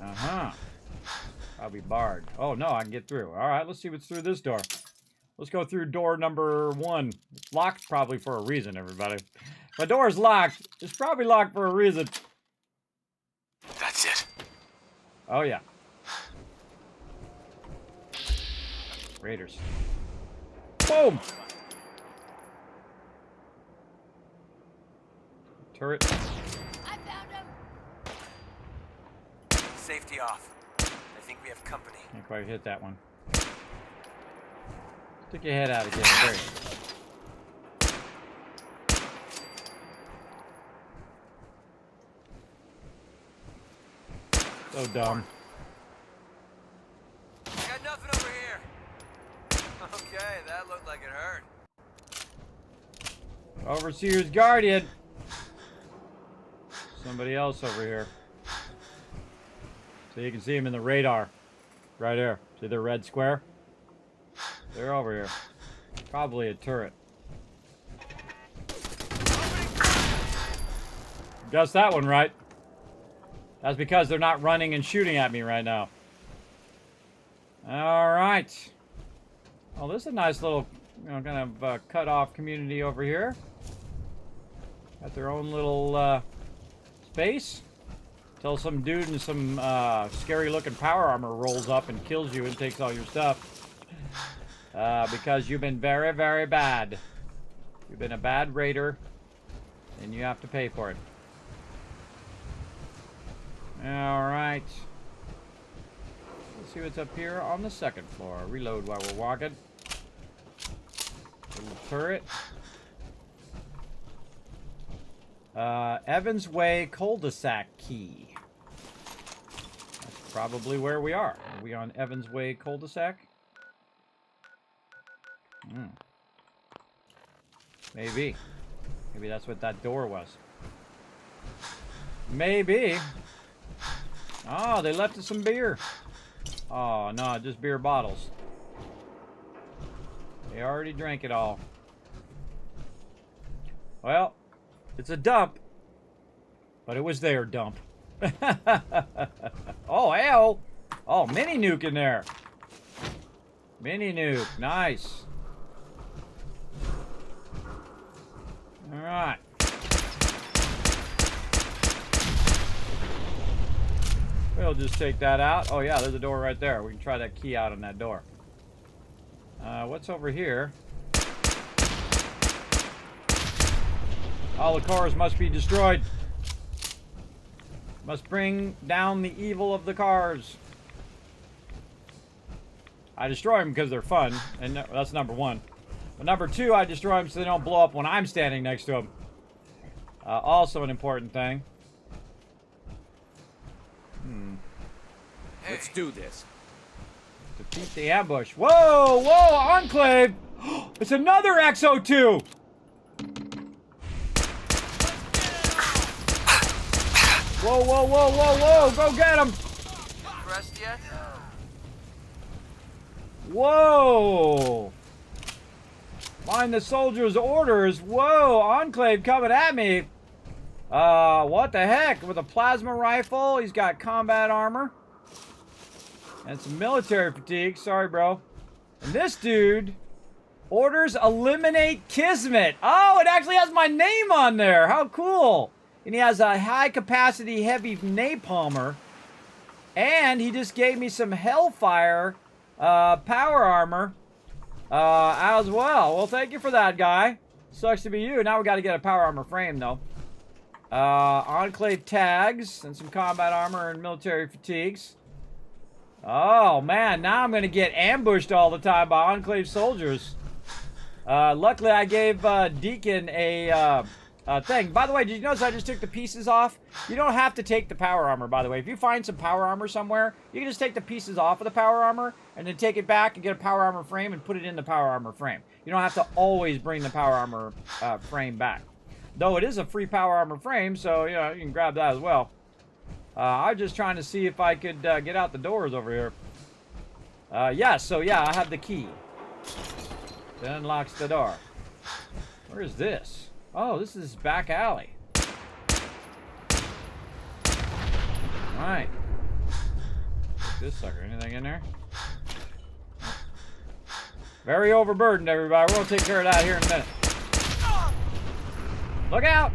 Uh-huh. I'll be barred. Oh, no, I can get through. All right, let's see what's through this door. Let's go through door number 1. It's locked probably for a reason, everybody. If a door is locked, it's probably locked for a reason. That's it. Oh, yeah. Raiders. Boom! Turret. I found him. Safety off. I think we have company. Can't quite hit that one. Stick your head out again. Great. So dumb. Got nothing over here. Okay, that looked like it hurt. Overseer's Guardian. Somebody else over here. So you can see him in the radar. Right here. See the red square? They're over here. Probably a turret. Guess that one right. That's because they're not running and shooting at me right now. Alright. Oh, this is a nice little, kind of cut off community over here. Got their own little space. Till some dude in some scary looking power armor rolls up and kills you and takes all your stuff. Because you've been very, very bad. You've been a bad raider. And you have to pay for it. Alright. Let's see what's up here on the second floor. Reload while we're walking. Little turret. Evans Way cul-de-sac key. That's probably where we are. Are we on Evans Way cul-de-sac? Maybe. Maybe that's what that door was. Maybe. Oh, they left us some beer. Oh, no, just beer bottles. They already drank it all. Well, it's a dump. But it was their dump. Oh, hell. Oh, mini nuke in there. Mini nuke. Nice. All right. We'll just take that out. Oh, yeah, there's a door right there. We can try that key out on that door. What's over here? All the cars must be destroyed. Must bring down the evil of the cars. I destroy them because they're fun, and that's number one. But number two, I destroy them so they don't blow up when I'm standing next to them. Also an important thing. Let's do this. Defeat the ambush. Whoa, whoa, Enclave! It's another XO2! Whoa, whoa, whoa, whoa, whoa! Go get him! Impressed yet? Whoa! Mind the soldier's orders. Whoa, Enclave coming at me. What the heck? With a plasma rifle, he's got combat armor. And some military fatigue. Sorry, bro. And this dude orders eliminate Kismet. Oh, it actually has my name on there. How cool. And he has a high-capacity heavy napalmer. And he just gave me some Hellfire power armor as well. Well, thank you for that, guy. Sucks to be you. Now we got to get a power armor frame, though. Enclave tags and some combat armor and military fatigues. Oh, man. Now I'm going to get ambushed all the time by Enclave soldiers. Luckily, I gave Deacon a thing. By the way, did you notice I just took the pieces off? You don't have to take the power armor, by the way. If you find some power armor somewhere, you can just take the pieces off of the power armor and then take it back and get a power armor frame and put it in the power armor frame. You don't have to always bring the power armor frame back. Though it is a free power armor frame, so you know, you can grab that as well. I was just trying to see if I could get out the doors over here. Yes, so yeah, I have the key. That unlocks the door. Where is this? Oh, this is back alley. Alright. This sucker. Anything in there? Very overburdened, everybody. We're going to take care of that here in a minute. Look out!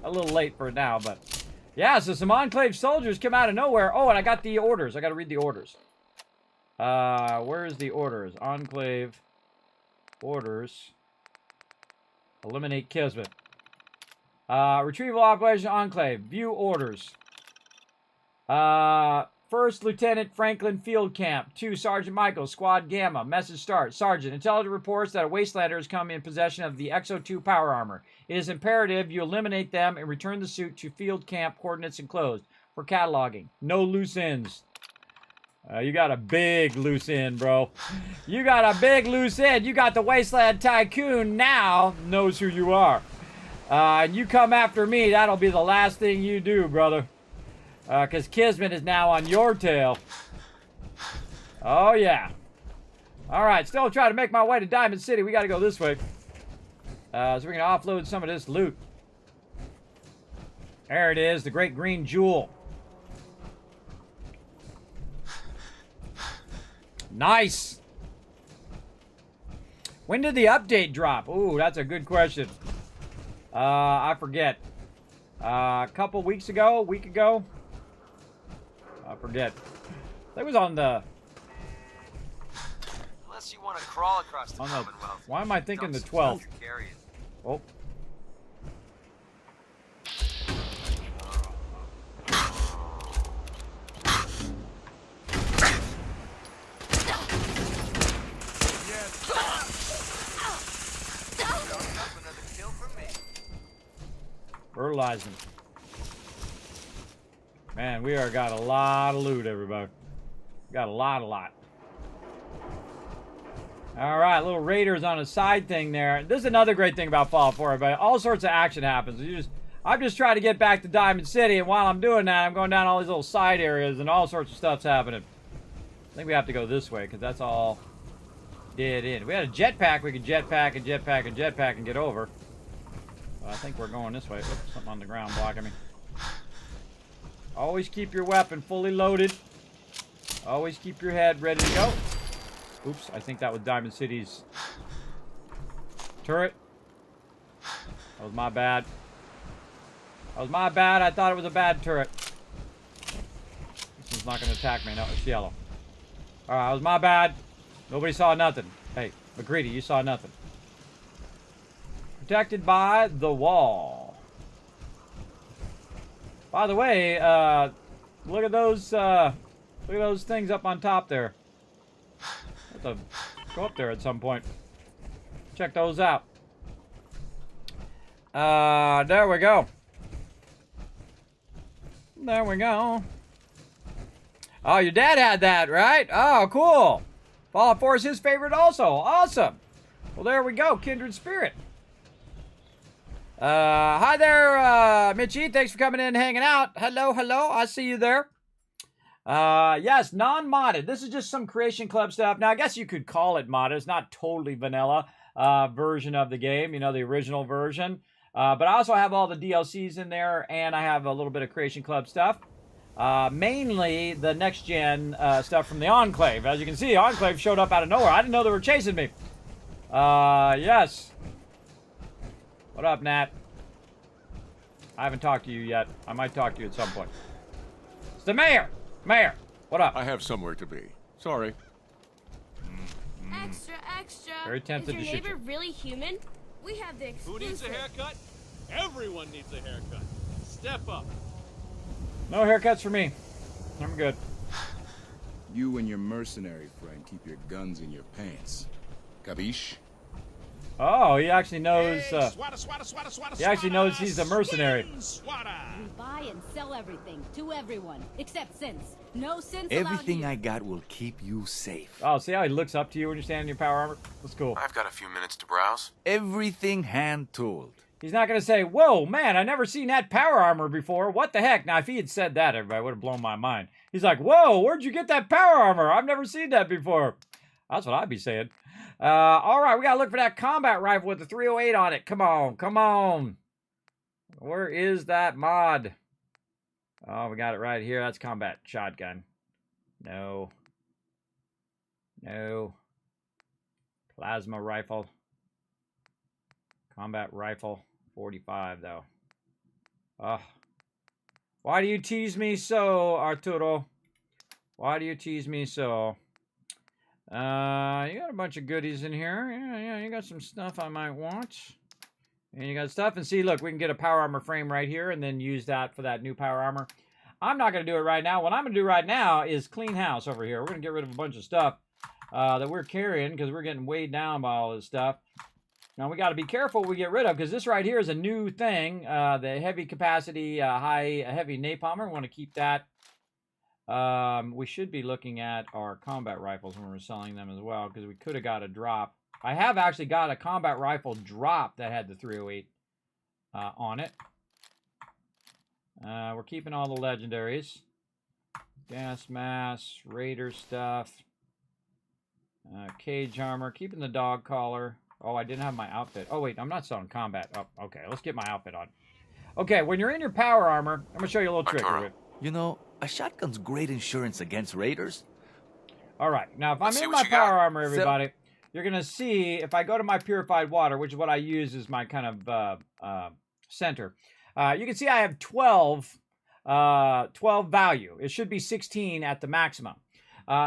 A little late for it now, but... Yeah, so some Enclave soldiers come out of nowhere. Oh, and I got the orders. I got to read the orders. Where's the orders? Enclave orders. Eliminate Kismet. Retrieval operation Enclave. View orders. First Lieutenant Franklin Field Camp. 2 Sergeant Michael, Squad Gamma. Message start. Sergeant, intelligence reports that a Wastelander has come in possession of the XO2 power armor. It is imperative you eliminate them and return the suit to Field Camp coordinates enclosed for cataloging. No loose ends. You got a big loose end, bro. You got a big loose end. You got the Wasteland Tycoon now knows who you are. And you come after me, that'll be the last thing you do, brother. Because Kismet is now on your tail. Oh, yeah. All right, still trying to make my way to Diamond City. We got to go this way. So we're going to offload some of this loot. There it is, the Great Green Jewel. Nice. When did the update drop? Ooh, that's a good question. I forget. A couple weeks ago, a week ago. I forget. That was on the... Unless you want to crawl across the Commonwealth. Why am I thinking the 12th? Oh. Fertilizing. Man, we are got a lot of loot, everybody. Got a lot. All right, little raiders on a side thing there. This is another great thing about Fallout 4, everybody. All sorts of action happens. I'm just trying to get back to Diamond City, and while I'm doing that, I'm going down all these little side areas, and all sorts of stuff's happening. I think we have to go this way, because that's all dead end. If we had a jetpack, we could jetpack and get over. But I think we're going this way. Oops, something on the ground blocking me. Always keep your weapon fully loaded. Always keep your head ready to go. Oops, I think that was Diamond City's turret. That was my bad. That was my bad. I thought it was a bad turret. This one's not going to attack me. No, it's yellow. Alright, that was my bad. Nobody saw nothing. Hey, McCready, you saw nothing. Protected by the wall. By the way, look at those things up on top there. I have to go up there at some point. Check those out. There we go. There we go. Oh, your dad had that, right? Oh, cool. Fallout 4 is his favorite also. Awesome. Well, there we go. Kindred spirit. Hi there, Mitchie. Thanks for coming in and hanging out. Hello, hello. I see you there. Yes, non-modded. This is just some Creation Club stuff. Now, I guess you could call it modded. It's not totally vanilla version of the game, you know, the original version. But I also have all the DLCs in there, and I have a little bit of Creation Club stuff. Mainly the next-gen stuff from the Enclave. As you can see, Enclave showed up out of nowhere. I didn't know they were chasing me. Yes. What up, Nat? I haven't talked to you yet. I might talk to you at some point. It's the mayor! Mayor, what up? I have somewhere to be. Sorry. Extra, extra. Very tempted Is to your shoot you. neighbor really human? We have the exclusive. Who needs a haircut? Everyone needs a haircut. Step up. No haircuts for me. I'm good. You and your mercenary friend keep your guns in your pants. Capiche? Oh, he actually knows. He he actually knows he's a mercenary. We buy and sell everything to everyone, except synths. No synths allowed Everything here. I got will keep you safe. Oh, see how he looks up to you when you're standing in your power armor? That's cool. I've got a few minutes to browse. Everything hand-tooled. He's not going to say, whoa, man, I never seen that power armor before. What the heck? Now, if he had said that, everybody would have blown my mind. He's like, whoa, where'd you get that power armor? I've never seen that before. That's what I'd be saying. All right, we got to look for that combat rifle with the 308 on it. Come on, come on. Where is that mod? Oh, we got it right here. That's combat shotgun. No. No. Plasma rifle. Combat rifle. 45, though. Oh. Why do you tease me so, Arturo? Why do you tease me so? You got a bunch of goodies in here. Yeah, you got some stuff I might want. And you got stuff. And see, look, we can get a power armor frame right here and then use that for that new power armor. I'm not going to do it right now. What I'm going to do right now is clean house over here. We're going to get rid of a bunch of stuff that we're carrying because we're getting weighed down by all this stuff. Now, we got to be careful what we get rid of because this right here is a new thing. The heavy capacity, heavy napalmer. We want to keep that. We should be looking at our combat rifles when we're selling them as well because we could have got a drop. I have actually got a combat rifle drop that had the 308 on it. We're keeping all the legendaries. Gas mask, raider stuff. Cage armor, keeping the dog collar. Oh, I didn't have my outfit. Oh, wait, I'm not selling combat. Oh, okay, let's get my outfit on. Okay, when you're in your power armor, I'm going to show you a little trick of it. You know, a shotgun's great insurance against raiders. All right, now if I'm in my power armor, everybody, you're going to see, if I go to my purified water, which is what I use as my kind of center, you can see I have 12 value. It should be 16 at the maximum.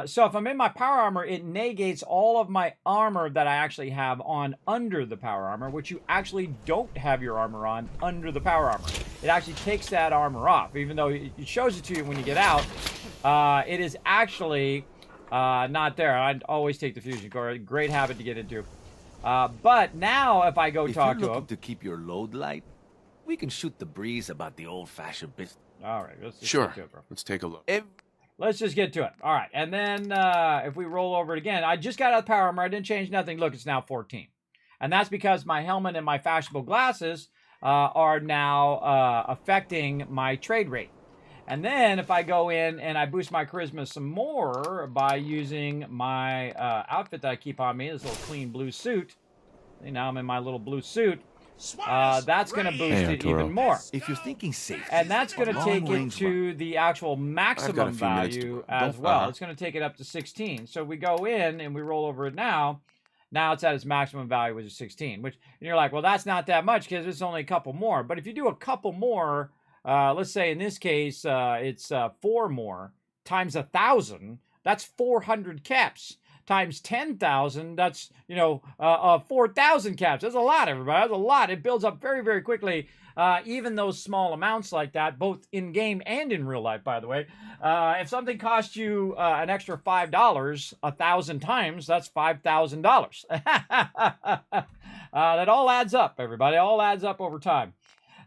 So if I'm in my power armor, it negates all of my armor that I actually have on under the power armor, which you actually don't have your armor on under the power armor. It actually takes that armor off, even though it shows it to you when you get out. It is actually not there. I always take the fusion core. Great habit to get into. But now if I go talk to him... If you're looking to keep your load light, we can shoot the breeze about the old-fashioned business. All right, let's just sure. get to it, bro. Let's take a look. Let's just get to it. All right, and then if we roll over it again, I just got out of the power armor. I didn't change nothing. Look, it's now 14. And that's because my helmet and my fashionable glasses are now affecting my trade rate. And then if I go in and I boost my charisma some more by using my outfit that I keep on me, this little clean blue suit. See, now I'm in my little blue suit. That's going to boost it even more. If you're thinking safe, and that's going to take it to the actual maximum value as well. It's going to take it up to 16. So we go in and we roll over it now. Now it's at its maximum value, which is 16. Which, and you're like, well, that's not that much because it's only a couple more. But if you do a couple more, let's say in this case, it's 4 more times 1,000. That's 400 caps. Times 10,000, that's, 4,000 caps. That's a lot, everybody. That's a lot. It builds up very, very quickly. Even those small amounts like that, both in-game and in real life, by the way. If something costs you an extra $5 1,000 times, that's $5,000. That all adds up, everybody. All adds up over time.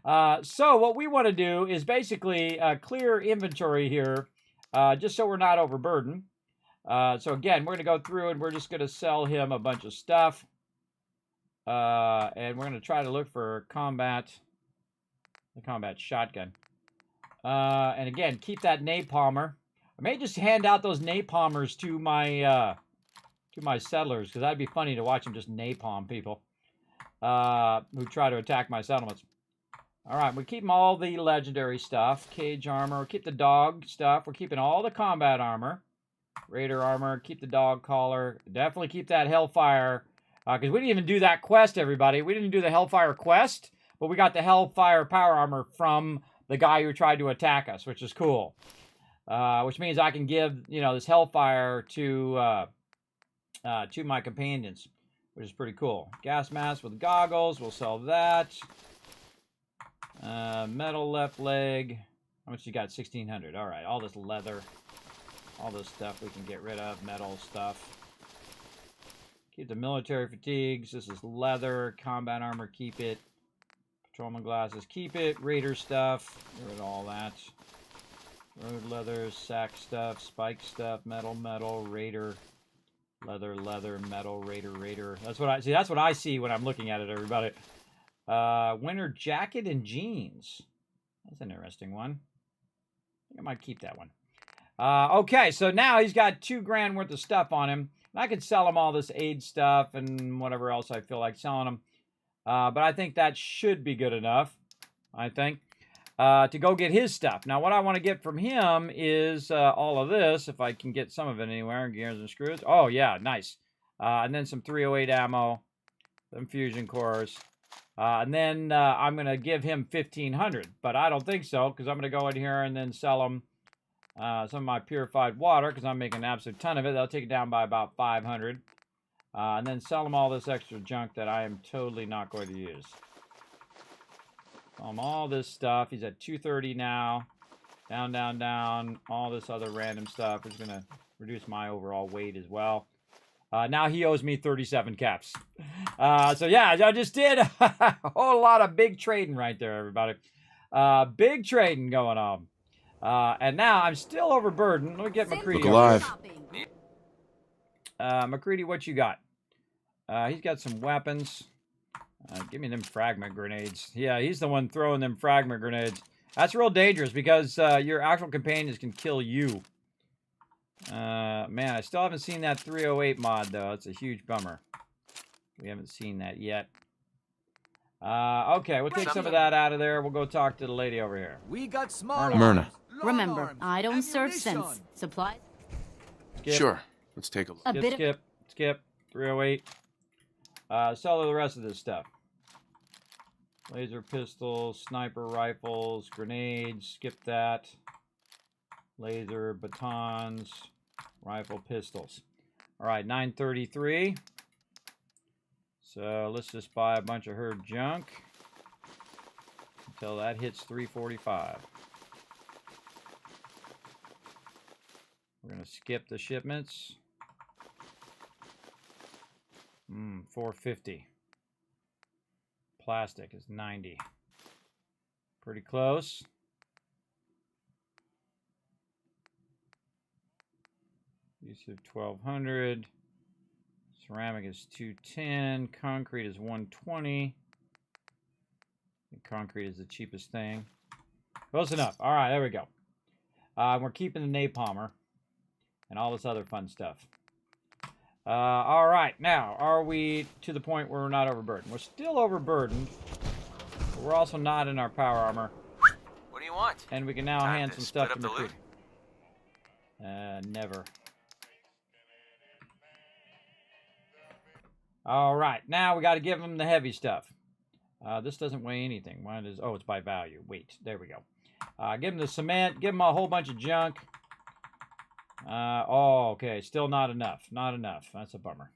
So what we want to do is basically clear inventory here just so we're not overburdened. So again, we're going to go through and we're just going to sell him a bunch of stuff. And we're going to try to look for the combat shotgun. And again, keep that napalmer. I may just hand out those napalmers to my settlers, because that'd be funny to watch them just napalm people who try to attack my settlements. All right, we're keeping all the legendary stuff. Cage armor. We'll keep the dog stuff. We're keeping all the combat armor. Raider armor. Keep the dog collar. Definitely keep that Hellfire. Because we didn't even do that quest, everybody. We didn't do the Hellfire quest, but we got the Hellfire power armor from the guy who tried to attack us, which is cool. Which means I can give, this Hellfire to my companions, which is pretty cool. Gas mask with goggles. We'll sell that. Metal left leg. How much you got? 1,600. All right. All this leather. All this stuff we can get rid of. Metal stuff. Keep the military fatigues. This is leather. Combat armor. Keep it. Patrolman glasses. Keep it. Raider stuff. Get rid of all that. Road leather. Sack stuff. Spike stuff. Metal. Raider. Leather. Metal. Raider. That's what I see. That's what I see when I'm looking at it, everybody. Winter jacket and jeans. That's an interesting one. I think I might keep that one. Okay, so now he's got $2,000 worth of stuff on him. And I could sell him all this aid stuff and whatever else I feel like selling him. But I think that should be good enough, I think, to go get his stuff. Now, what I want to get from him is all of this, if I can get some of it anywhere. Gears and screws. Oh, yeah, nice. And then some 308 ammo, some fusion cores. And then I'm going to give him 1,500, but I don't think so, because I'm going to go in here and then sell him some of my purified water, because I'm making an absolute ton of it. That'll take it down by about 500. And then sell him all this extra junk that I am totally not going to use. Sell him all this stuff. He's at 230 now. Down. All this other random stuff is going to reduce my overall weight as well. Now he owes me 37 caps. So yeah, I just did a whole lot of big trading right there, everybody. Big trading going on. And now I'm still overburdened. Let me get McCready. Look alive. McCready, what you got? He's got some weapons. Give me them fragment grenades. Yeah, he's the one throwing them fragment grenades. That's real dangerous because your actual companions can kill you. Man, I still haven't seen that 308 mod, though. It's a huge bummer. We haven't seen that yet. Okay, we'll take some of that out of there. We'll go talk to the lady over here. We got small Myrna. Remember, I don't serve sense. Supplies? Skip. Sure. Let's take a look. Skip. 308. Sell the rest of this stuff. Laser pistols, sniper rifles, grenades. Skip that. Laser, batons, rifle, pistols. All right, 933. So let's just buy a bunch of her junk until that hits 345. We're going to skip the shipments. 450. Plastic is 90. Pretty close. Use of 1200. Ceramic is 210. Concrete is 120. Concrete is the cheapest thing. Close enough. All right, there we go. We're keeping the napalmer and all this other fun stuff. All right, now, are we to the point where we're not overburdened? We're still overburdened, but we're also not in our power armor. What do you want? And we can now Time hand to some split stuff up to the loot? McCready. Never. All right, now we got to give him the heavy stuff. This doesn't weigh anything. Why does? Oh, it's by value. Weight. There we go. Give him the cement. Give him a whole bunch of junk. Oh, okay. Still not enough. Not enough. That's a bummer.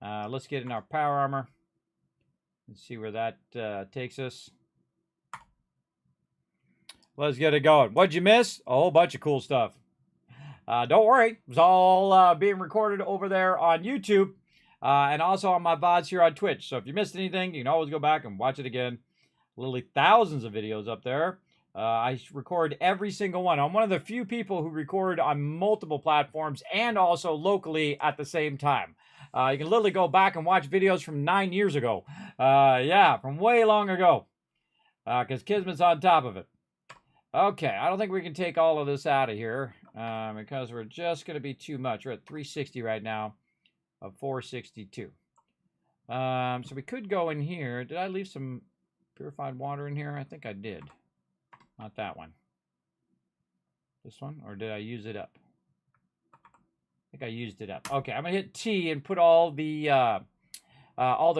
Let's get in our power armor. Let's see where that takes us. Let's get it going. What'd you miss? A whole bunch of cool stuff. Don't worry. It was all being recorded over there on YouTube. And also on my VODs here on Twitch. So if you missed anything, you can always go back and watch it again. Literally thousands of videos up there. I record every single one. I'm one of the few people who record on multiple platforms and also locally at the same time. You can literally go back and watch videos from 9 years ago. Yeah, from way long ago. Because Kismet's on top of it. Okay, I don't think we can take all of this out of here. Because we're just going to be too much. We're at 360 right now of 462. So we could go in here. Did I leave some purified water in here? I think I did. Not that one. This one? Or did I use it up? I think I used it up. Okay, I'm going to hit T and put all the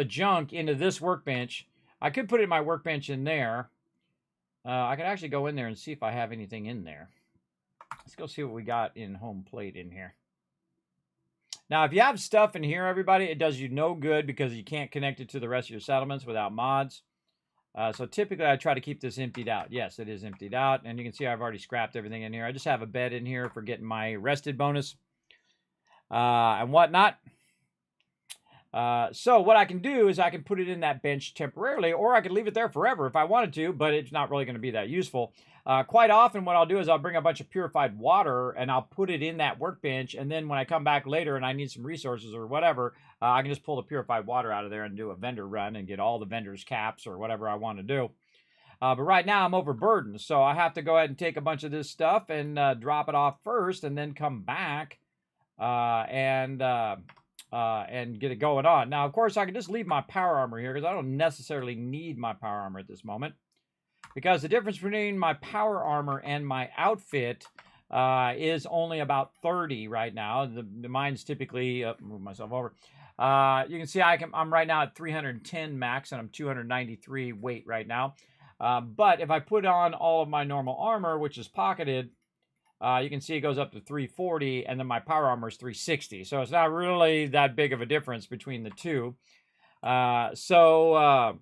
junk into this workbench. I could put it in my workbench in there. I could actually go in there and see if I have anything in there. Let's go see what we got in home plate in here. Now, if you have stuff in here, everybody, it does you no good because you can't connect it to the rest of your settlements without mods. So typically, I try to keep this emptied out. Yes, it is emptied out. And you can see I've already scrapped everything in here. I just have a bed in here for getting my rested bonus and whatnot. So what I can do is I can put it in that bench temporarily, or I could leave it there forever if I wanted to, but it's not really going to be that useful. Quite often what I'll do is I'll bring a bunch of purified water and I'll put it in that workbench, and then when I come back later and I need some resources or whatever, I can just pull the purified water out of there and do a vendor run and get all the vendors' caps or whatever I want to do. But right now I'm overburdened, so I have to go ahead and take a bunch of this stuff and drop it off first and then come back and get it going on. Now, of course, I can just leave my power armor here because I don't necessarily need my power armor at this moment. Because the difference between my power armor and my outfit is only about 30 right now. Mine's typically, move myself over. You can see I'm right now at 310 max and I'm 293 weight right now. But if I put on all of my normal armor, which is pocketed, you can see it goes up to 340, and then my power armor is 360. So it's not really that big of a difference between the two. So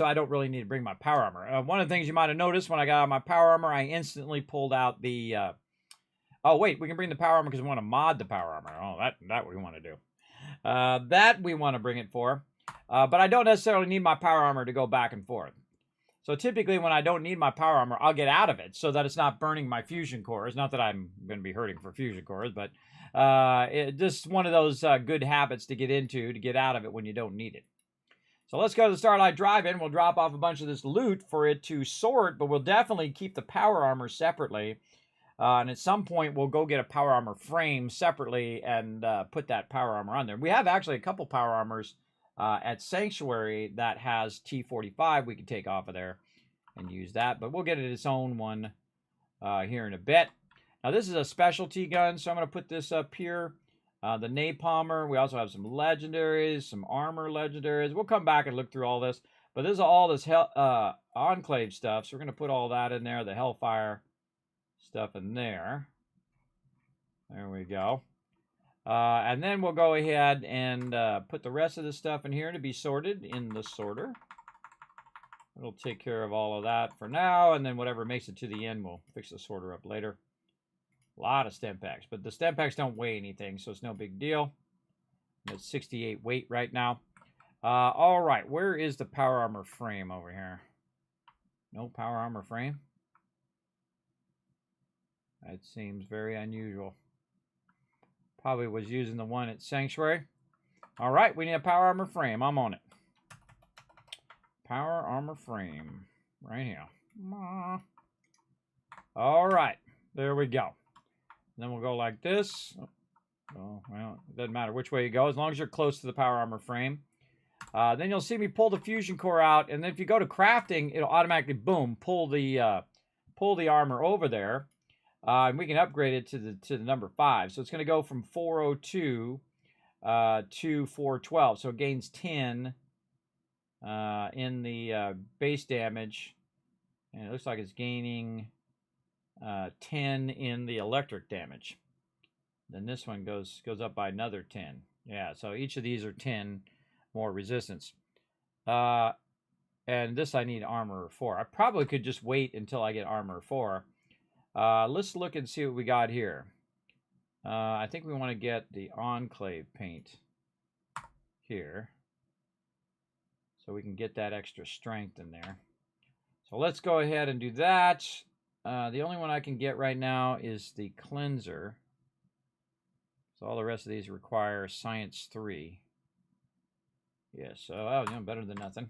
I don't really need to bring my power armor. One of the things you might have noticed when I got out my power armor, I instantly pulled out the... oh, wait, we can bring the power armor because we want to mod the power armor. Oh, that we want to do. That we want to bring it for. But I don't necessarily need my power armor to go back and forth. So typically when I don't need my power armor, I'll get out of it so that it's not burning my fusion cores. Not that I'm going to be hurting for fusion cores, but it's just one of those good habits to get into, to get out of it when you don't need it. So let's go to the Starlight Drive-In. We'll drop off a bunch of this loot for it to sort, but we'll definitely keep the power armor separately. And at some point, we'll go get a power armor frame separately and put that power armor on there. We have actually a couple power armors at Sanctuary that has T45 we can take off of there and use that. But we'll get it its own one here in a bit. Now, this is a specialty gun, so I'm going to put this up here. The Napalmer. We also have some legendaries, some armor legendaries. We'll come back and look through all this. But this is all this Enclave stuff, so we're going to put all that in there. The Hellfire stuff in there. There we go. And then we'll go ahead and put the rest of the stuff in here to be sorted in the sorter. It'll take care of all of that for now, and then whatever makes it to the end, we'll fix the sorter up later. A lot of stem packs, but the stem packs don't weigh anything, so it's no big deal. I'm at 68 weight right now. All right, where is the power armor frame over here? No power armor frame? That seems very unusual. Probably was using the one at Sanctuary. All right, we need a power armor frame. I'm on it. Power armor frame. Right here. All right, there we go. Then we'll go like this. Oh, well, it doesn't matter which way you go, as long as you're close to the power armor frame. Then you'll see me pull the fusion core out, and then if you go to crafting, it'll automatically, boom, pull the armor over there. And we can upgrade it to the number 5. So it's going to go from 402 to 412. So it gains 10 in the base damage. And it looks like it's gaining 10 in the electric damage. Then this one goes up by another 10. Yeah, so each of these are 10 more resistance. And this I need armor 4. I probably could just wait until I get armor 4. Let's look and see what we got here. I think we want to get the Enclave paint here, so we can get that extra strength in there. So let's go ahead and do that. The only one I can get right now is the cleanser. So all the rest of these require Science 3. Yeah, so better than nothing.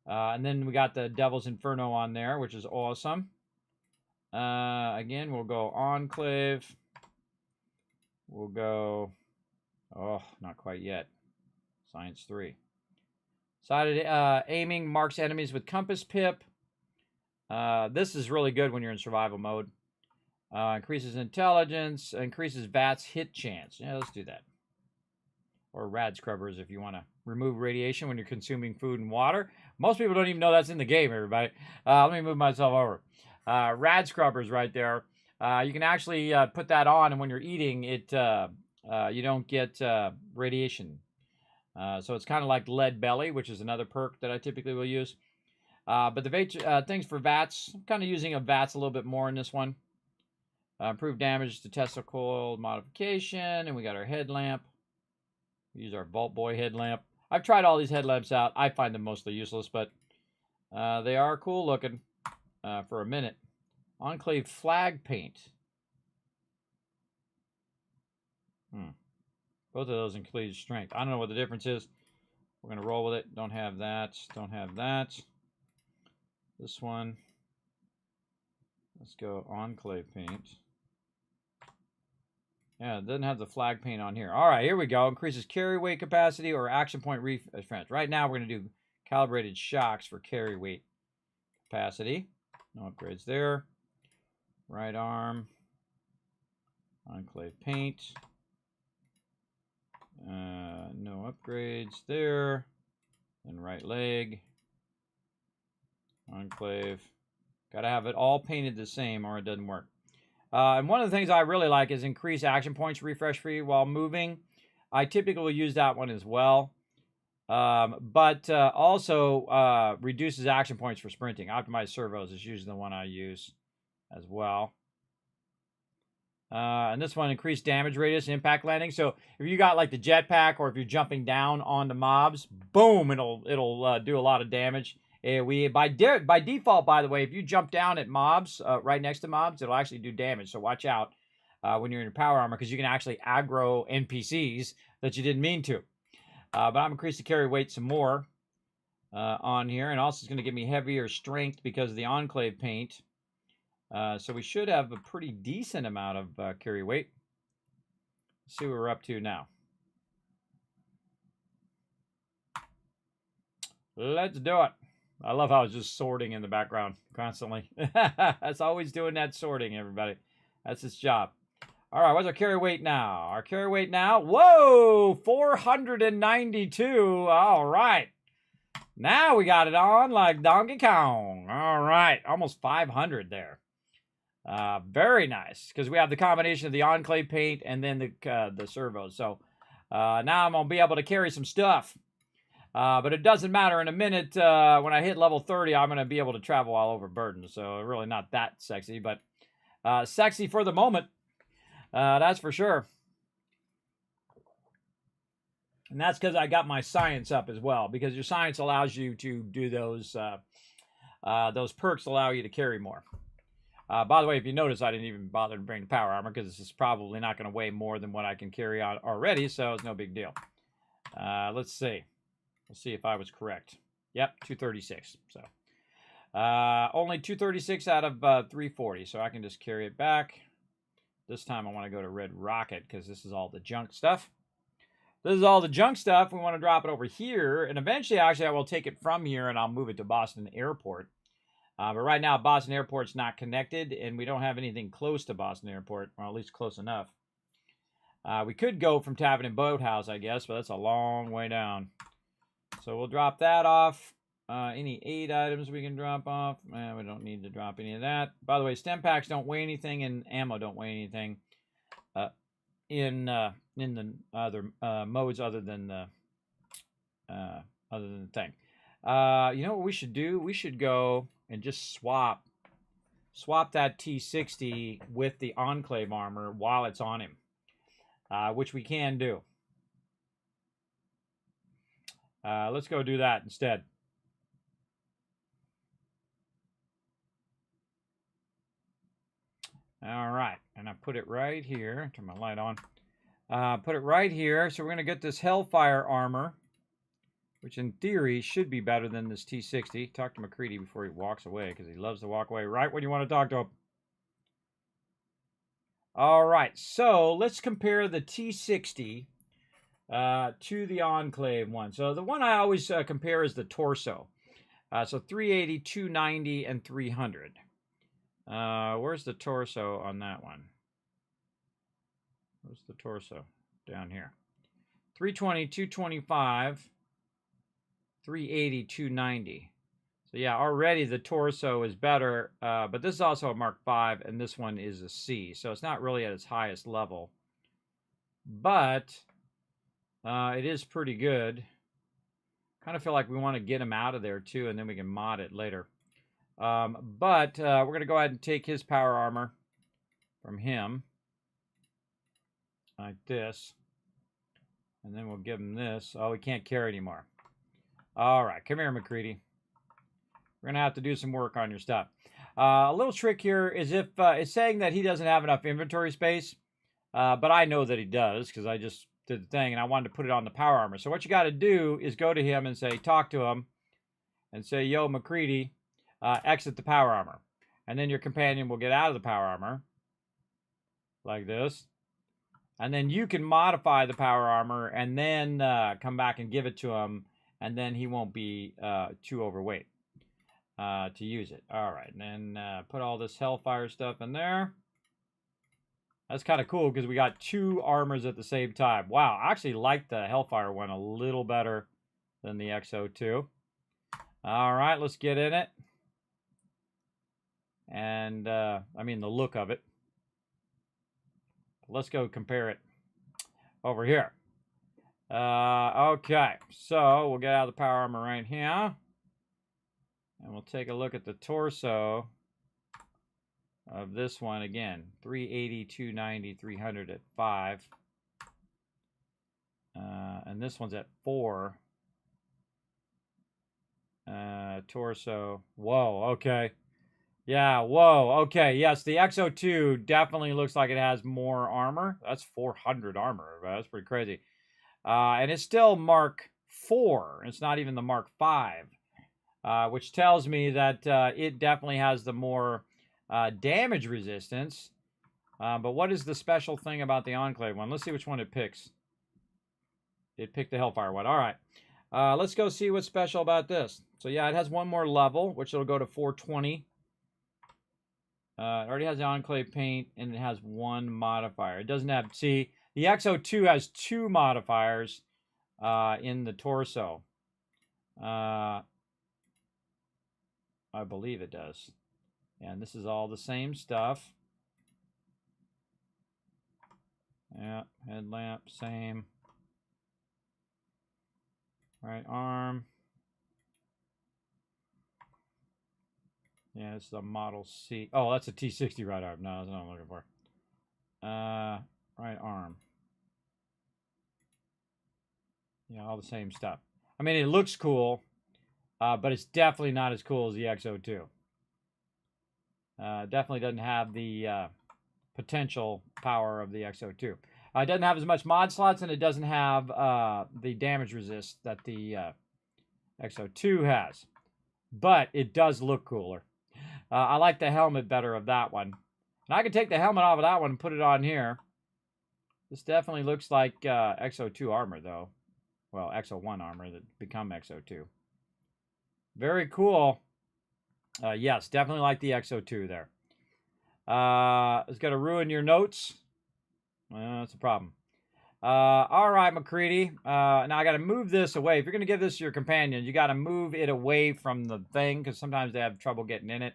And then we got the Devil's Inferno on there, which is awesome. Again, we'll go Enclave. We'll go... Oh, not quite yet. Science 3. Sided aiming marks enemies with compass pip. This is really good when you're in survival mode. Increases intelligence, increases VATS hit chance. Yeah, let's do that. Or rad scrubbers if you want to remove radiation when you're consuming food and water. Most people don't even know that's in the game, everybody. Let me move myself over. Rad scrubbers right there. You can actually put that on, and when you're eating, it you don't get radiation. So it's kind of like lead belly, which is another perk that I typically will use. But the things for VATS, I'm kind of using a VATS a little bit more in this one. Improved damage to testicle modification, and we got our headlamp. We use our Vault Boy headlamp. I've tried all these headlamps out. I find them mostly useless, but they are cool looking for a minute. Enclave flag paint. Both of those include strength. I don't know what the difference is. We're going to roll with it. Don't have that. Don't have that. This one. Let's go Enclave paint. Yeah, it doesn't have the flag paint on here. All right, here we go. Increases carry weight capacity or action point refresh. Right now, we're going to do calibrated shocks for carry weight capacity. No upgrades there. Right arm. Enclave paint. No upgrades there. And right leg. Enclave. Got to have it all painted the same or it doesn't work. And one of the things I really like is increase action points refresh free while moving. I typically will use that one as well. But also reduces action points for sprinting. Optimized servos is usually the one I use as well. And this one, increased damage radius, impact landing. So if you got like the jetpack or if you're jumping down onto mobs, boom, it'll do a lot of damage. By default, by the way, if you jump down at mobs, right next to mobs, it'll actually do damage. So watch out when you're in your power armor because you can actually aggro NPCs that you didn't mean to. But I'm increased the carry weight some more on here. And also it's going to give me heavier strength because of the Enclave paint. So we should have a pretty decent amount of carry weight. Let's see what we're up to now. Let's do it. I love how it's just sorting in the background constantly. That's always doing that sorting, everybody. That's its job. All right, what's our carry weight now? Our carry weight now, whoa, 492. All right. Now we got it on like Donkey Kong. All right, almost 500 there. Very nice, because we have the combination of the Enclave paint and then the servos. So now I'm going to be able to carry some stuff. But it doesn't matter. In a minute, when I hit level 30, I'm going to be able to travel all over Burden. So really not that sexy, but sexy for the moment. That's for sure. And that's because I got my science up as well, because your science allows you to do those perks allow you to carry more. By the way, if you notice, I didn't even bother to bring the power armor because this is probably not going to weigh more than what I can carry on already, so it's no big deal. Let's see. Let's see if I was correct. Yep, 236. So only 236 out of 340, so I can just carry it back. This time I want to go to Red Rocket because this is all the junk stuff. This is all the junk stuff. We want to drop it over here, and eventually, actually, I will take it from here and I'll move it to Boston Airport. But right now, Boston Airport's not connected, and we don't have anything close to Boston Airport, or at least close enough. We could go from Tavern and Boathouse, I guess, but that's a long way down. So we'll drop that off. Any 8 items we can drop off. We don't need to drop any of that. By the way, stem packs don't weigh anything, and ammo don't weigh anything in the other modes other than the thing. You know what we should do? We should go and just swap that T60 with the Enclave armor while it's on him, which we can do. Let's go do that instead. All right, and I put it right here. Turn my light on. Put it right here. So we're going to get this Hellfire armor, which in theory should be better than this T60. Talk to McCready before he walks away, because he loves to walk away right when you want to talk to him. All right, so let's compare the T60 to the Enclave one. So the one I always compare is the torso. So 380, 290, and 300. Where's the torso on that one? Where's the torso? Down here. 320, 225, 380, 290. So yeah, already the torso is better, but this is also a Mark V, and this one is a C. So it's not really at its highest level. But it is pretty good. Kind of feel like we want to get him out of there too, and then we can mod it later. But we're going to go ahead and take his power armor from him. Like this. And then we'll give him this. Oh, we can't carry anymore. All right, come here, McCready. We're going to have to do some work on your stuff. A little trick here is if it's saying that he doesn't have enough inventory space, but I know that he does because I just did the thing and I wanted to put it on the power armor. So what you got to do is go to him and say, talk to him and say, yo, McCready, exit the power armor. And then your companion will get out of the power armor like this. And then you can modify the power armor and then come back and give it to him. And then he won't be too overweight to use it. All right. And then put all this Hellfire stuff in there. That's kind of cool because we got two armors at the same time. Wow. I actually like the Hellfire one a little better than the XO2. All right. Let's get in it. And I mean the look of it. Let's go compare it over here. Okay, so we'll get out of the power armor right here. And we'll take a look at the torso of this one again. 380, 290, 300 at 5. And this one's at 4. Torso. Whoa, okay. Yeah, whoa, okay, yes, the XO2 definitely looks like it has more armor. That's 400 armor, that's pretty crazy. And it's still Mark IV. It's not even the Mark V, which tells me that it definitely has the more damage resistance. But what is the special thing about the Enclave one? Let's see which one it picks. It picked the Hellfire one. All right, let's go see what's special about this. So yeah, it has one more level, which it'll go to 420. It already has the Enclave paint, and it has one modifier. It doesn't have, see, the XO2 has 2 modifiers in the torso. I believe it does. And this is all the same stuff. Yeah, headlamp, same. Right arm. Yeah, it's the Model C. Oh, that's a T60 right arm. No, that's not what I'm looking for. Right arm. Yeah, all the same stuff. I mean, it looks cool, but it's definitely not as cool as the XO2. Definitely doesn't have the potential power of the XO2. It doesn't have as much mod slots, and it doesn't have the damage resist that the XO2 has. But it does look cooler. I like the helmet better of that one. And I can take the helmet off of that one and put it on here. This definitely looks like XO2 armor, though. Well, XO1 armor that become XO2. Very cool. Yes, definitely like the XO2 there. It's going to ruin your notes. That's a problem. All right, McCready. Now I got to move this away. If you're going to give this to your companion, you got to move it away from the thing because sometimes they have trouble getting in it.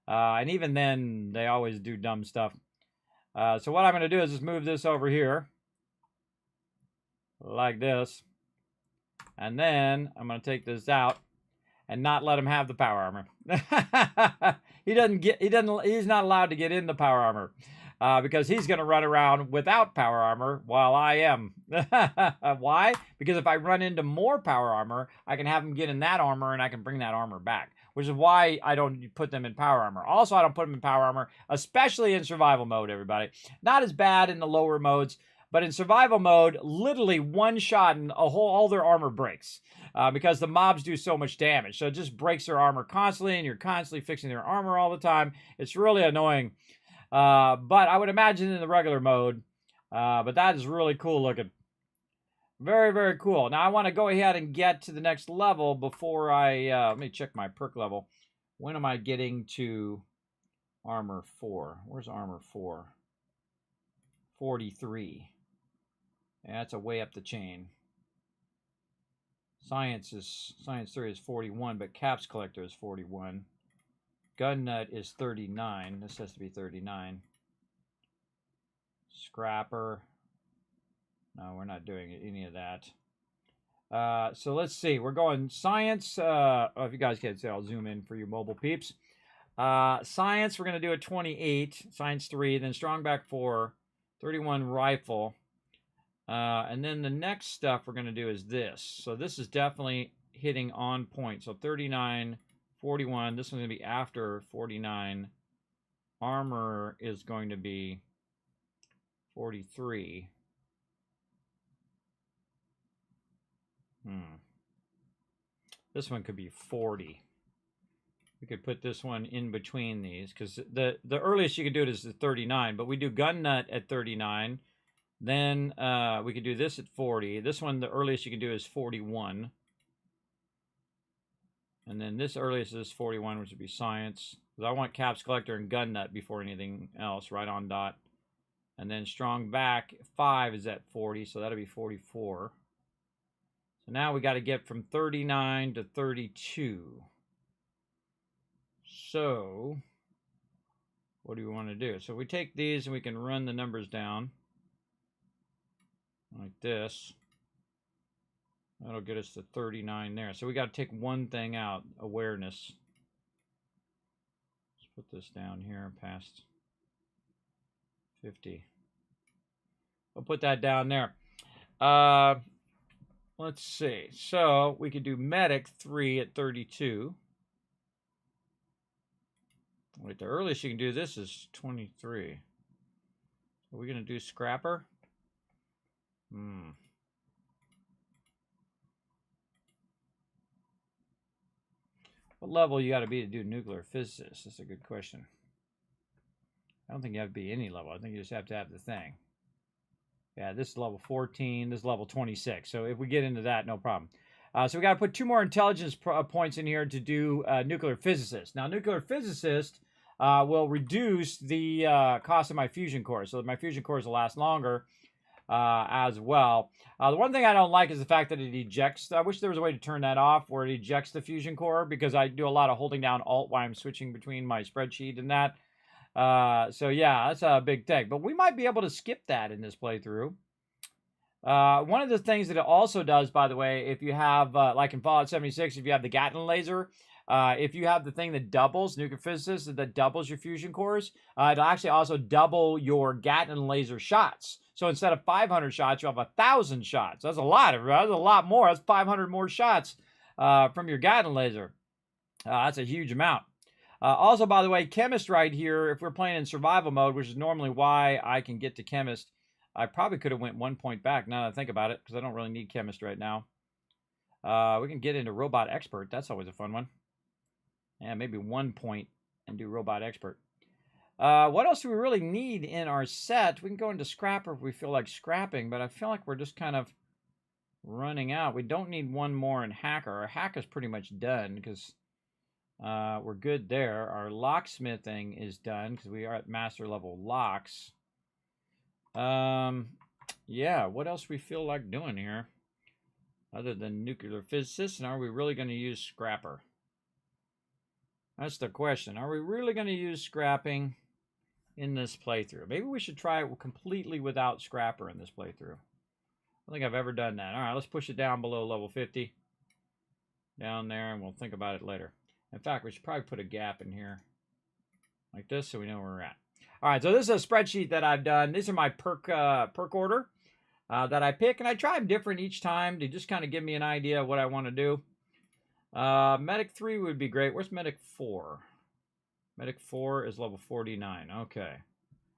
And even then, they always do dumb stuff. So what I'm going to do is just move this over here. Like this. And then I'm going to take this out and not let him have the power armor. He's not allowed to get in the power armor. Because he's going to run around without power armor while I am. Why? Because if I run into more power armor, I can have him get in that armor and I can bring that armor back. which is why I don't put them in power armor. Also, I don't put them in power armor, especially in survival mode, everybody. Not as bad in the lower modes, but in survival mode, literally one shot and all their armor breaks because the mobs do so much damage. So it just breaks their armor constantly, and you're constantly fixing their armor all the time. It's really annoying. But I would imagine in the regular mode, but that is really cool looking. Very, very cool. Now, I want to go ahead and get to the next level before I... let me check my perk level. When am I getting to armor 4? Where's armor 4? 43. Yeah, that's a way up the chain. Science 3 is 41, but Caps Collector is 41. Gun Nut is 39. This has to be 39. Scrapper. No, we're not doing any of that. So let's see. We're going science. If you guys can't see, I'll zoom in for you mobile peeps. Science, we're going to do a 28. Science 3. Then strong back 4. 31 rifle. And then the next stuff we're going to do is this. So this is definitely hitting on point. So 39, 41. This one's going to be after 49. Armor is going to be 43. This one could be 40. We could put this one in between these because the earliest you could do it is the 39, but we do Gun Nut at 39. Then we could do this at 40. This one, the earliest you can do is 41. And then this earliest is 41, which would be Science. Because I want Caps Collector and Gun Nut before anything else, right on dot. And then Strong Back 5 is at 40, so that'll be 44. So now we got to get from 39 to 32. So, what do we want to do? So we take these and we can run the numbers down. Like this. That'll get us to 39 there. So we got to take one thing out. Awareness. Let's put this down here past 50. We'll put that down there. Let's see. So we could do Medic 3 at 32. Wait, the earliest you can do this is 23. Are we going to do Scrapper? What level you got to be to do Nuclear Physicist? That's a good question. I don't think you have to be any level. I think you just have to have the thing. Yeah, this is level 14. This is level 26. So if we get into that, no problem. So we got to put 2 more intelligence points in here to do Nuclear Physicist. Now, Nuclear Physicist will reduce the cost of my fusion cores. So my fusion cores will last longer as well. The one thing I don't like is the fact that it ejects. I wish there was a way to turn that off where it ejects the fusion core because I do a lot of holding down Alt while I'm switching between my spreadsheet and that. So yeah, that's a big thing. But we might be able to skip that in this playthrough. One of the things that it also does, by the way, if you have, like in Fallout 76, if you have the Gatling laser, if you have the thing that doubles, Nuclear Physicist, that doubles your fusion cores, it'll actually also double your Gatling laser shots. So instead of 500 shots, you'll have 1,000 shots. That's a lot. That's a lot more. That's 500 more shots from your Gatling laser. That's a huge amount. Also, by the way, Chemist right here, if we're playing in survival mode, which is normally why I can get to Chemist, I probably could have went 1 point back now that I think about it, because I don't really need Chemist right now. We can get into Robot Expert. That's always a fun one. Yeah, maybe 1 point and do Robot Expert. What else do we really need in our set? We can go into Scrapper if we feel like scrapping, but I feel like we're just kind of running out. We don't need one more in Hacker. Our Hacker's pretty much done, because we're good there. Our locksmithing is done, because we are at master level locks. Yeah, what else we feel like doing here other than Nuclear Physicist? And are we really going to use Scrapper? That's the question. Are we really going to use scrapping in this playthrough? Maybe we should try it completely without Scrapper in this playthrough. I don't think I've ever done that. All right, let's push it down below level 50. Down there, and we'll think about it later. In fact, we should probably put a gap in here like this so we know where we're at. All right, so this is a spreadsheet that I've done. These are my perk order that I pick, and I try them different each time to just kind of give me an idea of what I want to do. Medic 3 would be great. Where's Medic 4? Medic 4 is level 49. Okay.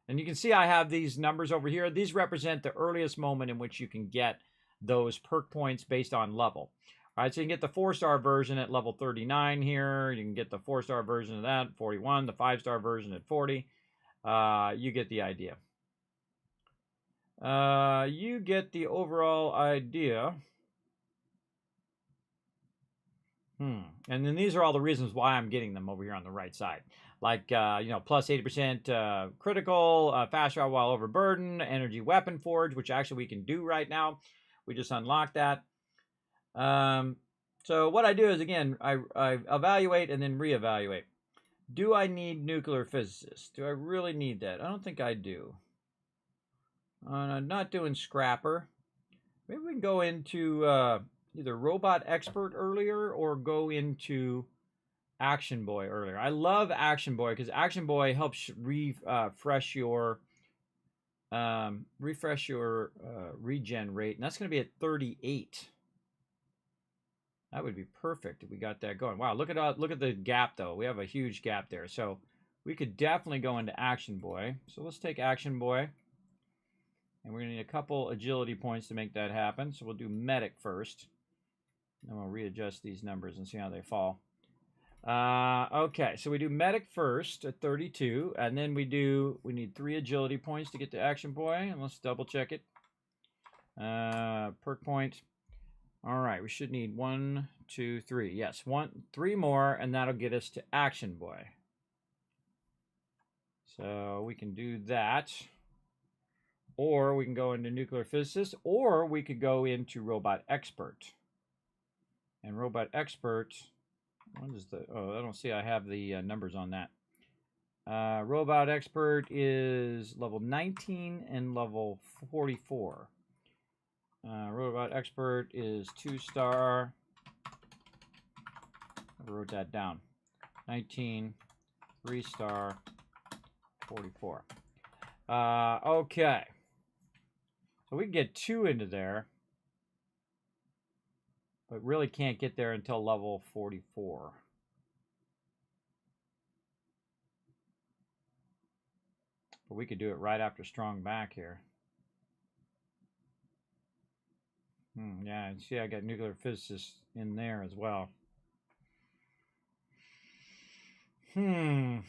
And you can see I have these numbers over here. These represent the earliest moment in which you can get those perk points based on level. All right, so you can get the 4-star version at level 39 here. You can get the 4-star version of that, 41. The 5-star version at 40. You get the idea. You get the overall idea. And then these are all the reasons why I'm getting them over here on the right side. Like, you know, plus 80% critical, fast travel while overburdened, energy weapon forge, which actually we can do right now. We just unlocked that. So what I do is, again, I evaluate and then reevaluate. Do I need nuclear physicists? Do I really need that? I don't think I do. I'm not doing scrapper. Maybe we can go into either robot expert earlier or go into action boy earlier. I love action boy because action boy helps refresh your regen rate, and that's going to be at 38. That would be perfect if we got that going. Wow, look at the gap though. We have a huge gap there, so we could definitely go into action boy. So let's take action boy, and we're going to need a couple agility points to make that happen. So we'll do medic first. Then we'll readjust these numbers and see how they fall. Okay, so we do medic first at 32, and then we need 3 agility points to get to action boy, and let's double check it. Perk point. All right, we should need 1, 2, 3. Yes, 3 more, and that'll get us to action boy. So we can do that. Or we can go into nuclear physicist, or we could go into robot expert. And robot expert, what is the, oh, I don't see I have the numbers on that. Robot expert is level 19 and level 44. Robot expert is 2-star. I wrote that down. 19, 3-star, 44. Okay. So we can get 2 into there, but really can't get there until level 44. But we could do it right after strong back here. Yeah, and see I got nuclear physicists in there as well. Yeah,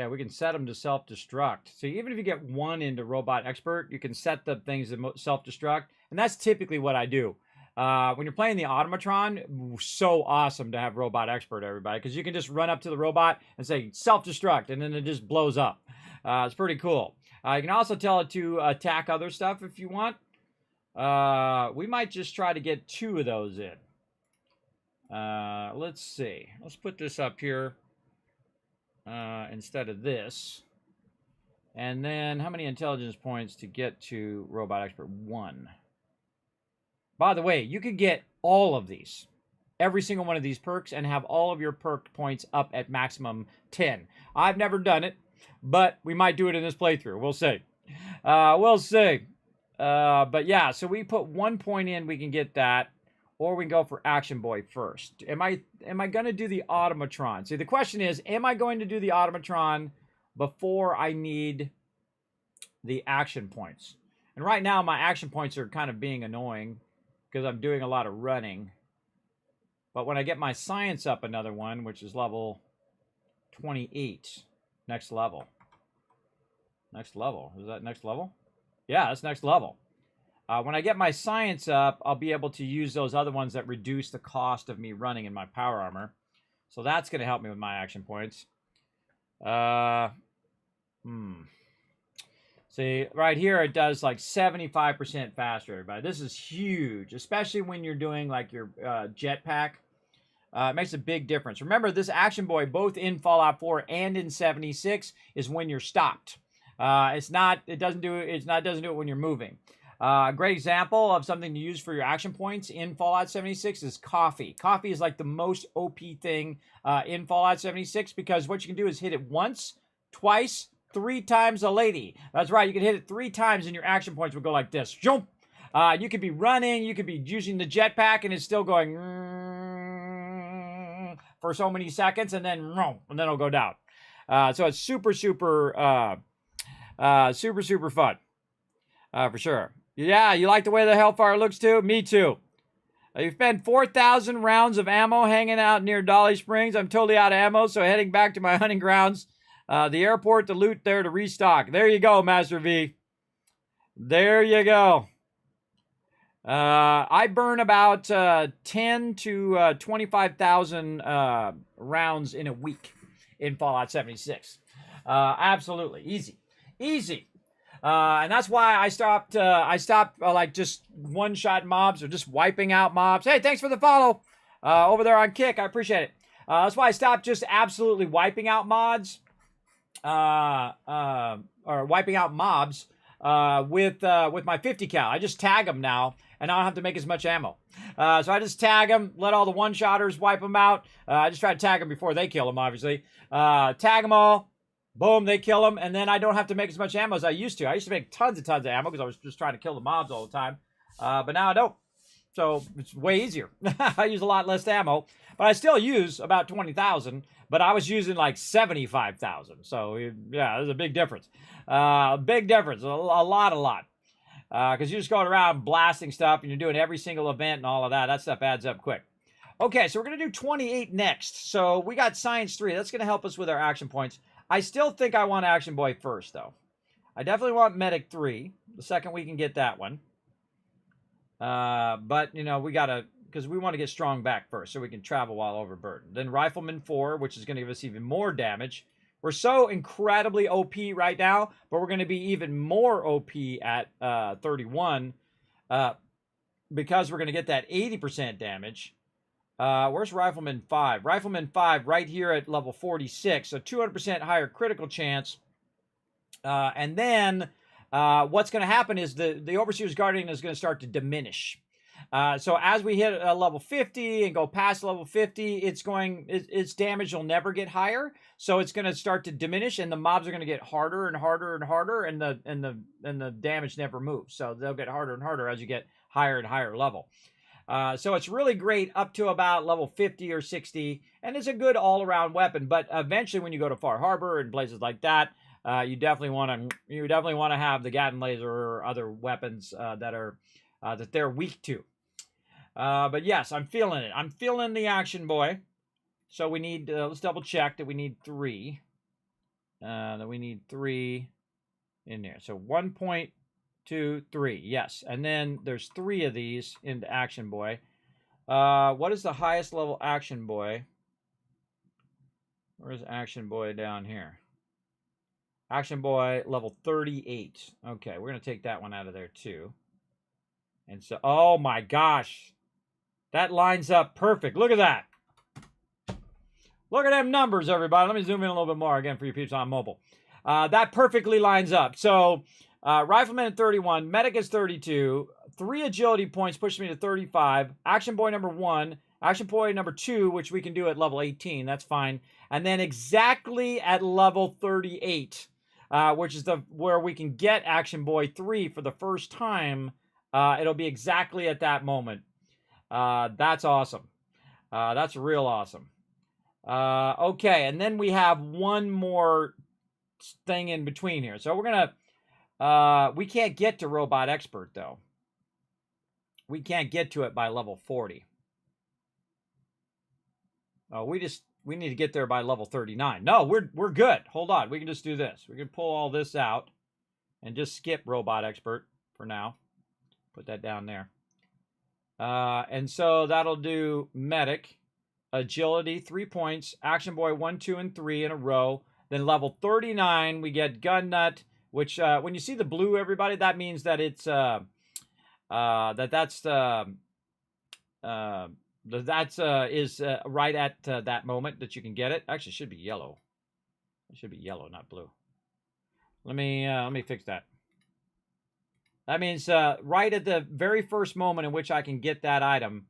we can set them to self-destruct. So even if you get 1 into robot expert, you can set the things to self-destruct. And that's typically what I do. When you're playing the automatron, so awesome to have robot expert, everybody, because you can just run up to the robot and say self-destruct, and then it just blows up. It's pretty cool. You can also tell it to attack other stuff if you want. We might just try to get 2 of those in. Let's see. Let's put this up here instead of this. And then how many intelligence points to get to robot expert? 1. By the way, you could get all of these, every single one of these perks, and have all of your perk points up at maximum 10. I've never done it, but we might do it in this playthrough. We'll see. We'll see. But yeah, so we put 1 point in, we can get that, or we can go for action boy first. Am I going to do the automatron? See, the question is, am I going to do the automatron before I need the action points? And right now, my action points are kind of being annoying because I'm doing a lot of running. But when I get my science up another one, which is level 28, next level. Next level. Is that next level? Yeah, that's next level. When I get my science up, I'll be able to use those other ones that reduce the cost of me running in my power armor. So that's going to help me with my action points. See, right here it does like 75% faster, everybody. This is huge, especially when you're doing like your jetpack. It makes a big difference. Remember, this action boy, both in Fallout 4 and in 76, is when you're stopped. It doesn't do it when you're moving. A great example of something to use for your action points in Fallout 76 is coffee. Coffee is like the most OP thing in Fallout 76 because what you can do is hit it once, twice, 3 times a lady. That's right, you can hit it 3 times and your action points will go like this. Jump! You could be running, you could be using the jetpack, and it's still going for so many seconds, and then it'll go down. So it's super fun, for sure. Yeah, you like the way the Hellfire looks too? Me too. You spent 4,000 rounds of ammo hanging out near Dolly Springs. I'm totally out of ammo, so heading back to my hunting grounds. The airport, the loot there to restock. There you go, Master V. There you go. I burn about 10 to 25,000 rounds in a week in Fallout 76. Absolutely. Easy. And that's why I stopped like just one-shot mobs or just wiping out mobs. Hey, thanks for the follow over there on Kick. I appreciate it. That's why I stopped just absolutely wiping out mods or wiping out mobs with my 50 cal. I just tag them now, and I don't have to make as much ammo. So I just tag them, let all the one-shotters wipe them out. I just try to tag them before they kill them, obviously. Tag them all. Boom, they kill them, and then I don't have to make as much ammo as I used to. I used to make tons of ammo because I was just trying to kill the mobs all the time. But now I don't. So it's way easier. I use a lot less ammo, but I still use about 20,000, but I was using like 75,000. So yeah, there's a big difference. Big difference, a lot. Because you're just going around blasting stuff, and you're doing every single event and all of that. That stuff adds up quick. Okay, so we're going to do 28 next. So we got Science 3. That's going to help us with our action points. I still think I want Action Boy first, though. I definitely want Medic 3, the second we can get that one. But, you know, we got to, because we want to get Strong back first, so we can travel while overburdened. Then Rifleman 4, which is going to give us even more damage. We're so incredibly OP right now, but we're going to be even more OP at 31 because we're going to get that 80% damage. Where's Rifleman 5? Rifleman 5 right here at level 46, so 200% higher critical chance. And then what's going to happen is the Overseer's Guardian is going to start to diminish. So as we hit level 50 and go past level 50, its damage will never get higher. So it's going to start to diminish, and the mobs are going to get harder and harder and harder, and the damage never moves. So they'll get harder and harder as you get higher and higher level. So it's really great up to about level 50 or 60, and it's a good all-around weapon. But eventually, when you go to Far Harbor and places like that, you definitely want to have the Gatling laser or other weapons that they're weak to. But yes, I'm feeling it. I'm feeling the Action Boy. So we need, let's double check that we need 3. That we need 3 in there. So 1.2, 3, yes. And then there's 3 of these into Action Boy. What is the highest level Action Boy? Where's Action Boy down here? Action Boy level 38. Okay, we're going to take that one out of there too. And so, oh my gosh. That lines up perfect. Look at that. Look at them numbers, everybody. Let me zoom in a little bit more again for you peeps on mobile. That perfectly lines up. So, Rifleman at 31, Medic is 32, 3 agility points push me to 35, Action Boy number 1, Action Boy number 2, which we can do at level 18, that's fine, and then exactly at level 38, which is where we can get Action Boy 3 for the first time. It'll be exactly at that moment. That's awesome. That's real awesome. Okay, and then we have one more thing in between here. So we're gonna, we can't get to Robot Expert though. We can't get to it by level 40. Oh, we need to get there by level 39. No, we're good. Hold on, we can just do this. We can pull all this out and just skip Robot Expert for now. Put that down there. And so that'll do Medic, Agility, 3 points, Action Boy 1, 2, and 3 in a row. Then level 39, we get Gun Nut, which when you see the blue, everybody, that means that it's right at that moment that you can get it. Actually, it should be yellow. It should be yellow, not blue. Let me fix that. That means right at the very first moment in which I can get that item,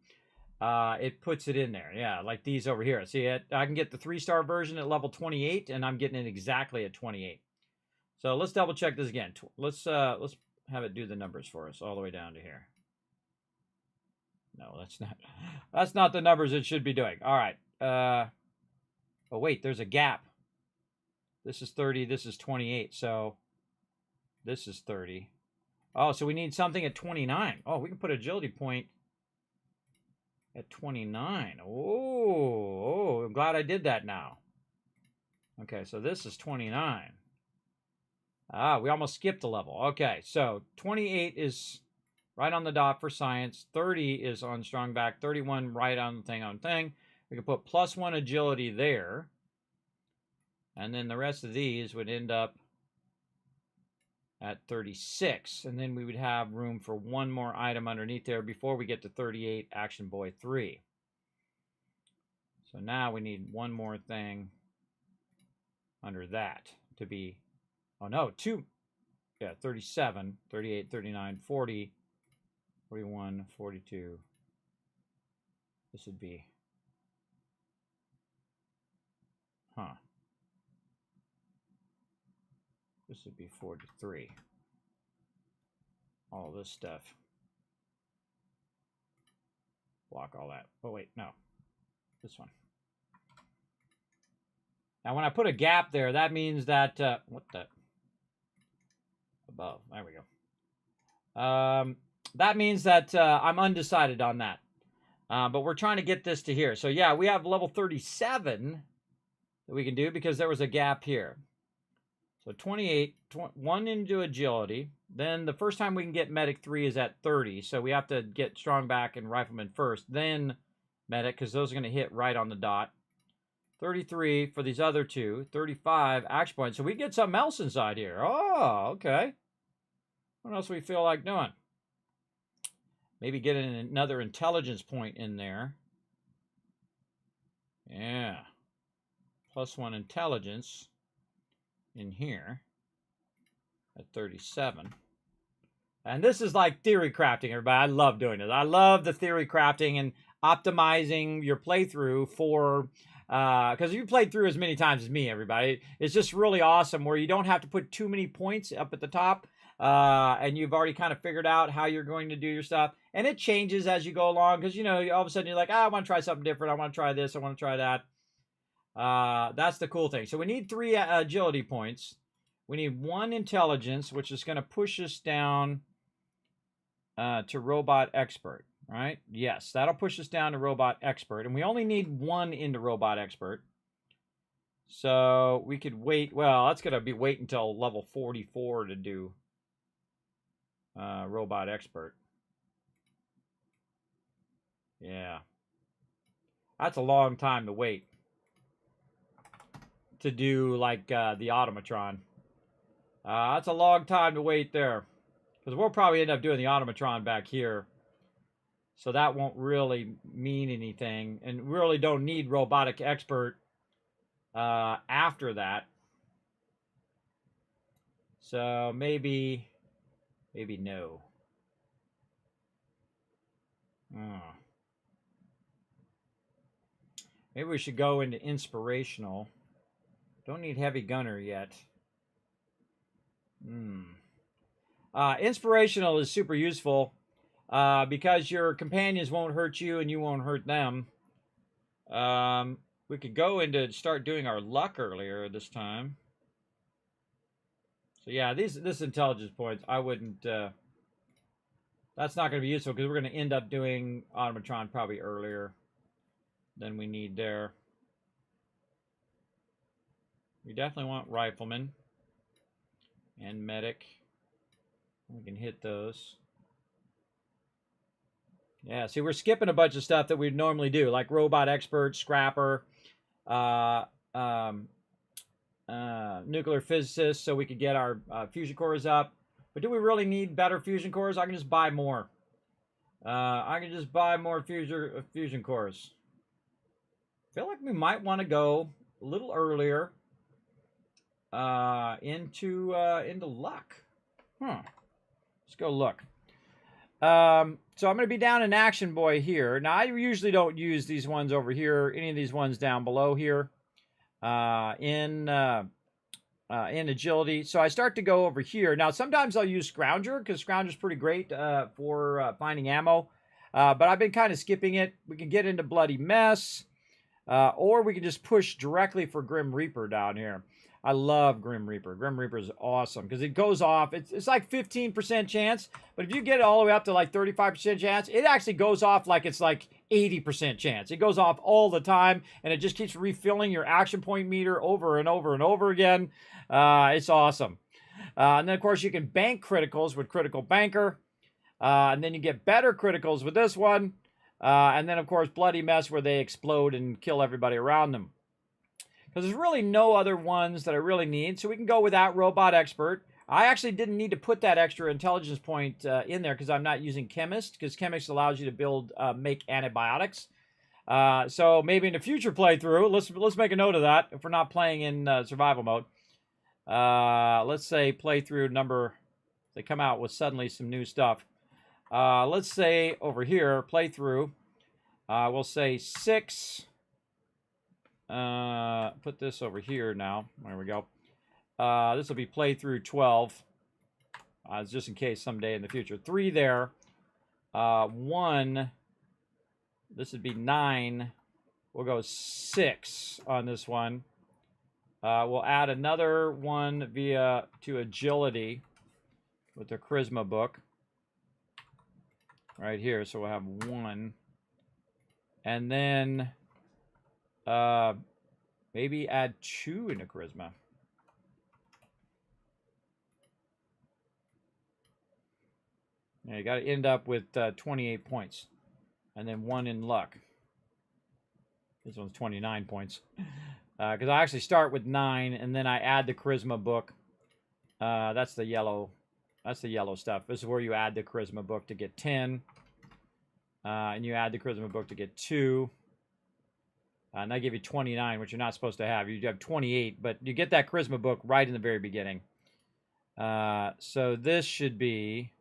it puts it in there. Yeah, like these over here. See, I can get the 3-star version at level 28, and I'm getting it exactly at 28. So let's double check this again. Let's have it do the numbers for us all the way down to here. No, that's not the numbers it should be doing. All right. Oh, wait, there's a gap. This is 30, this is 28, so this is 30. Oh, so we need something at 29. Oh, we can put agility point at 29. Oh, I'm glad I did that now. Okay, so this is 29. Ah, we almost skipped a level. Okay, so 28 is right on the dot for science. 30 is on strong back. 31 right on the thing. We can put +1 agility there. And then the rest of these would end up at 36. And then we would have room for one more item underneath there before we get to 38, Action Boy 3. So now we need one more thing under that to be, oh no, 2. Yeah, 37, 38, 39, 40, 41, 42. This would be, this would be 43. All this stuff. Block all that. Oh, wait, no. This one. Now, when I put a gap there, that means that, what the? Above. There we go. That means that I'm undecided on that. But we're trying to get this to here. So, yeah, we have level 37 that we can do because there was a gap here. So 28, 1 into agility. Then the first time we can get medic 3 is at 30. So we have to get strong back and rifleman first. Then medic, because those are going to hit right on the dot. 33 for these other two. 35 action points. So we get something else inside here. Oh, okay. What else do we feel like doing? Maybe get another intelligence point in there. Yeah. +1 intelligence in here at 37. And this is like theory crafting, everybody. I love doing it. I love the theory crafting and optimizing your playthrough for, because you played through as many times as me, everybody. It's just really awesome where you don't have to put too many points up at the top, and you've already kind of figured out how you're going to do your stuff. And it changes as you go along because, you know, all of a sudden you're like, I want to try something different. I want to try this. I want to try that. That's the cool thing. So we need 3 agility points. We need 1 intelligence, which is going to push us down to robot expert, right? Yes, that'll push us down to robot expert. And we only need 1 into robot expert. So we could wait. Well, that's going to be wait until level 44 to do robot expert. Yeah. That's a long time to wait to do like the automatron. That's a long time to wait there because we'll probably end up doing the automatron back here, so that won't really mean anything, and we really don't need robotic expert after that. So maybe no. Maybe we should go into inspirational. Don't need heavy gunner yet. Inspirational is super useful because your companions won't hurt you and you won't hurt them. We could go into start doing our luck earlier this time. So yeah, this intelligence points, I wouldn't. That's not going to be useful because we're going to end up doing automatron probably earlier than we need there. We definitely want rifleman and medic. We can hit those. Yeah, see, we're skipping a bunch of stuff that we'd normally do, like robot expert, scrapper, nuclear physicist, so we could get our fusion cores up. But do we really need better fusion cores? I can just buy more. I can just buy more fusion cores. I feel like we might want to go a little earlier into luck. Let's go look. So I'm going to be down in Action Boy here. Now, I usually don't use these ones over here, any of these ones down below here. In in agility. So I start to go over here. Now, sometimes I'll use Scrounger because Scrounger's pretty great for finding ammo. But I've been kind of skipping it. We can get into Bloody Mess. Or we can just push directly for Grim Reaper down here. I love Grim Reaper. Grim Reaper is awesome because it goes off. It's like 15% chance, but if you get it all the way up to like 35% chance, it actually goes off like it's like 80% chance. It goes off all the time, and it just keeps refilling your action point meter over and over and over again. It's awesome. And then, of course, you can bank criticals with Critical Banker, and then you get better criticals with this one. And then, of course, Bloody Mess where they explode and kill everybody around them. Because there's really no other ones that I really need. So we can go without Robot Expert. I actually didn't need to put that extra intelligence point in there because I'm not using Chemist. Because Chemist allows you to make antibiotics. So maybe in a future playthrough, let's make a note of that if we're not playing in survival mode. Let's say playthrough number, they come out with suddenly some new stuff. Let's say over here, playthrough, we'll say 6. Put this over here now. There we go. This will be playthrough 12. Just in case someday in the future. 3 there. 1. This would be 9. We'll go 6 on this one. We'll add another one to agility with the Charisma book. Right here, so we'll have 1. And then maybe add 2 into Charisma. Now you got to end up with 28 points. And then 1 in luck. This one's 29 points. Because I actually start with 9, and then I add the Charisma book. That's the yellow. That's the yellow stuff. This is where you add the Charisma book to get 10. And you add the Charisma book to get 2. And that give you 29, which you're not supposed to have. You have 28, but you get that Charisma book right in the very beginning. So this should be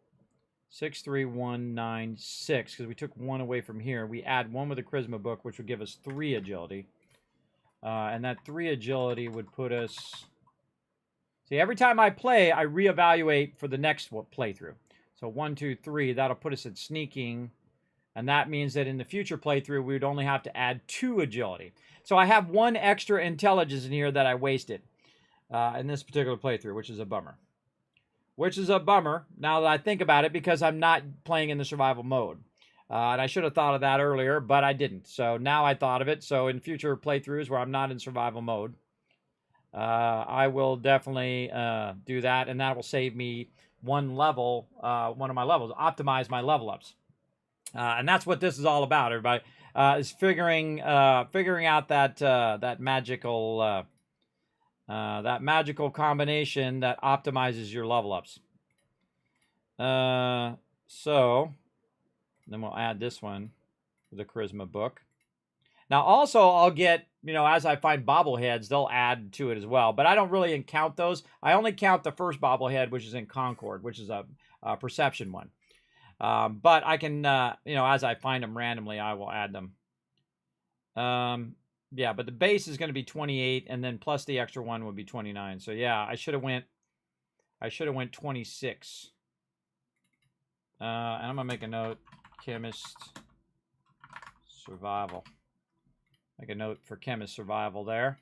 6, 3, 1, 9, 6. Because we took 1 away from here. We add 1 with the Charisma book, which would give us 3 agility. And that 3 agility would put us... See, every time I play, I reevaluate for the next playthrough. So 1, 2, 3, that'll put us at sneaking. And that means that in the future playthrough, we would only have to add 2 agility. So I have 1 extra intelligence in here that I wasted in this particular playthrough, which is a bummer. Which is a bummer, now that I think about it, because I'm not playing in the survival mode. And I should have thought of that earlier, but I didn't. So now I thought of it. So in future playthroughs where I'm not in survival mode, I will definitely do that, and that will save me 1 level, one of my levels, optimize my level ups. And that's what this is all about, everybody, is figuring out that magical combination that optimizes your level ups. So then we'll add this one, the Charisma book. Now, also, I'll get, as I find bobbleheads, they'll add to it as well. But I don't really count those. I only count the first bobblehead, which is in Concord, which is a perception one. But I can, as I find them randomly, I will add them. Yeah, but the base is going to be 28, and then plus the extra 1 would be 29. So yeah, I should have went 26. And I'm gonna make a note, Chemist Survival. Make a note for Chemist Survival there.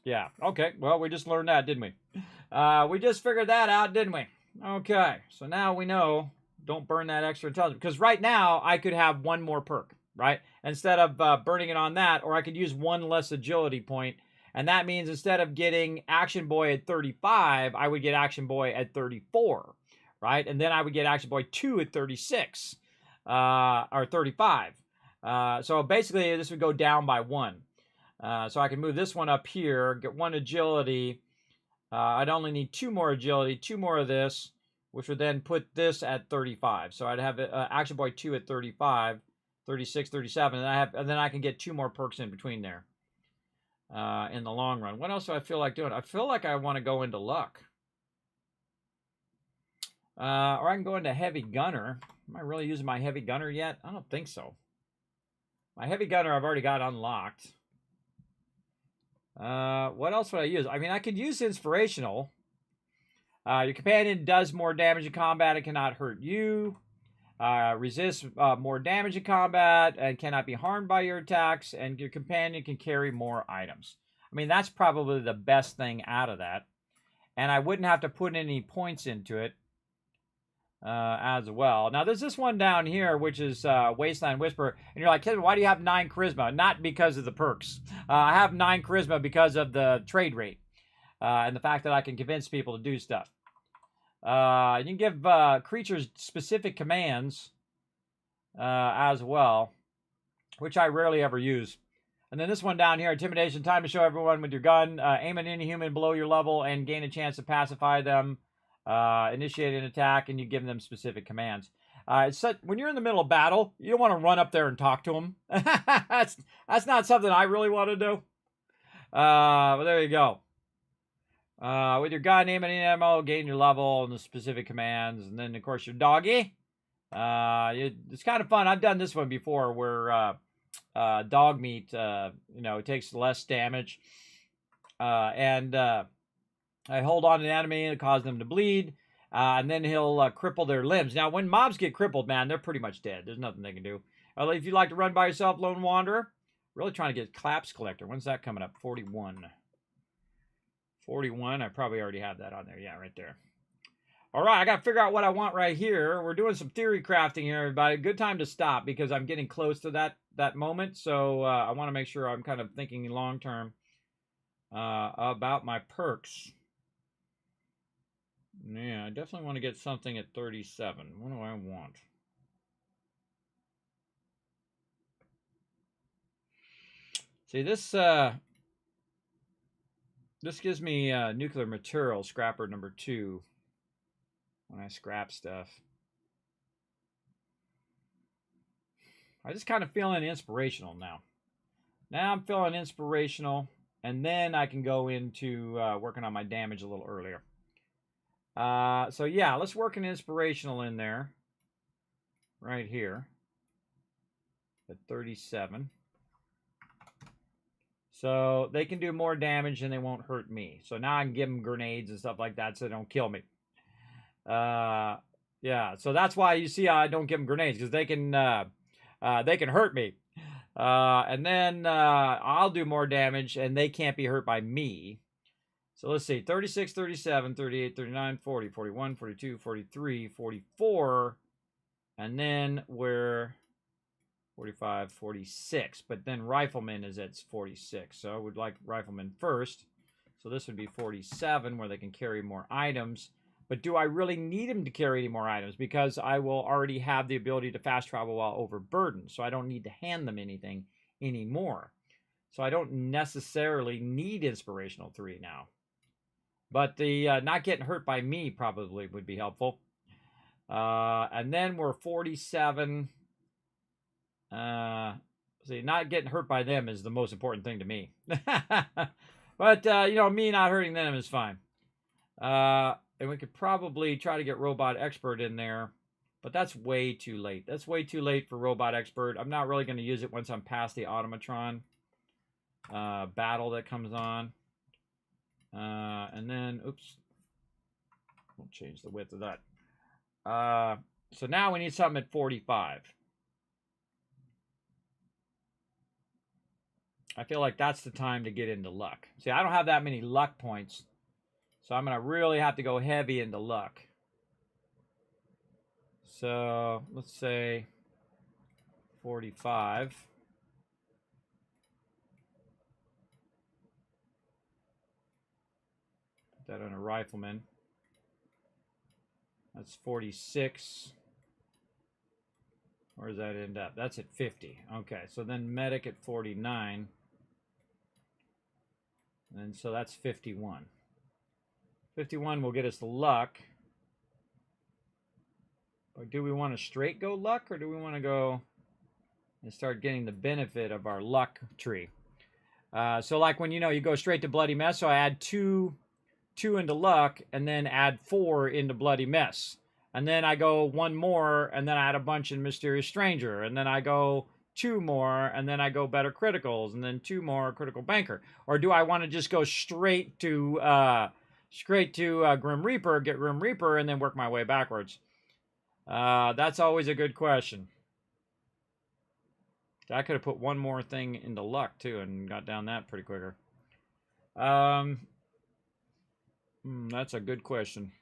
Yeah, okay. Well, we just learned that, didn't we? We just figured that out, didn't we? Okay, so now we know, don't burn that extra intelligence. Because right now, I could have 1 more perk, right? Instead of burning it on that, or I could use 1 less agility point. And that means instead of getting Action Boy at 35, I would get Action Boy at 34, right? And then I would get Action Boy 2 at 36, or 35. So basically, this would go down by 1. So I can move this one up here, get 1 agility. I'd only need 2 more agility, 2 more of this, which would then put this at 35. So I'd have Action Boy 2 at 35, 36, 37, and then I can get 2 more perks in between there in the long run. What else do I feel like doing? I feel like I want to go into luck. Or I can go into heavy gunner. Am I really using my heavy gunner yet? I don't think so. My heavy gunner I've already got unlocked. What else would I use? I mean, I could use inspirational. Your companion does more damage in combat and cannot hurt you. Resists more damage in combat and cannot be harmed by your attacks. And your companion can carry more items. I mean, that's probably the best thing out of that. And I wouldn't have to put any points into it as well. Now, there's this one down here, which is Wasteland Whisperer. And you're like, Kevin, why do you have 9 charisma? Not because of the perks. I have 9 charisma because of the trade rate. And the fact that I can convince people to do stuff. You can give creatures specific commands as well, which I rarely ever use. And then this one down here, Intimidation, time to show everyone with your gun. Aim at any human below your level and gain a chance to pacify them. Initiate an attack, and you give them specific commands. It's such, when you're in the middle of battle, you don't want to run up there and talk to them. that's not something I really want to do. But there you go. With your gun, aim at any ammo, gain your level, and the specific commands. And then, of course, your doggy. It's kind of fun. I've done this one before where dog meat, it takes less damage. And I hold on to an enemy and cause them to bleed. And then he'll cripple their limbs. Now, when mobs get crippled, man, they're pretty much dead. There's nothing they can do. If you'd like to run by yourself, Lone Wanderer, really trying to get Claps Collector. When's that coming up? 41. 41. I probably already have that on there. Yeah, right there. All right, I got to figure out what I want right here. We're doing some theory crafting here, everybody. Good time to stop because I'm getting close to that moment. So I want to make sure I'm kind of thinking long term about my perks. Yeah, I definitely want to get something at 37. What do I want? See, this gives me nuclear material, scrapper number 2, when I scrap stuff. I just kind of feeling inspirational now. Now I'm feeling inspirational, and then I can go into working on my damage a little earlier. So yeah, let's work an inspirational in there. Right here. At 37. So they can do more damage and they won't hurt me. So now I can give them grenades and stuff like that so they don't kill me. Yeah, so that's why you see I don't give them grenades, because they can hurt me. And then I'll do more damage and they can't be hurt by me. So let's see, 36, 37, 38, 39, 40, 41, 42, 43, 44, and then we're 45, 46. But then Rifleman is at 46, so I would like Rifleman first. So this would be 47, where they can carry more items. But do I really need them to carry any more items? Because I will already have the ability to fast travel while overburdened, so I don't need to hand them anything anymore. So I don't necessarily need Inspirational 3 now. But the not getting hurt by me probably would be helpful. And then we're 47. See, not getting hurt by them is the most important thing to me. But, me not hurting them is fine. And we could probably try to get Robot Expert in there. But that's way too late. That's way too late for Robot Expert. I'm not really going to use it once I'm past the Automatron battle that comes on. And then, oops, we'll change the width of that. So now we need something at 45. I feel like that's the time to get into luck. See, I don't have that many luck points, so I'm going to really have to go heavy into luck. So let's say 45. That on a Rifleman. That's 46. Where does that end up? That's at 50. Okay, so then Medic at 49. And so that's 51. 51 will get us the luck. But do we want to straight go luck, or do we want to go and start getting the benefit of our luck tree? So like when, you go straight to Bloody Mess, so I add 2 into luck, and then add 4 into Bloody Mess. And then I go 1 more, and then I add a bunch in Mysterious Stranger. And then I go 2 more, and then I go better criticals, and then 2 more critical banker? Or do I want to just go straight to Grim Reaper, get Grim Reaper, and then work my way backwards? That's always a good question. I could have put one more thing into luck, too, and got down that pretty quicker. That's a good question.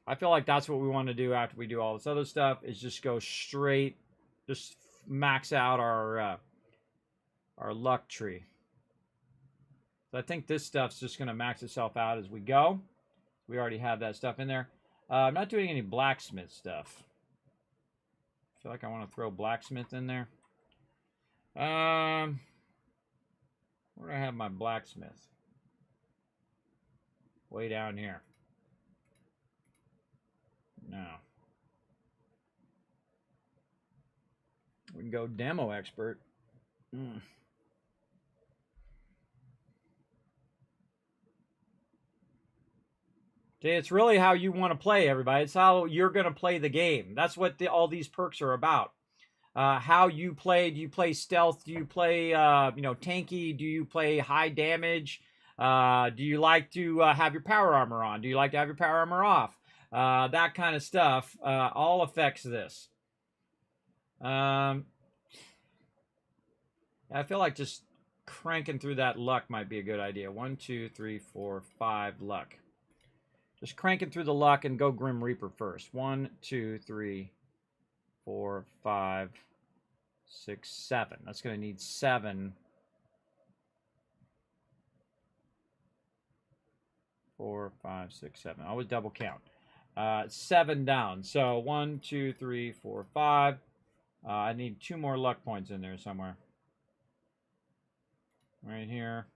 I feel like that's what we want to do after we do all this other stuff, is just go straight, just max out our luck tree. So I think this stuff's just going to max itself out as we go. We already have that stuff in there. I'm not doing any blacksmith stuff. I feel like I want to throw blacksmith in there. Where do I have my blacksmith? Way down here. No. We can go demo expert. Okay, it's really how you want to play, everybody. It's how you're going to play the game. That's what all these perks are about. How you play. Do you play stealth? Do you play, tanky? Do you play high damage? Do you like to have your power armor on? Do you like to have your power armor off? That kind of stuff all affects this. I feel like just cranking through that luck might be a good idea. 1, 2, 3, 4, 5 luck. Just cranking through the luck and go Grim Reaper first. 1, 2, 3, 4, 5, 6, 7. That's going to need 7. 4, 5, 6, 7. I always double count. 7 down. So 1, 2, 3, 4, 5. I need 2 more luck points in there somewhere. Right here.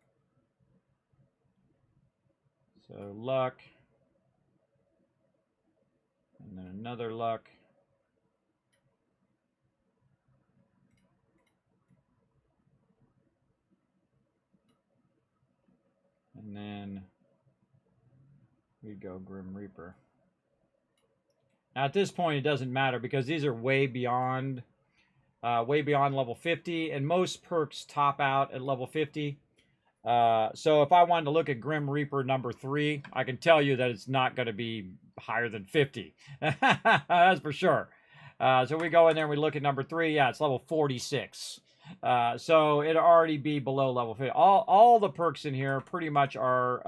So luck. And then another luck. And then we go Grim Reaper. Now at this point it doesn't matter because these are way beyond level 50, and most perks top out at level 50. So if I wanted to look at Grim Reaper number 3, I can tell you that it's not going to be higher than 50. That's for sure. So we go in there and we look at number 3. Yeah, it's level 46. So it'll already be below level 50. All the perks in here pretty much are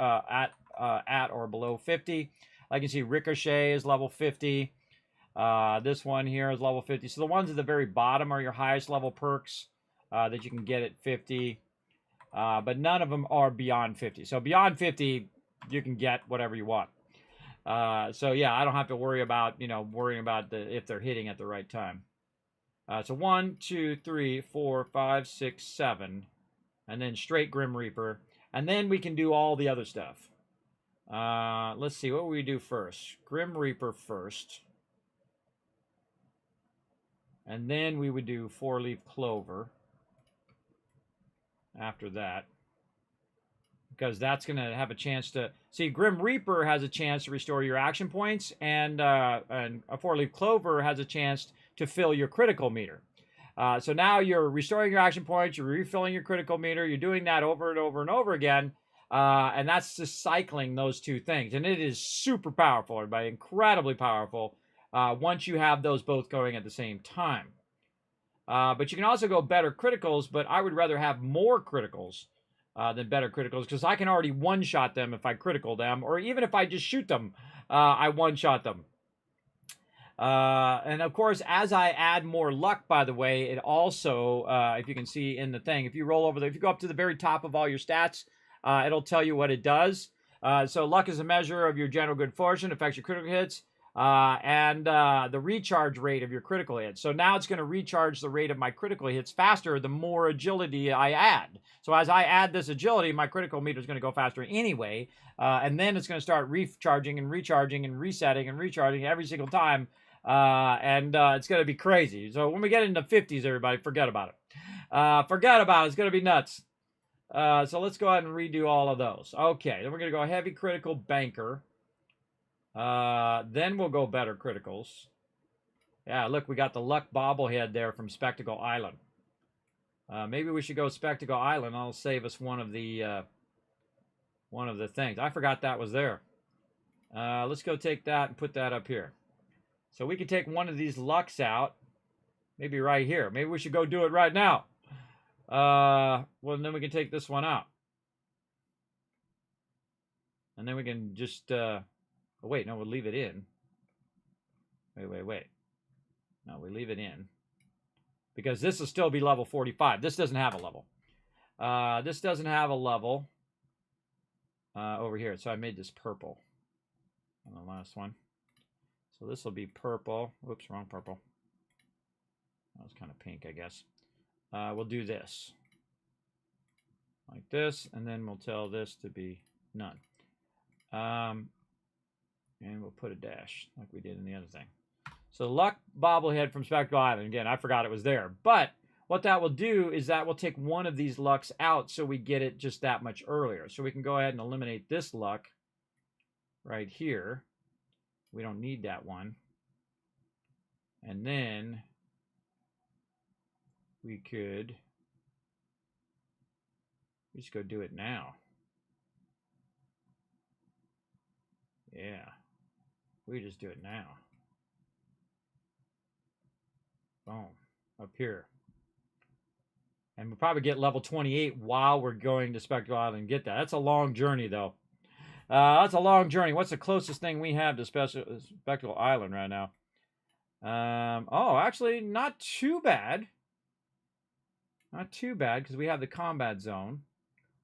at or below 50. Like you can see, Ricochet is level 50. This one here is level 50. So the ones at the very bottom are your highest level perks that you can get at 50. But none of them are beyond 50. So beyond 50, you can get whatever you want. So yeah, I don't have to worry about, if they're hitting at the right time. So 1, 2, 3, 4, 5, 6, 7. And then straight Grim Reaper. And then we can do all the other stuff. Let's see, what will we do first? Grim Reaper first. And then we would do 4-leaf clover after that. Because that's going to have a chance to... See, Grim Reaper has a chance to restore your action points, and a 4-leaf clover has a chance to fill your critical meter. So now you're restoring your action points, you're refilling your critical meter, you're doing that over and over and over again. And that's just cycling those two things. And it is super powerful, everybody. Incredibly powerful once you have those both going at the same time. But you can also go better criticals, but I would rather have more criticals than better criticals because I can already one-shot them if I critical them, or even if I just shoot them, I one-shot them. And of course, as I add more luck, by the way, it also, if you can see in the thing, if you roll over there, if you go up to the very top of all your stats, it'll tell you what it does. So luck is a measure of your general good fortune, affects your critical hits, and the recharge rate of your critical hits. So now it's going to recharge the rate of my critical hits faster the more agility I add. So as I add this agility, my critical meter is going to go faster anyway, and then it's going to start recharging and recharging and resetting and recharging every single time, and it's going to be crazy. So when we get into 50s, everybody, forget about it. Forget about it. It's going to be nuts. So let's go ahead and redo all of those. Okay, then we're going to go heavy critical banker. Then we'll go better criticals. Yeah, look, we got the Luck bobblehead there from Spectacle Island. Maybe we should go Spectacle Island. I'll save us one of the things. I forgot that was there. Let's go take that and put that up here. So we could take one of these Lucks out. Maybe right here. Maybe we should go do it right now. Well, then we can take this one out. And then we can just... oh, wait, no, we'll leave it in. Wait. No, we leave it in. Because this will still be level 45. This doesn't have a level. This doesn't have a level over here. So I made this purple on the last one. So this will be purple. Oops, wrong purple. That was kind of pink, I guess. We'll do this. Like this. And then we'll tell this to be none. And we'll put a dash like we did in the other thing. So the Luck bobblehead from Spectacle Island. Again, I forgot it was there. But what that will do is that will take one of these Lucks out so we get it just that much earlier. So we can go ahead and eliminate this Luck right here. We don't need that one. And then we could just go do it now. Yeah. We just do it now. Boom. Up here. And we'll probably get level 28 while we're going to Spectacle Island and get that. That's a long journey, though. That's a long journey. What's the closest thing we have to Spectacle Island right now? Oh, actually, not too bad. Not too bad, because we have the combat zone.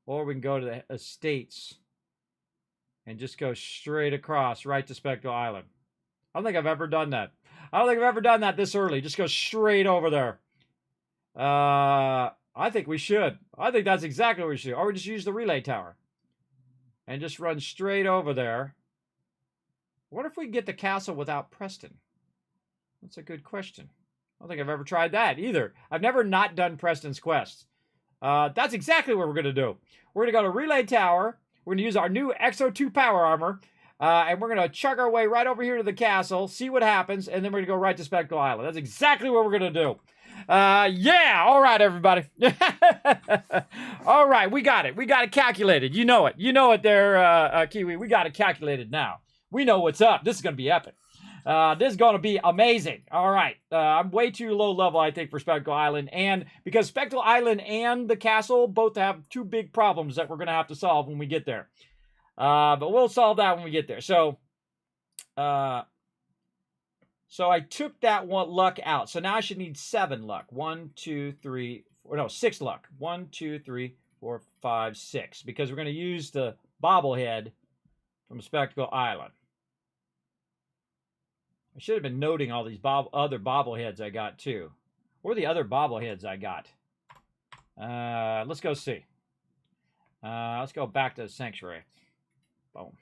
Or we can go to the estates and just go straight across right to Spectacle Island. I don't think I've ever done that. I don't think I've ever done that this early. Just go straight over there. I think we should. I think that's exactly what we should do. Or we just use the relay tower. And just run straight over there. What if we get the castle without Preston? That's a good question. I don't think I've ever tried that either. I've never not done Preston's quests. That's exactly what we're going to do. We're going to go to Relay Tower. We're going to use our new Exo 2 power armor. And we're going to chug our way right over here to the castle, see what happens, and then we're going to go right to Spectacle Island. That's exactly what we're going to do. Yeah, all right, everybody. All right, we got it. We got it calculated. You know it. You know it there, Kiwi. We got it calculated now. We know what's up. This is going to be epic. This is going to be amazing. All right. I'm way too low level, I think, for Spectacle Island. And because Spectacle Island and the castle both have two big problems that we're going to have to solve when we get there. But we'll solve that when we get there. So I took that one Luck out. So now I should need 7 Luck. 1, 2, 3, 4, no, 6 Luck. 1, 2, 3, 4, 5, 6. Because we're going to use the bobblehead from Spectacle Island. I should have been noting all these other bobbleheads I got too. What are the other bobbleheads I got? Let's go see. Let's go back to the sanctuary. Boom.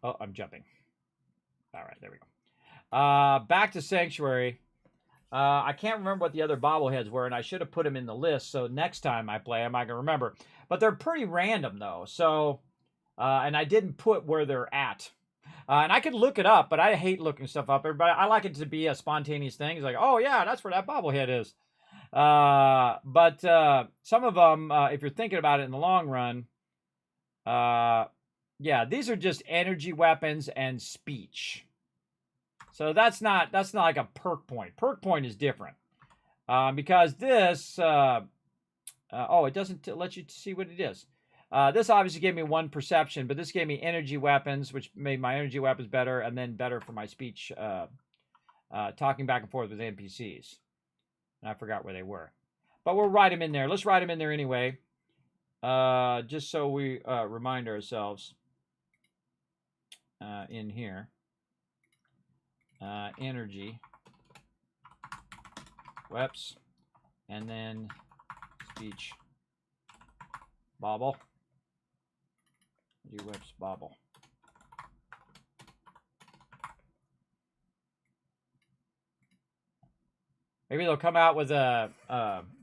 Oh, I'm jumping. All right, there we go. Back to sanctuary. I can't remember what the other bobbleheads were, and I should have put them in the list, so next time I play them, I can remember. But they're pretty random, though. So, and I didn't put where they're at. And I could look it up, but I hate looking stuff up. Everybody, I like it to be a spontaneous thing. It's like, oh, yeah, that's where that bobblehead is. But some of them, if you're thinking about it in the long run, yeah, these are just energy weapons and speech. So that's not like a perk point. Perk point is different. Because this, oh, it doesn't let you see what it is. This obviously gave me 1 perception, but this gave me energy weapons, which made my energy weapons better, and then better for my speech, talking back and forth with NPCs. And I forgot where they were. But we'll write them in there. Let's write them in there anyway, just so we remind ourselves in here. Energy, weps, and then speech, bobble. Whips bobble. Maybe they'll come out with a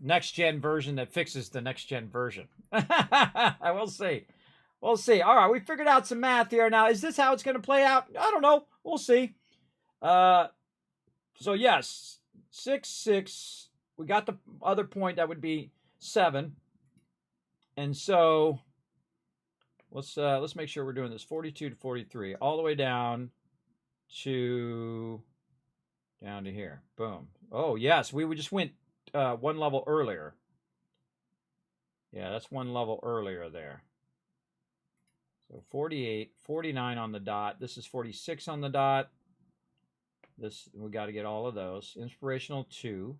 next-gen version that fixes the next-gen version. I will see. We'll see. All right, we figured out some math here. Now, is this how it's going to play out? I don't know. We'll see. So yes, 6, 6. We got the other point, that would be 7. And so let's make sure we're doing this 42 to 43, all the way down to here. Boom. Oh yes, we just went one level earlier. Yeah, that's one level earlier there. So 48, 49 on the dot. This is 46 on the dot. This, we got to get all of those. Inspirational 2.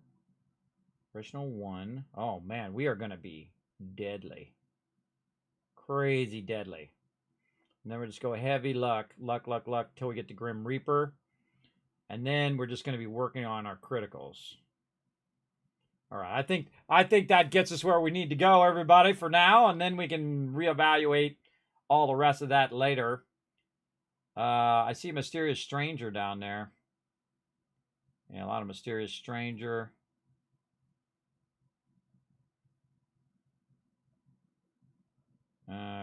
Inspirational 1. Oh man, we are going to be deadly. Crazy deadly. And then we're just go heavy luck, till we get to Grim Reaper. And then we're just going to be working on our criticals. All right, I think that gets us where we need to go, everybody, for now, and then we can reevaluate all the rest of that later. I see a mysterious stranger down there. Yeah, a lot of mysterious stranger.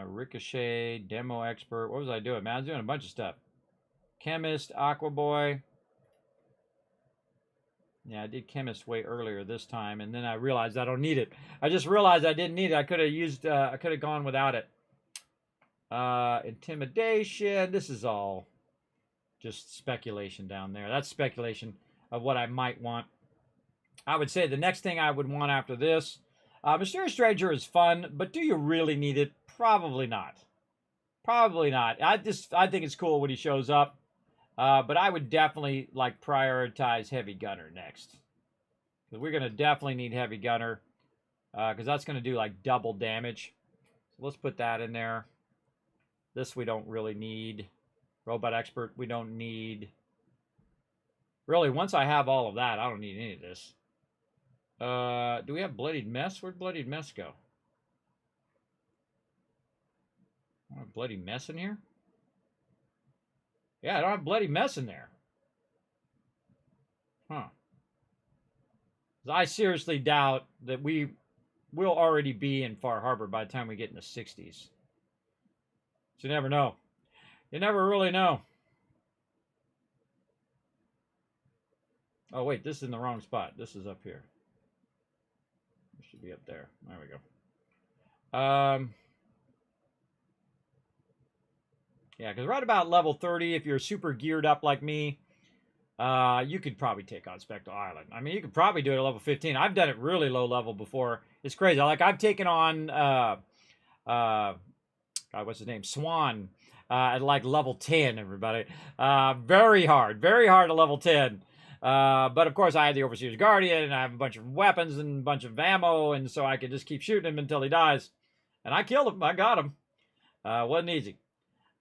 Ricochet, demo expert. What was I doing, man? I was doing a bunch of stuff. Chemist, Aqua Boy. Yeah, I did chemist way earlier this time, and then I realized I don't need it. I just realized I didn't need it. I could have gone without it. Intimidation. This is all just speculation down there. That's speculation of what I might want. I would say the next thing I would want after this, Mysterious Stranger is fun, but do you really need it? Probably not. Probably not. I think it's cool when he shows up. But I would definitely like prioritize Heavy Gunner next. Because we're going to definitely need Heavy Gunner. Because that's going to do like double damage. So let's put that in there. This we don't really need. Robot Expert we don't need. Really, once I have all of that, I don't need any of this. Do we have Bloodied Mess? Where'd Bloodied Mess go? I don't have Bloody Mess in here? Yeah, I don't have Bloody Mess in there. Huh. I seriously doubt that we will already be in Far Harbor by the time we get in the 60s. But you never know. You never really know. Oh, wait, this is in the wrong spot. This is up here. It should be up there. There we go. Yeah, because right about level 30, if you're super geared up like me, you could probably take on Spectral Island. I mean, you could probably do it at level 15. I've done it really low level before. It's crazy. Like, I've taken on, God, what's his name? Swan at like level 10, everybody. Very hard at level 10. But of course, I had the Overseer's Guardian, and I have a bunch of weapons and a bunch of ammo, and so I could just keep shooting him until he dies. And I killed him. I got him. Wasn't easy.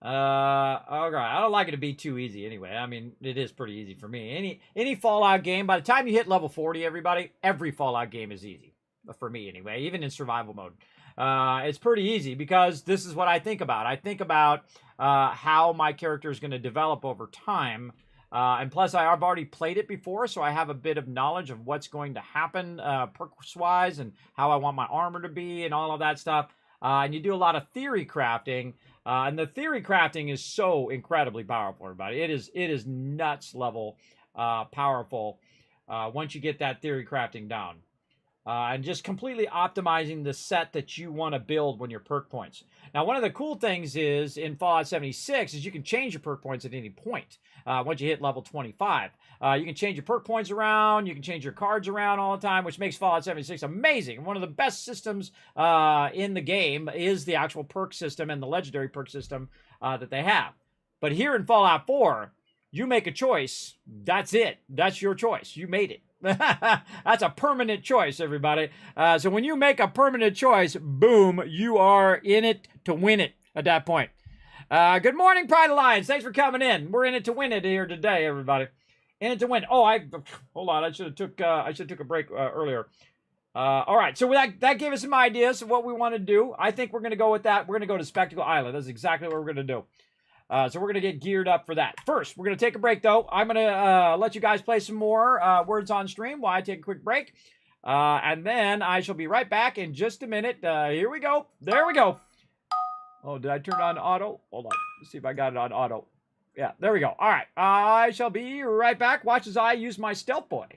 All right. I don't like it to be too easy anyway. I mean, it is pretty easy for me. Any Fallout game, by the time you hit level 40, everybody, every Fallout game is easy. For me anyway, even in survival mode. It's pretty easy because this is what I think about. I think about how my character is going to develop over time. And plus, I've already played it before, so I have a bit of knowledge of what's going to happen perks-wise and how I want my armor to be and all of that stuff. And you do a lot of theory crafting. And the theory crafting is so incredibly powerful, everybody. It is nuts level powerful once you get that theory crafting down. And just completely optimizing the set that you want to build when your perk points. Now, one of the cool things is in Fallout 76 is you can change your perk points at any point once you hit level 25. You can change your perk points around. You can change your cards around all the time, which makes Fallout 76 amazing. One of the best systems in the game is the actual perk system and the legendary perk system that they have. But here in Fallout 4, you make a choice. That's it. That's your choice. You made it. That's a permanent choice, everybody. So when you make a permanent choice, boom, you are in it to win it at that point. Good morning, Pride Alliance. Thanks for coming in. We're in it to win it here today, everybody. In it to win. Oh, hold on. I should have took a break earlier. All right. So that gave us some ideas of what we want to do. I think we're going to go with that. We're going to go to Spectacle Island. That's exactly what we're going to do. So we're going to get geared up for that. First, we're going to take a break, though. I'm going to let you guys play some more words on stream while I take a quick break. And then I shall be right back in just a minute. Here we go. There we go. Oh, did I turn it on auto? Hold on. Let's see if I got it on auto. Yeah, there we go. All right. I shall be right back. Watch as I use my stealth boy.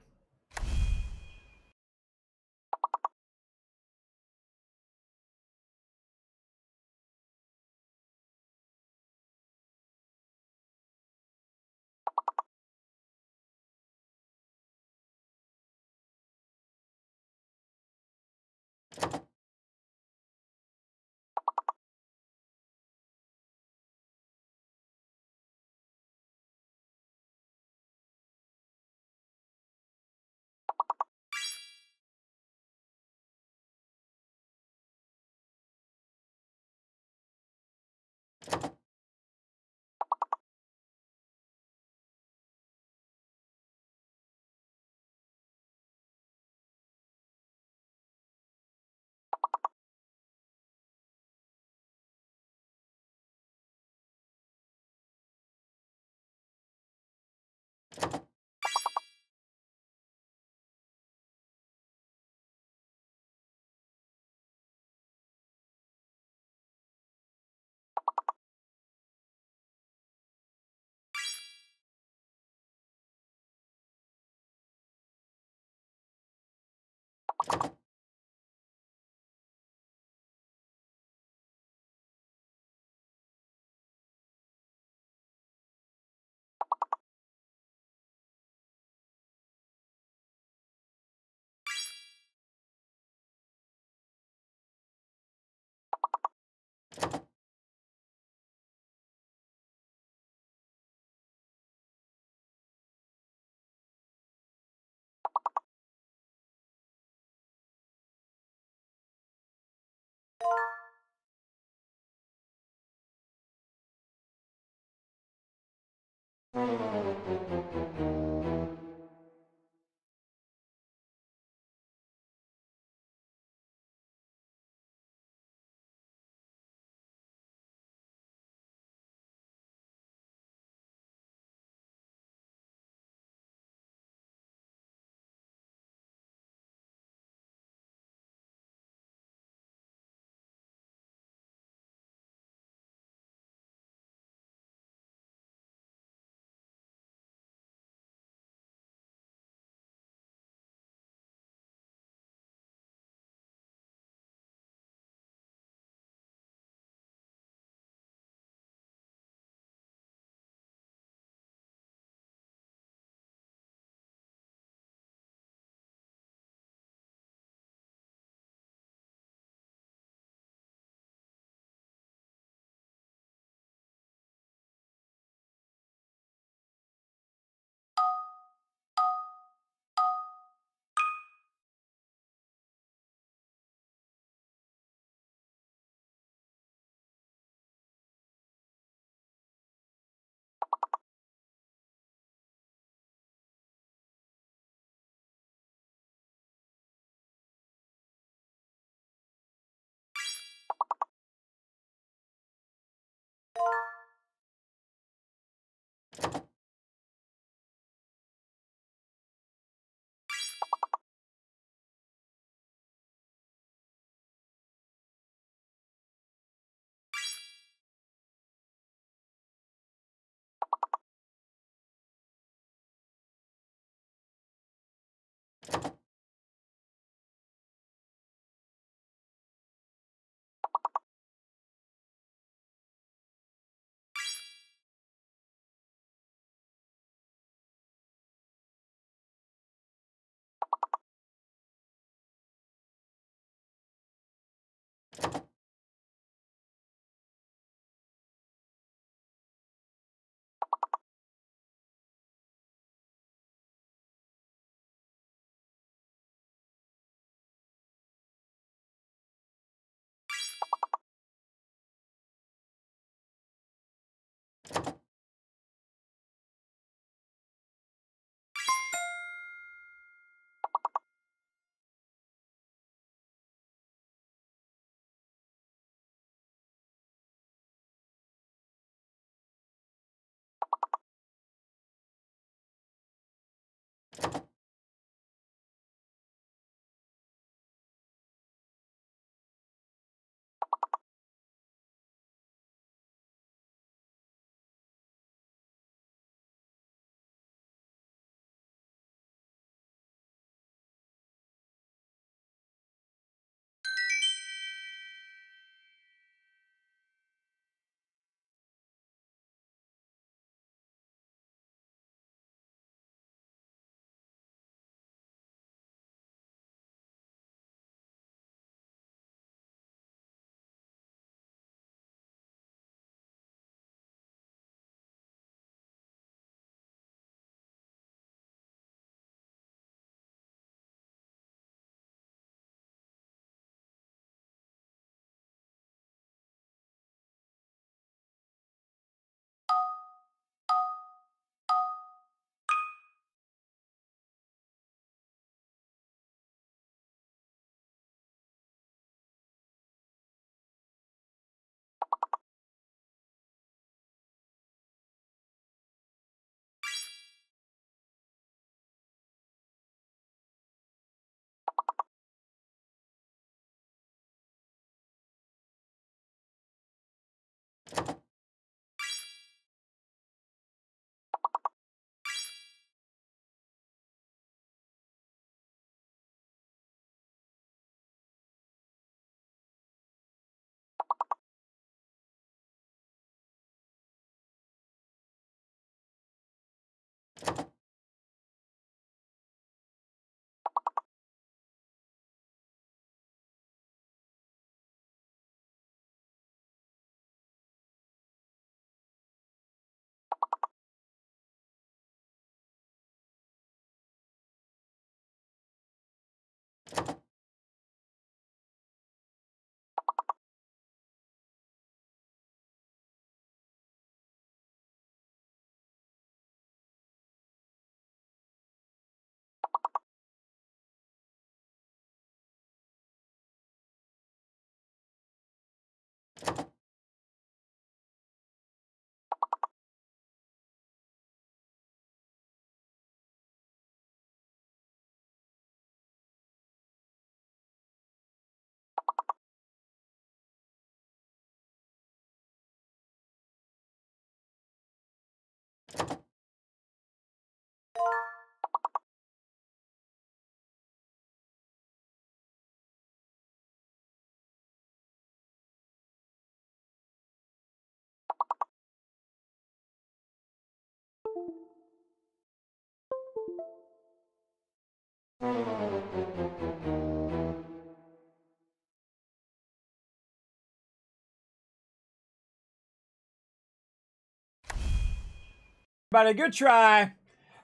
But a good try.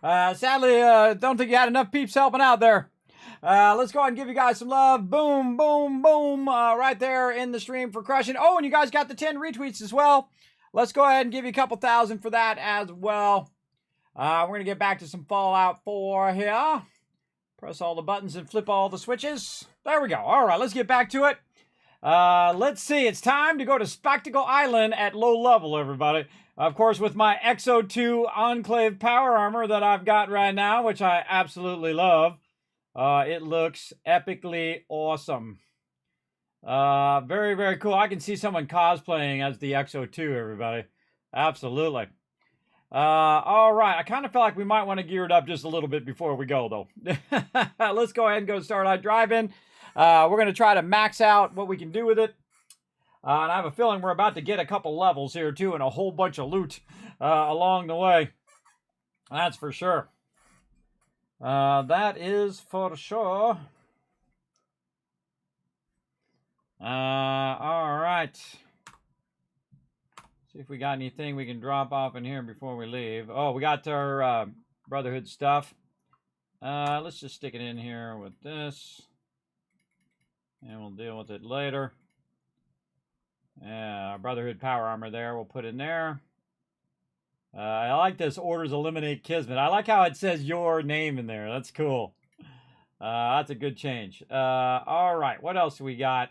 Sadly, don't think you had enough peeps helping out there. Let's go ahead and give you guys some love. Boom, boom, boom. Right there in the stream for crushing. Oh, and you guys got the 10 retweets as well. Let's go ahead and give you a couple thousand for that as well. We're going to get back to some Fallout 4 here. Press all the buttons and flip all the switches. There we go. All right, let's get back to it. Let's see. It's time to go to Spectacle Island at low level, everybody. Of course, with my XO2 Enclave power armor that I've got right now, which I absolutely love. It looks epically awesome. Very, very cool. I can see someone cosplaying as the XO2, everybody. Absolutely. All right. I kind of feel like we might want to gear it up just a little bit before we go, though. Let's go ahead and go start our drive-in. We're going to try to max out what we can do with it. And I have a feeling we're about to get a couple levels here, too, and a whole bunch of loot along the way. That's for sure. That is for sure. All right. See if we got anything we can drop off in here before we leave. Oh, we got our Brotherhood stuff. Let's just stick it in here with this. And we'll deal with it later. Yeah, our Brotherhood power armor there. We'll put in there. I like this orders eliminate Kismet. I like how it says your name in there. That's cool. That's a good change. All right, what else do we got?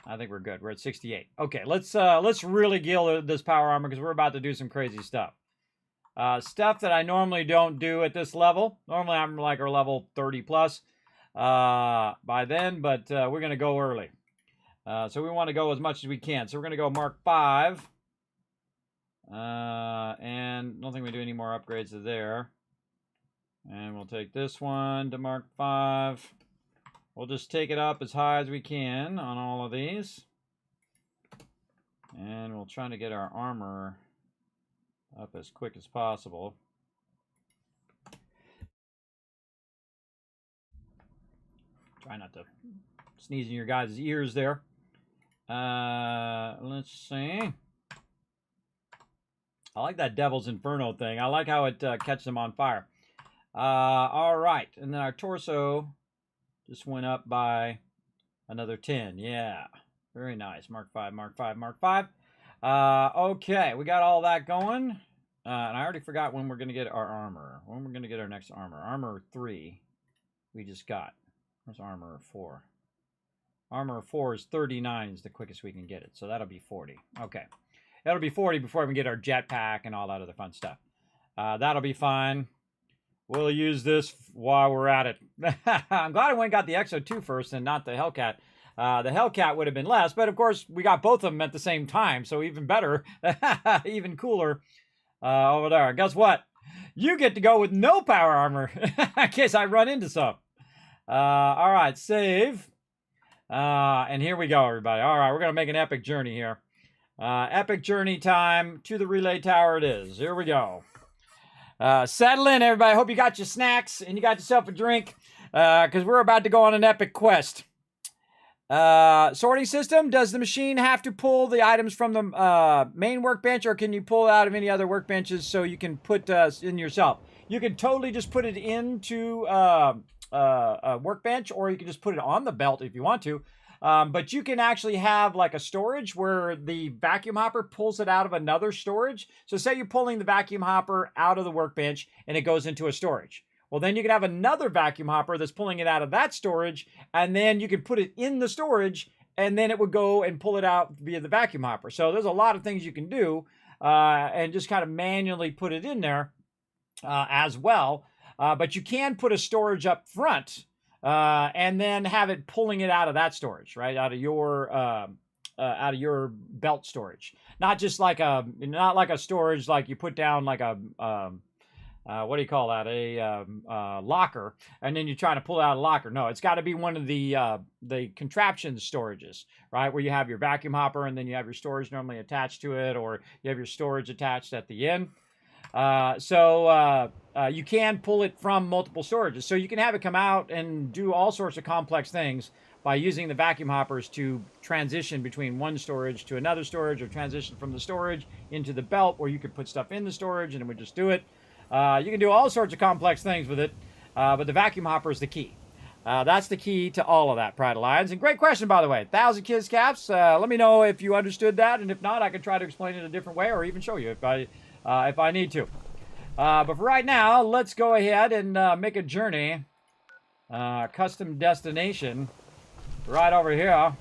I think we're good. We're at 68. Okay, let's really gill this power armor because we're about to do some crazy stuff. Stuff that I normally don't do at this level. Normally I'm like our level 30 plus by then, but we're going to go early. So we want to go as much as we can. So we're going to go Mark 5. And I don't think we do any more upgrades to there. And we'll take this one to Mark 5. We'll just take it up as high as we can on all of these. And we'll try to get our armor up as quick as possible. Try not to sneeze in your guys' ears there. Let's see. I like that Devil's Inferno thing. I like how it catches them on fire. All right. And then our torso just went up by another 10. Yeah. Very nice. Mark 5, Mark 5, Mark 5. Okay. We got all that going. And I already forgot when we're going to get our armor. When we're going to get our next armor. Armor 3 we just got. Where's armor 4? Armor 4 is 39 is the quickest we can get it. So that'll be 40. Okay. That'll be 40 before we get our jetpack and all that other fun stuff. That'll be fine. We'll use this while we're at it. I'm glad I went and got the XO2 first and not the Hellcat. The Hellcat would have been less, but of course we got both of them at the same time, so even better, even cooler over there. Guess what? You get to go with no power armor in case I run into some. All right, save. And here we go, everybody. All right, we're going to make an epic journey here. Epic journey time to the relay tower it is. Here we go. Settle in, everybody. Hope you got your snacks and you got yourself a drink because we're about to go on an epic quest. Sorting system. Does the machine have to pull the items from the main workbench, or can you pull it out of any other workbenches so you can put in yourself? You can totally just put it into a workbench, or you can just put it on the belt if you want to. But you can actually have like a storage where the vacuum hopper pulls it out of another storage. So say you're pulling the vacuum hopper out of the workbench and it goes into a storage. Well, then you can have another vacuum hopper that's pulling it out of that storage, and then you can put it in the storage, and then it would go and pull it out via the vacuum hopper. So there's a lot of things you can do and just kind of manually put it in there as well. But you can put a storage up front and then have it pulling it out of that storage, right? Out of your belt storage. Not just like not like a storage like you put down like a what do you call that? A locker, and then you're trying to pull out a locker. No, it's got to be one of the contraption storages, right? Where you have your vacuum hopper, and then you have your storage normally attached to it, or you have your storage attached at the end. You can pull it from multiple storages. So you can have it come out and do all sorts of complex things by using the vacuum hoppers to transition between one storage to another storage, or transition from the storage into the belt where you could put stuff in the storage and it would just do it. You can do all sorts of complex things with it, but the vacuum hopper is the key. That's the key to all of that, Pride Alliance. And great question, by the way. 1,000 Kids Caps. Let me know if you understood that, and if not, I can try to explain it a different way, or even show you if I need to. But for right now, let's go ahead and make a journey, custom destination, right over here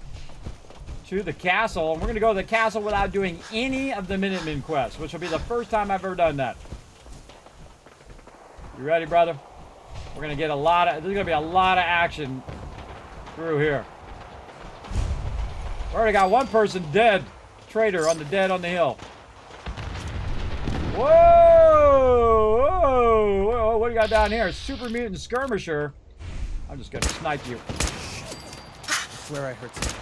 to the castle. And we're going to go to the castle without doing any of the Minutemen quests, which will be the first time I've ever done that. You ready, brother? We're going to get there's going to be a lot of action through here. We already got one person dead. Traitor on the dead on the hill. Whoa! Whoa! Whoa! What do you got down here? Super mutant skirmisher. I'm just going to snipe you. I swear I heard something.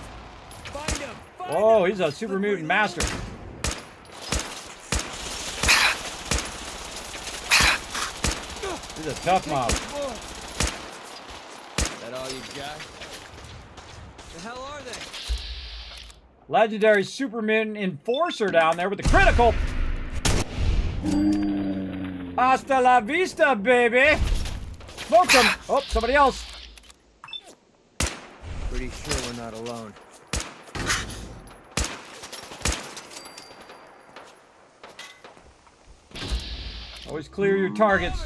Find him! Oh, he's a super mutant master. He's a tough mob. Is that all you got? The hell are they? Legendary super mutant enforcer down there with the critical. Hasta la vista, baby. Smoke him. Oh, somebody else. Pretty sure we're not alone. Always clear your targets.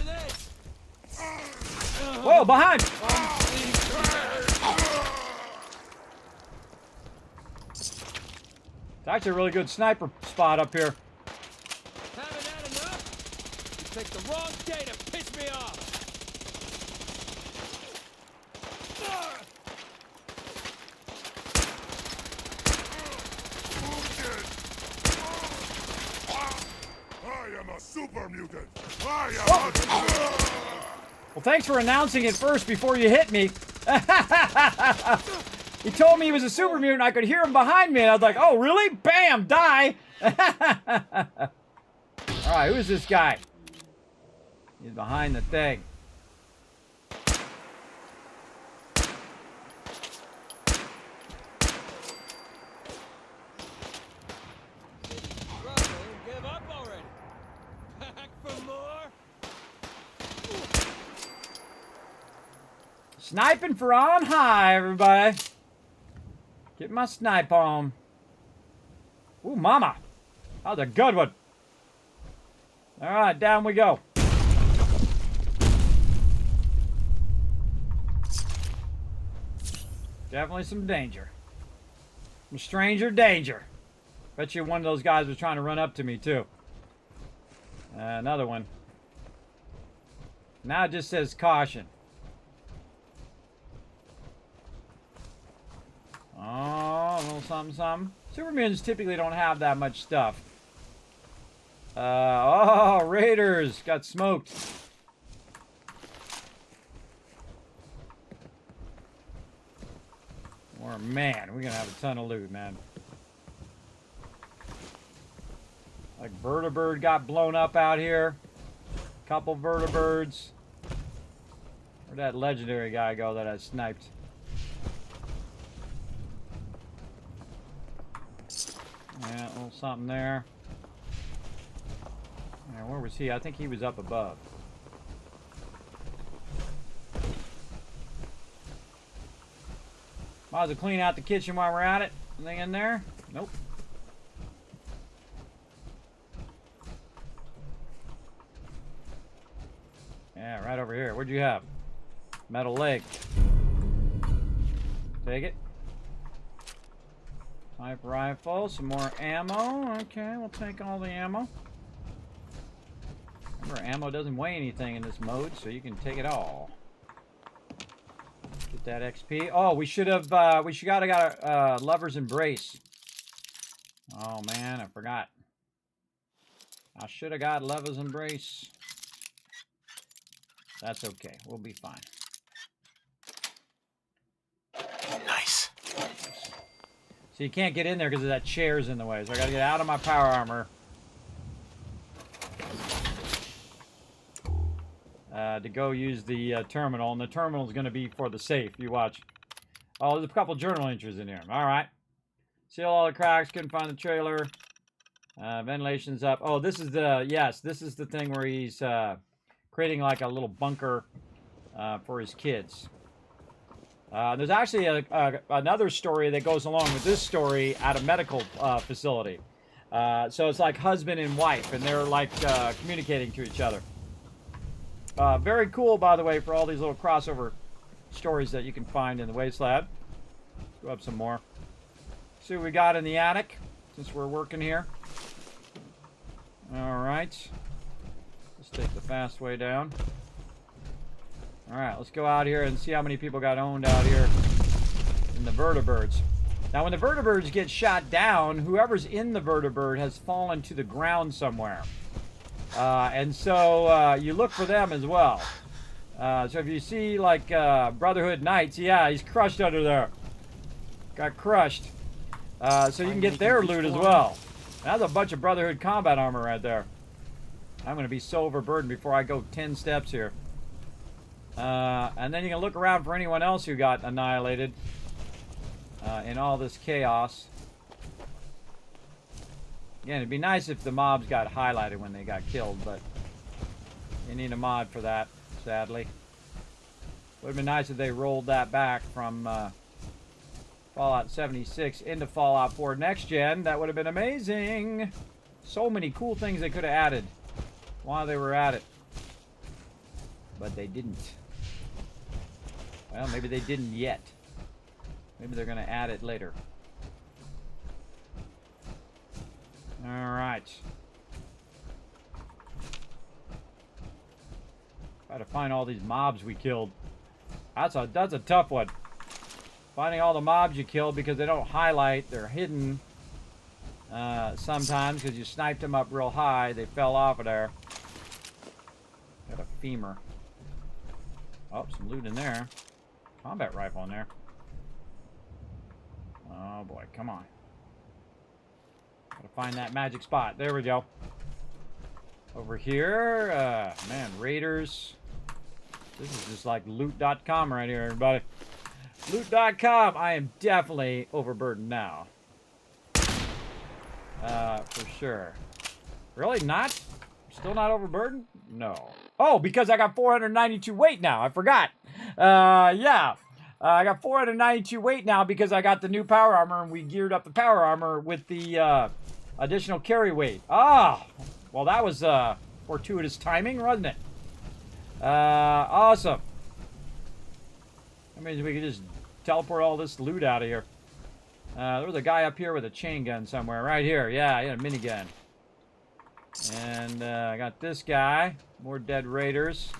Whoa, behind! It's actually a really good sniper spot up here. Haven't had enough? You picked the wrong day to piss me off. I am a super mutant. I am Well, thanks for announcing it first before you hit me. He told me he was a super mutant. I could hear him behind me. And I was like, oh, really? Bam! Die! Alright, who is this guy? He's behind the thing. Give up already. Back for more? Sniping for on high, everybody. Get my snipe on. Ooh, mama. That was a good one. Alright, down we go. Definitely some danger. Some stranger danger. Bet you one of those guys was trying to run up to me, too. Another one. Now it just says caution. Oh, a little something, something. Super mutants typically don't have that much stuff. Oh, Raiders got smoked. Or man, we're gonna have a ton of loot, man. Like vertibird got blown up out here. Couple vertibirds. Where'd that legendary guy go that I sniped? Yeah, a little something there. Yeah, where was he? I think he was up above. Might as well clean out the kitchen while we're at it. Anything in there? Nope. Yeah, right over here. What'd you have? Metal leg. Take it. Type rifle, some more ammo. Okay, we'll take all the ammo. Remember, ammo doesn't weigh anything in this mode, so you can take it all. Get that XP. Oh, we should have got a lover's embrace. Oh man, I forgot. I should have got lover's embrace. That's okay. We'll be fine. Nice. So you can't get in there because that chair's in the way. So I got to get out of my power armor. To go use the terminal. And the terminal is going to be for the safe. You watch. Oh, there's a couple journal entries in here. All right. Seal all the cracks. Couldn't find the trailer. Ventilation's up. Oh, this is the... Yes, this is the thing where he's creating like a little bunker for his kids. There's actually another story that goes along with this story at a medical facility. So it's like husband and wife, and they're like communicating to each other. Very cool, by the way, for all these little crossover stories that you can find in the Waste Lab. Go up some more. See what we got in the attic, since we're working here. All right. Let's take the fast way down. All right, let's go out here and see how many people got owned out here in the vertibirds. Now, when the vertibirds get shot down, whoever's in the vertibird has fallen to the ground somewhere. And so you look for them as well. So if you see, like, Brotherhood Knights, yeah, he's crushed under there. Got crushed. So you can get their loot as well. That's a bunch of Brotherhood combat armor right there. I'm going to be so overburdened before I go 10 steps here. And then you can look around for anyone else who got annihilated in all this chaos. Again, it'd be nice if the mobs got highlighted when they got killed, but you need a mod for that, sadly. Would have been nice if they rolled that back from Fallout 76 into Fallout 4 Next Gen. That would have been amazing. So many cool things they could have added while they were at it. But they didn't. Well, maybe they didn't yet. Maybe they're going to add it later. Alright. Try to find all these mobs we killed. That's a tough one. Finding all the mobs you killed because they don't highlight. They're hidden sometimes because you sniped them up real high. They fell off of there. Got a femur. Oh, some loot in there. Combat rifle in there. Oh boy, come on. Gotta find that magic spot. There we go. Over here, man, raiders. This is just like loot.com right here, everybody. Loot.com. I am definitely overburdened now. For sure. Really? Not? Still not overburdened? No. Oh, because I got 492 weight now. I forgot. Yeah. I got 492 weight now because I got the new power armor and we geared up the power armor with the additional carry weight. Ah, well, that was fortuitous timing, wasn't it? Awesome. That means we can just teleport all this loot out of here. There was a guy up here with a chain gun somewhere. Right here. Yeah, he had a minigun. And I got this guy. More dead raiders.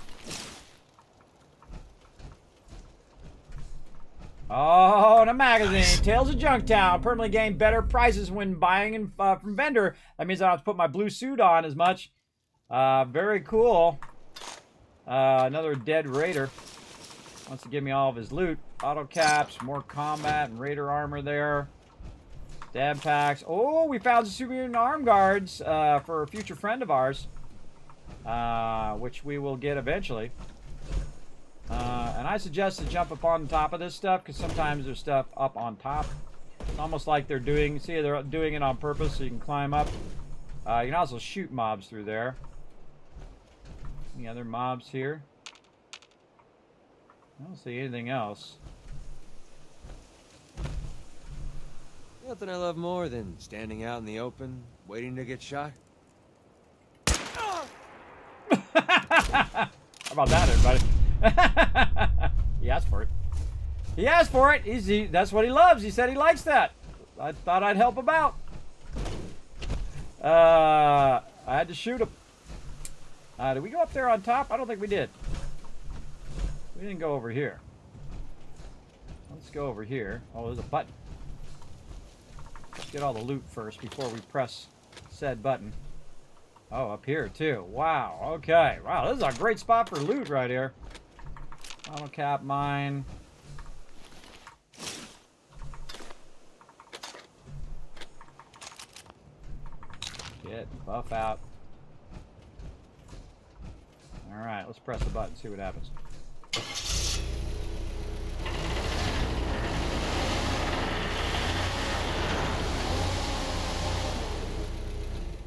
Oh, and a magazine. Tales of Junktown. Permanently gain better prices when buying from vendor. That means I don't have to put my blue suit on as much. Very cool. Another dead raider. Wants to give me all of his loot. Auto caps, more combat and raider armor there. Dab packs. Oh, we found some super mutant arm guards for a future friend of ours. Which we will get eventually. And I suggest to jump up on top of this stuff because sometimes there's stuff up on top. It's almost like they're doing, see, they're doing it on purpose so you can climb up. You can also shoot mobs through there. Any other mobs here? I don't see anything else. Nothing I love more than standing out in the open, waiting to get shot. How about that, everybody? He asked for it. He asked for it. That's what he loves. He said he likes that. I thought I'd help him out. I had to shoot him. Did we go up there on top? I don't think we did. We didn't go over here. Let's go over here. Oh, there's a button. Let's get all the loot first before we press said button. Oh, up here too. Wow. Okay. Wow, this is a great spot for loot right here. Auto cap mine. Get buff out. All right, let's press the button, see what happens.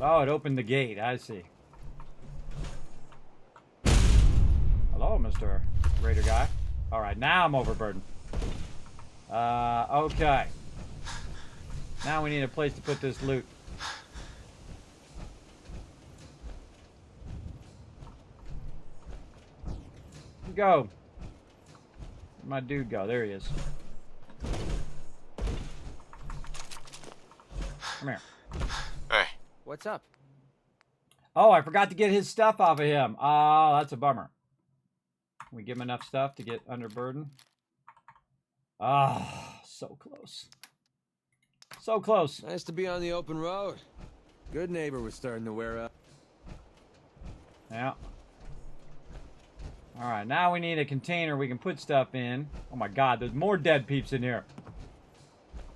Oh, it opened the gate. I see. Hello, Mr. Raider guy. All right, now I'm overburdened. Okay. Now we need a place to put this loot. Go. Where'd my dude go? There he is. Come here. Hey. What's up? Oh, I forgot to get his stuff off of him. Oh, that's a bummer. Can we give him enough stuff to get under burden? Ah, so close. So close. Nice to be on the open road. Good neighbor was starting to wear out. Yeah. All right, now we need a container we can put stuff in. Oh my God, there's more dead peeps in here.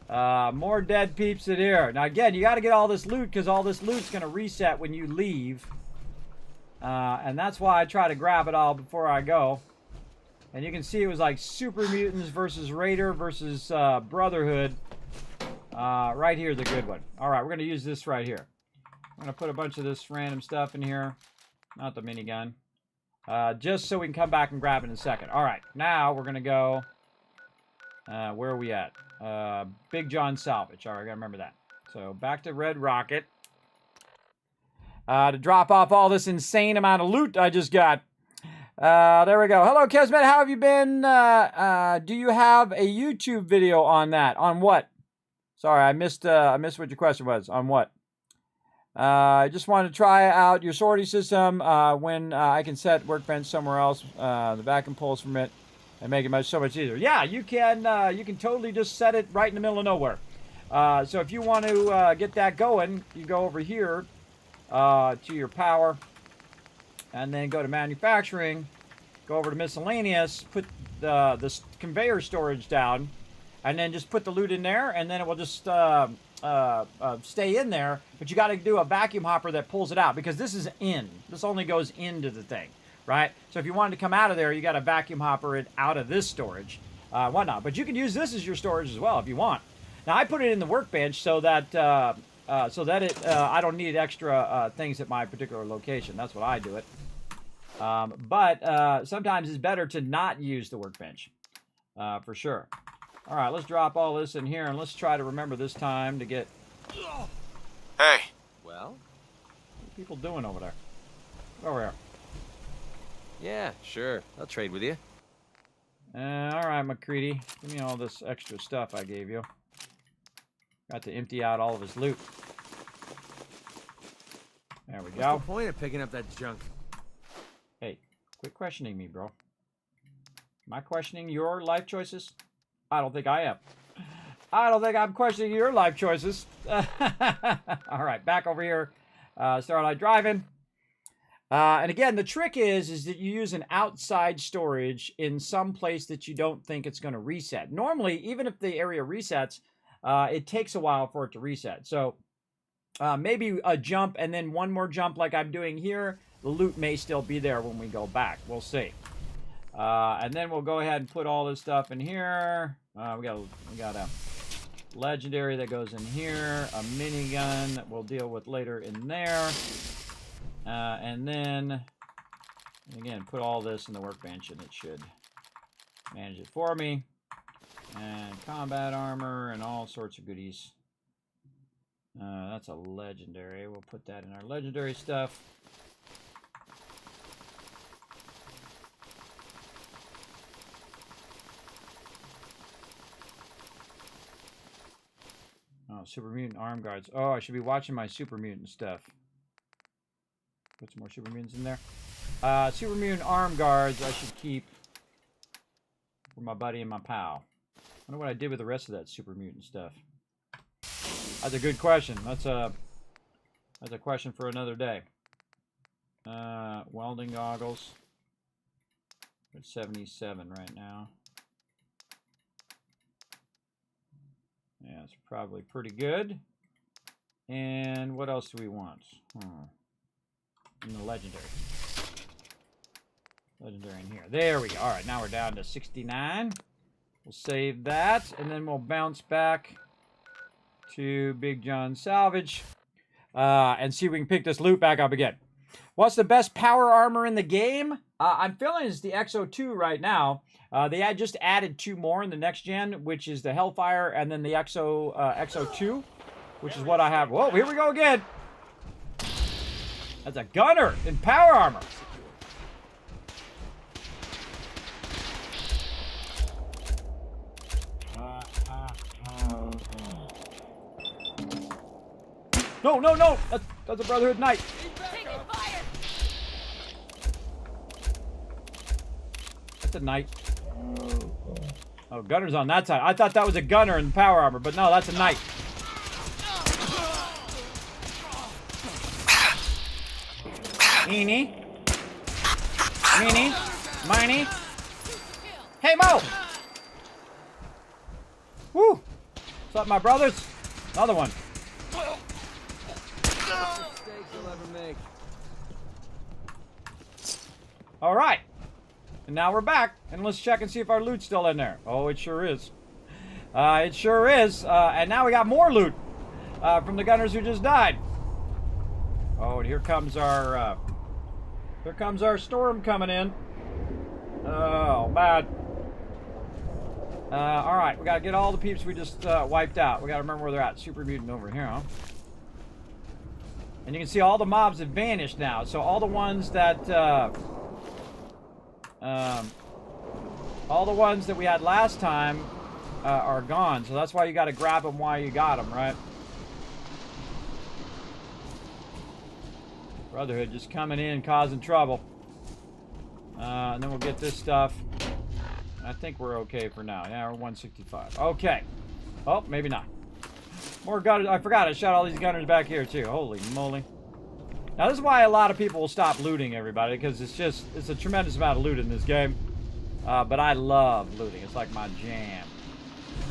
More dead peeps in here. Now again, you got to get all this loot because all this loot's going to reset when you leave. And that's why I try to grab it all before I go. And you can see it was like Super Mutants versus Raider versus Brotherhood. Right here is a good one. All right, we're going to use this right here. I'm going to put a bunch of this random stuff in here. Not the minigun. Just so we can come back and grab it in a second. All right, now we're going to go... where are we at? Big John Salvage. All right, I got to remember that. So back to Red Rocket. To drop off all this insane amount of loot I just got. There we go. Hello, Kismet. How have you been? Do you have a YouTube video on that? On what? Sorry, I missed what your question was. On what? I just wanted to try out your sorting system when I can set workbench somewhere else, the vacuum pulls from it, and make it so much easier. Yeah, you can totally just set it right in the middle of nowhere. So if you want to get that going, you go over here to your power, and then go to manufacturing, go over to miscellaneous, put the conveyor storage down, and then just put the loot in there, and then it will just stay in there. But you got to do a vacuum hopper that pulls it out, because this is in. This only goes into the thing, right? So if you wanted to come out of there, you got to vacuum hopper it out of this storage, whatnot. But you can use this as your storage as well if you want. Now I put it in the workbench so that I don't need extra things at my particular location. That's what I do it. But sometimes it's better to not use the workbench, for sure. All right, let's drop all this in here, and let's try to remember this time to get... Hey. Well? What are people doing over there? Over here. Yeah, sure. I'll trade with you. All right, McCready. Give me all this extra stuff I gave you. Got to empty out all of his loot. There we go. What's the point of picking up that junk? Hey, quit questioning me, bro. Am I questioning your life choices? I don't think I am. I don't think I'm questioning your life choices. All right, back over here. Starlight driving. And again, the trick is that you use an outside storage in some place that you don't think it's going to reset. Normally, even if the area resets, it takes a while for it to reset. So maybe a jump and then one more jump like I'm doing here. The loot may still be there when we go back. We'll see. And then we'll go ahead and put all this stuff in here. We got a legendary that goes in here, a minigun that we'll deal with later in there, and then again put all this in the workbench, and it should manage it for me. And combat armor and all sorts of goodies. That's a legendary. We'll put that in our legendary stuff. Oh, Super Mutant Arm Guards. Oh, I should be watching my Super Mutant stuff. Put some more Super Mutants in there. Super Mutant Arm Guards I should keep for my buddy and my pal. I wonder what I did with the rest of that Super Mutant stuff. That's a good question. That's a question for another day. Welding goggles. At 77 right now. Yeah, it's probably pretty good. And what else do we want? In the legendary. Legendary in here. There we go. All right, now we're down to 69. We'll save that, and then we'll bounce back to Big John Salvage and see if we can pick this loot back up again. What's the best power armor in the game? I'm feeling it's the XO2 right now. They had just added 2 more in the next gen, which is the Hellfire and then the XO2, which is what I have. Whoa, here we go again. That's a gunner in power armor. No, no, no! That's a Brotherhood Knight. That's a knight. Oh, gunner's on that side. I thought that was a gunner in power armor, but no, that's a knight. Eeny. Meeny. Miny. Hey, Mo! Woo! What's up, my brothers? Another one. All right, and now we're back, and let's check and see if our loot's still in there. Oh, it sure is. It sure is. And now we got more loot from the gunners who just died. Oh, and here comes our storm coming in. Oh, bad. All right, we gotta get all the peeps we just wiped out. We gotta remember where they're at. Super mutant over here, huh? And you can see all the mobs have vanished now. So all the ones that we had last time are gone. So that's why you got to grab them while you got them, right? Brotherhood just coming in, causing trouble. And then we'll get this stuff. I think we're okay for now. Yeah, we're 165. Okay. Oh, maybe not. More gunners. I forgot I shot all these gunners back here too. Holy moly. Now this is why a lot of people will stop looting, everybody, because it's a tremendous amount of loot in this game. But I love looting. It's like my jam.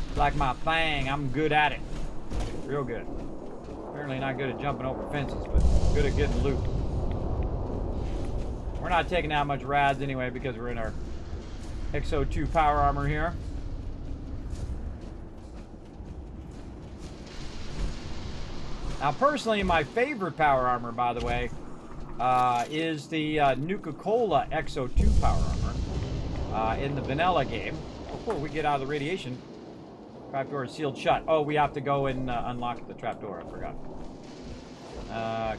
It's like my thing. I'm good at it. Real good. Apparently not good at jumping over fences, but good at getting loot. We're not taking out much rads anyway because we're in our XO2 power armor here. Now, personally, my favorite power armor, by the way, is the Nuka-Cola XO2 power armor in the vanilla game. Before we get out of the radiation, trapdoor is sealed shut. Oh, we have to go and unlock the trapdoor. I forgot.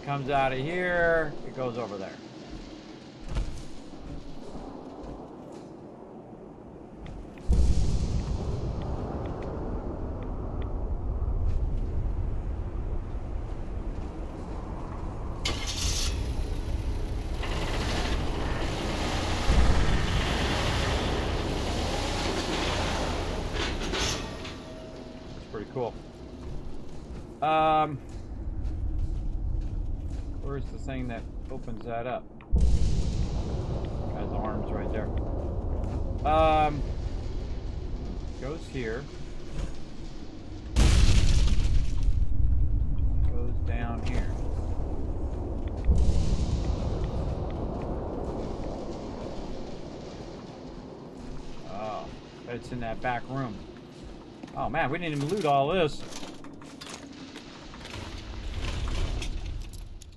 Comes out of here. It goes over there. Cool. Where's the thing that opens that up? Has arms right there. Goes here. Goes down here. Oh, it's in that back room. Oh man, we didn't even loot all this.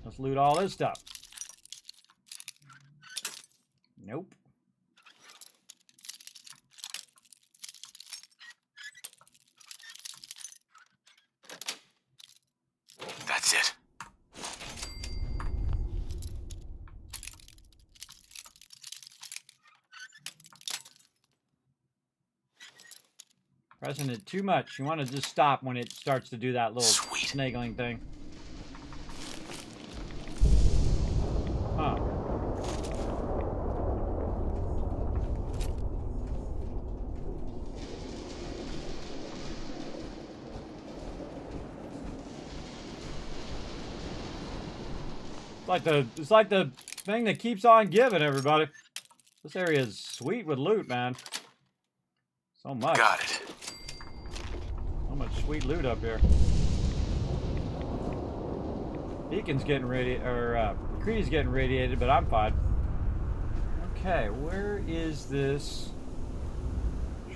Let's loot all this stuff. Nope. That's it. Pressing it too much. You want to just stop when it starts to do that little snagling thing. Huh. It's like the thing that keeps on giving, everybody. This area is sweet with loot, man. So much. Got it. So much sweet loot up here. Beacon's getting Cree's getting radiated, but I'm fine. Okay, where is this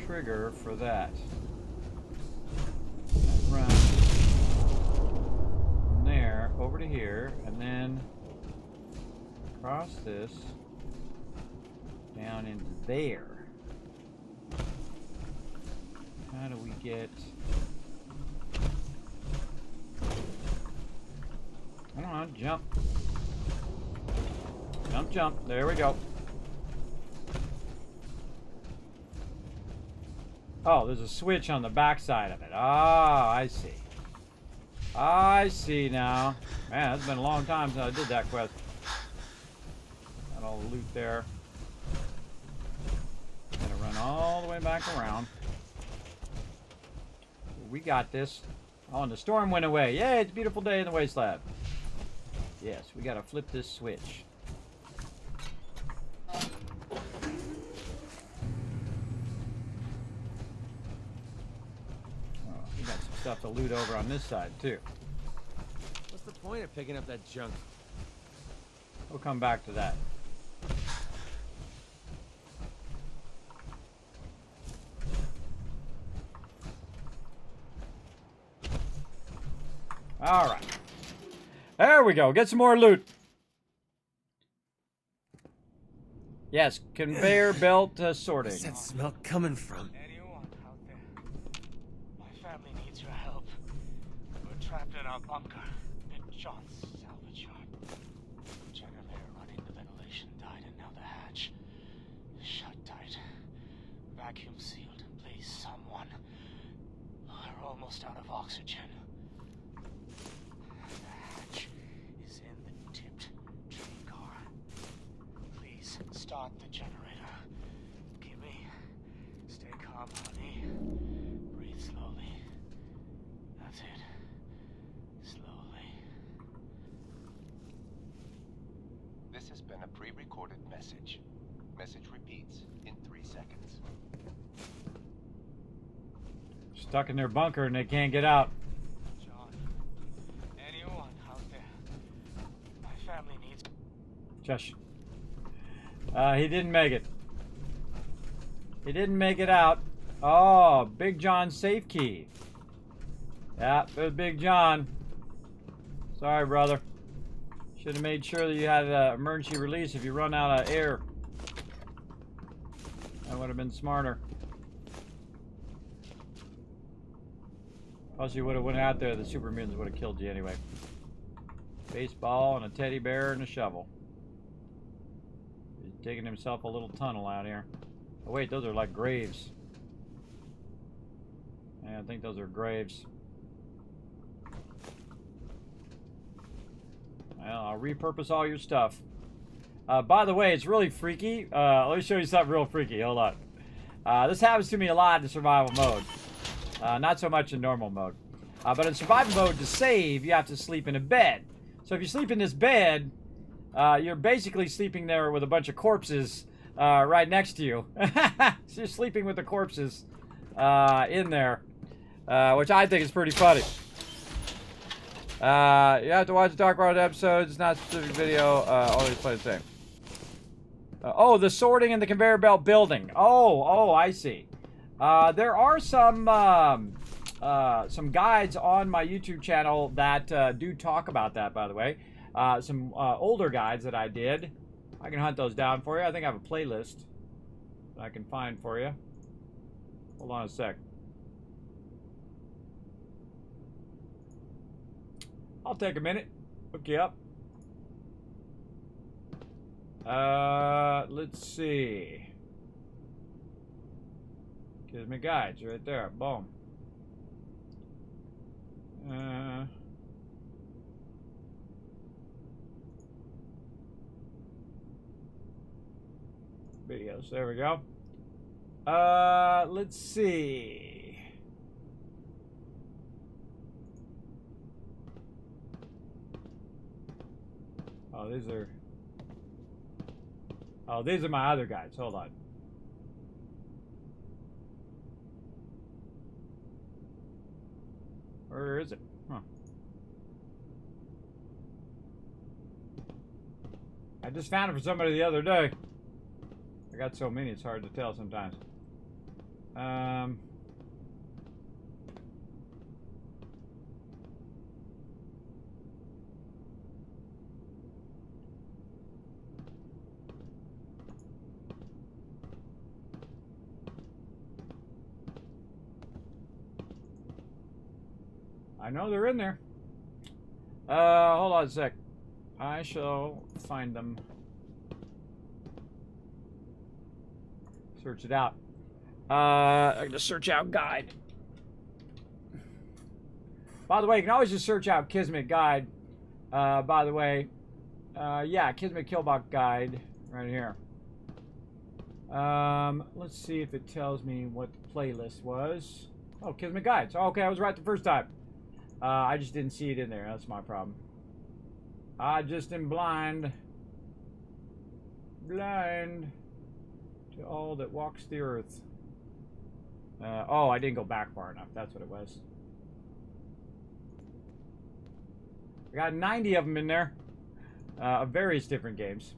trigger for that? Run from there over to here, and then across this down into there. How do we get? Come on, jump. Jump, jump. There we go. Oh, there's a switch on the back side of it. Ah, I see. I see now. Man, it's been a long time since I did that quest. Got all the loot there. Gotta run all the way back around. We got this. Oh, and the storm went away. Yay, it's a beautiful day in the wasteland. Yes, we gotta flip this switch. We got some stuff to loot over on this side, too. What's the point of picking up that junk? We'll come back to that. All right. There we go. Get some more loot. Yes, conveyor belt sorting. Where's that smell coming from? Anyone out there? My family needs your help. We're trapped in our bunker. Big John's salvage yard. The generator running the ventilation died, and now the hatch is shut tight. Vacuum sealed. Please, someone. We're almost out of oxygen. Start the generator. Kimmy, stay calm, honey. Breathe slowly. That's it. Slowly. This has been a pre-recorded message. Message repeats in 3 seconds. Stuck in their bunker and they can't get out. John, anyone out there? My family needs... Josh. He didn't make it. He didn't make it out. Oh, Big John's safe key. Yeah, it was Big John. Sorry, brother. Should have made sure that you had an emergency release if you run out of air. That would have been smarter. Plus, you would have went out there, the super mutants would have killed you anyway. Baseball and a teddy bear and a shovel. He's digging himself a little tunnel out here. Oh wait, those are like graves. Yeah, I think those are graves. Well, I'll repurpose all your stuff. By the way, it's really freaky. Let me show you something real freaky. Hold on. This happens to me a lot in survival mode. Not so much in normal mode. But in survival mode, to save, you have to sleep in a bed. So if you sleep in this bed, you're basically sleeping there with a bunch of corpses right next to you. So you're sleeping with the corpses in there, which I think is pretty funny. You have to watch the Dark World episodes. It's not a specific video. Always play the same. Oh, the sorting in the conveyor belt building. Oh, I see. There are some guides on my YouTube channel that do talk about that, by the way. Some older guides that I did. I can hunt those down for you. I think I have a playlist that I can find for you. Hold on a sec. I'll take a minute. Hook you up. Let's see. Kismet guides right there. Boom. Videos. There we go. Let's see. Oh, these are Oh, these are my other guys. Hold on. Where is it? Huh. I just found it for somebody the other day. I got so many, it's hard to tell sometimes. I know they're in there. Hold on a sec. I shall find them. Search it out. I'm gonna search out guide. By the way, you can always just search out Kismet guide. By the way, yeah, Kismet Killbot guide right here. Let's see if it tells me what the playlist was. Oh, Kismet guides. Oh, okay, I was right the first time. I just didn't see it in there. That's my problem. I just am blind. Blind to all that walks the earth. Oh, I didn't go back far enough. That's what it was. I got 90 of them in there. Of various different games.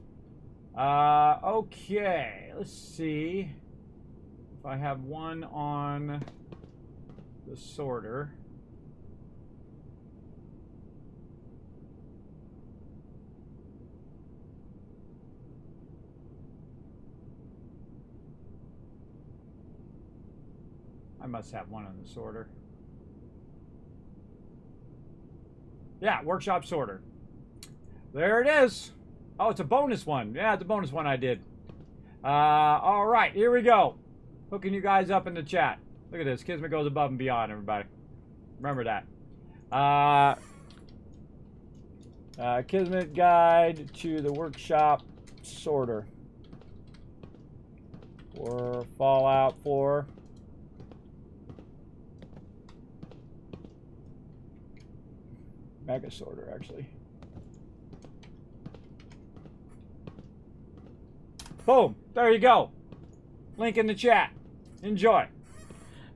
Okay. Let's see if I have one on the sorter. I must have one on the sorter. Yeah, workshop sorter. There it is. Oh, it's a bonus one. Yeah, it's a bonus one I did. All right, here we go. Hooking you guys up in the chat. Look at this. Kismet goes above and beyond, everybody. Remember that. Kismet guide to the workshop sorter. For Fallout 4. Mega sorter, actually. Boom! There you go. Link in the chat. Enjoy.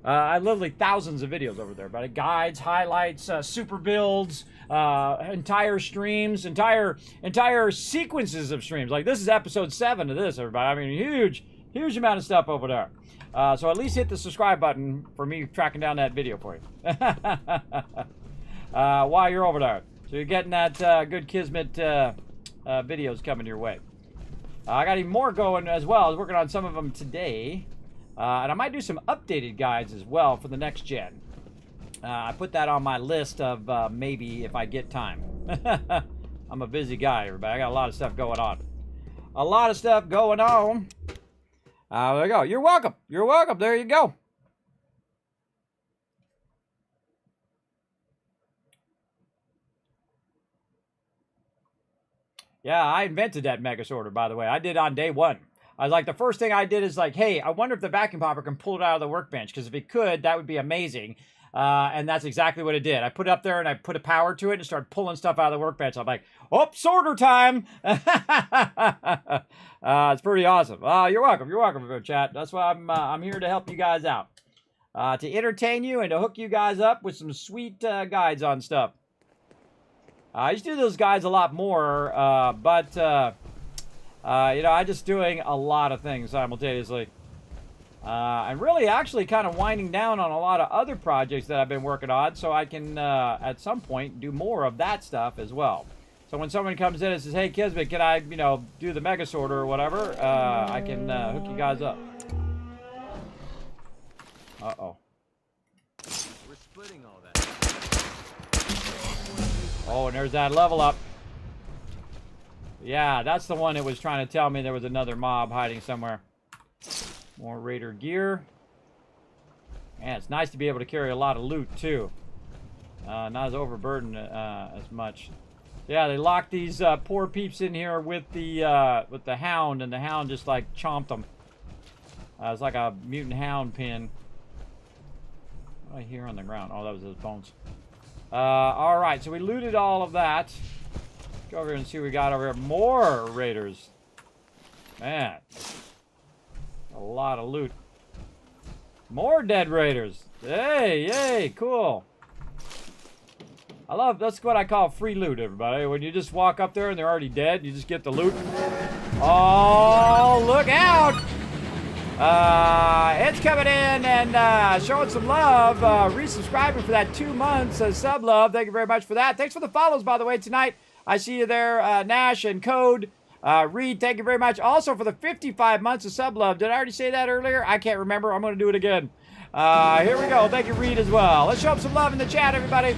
I literally thousands of videos over there, but guides, highlights, super builds, entire streams, entire sequences of streams. Like this is episode 7 of this, everybody. I mean, huge amount of stuff over there. So at least hit the subscribe button for me tracking down that video for you. While you're over there. So you're getting that good Kismet videos coming your way. I got even more going as well. I was working on some of them today. And I might do some updated guides as well for the next gen. I put that on my list of maybe if I get time. I'm a busy guy, everybody. I got a lot of stuff going on. A lot of stuff going on. There you go. You're welcome. You're welcome. There you go. Yeah, I invented that mega sorter, by the way. I did on day 1. I was like, the first thing I did is like, hey, I wonder if the vacuum popper can pull it out of the workbench, because if it could, that would be amazing. And that's exactly what it did. I put it up there and I put a power to it and started pulling stuff out of the workbench. I'm like, oh, sorter time. It's pretty awesome. You're welcome. You're welcome, chat. That's why I'm here to help you guys out. To entertain you and to hook you guys up with some sweet guides on stuff. I used to do those guides a lot more, but, you know, I'm just doing a lot of things simultaneously. And really actually kind of winding down on a lot of other projects that I've been working on, so I can, at some point, do more of that stuff as well. So when someone comes in and says, hey, Kismet, can I, you know, do the mega sorter or whatever, I can hook you guys up. Uh-oh. We're splitting all that. Oh, and there's that level up. Yeah, that's the one that was trying to tell me there was another mob hiding somewhere. More raider gear. Man, it's nice to be able to carry a lot of loot, too. Not as overburdened as much. Yeah, they locked these poor peeps in here with the hound, and the hound just, like, chomped them. It's like a mutant hound pin. What do I hear on the ground? Oh, that was those bones. Alright, so we looted all of that. Go over here and see what we got over here. More raiders. Man. A lot of loot. More dead raiders. Hey, yay, cool. I love, that's what I call free loot, everybody. When you just walk up there and they're already dead, you just get the loot. Oh, look out! It's coming in and showing some love. Resubscribing for that 2 months sub love. Thank you very much for that. Thanks for the follows, by the way, tonight. I see you there, Nash and Code. Reed, thank you very much. Also for the 55 months of sub love. Did I already say that earlier? I can't remember. I'm going to do it again. Here we go. Thank you, Reed, as well. Let's show up some love in the chat, everybody.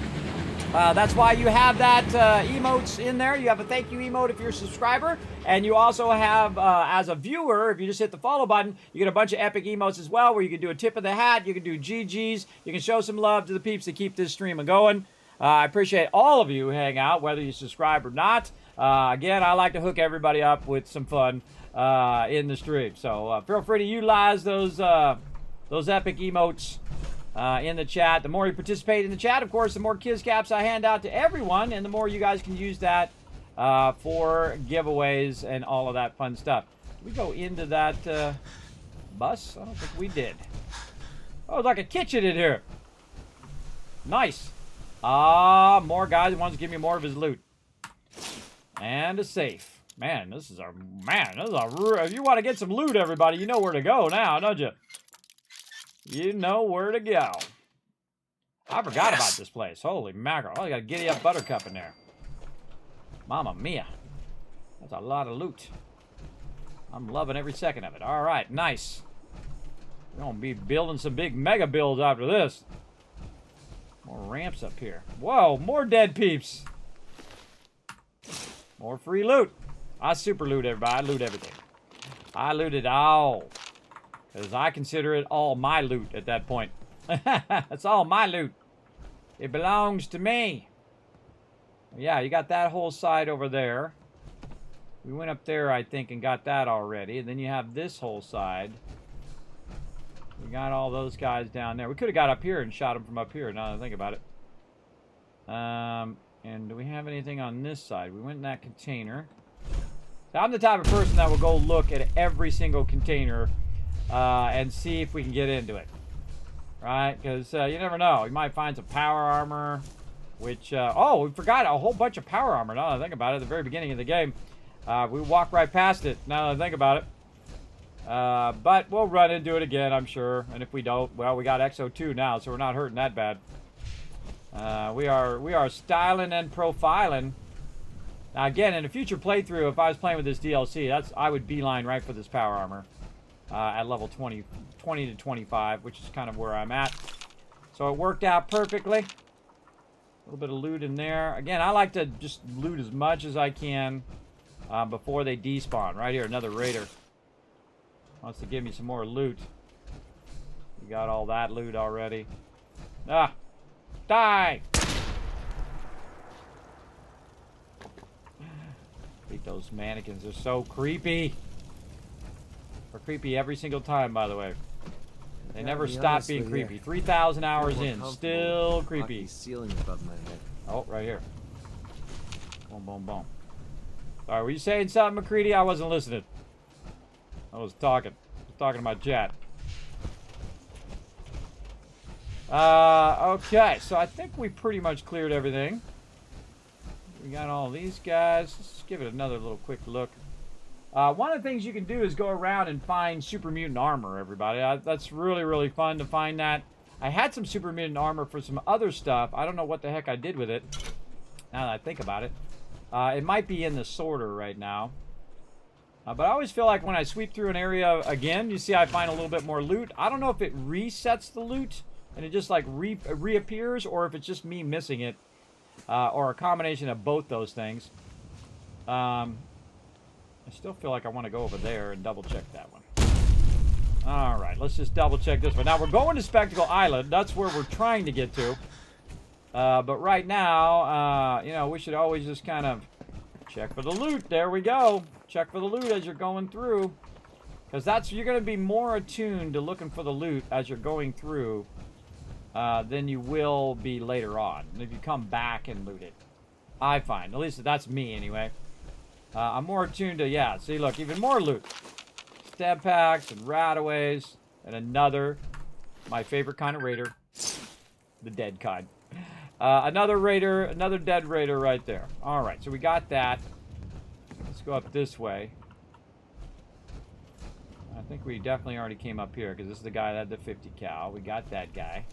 That's why you have that emotes in there. You have a thank you emote if you're a subscriber. And you also have, as a viewer, if you just hit the follow button, you get a bunch of epic emotes as well, where you can do a tip of the hat, you can do GGs, you can show some love to the peeps that keep this stream going. I appreciate all of you who hang out, whether you subscribe or not. Again, I like to hook everybody up with some fun in the stream. So feel free to utilize those epic emotes in the chat. The more you participate in the chat, of course, the more Kiz Caps I hand out to everyone, and the more you guys can use that for giveaways and all of that fun stuff. Did we go into that bus? I don't think we did. Oh, it's like a kitchen in here. Nice. More guys wants to give me more of his loot. And a safe. Man, this is a if you want to get some loot, everybody, you know where to go now, don't you? You know where to go. I forgot about this place. Holy mackerel. Oh, you got a giddy up buttercup in there. Mamma mia. That's a lot of loot. I'm loving every second of it. All right, nice. We're going to be building some big mega builds after this. More ramps up here. Whoa, more dead peeps. More free loot. I super loot everybody. I loot everything. I loot it all. Because I consider it all my loot at that point. It's all my loot. It belongs to me. Yeah, you got that whole side over there. We went up there, I think, and got that already. And then you have this whole side. We got all those guys down there. We could have got up here and shot them from up here, now that I think about it. And do we have anything on this side? We went in that container. So I'm the type of person that will go look at every single container and see if we can get into it. Right? Because you never know. You might find some power armor, which... oh, we forgot a whole bunch of power armor, now that I think about it, at the very beginning of the game. We walked right past it, now that I think about it. But we'll run into it again, I'm sure. And if we don't, well, we got XO2 now, so we're not hurting that bad. We are styling and profiling. Now, again, in a future playthrough, if I was playing with this DLC, I would beeline right for this power armor at level 20 to 25, which is kind of where I'm at. So it worked out perfectly. A little bit of loot in there. Again, I like to just loot as much as I can before they despawn. Right here, another raider. Wants to give me some more loot. We got all that loot already. Ah! Die! Hate those mannequins. They're so creepy. They're creepy every single time, by the way. They never stop being creepy. 3,000 hours in, still creepy. Ceiling above my head. Oh, right here. Boom, boom, boom. Sorry, were you saying something, McCready? I wasn't listening. I was talking. Talking about chat. Okay, so I think we pretty much cleared everything. We got all these guys. Let's give it another little quick look. One of the things you can do is go around and find super mutant armor, everybody. That's really, really fun to find that. I had some super mutant armor for some other stuff. I don't know what the heck I did with it, now that I think about it. It might be in the sorter right now. But I always feel like when I sweep through an area again, you see I find a little bit more loot. I don't know if it resets the loot and it just like reappears, or if it's just me missing it, or a combination of both those things. I still feel like I want to go over there and double check that one. Alright, let's just double check this one. Now we're going to Spectacle Island. That's where we're trying to get to. But right now, you know, we should always just kind of check for the loot. There we go. Check for the loot as you're going through. Because you're going to be more attuned to looking for the loot as you're going through than you will be later on. If you come back and loot it. I find. At least that's me anyway. I'm more attuned to, yeah, see, look, even more loot. Stab packs and rataways and another, my favorite kind of raider, the dead kind. Another raider, another dead raider right there. All right, so we got that. Let's go up this way. I think we definitely already came up here because this is the guy that had the 50 cal. We got that guy.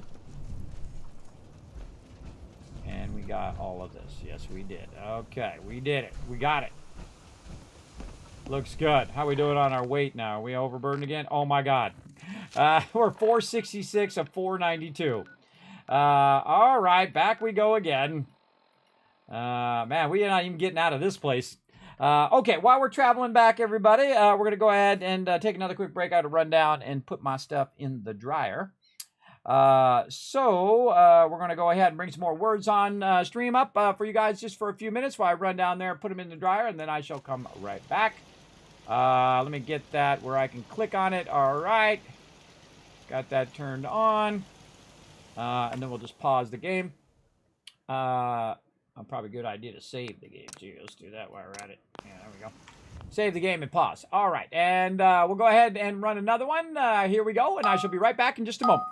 And we got all of this. Yes, we did. Okay, we did it. We got it. Looks good. How we doing on our weight now? Are we overburdened again? Oh my god. We're 466 of 492. All right, back we go again. Man, we're not even getting out of this place. Okay, while we're traveling back, everybody, we're going to go ahead and take another quick break. I got to run down and put my stuff in the dryer. We're going to go ahead and bring some more words on stream up for you guys just for a few minutes while I run down there and put them in the dryer, and then I shall come right back. Let me get that where I can click on it. All right. Got that turned on. And then we'll just pause the game. Probably a good idea to save the game, too. Let's do that while we're at it. Yeah, there we go. Save the game and pause. All right. And we'll go ahead and run another one. Here we go. And I shall be right back in just a moment.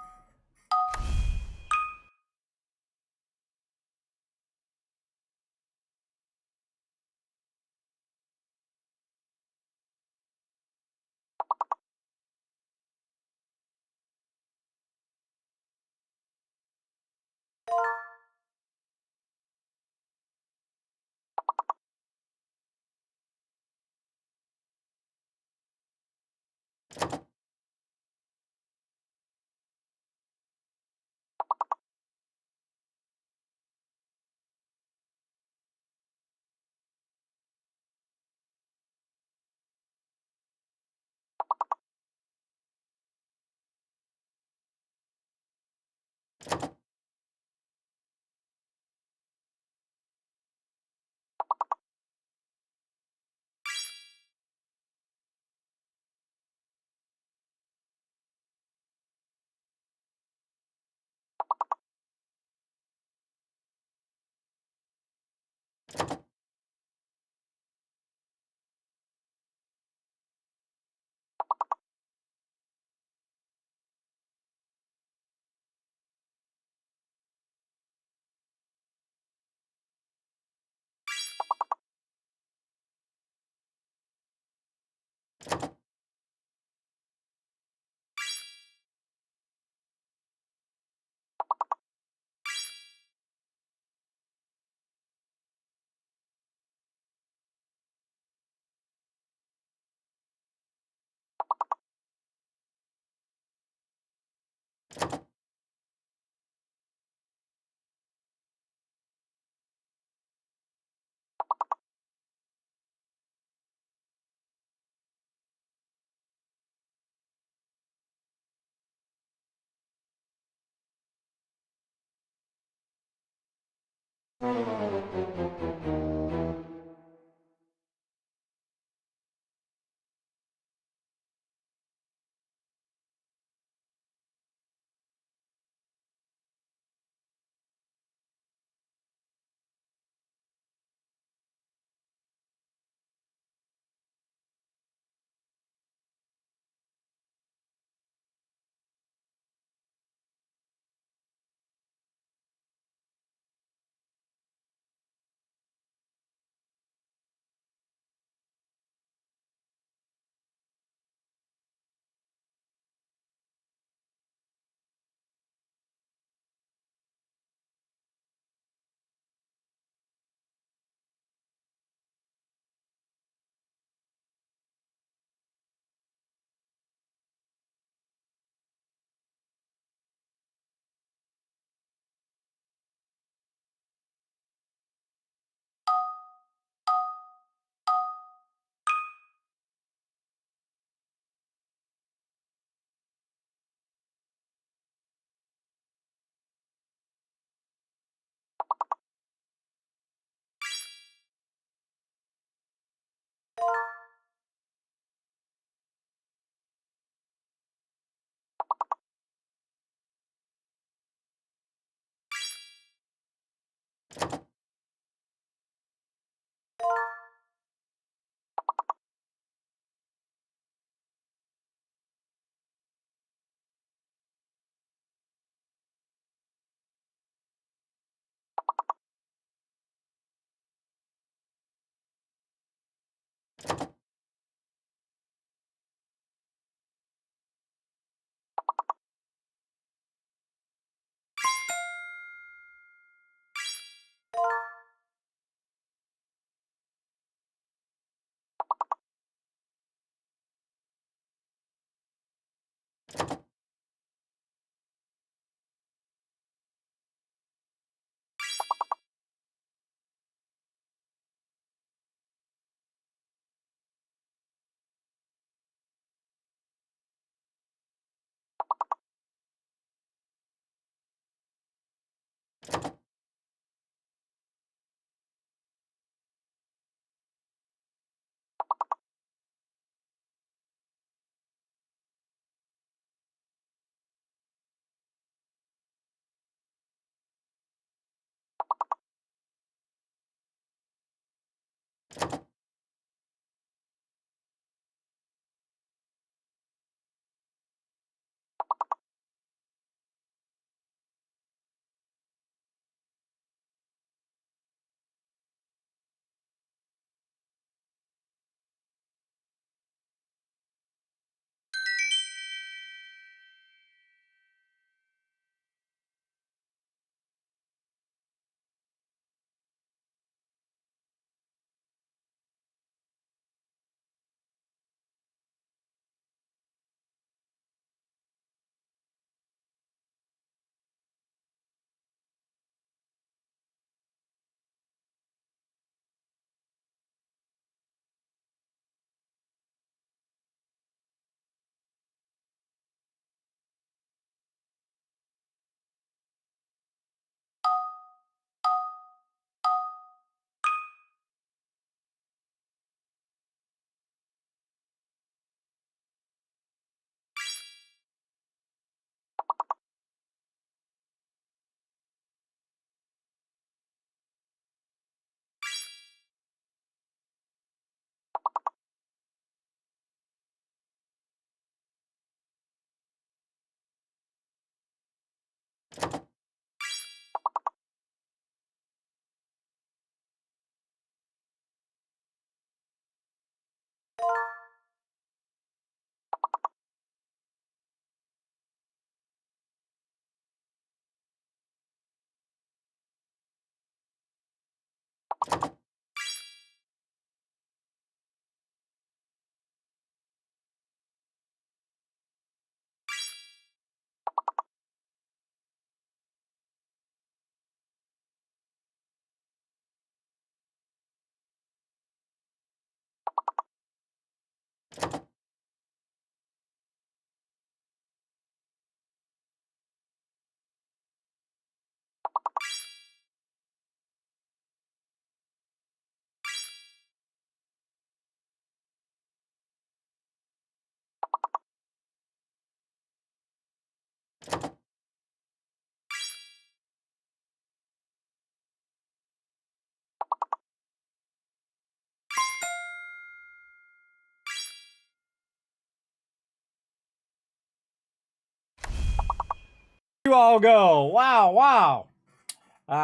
You all go. Wow, wow.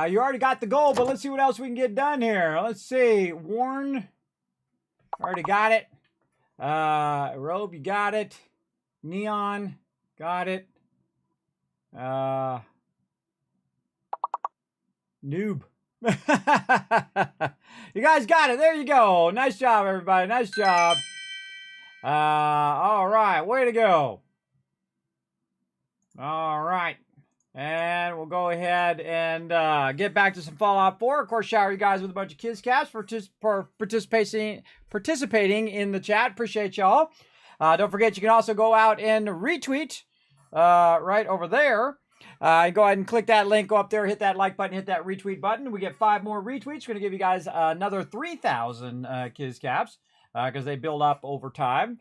You already got the goal, but let's see what else we can get done here. Let's see. Warn. Already got it. Robe, you got it. Neon, got it. Noob. You guys got it. There you go. Nice job, everybody. Nice job. All right. Way to go. All right. And we'll go ahead and get back to some Fallout 4. Of course, shower you guys with a bunch of kids caps for participating in the chat. Appreciate y'all. Don't forget, you can also go out and retweet right over there. Go ahead and click that link, go up there, hit that like button, hit that retweet button. We get 5 more retweets. We're going to give you guys another 3,000 kids caps because they build up over time.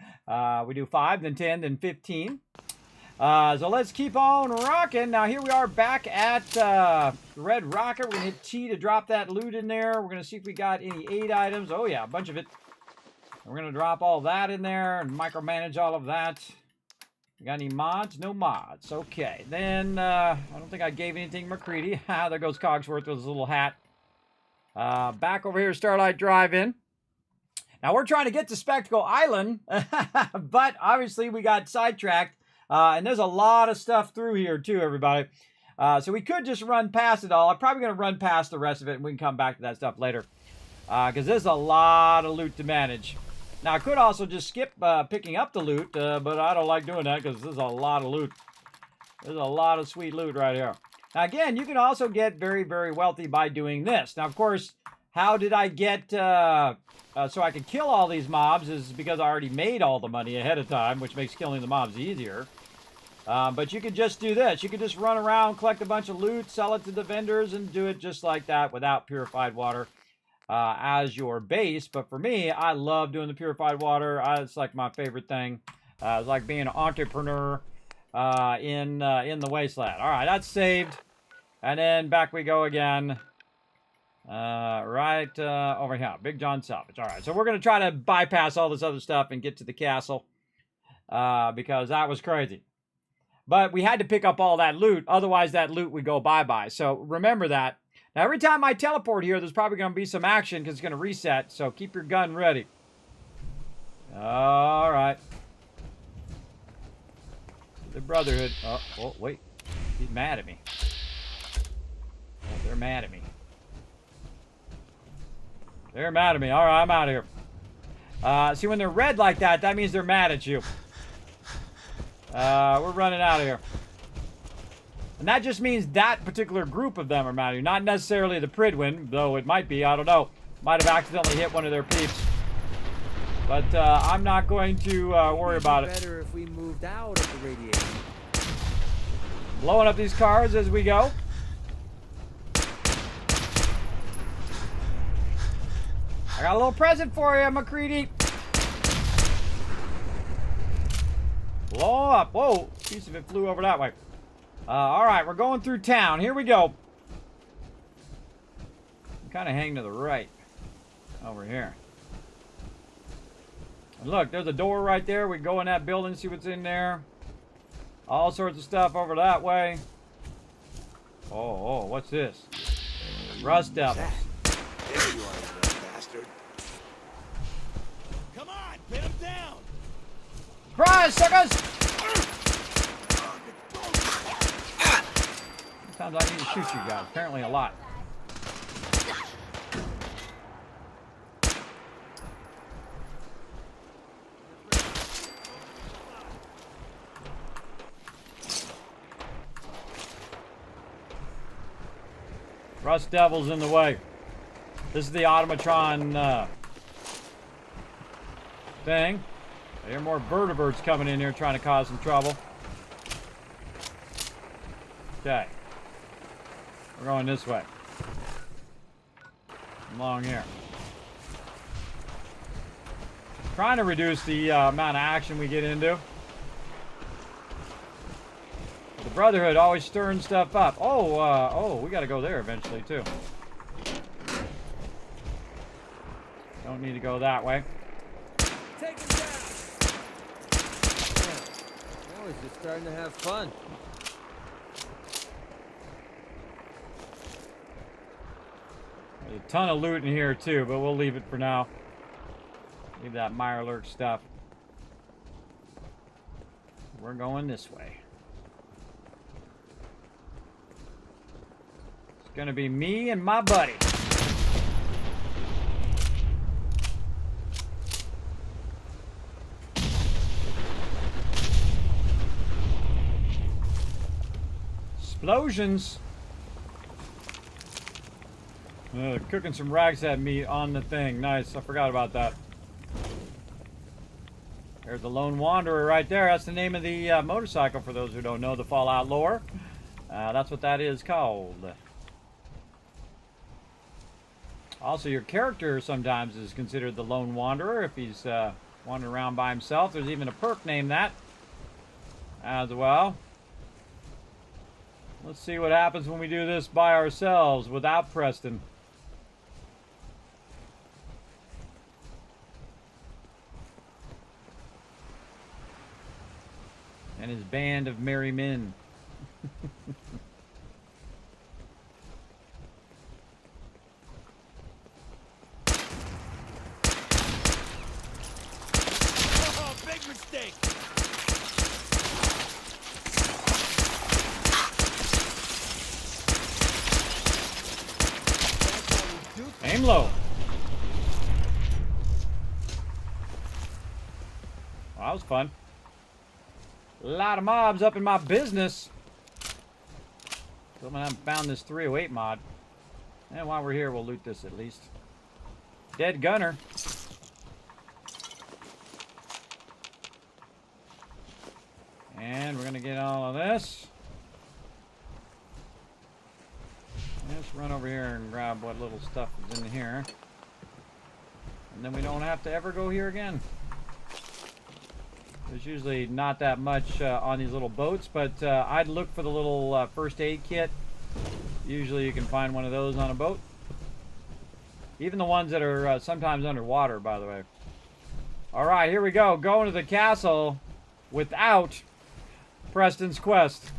We do 5, then 10, then 15. So let's keep on rocking. Now here we are back at Red Rocket. We're going to hit T to drop that loot in there. We're going to see if we got any aid items. Oh yeah, a bunch of it. We're going to drop all that in there and micromanage all of that. We got any mods? No mods. Okay. Then, I don't think I gave anything McCready. There goes Cogsworth with his little hat. Back over here, Starlight Drive-In. Now, we're trying to get to Spectacle Island, but obviously we got sidetracked. And there's a lot of stuff through here, too, everybody. So we could just run past it all. I'm probably going to run past the rest of it, and we can come back to that stuff later. Because there's a lot of loot to manage. Now, I could also just skip picking up the loot, but I don't like doing that because there's a lot of loot. There's a lot of sweet loot right here. Now, again, you can also get very, very wealthy by doing this. Now, of course, how did I get so I could kill all these mobs is because I already made all the money ahead of time, which makes killing the mobs easier. But you could just do this. You could just run around, collect a bunch of loot, sell it to the vendors, and do it just like that without purified water as your base. But for me, I love doing the purified water. It's like my favorite thing. It's like being an entrepreneur in the wasteland. All right, that's saved. And then back we go again. Right over here. Big John Salvage. All right, so we're going to try to bypass all this other stuff and get to the castle because that was crazy. But we had to pick up all that loot. Otherwise, that loot would go bye-bye. So remember that. Now, every time I teleport here, there's probably going to be some action because it's going to reset. So keep your gun ready. All right. The Brotherhood. Oh, wait. He's mad at me. Oh, they're mad at me. They're mad at me. All right, I'm out of here. See, when they're red like that, that means they're mad at you. We're running out of here. And that just means that particular group of them are mad at you. Not necessarily the Pridwin, though it might be. I don't know. Might have accidentally hit one of their peeps. But I'm not going to worry about it. Better if we moved out of the radiation. Blowing up these cars as we go. I got a little present for you, McCready. Blow up. Whoa, piece of it flew over that way. All right, we're going through town. Here we go. I'm kind of hanging to the right. Over here. And look, there's a door right there. We can go in that building, see what's in there. All sorts of stuff over that way. Oh, what's this? Rust devils. There you are, you bastard. Come on, pin him down. Surprise, suckers! Sometimes I need to shoot you guys. Apparently a lot. Rust Devil's in the way. This is the automatron thing. I hear more vertebrates coming in here trying to cause some trouble. Okay. We're going this way. Along here. Trying to reduce the amount of action we get into. The Brotherhood always stirring stuff up. Oh, we gotta go there eventually too. Don't need to go that way. Take him down. Now he's just starting to have fun. There's a ton of loot in here too, but we'll leave it for now. Leave that Mirelurk stuff. We're going this way. It's gonna be me and my buddy. Explosions. Cooking some rag's head meat on the thing. Nice. I forgot about that. There's the Lone Wanderer right there. That's the name of the motorcycle for those who don't know the Fallout lore. That's what that is called. Also, your character sometimes is considered the Lone Wanderer if he's wandering around by himself. There's even a perk named that as well. Let's see what happens when we do this by ourselves without Preston. And his band of merry men. Oh, big mistake. Aim low. Well, that was fun. A lot of mobs up in my business. Still haven't found this 308 mod. And while we're here, we'll loot this at least. Dead gunner. And we're gonna get all of this. Let's run over here and grab what little stuff is in here. And then we don't have to ever go here again. There's usually not that much on these little boats, but I'd look for the little first aid kit. Usually you can find one of those on a boat. Even the ones that are sometimes underwater, by the way. Alright, here we go. Going to the castle without Preston's quest.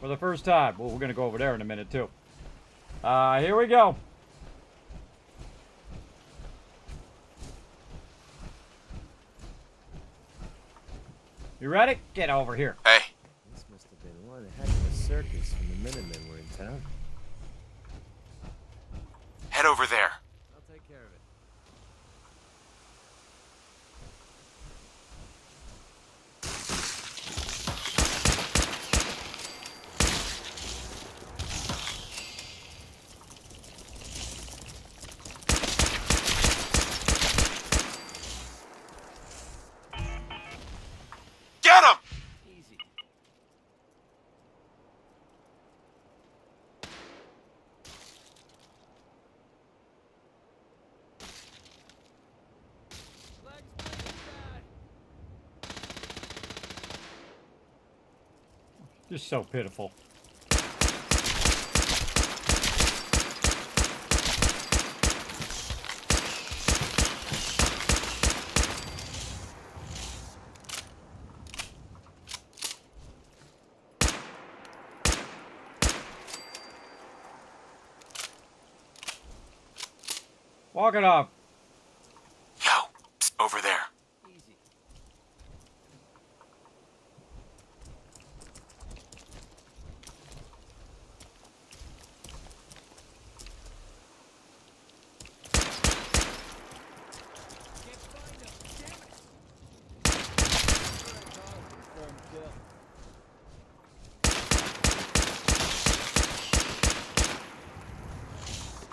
For the first time. Well, we're going to go over there in a minute, too. Here we go. You ready? Get over here. Hey. This must have been one heck of a circus when the Minutemen were in town. Head over there. I'll take care of it. Get him! Easy. Just so pitiful. Walk it off. Yo, psst, over there. Easy.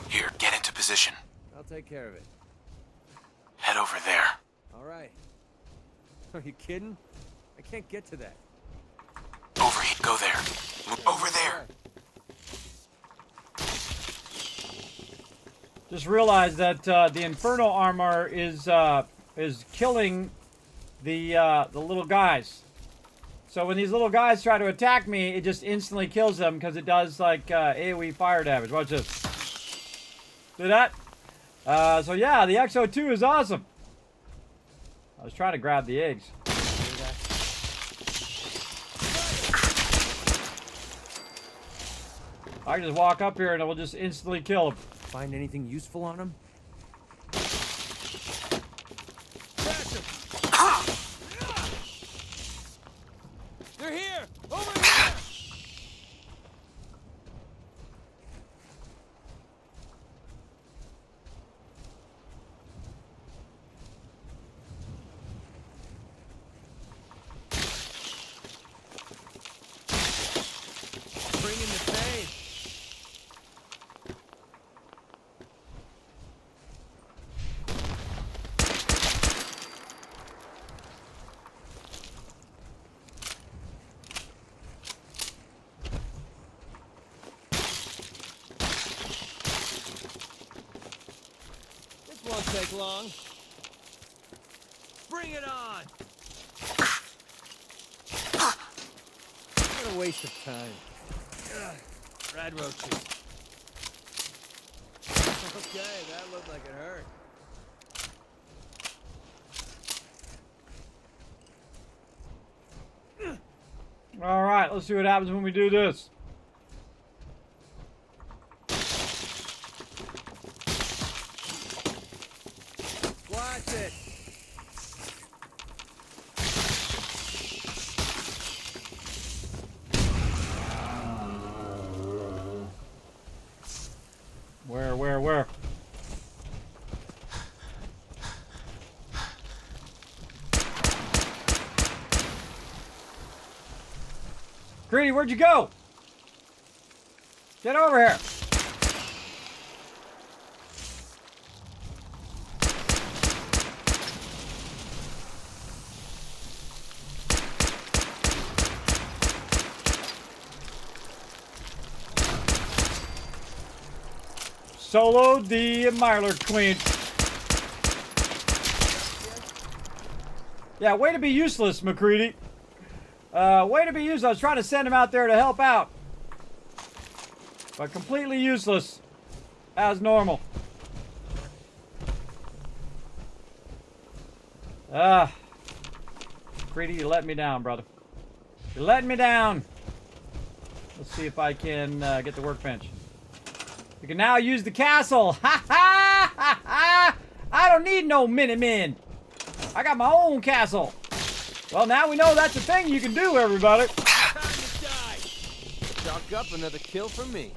Here, get into position. I'll take care of it. Head over there. All right. Are you kidding? I can't get to that. Over here. Go there. Over there. Just realized that the Inferno armor is killing the little guys. So when these little guys try to attack me, it just instantly kills them because it does like AoE fire damage. Watch this. See that? So yeah, the XO2 is awesome. I was trying to grab the eggs. I can just walk up here and it will just instantly kill them. Find anything useful on him? They're here! Over here! Bring in the pain. This won't take long. Bring it on! What a waste of time. Rad roaches. Okay, that looked like it hurt. All right, let's see what happens when we do this. Watch it. Where? McCready, where'd you go? Get over here. Soloed the Myler Queen. Yeah, way to be useless, McCready. Way to be useless. I was trying to send him out there to help out. But completely useless. As normal. McCready, you let me down, brother. You're letting me down. Let's see if I can get the workbench. You can now use the castle. Ha ha ha ha! I don't need no Minutemen. I got my own castle. Well, now we know that's a thing you can do, everybody. Time to die. Chalk up another kill for me.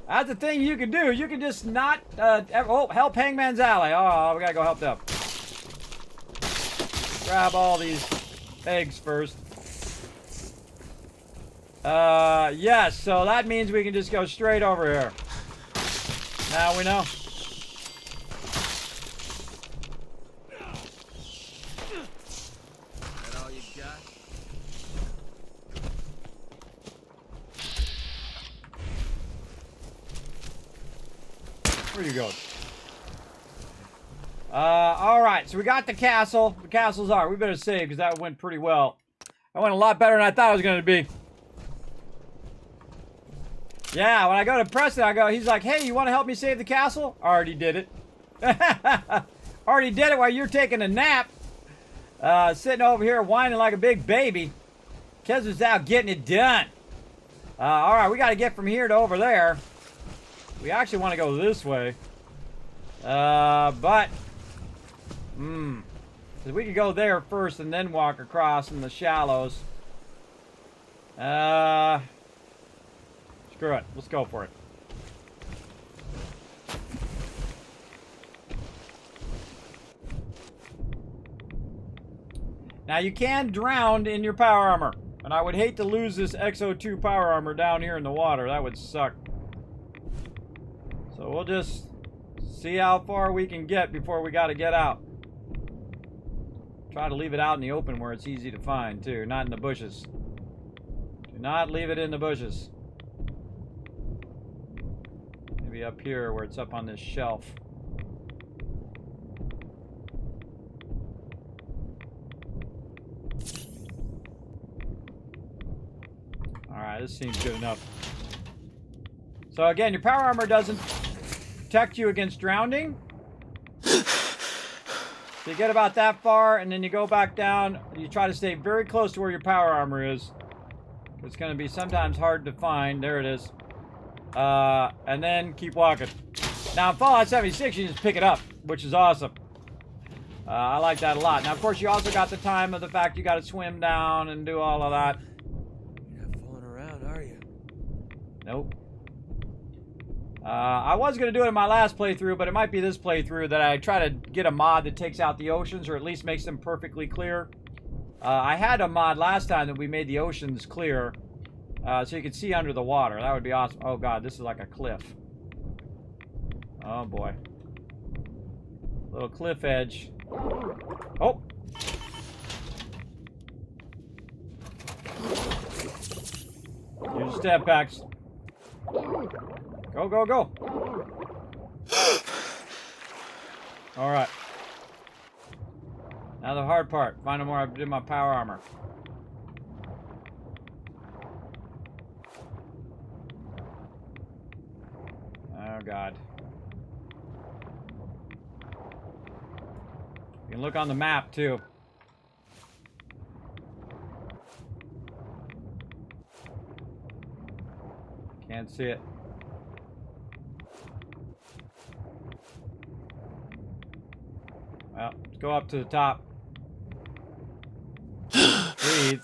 That's a thing you can do. You can just not. Oh, help Hangman's Alley. Oh, we gotta go help them. Grab all these eggs first. Yes. So that means we can just go straight over here. Now we know. That all you got? Where you going? Alright, so we got the castle. The castle's ours. We better save because that went pretty well. That went a lot better than I thought it was going to be. Yeah, when I go to Preston, he's like, hey, you want to help me save the castle? Already did it. Already did it while you're taking a nap. Sitting over here whining like a big baby. Keswick's out getting it done. Alright, we got to get from here to over there. We actually want to go this way. But... Because we could go there first and then walk across in the shallows. Screw it. Let's go for it. Now you can drown in your power armor. And I would hate to lose this XO2 power armor down here in the water. That would suck. So we'll just see how far we can get before we got to get out. Try to leave it out in the open where it's easy to find too. Not in the bushes. Do not leave it in the bushes. Maybe up here where it's up on this shelf. Alright, this seems good enough. So again, your power armor doesn't protect you against drowning. So you get about that far, and then you go back down. You try to stay very close to where your power armor is. It's going to be sometimes hard to find. There it is. And then keep walking. Now in Fallout 76, you just pick it up, which is awesome. I like that a lot. Now, of course, you also got the time of the fact you got to swim down and do all of that. You're not fooling around, are you? Nope. I was going to do it in my last playthrough, but it might be this playthrough that I try to get a mod that takes out the oceans, or at least makes them perfectly clear. I had a mod last time that we made the oceans clear, so you could see under the water. That would be awesome. Oh god, this is like a cliff. Oh boy. Little cliff edge. Oh! Use your step packs. Go, go, go. Alright. Now the hard part. Find out where I did my power armor. Oh god. You can look on the map too. Can't see it. Well, let's go up to the top. Breathe.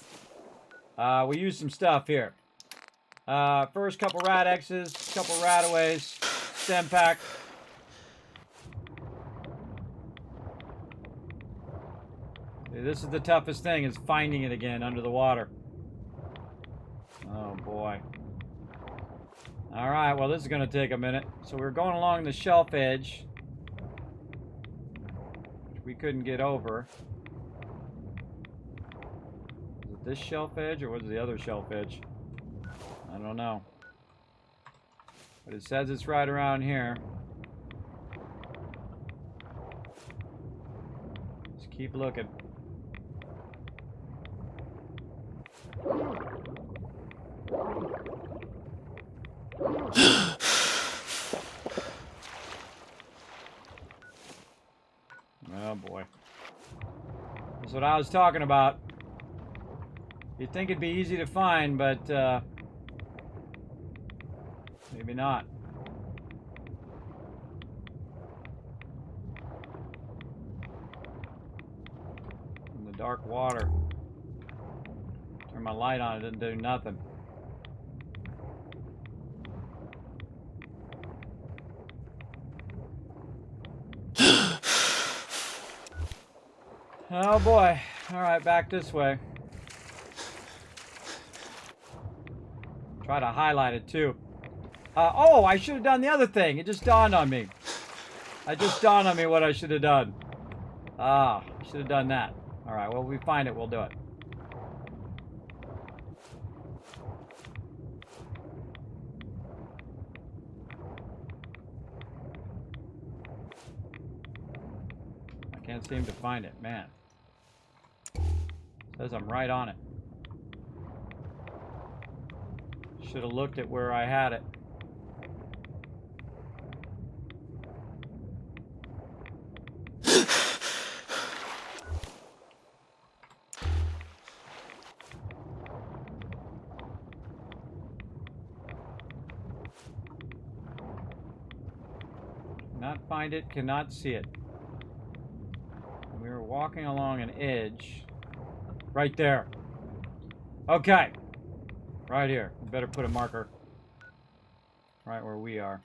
We use some stuff here. First, couple rat X's, couple rataways, stem pack. See, this is the toughest thing, is finding it again under the water. boy. Alright, well, this is going to take a minute. So we're going along the shelf edge, which we couldn't get over. Is it this shelf edge, or was it the other shelf edge? I don't know. But it says it's right around here. Just keep looking. Oh boy. That's what I was talking about. You'd think it'd be easy to find, but maybe not. In the dark water. Turn my light on, it didn't do nothing. Oh boy. Alright, back this way. Try to highlight it too. Oh, I should have done the other thing. It just dawned on me. It just dawned on me what I should have done. I should have done that. Alright, well, if we find it, we'll do it. I can't seem to find it, man. Says I'm right on it. Should have looked at where I had it. Cannot find it, cannot see it. We were walking along an edge. Right there. Okay. Right here. We better put a marker right where we are.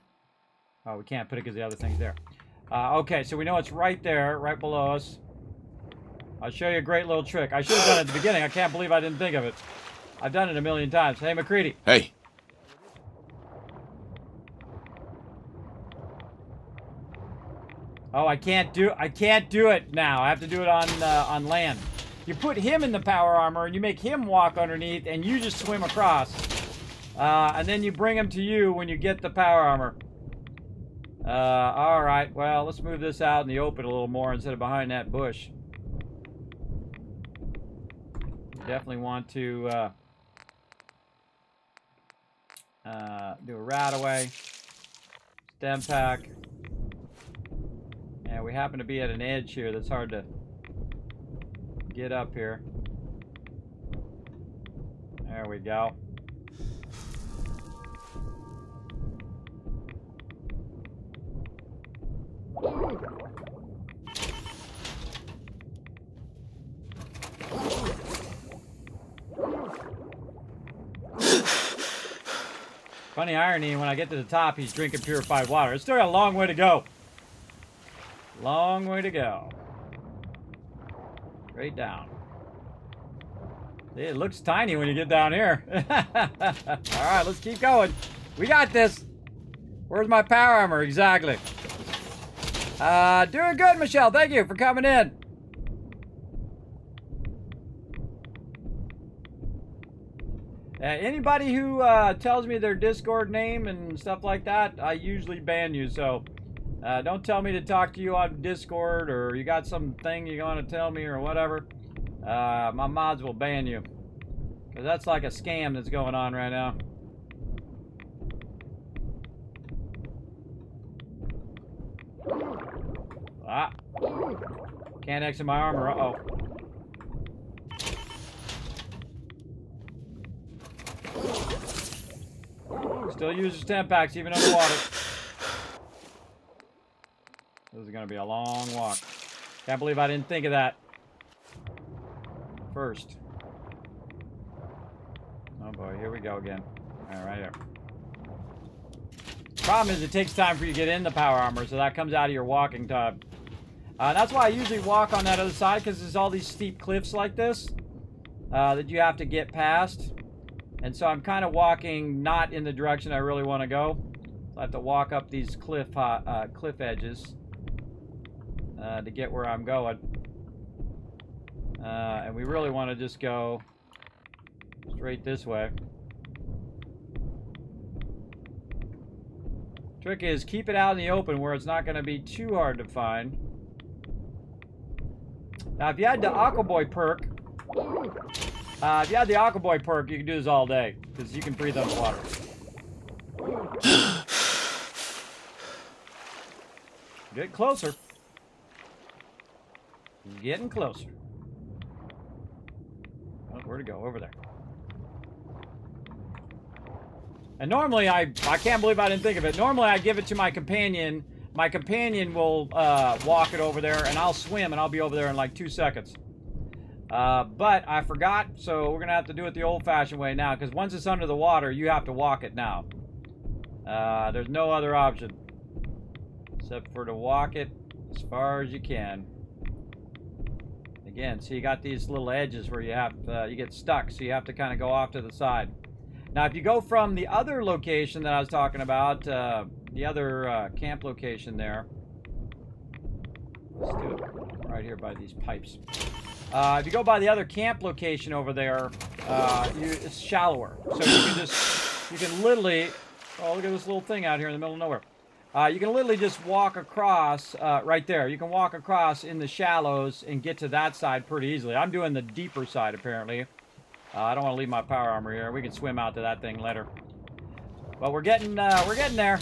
Oh, we can't put it because the other thing's there. Okay, so we know it's right there, right below us. I'll show you a great little trick. I should have done it at the beginning. I can't believe I didn't think of it. I've done it a million times. Hey, McCready. Hey. Oh, I can't do it now. I have to do it on land. You put him in the power armor and you make him walk underneath and you just swim across. And then you bring him to you when you get the power armor. Alright, well, let's move this out in the open a little more instead of behind that bush. Definitely want to do a rat-away. Stem pack. And we happen to be at an edge here that's hard to get up here. There we go. Funny irony, when I get to the top, he's drinking purified water. It's still got a long way to go. Long way to go. Straight down. See, it looks tiny when you get down here. Alright, let's keep going. We got this. Where's my power armor? Exactly. Doing good, Michelle. Thank you for coming in. Anybody who tells me their Discord name and stuff like that, I usually ban you, so don't tell me to talk to you on Discord, or you got something you want to tell me or whatever. My mods will ban you. Because that's like a scam that's going on right now. Can't exit my armor. Uh-oh. Still uses stem packs even underwater. This is going to be a long walk. Can't believe I didn't think of that first. Oh boy, here we go again. All right, here. Problem is, it takes time for you to get in the power armor, so that comes out of your walking time. That's why I usually walk on that other side, because there's all these steep cliffs like this that you have to get past. And so I'm kind of walking not in the direction I really want to go. So I have to walk up these cliff edges to get where I'm going. And we really want to just go straight this way. Trick is keep it out in the open where it's not going to be too hard to find. Now, if you had the Aquaboy perk, you can do this all day because you can breathe underwater. Get closer. Getting closer. Oh, where'd it go? Over there. And normally, I can't believe I didn't think of it. Normally, I give it to my companion. My companion will walk it over there, and I'll swim, and I'll be over there in like 2 seconds. But I forgot, so we're going to have to do it the old-fashioned way now, because once it's under the water, you have to walk it now. There's no other option, except for to walk it as far as you can. Again, so you got these little edges where you have you get stuck, so you have to kind of go off to the side. Now, if you go from the other location that I was talking about, the other camp location there, let's do it right here by these pipes. If you go by the other camp location over there, it's shallower, so you can literally, oh, look at this little thing out here in the middle of nowhere. You can literally just walk across right there. You can walk across in the shallows and get to that side pretty easily. I'm doing the deeper side apparently. I don't want to leave my power armor here. We can swim out to that thing later. But we're getting there.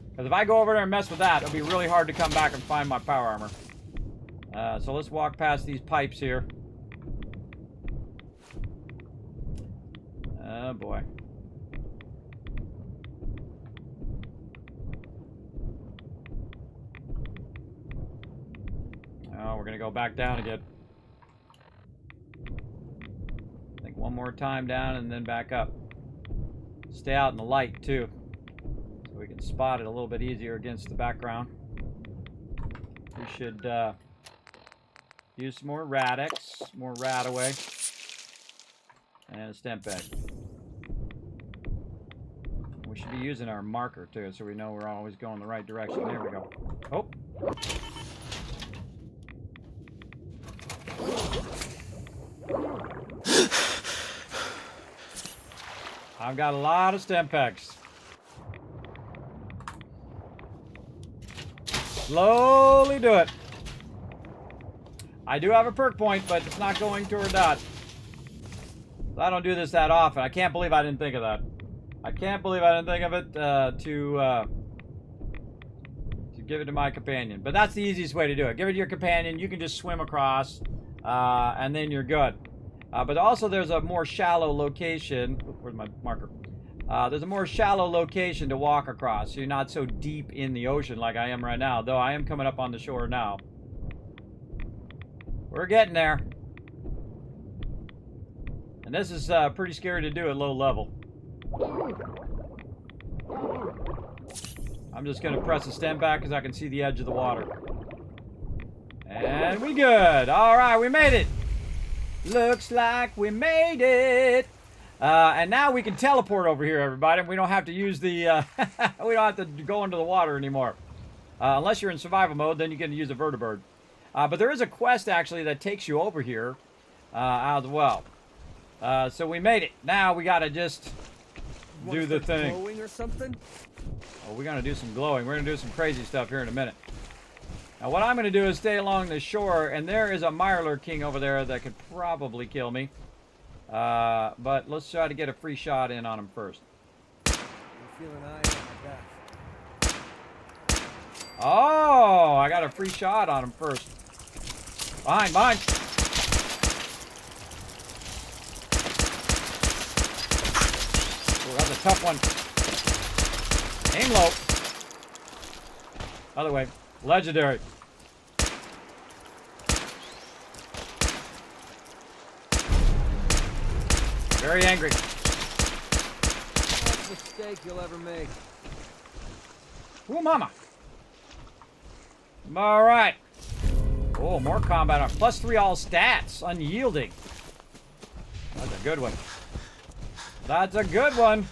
Because if I go over there and mess with that, it'll be really hard to come back and find my power armor. So let's walk past these pipes here. Oh boy. Oh, we're gonna go back down again. I think one more time down and then back up. Stay out in the light too, so we can spot it a little bit easier against the background. We should use some more Radix, more Radaway, and a stem bag. We should be using our marker too, so we know we're always going the right direction. There we go. Oh. I've got a lot of stem packs. Slowly do it. I do have a perk point, but it's not going toward that. I don't do this that often. I can't believe I didn't think of that. I can't believe I didn't think of it to give it to my companion. But that's the easiest way to do it. Give it to your companion. You can just swim across, and then you're good. But also there's a more shallow location. Where's my marker? There's a more shallow location to walk across. So you're not so deep in the ocean like I am right now. Though I am coming up on the shore now. We're getting there. And this is pretty scary to do at low level. I'm just going to press the stem back because I can see the edge of the water. And we good. All right, we made it. Looks like we made it. And now we can teleport over here, everybody. We don't have to use the... we don't have to go into the water anymore. Unless you're in survival mode, then you can use a vertibird. But there is a quest, actually, that takes you over here as well. So we made it. Now we got to just do the thing. Glowing or something? Oh, we're going to do some glowing. We're going to do some crazy stuff here in a minute. Now what I'm going to do is stay along the shore, and there is a Mirelurk King over there that could probably kill me. But let's try to get a free shot in on him first. I'm feeling eyes on my back. Oh, I got a free shot on him first. Behind. Oh, that's a tough one. Aim low. Other way. Legendary. Very angry. Best mistake you'll ever make. Ooh, mama. All right. Oh, more combat armor. +3 all stats. Unyielding. That's a good one. That's a good one.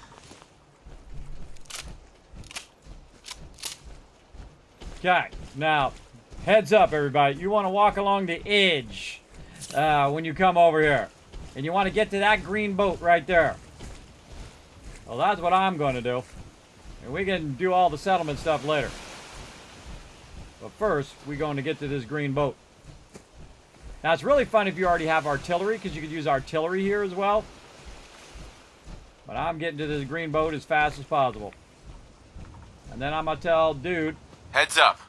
Okay, now, heads up, everybody. You want to walk along the edge when you come over here. And you want to get to that green boat right there. Well, that's what I'm going to do. And we can do all the settlement stuff later. But first, we're going to get to this green boat. Now, it's really fun if you already have artillery, because you could use artillery here as well. But I'm getting to this green boat as fast as possible. And then I'm going to tell dude... Heads up.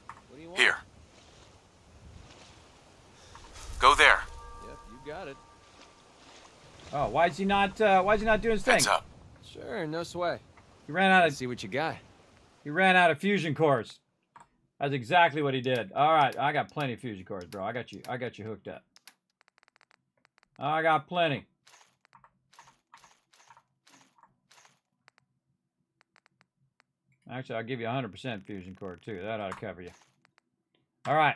Here. Go there. Yep, you got it. Oh, why is he not doing his thing? Heads up. Sure, no sway. He ran out of... See what you got. He ran out of fusion cores. That's exactly what he did. All right, I got plenty of fusion cores, bro. I got you hooked up. I got plenty. Actually, I'll give you 100% fusion core, too. That ought to cover you. All right.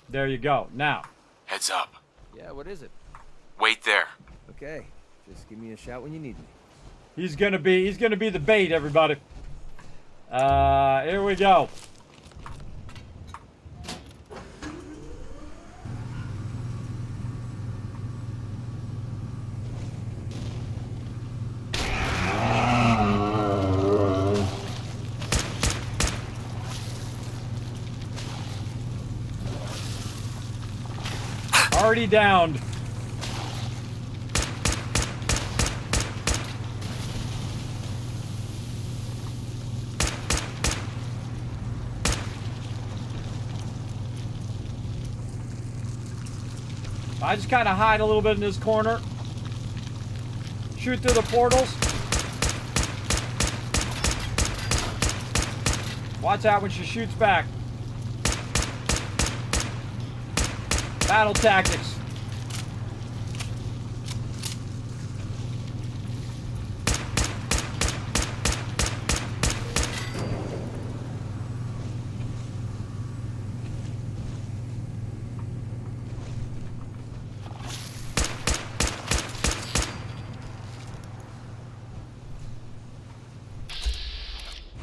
There you go. Now. Heads up. Yeah, what is it? Wait there. Okay. Just give me a shout when you need me. He's gonna be the bait, everybody. Here we go. Already downed. I just kind of hide a little bit in this corner. Shoot through the portals. Watch out when she shoots back. Battle tactics.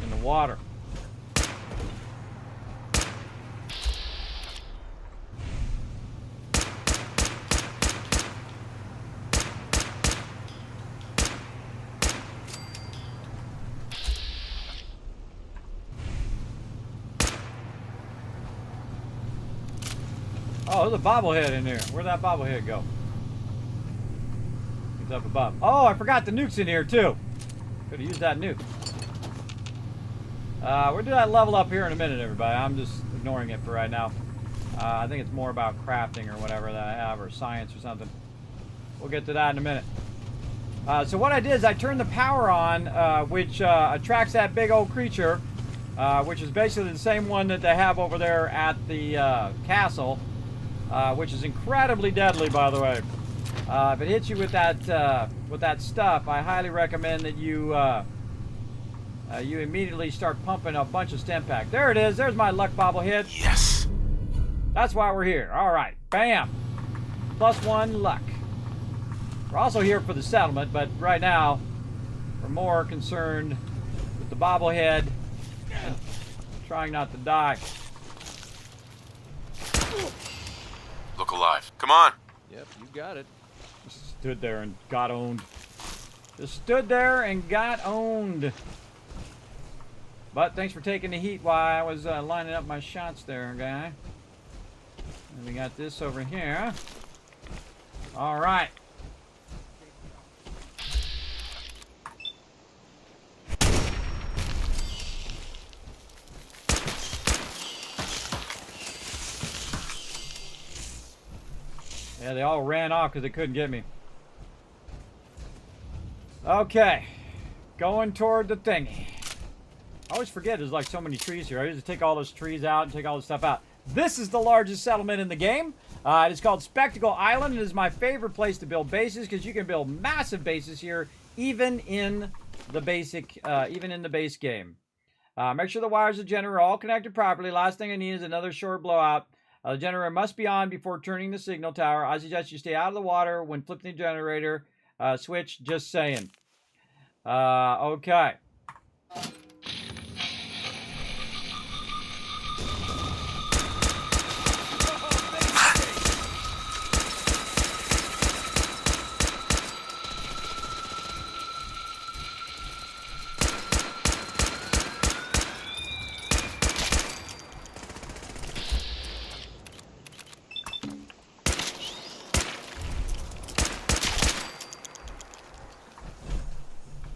In the water. Oh, there's a bobblehead in there. Where'd that bobblehead go? He's up above. Oh, I forgot the nuke's in here, too. Could have used that nuke. We'll do that level up here in a minute, everybody. I'm just ignoring it for right now. I think it's more about crafting or whatever that I have, or science or something. We'll get to that in a minute. So what I did is I turned the power on, which attracts that big old creature, which is basically the same one that they have over there at the castle. Which is incredibly deadly, by the way. If it hits you with that stuff, I highly recommend that you you immediately start pumping a bunch of stem pack. There it is. There's my luck bobblehead. Yes. That's why we're here. All right. Bam. +1 luck. We're also here for the settlement, but right now we're more concerned with the bobblehead and trying not to die. Look alive. Come on. Yep, you got it. Just stood there and got owned. Just stood there and got owned. But thanks for taking the heat while I was lining up my shots there, guy. And we got this over here. All right. Yeah, they all ran off because they couldn't get me. Okay. Going toward the thingy. I always forget there's like so many trees here. I usually take all those trees out and take all this stuff out. This is the largest settlement in the game. It is called Spectacle Island. It is my favorite place to build bases because you can build massive bases here, even in the base game. Make sure the wires of the generator are all connected properly. Last thing I need is another short blowout. The generator must be on before turning the signal tower. I suggest you stay out of the water when flipping the generator. switch. Just saying. Okay.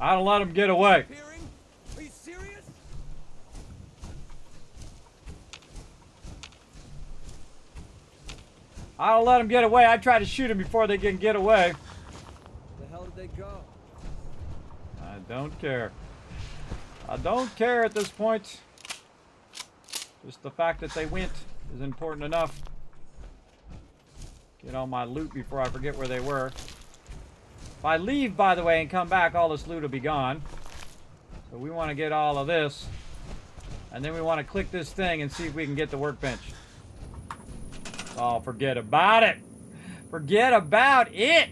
I don't let them get away. Are you serious? I don't let them get away. I try to shoot them before they can get away. Where the hell did they go? I don't care. I don't care at this point. Just the fact that they went is important enough. Get all my loot before I forget where they were. If I leave, by the way, and come back, all this loot will be gone. So we want to get all of this. And then we want to click this thing and see if we can get the workbench. Oh, forget about it. Forget about it.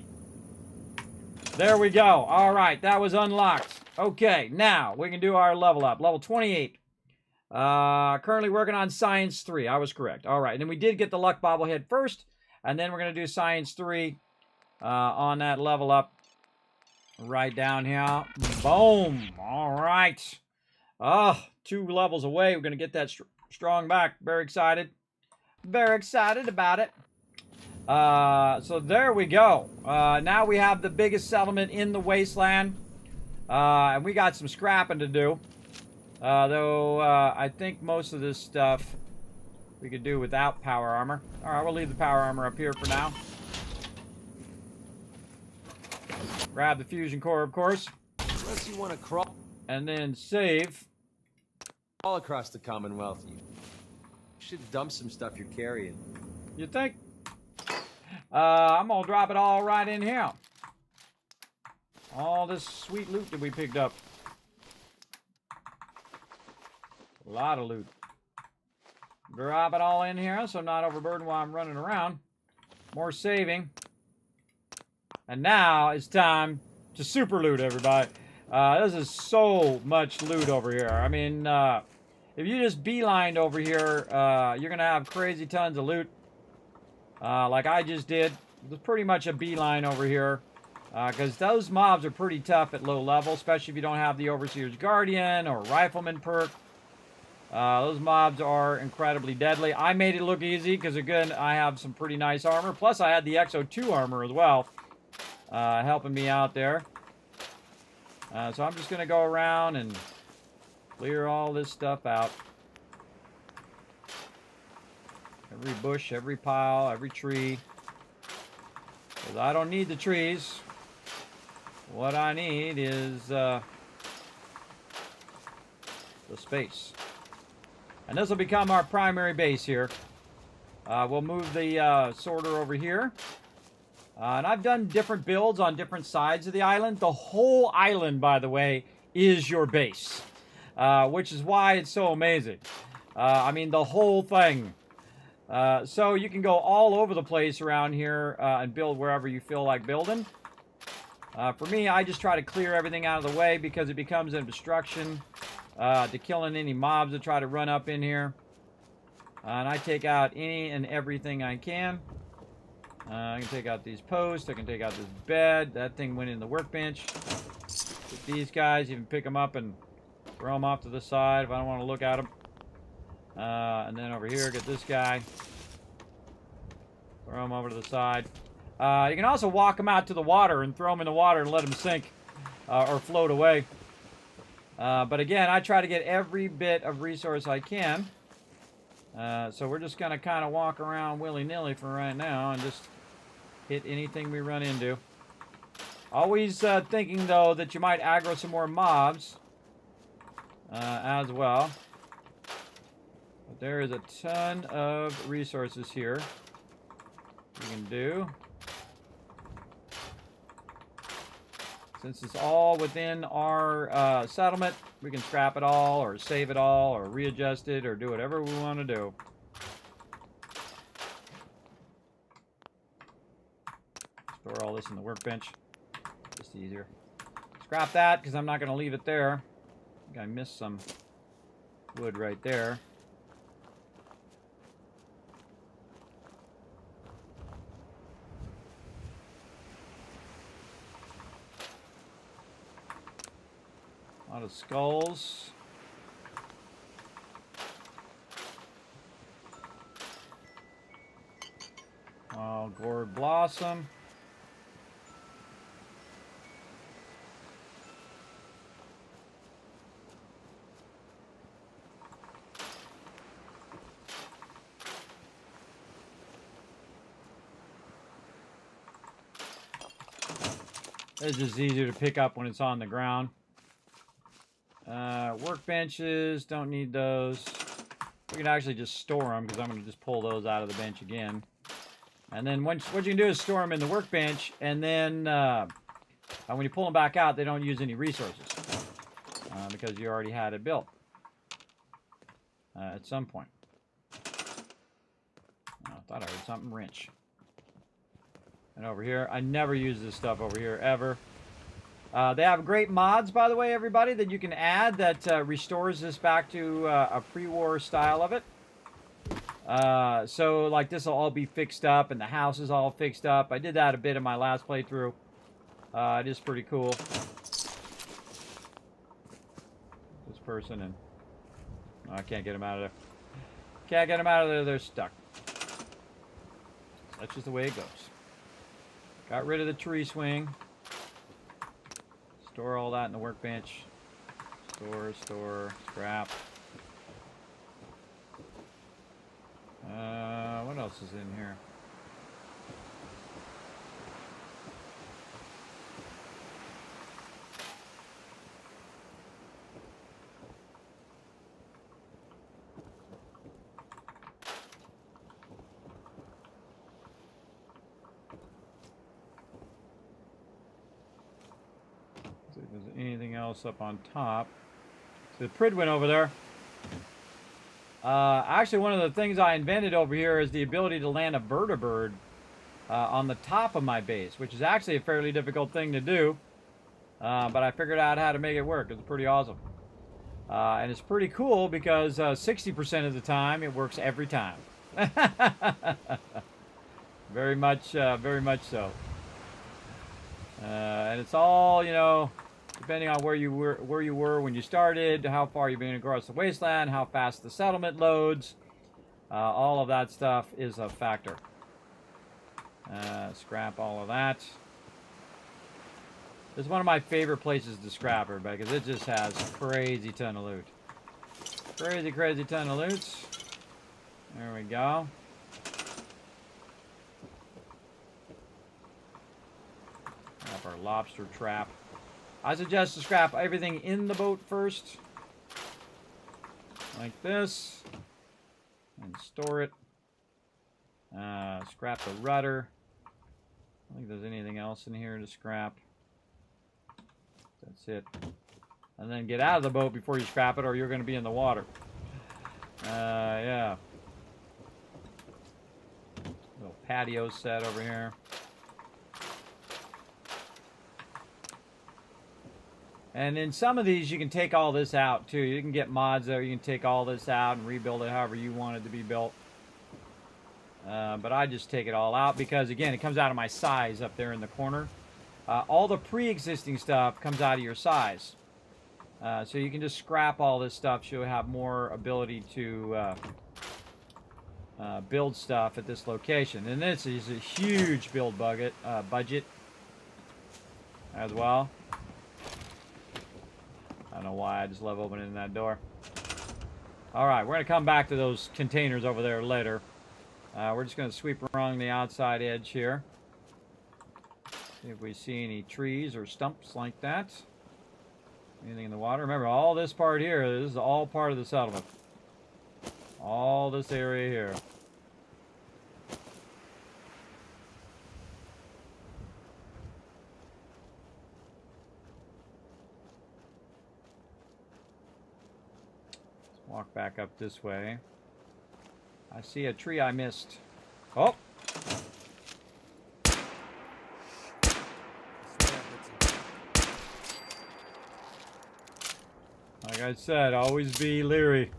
There we go. All right, that was unlocked. Okay, now we can do our level up. Level 28. Currently working on Science 3. I was correct. All right, and then we did get the Luck Bobblehead first. And then we're going to do Science 3 on that level up. Right down here. Boom. All right. Oh, 2 levels away. We're going to get that strong back. Very excited. Very excited about it. So there we go. Now we have the biggest settlement in the wasteland. And we got some scrapping to do. Though I think most of this stuff we could do without power armor. All right, we'll leave the power armor up here for now. Grab the fusion core, of course. Unless you want to crawl. And then save. All across the Commonwealth. You should dump some stuff you're carrying. You think? I'm gonna drop it all right in here. All this sweet loot that we picked up. A lot of loot. Drop it all in here so I'm not overburdened while I'm running around. More saving. And now it's time to super loot, everybody. This is so much loot over here. I mean, if you just beelined over here, you're going to have crazy tons of loot. Like I just did. There's pretty much a beeline over here. Because those mobs are pretty tough at low level, especially if you don't have the Overseer's Guardian or Rifleman perk. Those mobs are incredibly deadly. I made it look easy because, again, I have some pretty nice armor. Plus, I had the XO2 armor as well. Helping me out there. So I'm just going to go around and clear all this stuff out. Every bush, every pile, every tree. Because I don't need the trees. What I need is the space. And this will become our primary base here. We'll move the sorter over here. And I've done different builds on different sides of the island. The whole island, by the way, is your base. Which is why it's so amazing. I mean, the whole thing. So you can go all over the place around here and build wherever you feel like building. For me, I just try to clear everything out of the way because it becomes an obstruction to killing any mobs that try to run up in here. And I take out any and everything I can. I can take out these posts. I can take out this bed. That thing went in the workbench. With these guys, you can pick them up and throw them off to the side if I don't want to look at them. And then over here, get this guy. Throw him over to the side. You can also walk them out to the water and throw them in the water and let them sink or float away. But again, I try to get every bit of resource I can. So we're just going to kind of walk around willy-nilly for right now and just hit anything we run into. Always thinking, though, that you might aggro some more mobs as well. But there is a ton of resources here you can do. Since it's all within our settlement, we can scrap it all or save it all or readjust it or do whatever we want to do. Store all this in the workbench. just easier. Scrap that, because I'm not going to leave it there. I think I missed some wood right there. A lot of skulls. Oh, gourd blossom. It's just easier to pick up when it's on the ground. Workbenches, don't need those. We can actually just store them because I'm going to just pull those out of the bench again. And then what you can do is store them in the workbench, and then when you pull them back out, they don't use any resources because you already had it built at some point. Oh, I thought I heard something wrench. And over here, I never use this stuff over here ever. They have great mods, by the way, everybody, that you can add that restores this back to a pre-war style of it. So, like, this will all be fixed up, and the house is all fixed up. I did that a bit in my last playthrough. It is pretty cool. This person, and oh, I can't get them out of there. Can't get them out of there. They're stuck. That's just the way it goes. Got rid of the tree swing. Store all that in the workbench. Store, scrap. What else is in here? See if there's anything else up on top. So the Prid went over there. Actually, one of the things I invented over here is the ability to land a vertibird on the top of my base, which is actually a fairly difficult thing to do. But I figured out how to make it work. It's pretty awesome. And it's pretty cool because 60% of the time it works every time. very much so. And it's all, you know, depending on where you were when you started, how far you've been across the wasteland, how fast the settlement loads, all of that stuff is a factor. Scrap all of that. This is one of my favorite places to scrap, everybody, because it just has a crazy ton of loot. Crazy ton of loot. There we go. Have our lobster trap. I suggest to scrap everything in the boat first. Like this. And store it. Scrap the rudder. I don't think there's anything else in here to scrap. That's it. And then get out of the boat before you scrap it, or you're going to be in the water. Yeah. Little patio set over here. And in some of these, you can take all this out, too. You can get mods there. You can take all this out and rebuild it however you want it to be built. But I just take it all out because, again, it comes out of my size up there in the corner. All the pre-existing stuff comes out of your size. So you can just scrap all this stuff so you'll have more ability to build stuff at this location. And this is a huge build budget as well. I don't know why, I just love opening that door. Alright, we're going to come back to those containers over there later. We're just going to sweep along the outside edge here. See if we see any trees or stumps like that. Anything in the water. Remember, all this part here, this is all part of the settlement. All this area here. Walk back up this way. I see a tree I missed. Oh! Like I said, always be leery.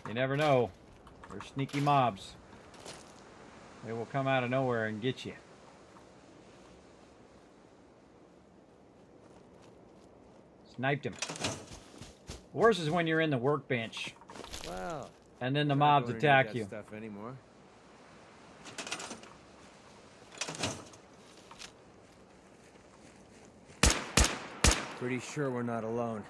You never know. They're sneaky mobs. They will come out of nowhere and get you. Sniped him. Worse is when you're in the workbench. Wow. And then the I'm not mobs going to need attack that you. Stuff anymore. Pretty sure we're not alone.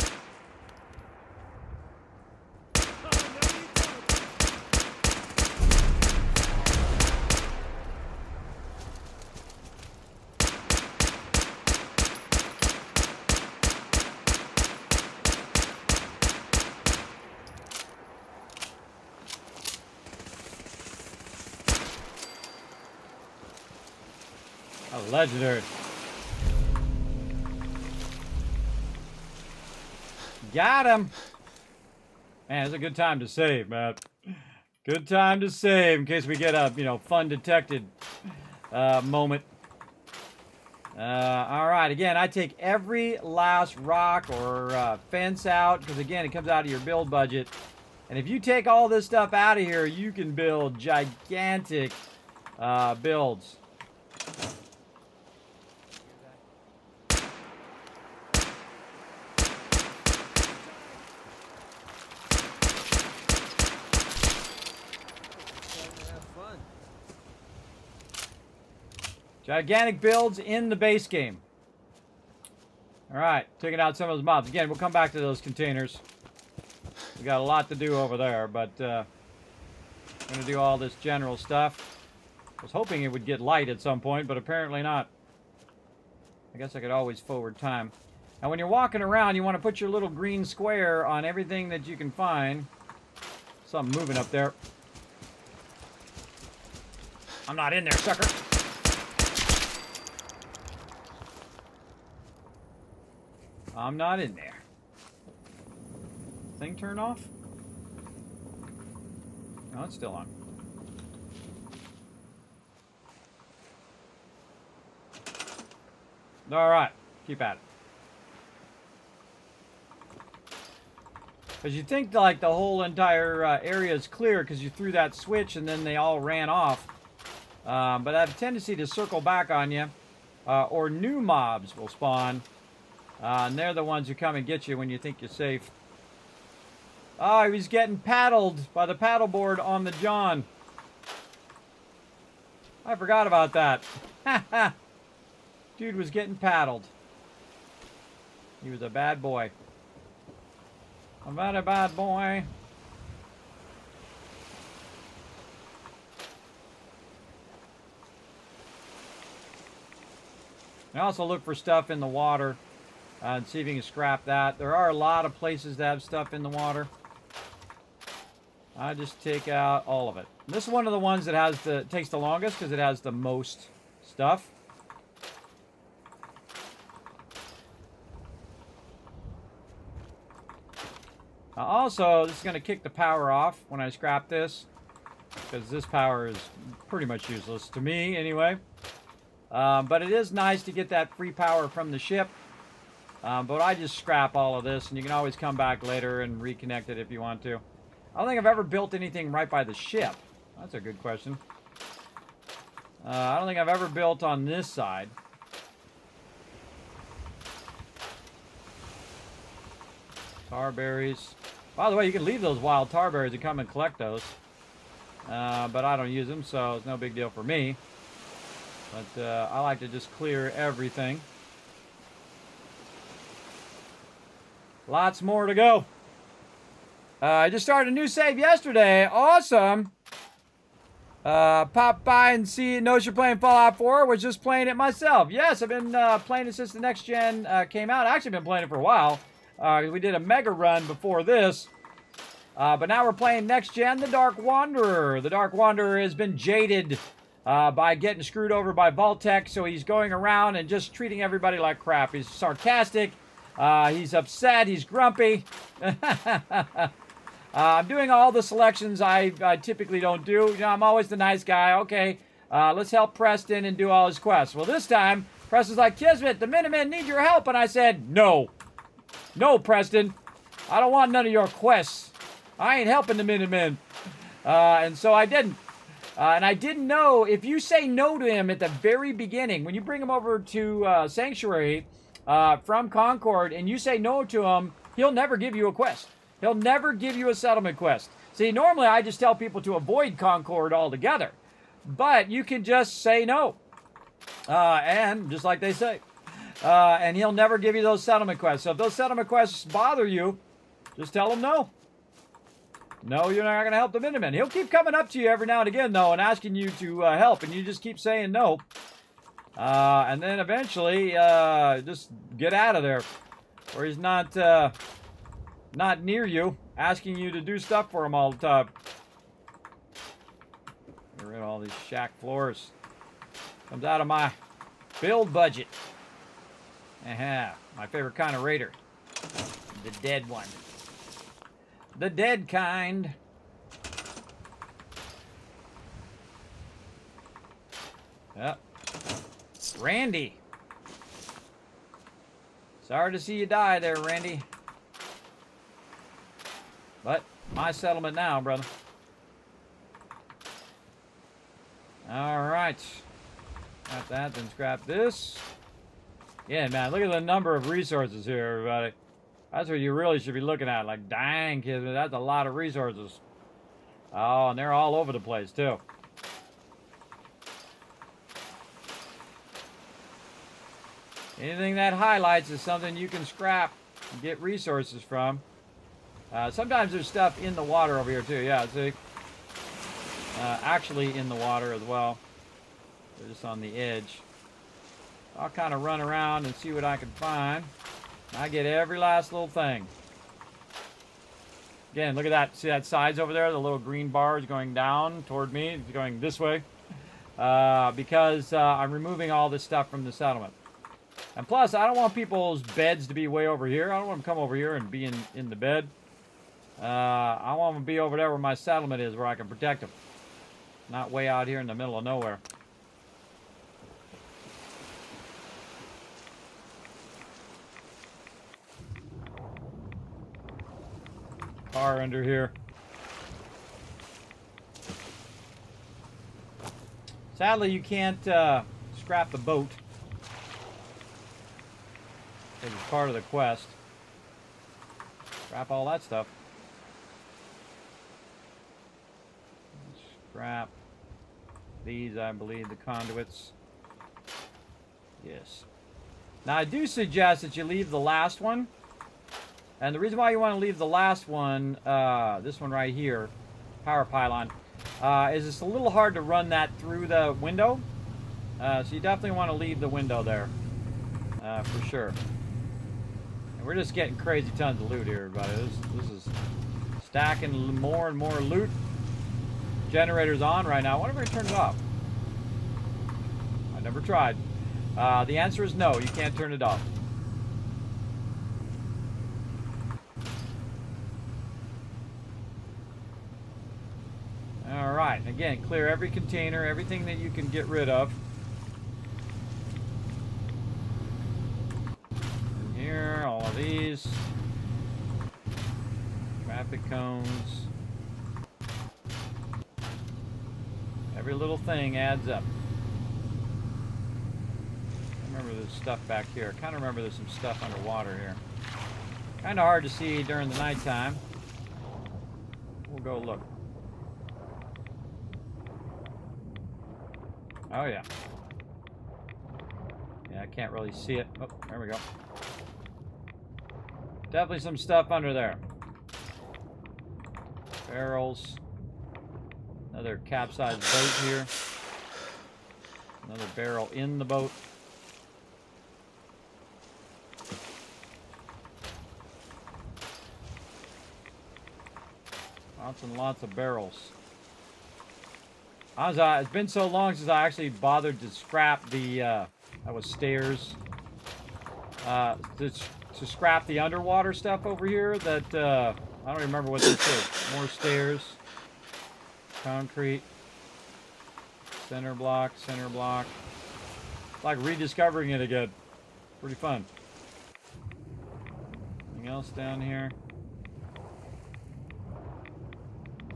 Oh, legendary. Got him. Man, it's a good time to save, man. Good time to save in case we get a, fun detected moment. All right, again, I take every last rock or fence out because, again, it comes out of your build budget. And if you take all this stuff out of here, you can build gigantic builds. Gigantic builds in the base game. Alright, taking out some of those mobs. Again, we'll come back to those containers. We got a lot to do over there, but I'm going to do all this general stuff. I was hoping it would get light at some point, but apparently not. I guess I could always forward time. Now, when you're walking around, you want to put your little green square on everything that you can find. Something moving up there. I'm not in there, sucker. I'm not in there. Thing turned off? No, it's still on. Alright, keep at it. Because you think like the whole entire area is clear because you threw that switch and then they all ran off. But I have a tendency to circle back on you. Or new mobs will spawn. And they're the ones who come and get you when you think you're safe. Oh, he was getting paddled by the paddleboard on the John. I forgot about that. Dude was getting paddled. He was a bad boy. A very bad boy. I also look for stuff in the water. And see if you can scrap that. There are a lot of places that have stuff in the water. I just take out all of it. And this is one of the ones that has takes the longest because it has the most stuff. Also, this is going to kick the power off when I scrap this. Because this power is pretty much useless to me anyway. But it is nice to get that free power from the ship. But I just scrap all of this, and you can always come back later and reconnect it if you want to. I don't think I've ever built anything right by the ship. That's a good question. I don't think I've ever built on this side. Tar berries. By the way, you can leave those wild tar berries and come and collect those. But I don't use them, so it's no big deal for me. But I like to just clear everything. Lots more to go. I just started a new save yesterday. Awesome. Pop by and knows you're playing Fallout 4. Was just playing it myself. Yes, I've been playing it since the next gen came out. I've actually been playing it for a while. We did a mega run before this. But now we're playing next gen, the Dark Wanderer. The Dark Wanderer has been jaded by getting screwed over by vault-tec, so he's going around and just treating everybody like crap. He's sarcastic. He's upset. He's grumpy. I'm doing all the selections I typically don't do. You know, I'm always the nice guy. Okay, let's help Preston and do all his quests. Well, this time, Preston's like, Kismet, the Minutemen need your help. And I said, no. No, Preston. I don't want none of your quests. I ain't helping the Minutemen. And so I didn't. And I didn't know, if you say no to him at the very beginning, when you bring him over to Sanctuary from Concord and you say no to him, he'll never give you a quest. He'll never give you a settlement quest. See, normally I just tell people to avoid Concord altogether. But you can just say no. And just like they say. And he'll never give you those settlement quests. So if those settlement quests bother you, just tell him no. No, you're not going to help the Minutemen. He'll keep coming up to you every now and again, though, and asking you to help. And you just keep saying no. And then eventually, just get out of there. Where he's not near you, asking you to do stuff for him all the time. Get rid of all these shack floors. Comes out of my build budget. My favorite kind of raider. The dead one. The dead kind. Yep. Randy. Sorry to see you die there, Randy. But my settlement now, brother. All right. Got that, then scrap this. Yeah, man, look at the number of resources here, everybody. That's what you really should be looking at. Like, dang, kids, that's a lot of resources. Oh, and they're all over the place, too. Anything that highlights is something you can scrap and get resources from. Sometimes there's stuff in the water over here, too. Yeah, see? Actually in the water as well. They're just on the edge. I'll kind of run around and see what I can find. I get every last little thing. Again, look at that. See that sides over there? The little green bar is going down toward me. It's going this way. Because I'm removing all this stuff from the settlement. And plus, I don't want people's beds to be way over here. I don't want them to come over here and be in the bed. I want them to be over there where my settlement is, where I can protect them. Not way out here in the middle of nowhere. Car under here. Sadly, you can't scrap the boat. Because it's part of the quest. Scrap all that stuff. Scrap these, I believe, the conduits. Yes. Now, I do suggest that you leave the last one. And the reason why you want to leave the last one, this one right here, power pylon, is it's a little hard to run that through the window. So you definitely want to leave the window there, for sure. And we're just getting crazy tons of loot here, everybody. This is stacking more and more loot. Generator's on right now. I wonder if I turn it off. I never tried. The answer is no, you can't turn it off. Alright, again, clear every container, everything that you can get rid of. And here, all of these. Traffic cones. Every little thing adds up. I remember there's stuff back here. I kind of remember there's some stuff underwater here. Kind of hard to see during the nighttime. We'll go look. Oh, yeah. Yeah, I can't really see it. Oh, there we go. Definitely some stuff under there. Barrels. Another capsized boat here. Another barrel in the boat. Lots and lots of barrels. It's been so long since I actually bothered to scrap the, that was stairs. To scrap the underwater stuff over here that, I don't remember what this is. More stairs. Concrete. Center block, center block. like rediscovering it again. Pretty fun. Anything else down here?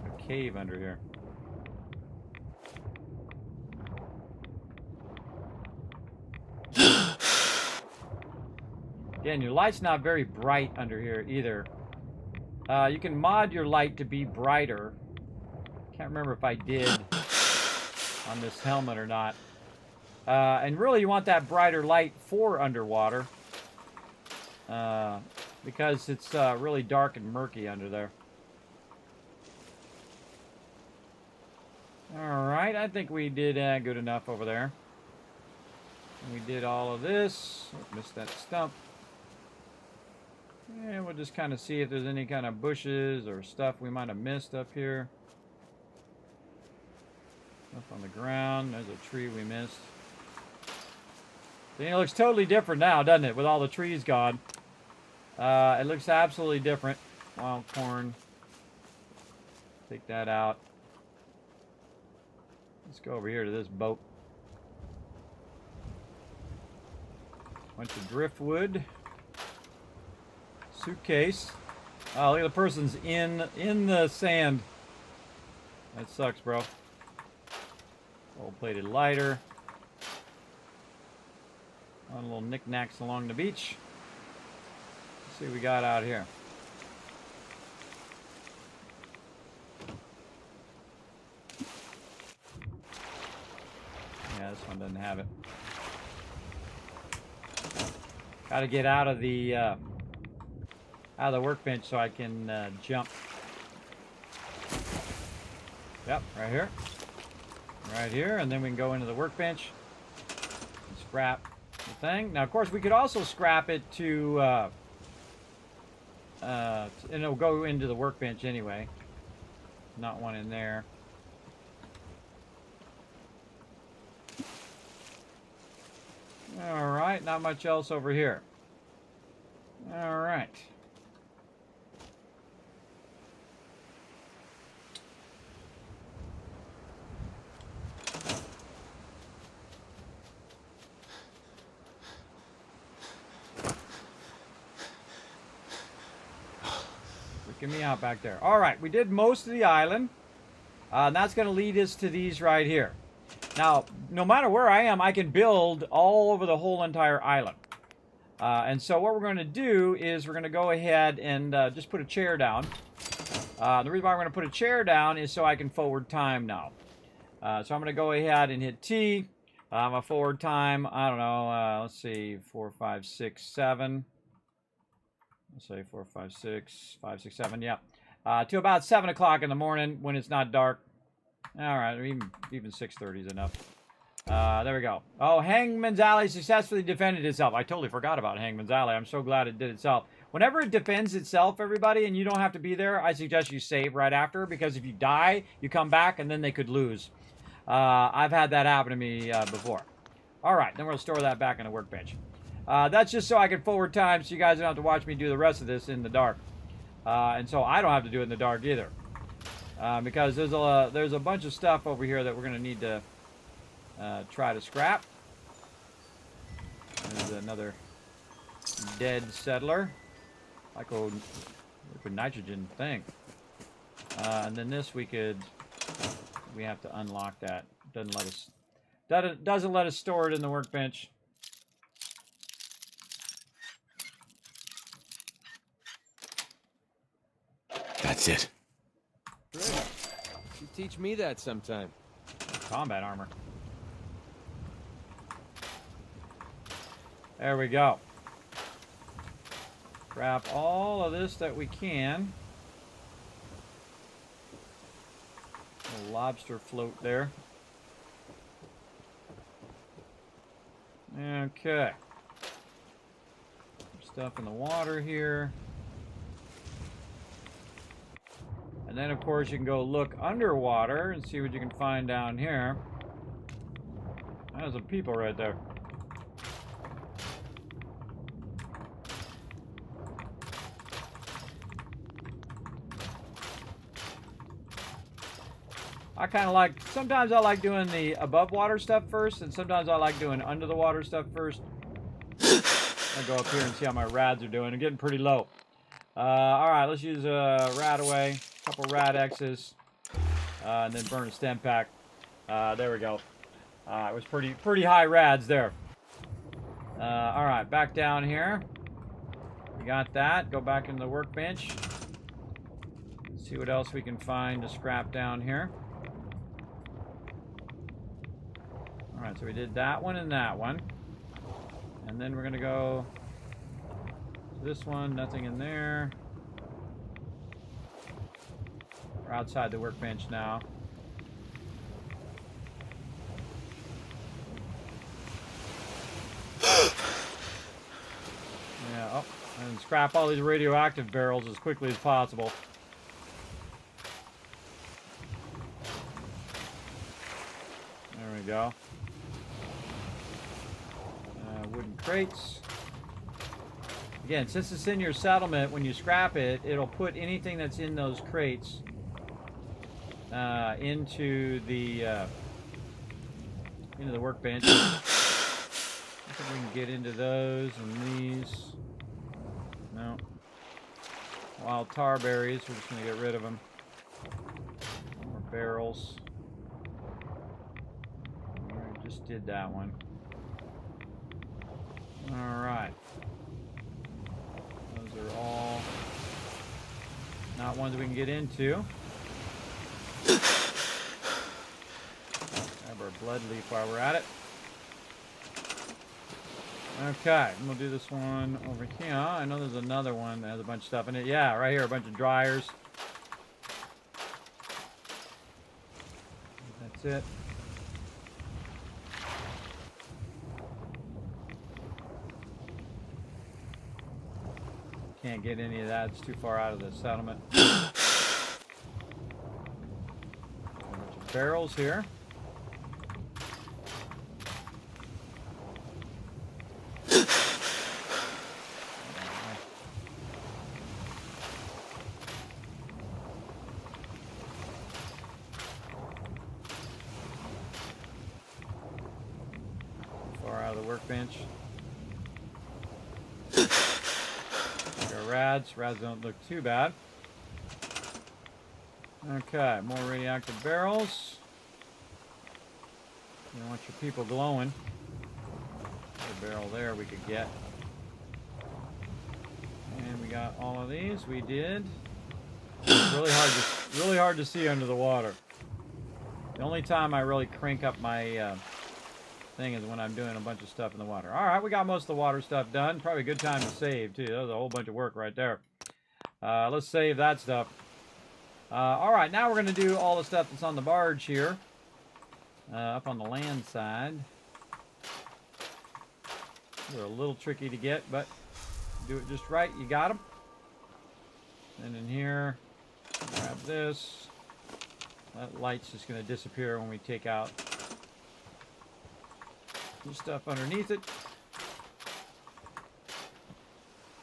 A cave under here. Again, your light's not very bright under here either. You can mod your light to be brighter. Can't remember if I did on this helmet or not. And really, you want that brighter light for underwater. Because it's really dark and murky under there. Alright, I think we did good enough over there. And we did all of this. Oh, missed that stump. And we'll just kind of see if there's any kind of bushes or stuff we might have missed up here. Up on the ground. There's a tree we missed. It looks totally different now, doesn't it? With all the trees gone. It looks absolutely different. Wild corn. Take that out. Let's go over here to this boat. Bunch of driftwood. Suitcase. Oh, look at the person's in the sand. That sucks, bro. Gold-plated lighter. On little knickknacks along the beach. Let's see what we got out here. Yeah, this one doesn't have it. Got to get out of the workbench so I can jump. Yep, right here. Right here, and then we can go into the workbench and scrap the thing. Now, of course, we could also scrap it to, and it'll go into the workbench anyway. Not one in there. All right, not much else over here. All right. Freaking me out back there. All right, we did most of the island. And that's going to lead us to these right here. Now, no matter where I am, I can build all over the whole entire island. And so what we're going to do is we're going to go ahead and just put a chair down. The reason why we're going to put a chair down is so I can forward time now. So I'm going to go ahead and hit T. My forward time, I don't know, let's see, 4, 5, 6, 7. Let's say 4, 5, 6, 5, 6, 7, yeah. To about 7 o'clock in the morning when it's not dark. All right, even 6:30 is enough. There we go. Oh, Hangman's Alley successfully defended itself. I totally forgot about Hangman's Alley. I'm so glad it did itself. Whenever it defends itself, everybody, and you don't have to be there, I suggest you save right after, because if you die, you come back, and then they could lose. I've had that happen to me before. All right, then we'll store that back in the workbench. That's just so I can forward time so you guys don't have to watch me do the rest of this in the dark. And so I don't have to do it in the dark either. Because there's a bunch of stuff over here that we're going to need to try to scrap. There's another dead settler. Like a liquid nitrogen thing. And then this we have to unlock that. Doesn't let us store it in the workbench. That's it. Great. You teach me that sometime. Combat armor. There we go. Grab all of this that we can. A lobster float there. Okay. Stuff in the water here. And then, of course, you can go look underwater and see what you can find down here. There's some people right there. I kind of like, sometimes I like doing the above water stuff first, and sometimes I like doing under the water stuff first. I'll go up here and see how my rads are doing. They're getting pretty low. Alright, let's use a rad away, a couple rad X's, and then burn a stem pack. There we go. It was pretty high rads there. Alright, back down here. We got that. Go back in the workbench. See what else we can find to scrap down here. Alright, so we did that one and that one. And then we're going to go to this one. Nothing in there. We're outside the workbench now. Yeah, oh, and scrap all these radioactive barrels as quickly as possible. There we go. Wooden crates. Again, since it's in your settlement, when you scrap it, it'll put anything that's in those crates into the workbench. I think we can get into those and these. No. Wild tar berries. We're just going to get rid of them. More barrels. We just did that one. Alright. Those are all not ones we can get into. Grab our blood leaf while we're at it. Okay, I'm going to do this one over here. I know there's another one that has a bunch of stuff in it. Yeah, right here, a bunch of dryers. That's it. Can't get any of that. It's too far out of the settlement. A bunch of barrels here. Far out of the workbench. Rads. Rads don't look too bad. Okay, more radioactive barrels. You don't want your people glowing. A barrel there we could get. And we got all of these. We did. It's really hard to see under the water. The only time I really crank up my thing is when I'm doing a bunch of stuff in the water. Alright, we got most of the water stuff done. Probably a good time to save, too. That was a whole bunch of work right there. Let's save that stuff. Alright, now we're going to do all the stuff that's on the barge here. Up on the land side. They're a little tricky to get, but do it just right. You got them. And in here, grab this. That light's just going to disappear when we take out stuff underneath it.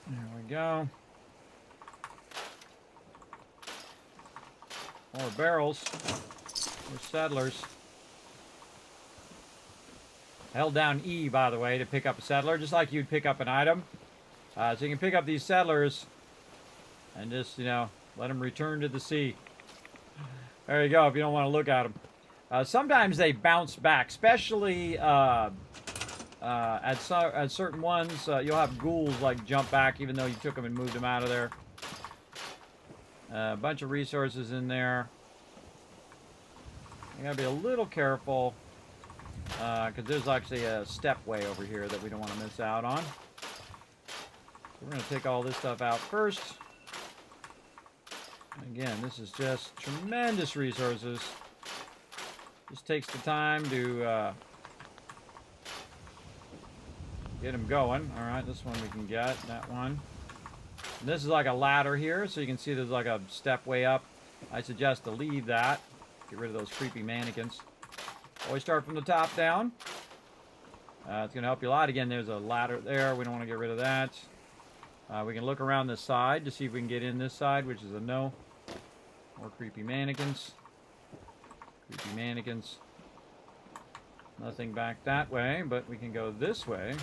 There we go. More barrels. More settlers. I held down E, by the way, to pick up a settler, just like you'd pick up an item. So you can pick up these settlers and just, you know, let them return to the sea. There you go, if you don't want to look at them. Sometimes they bounce back, especially at certain ones. You'll have ghouls like jump back even though you took them and moved them out of there. A bunch of resources in there. You gotta be a little careful because there's actually a stepway over here that we don't want to miss out on. So we're gonna take all this stuff out first. Again, this is just tremendous resources. Just takes the time to get them going. All right, this one we can get, that one. And this is like a ladder here, so you can see there's like a step way up. I suggest to leave that. Get rid of those creepy mannequins. Always start from the top down. It's going to help you a lot. Again, there's a ladder there. We don't want to get rid of that. We can look around this side to see if we can get in this side, which is a no. More creepy mannequins. Creepy mannequins. Nothing back that way, but we can go this way.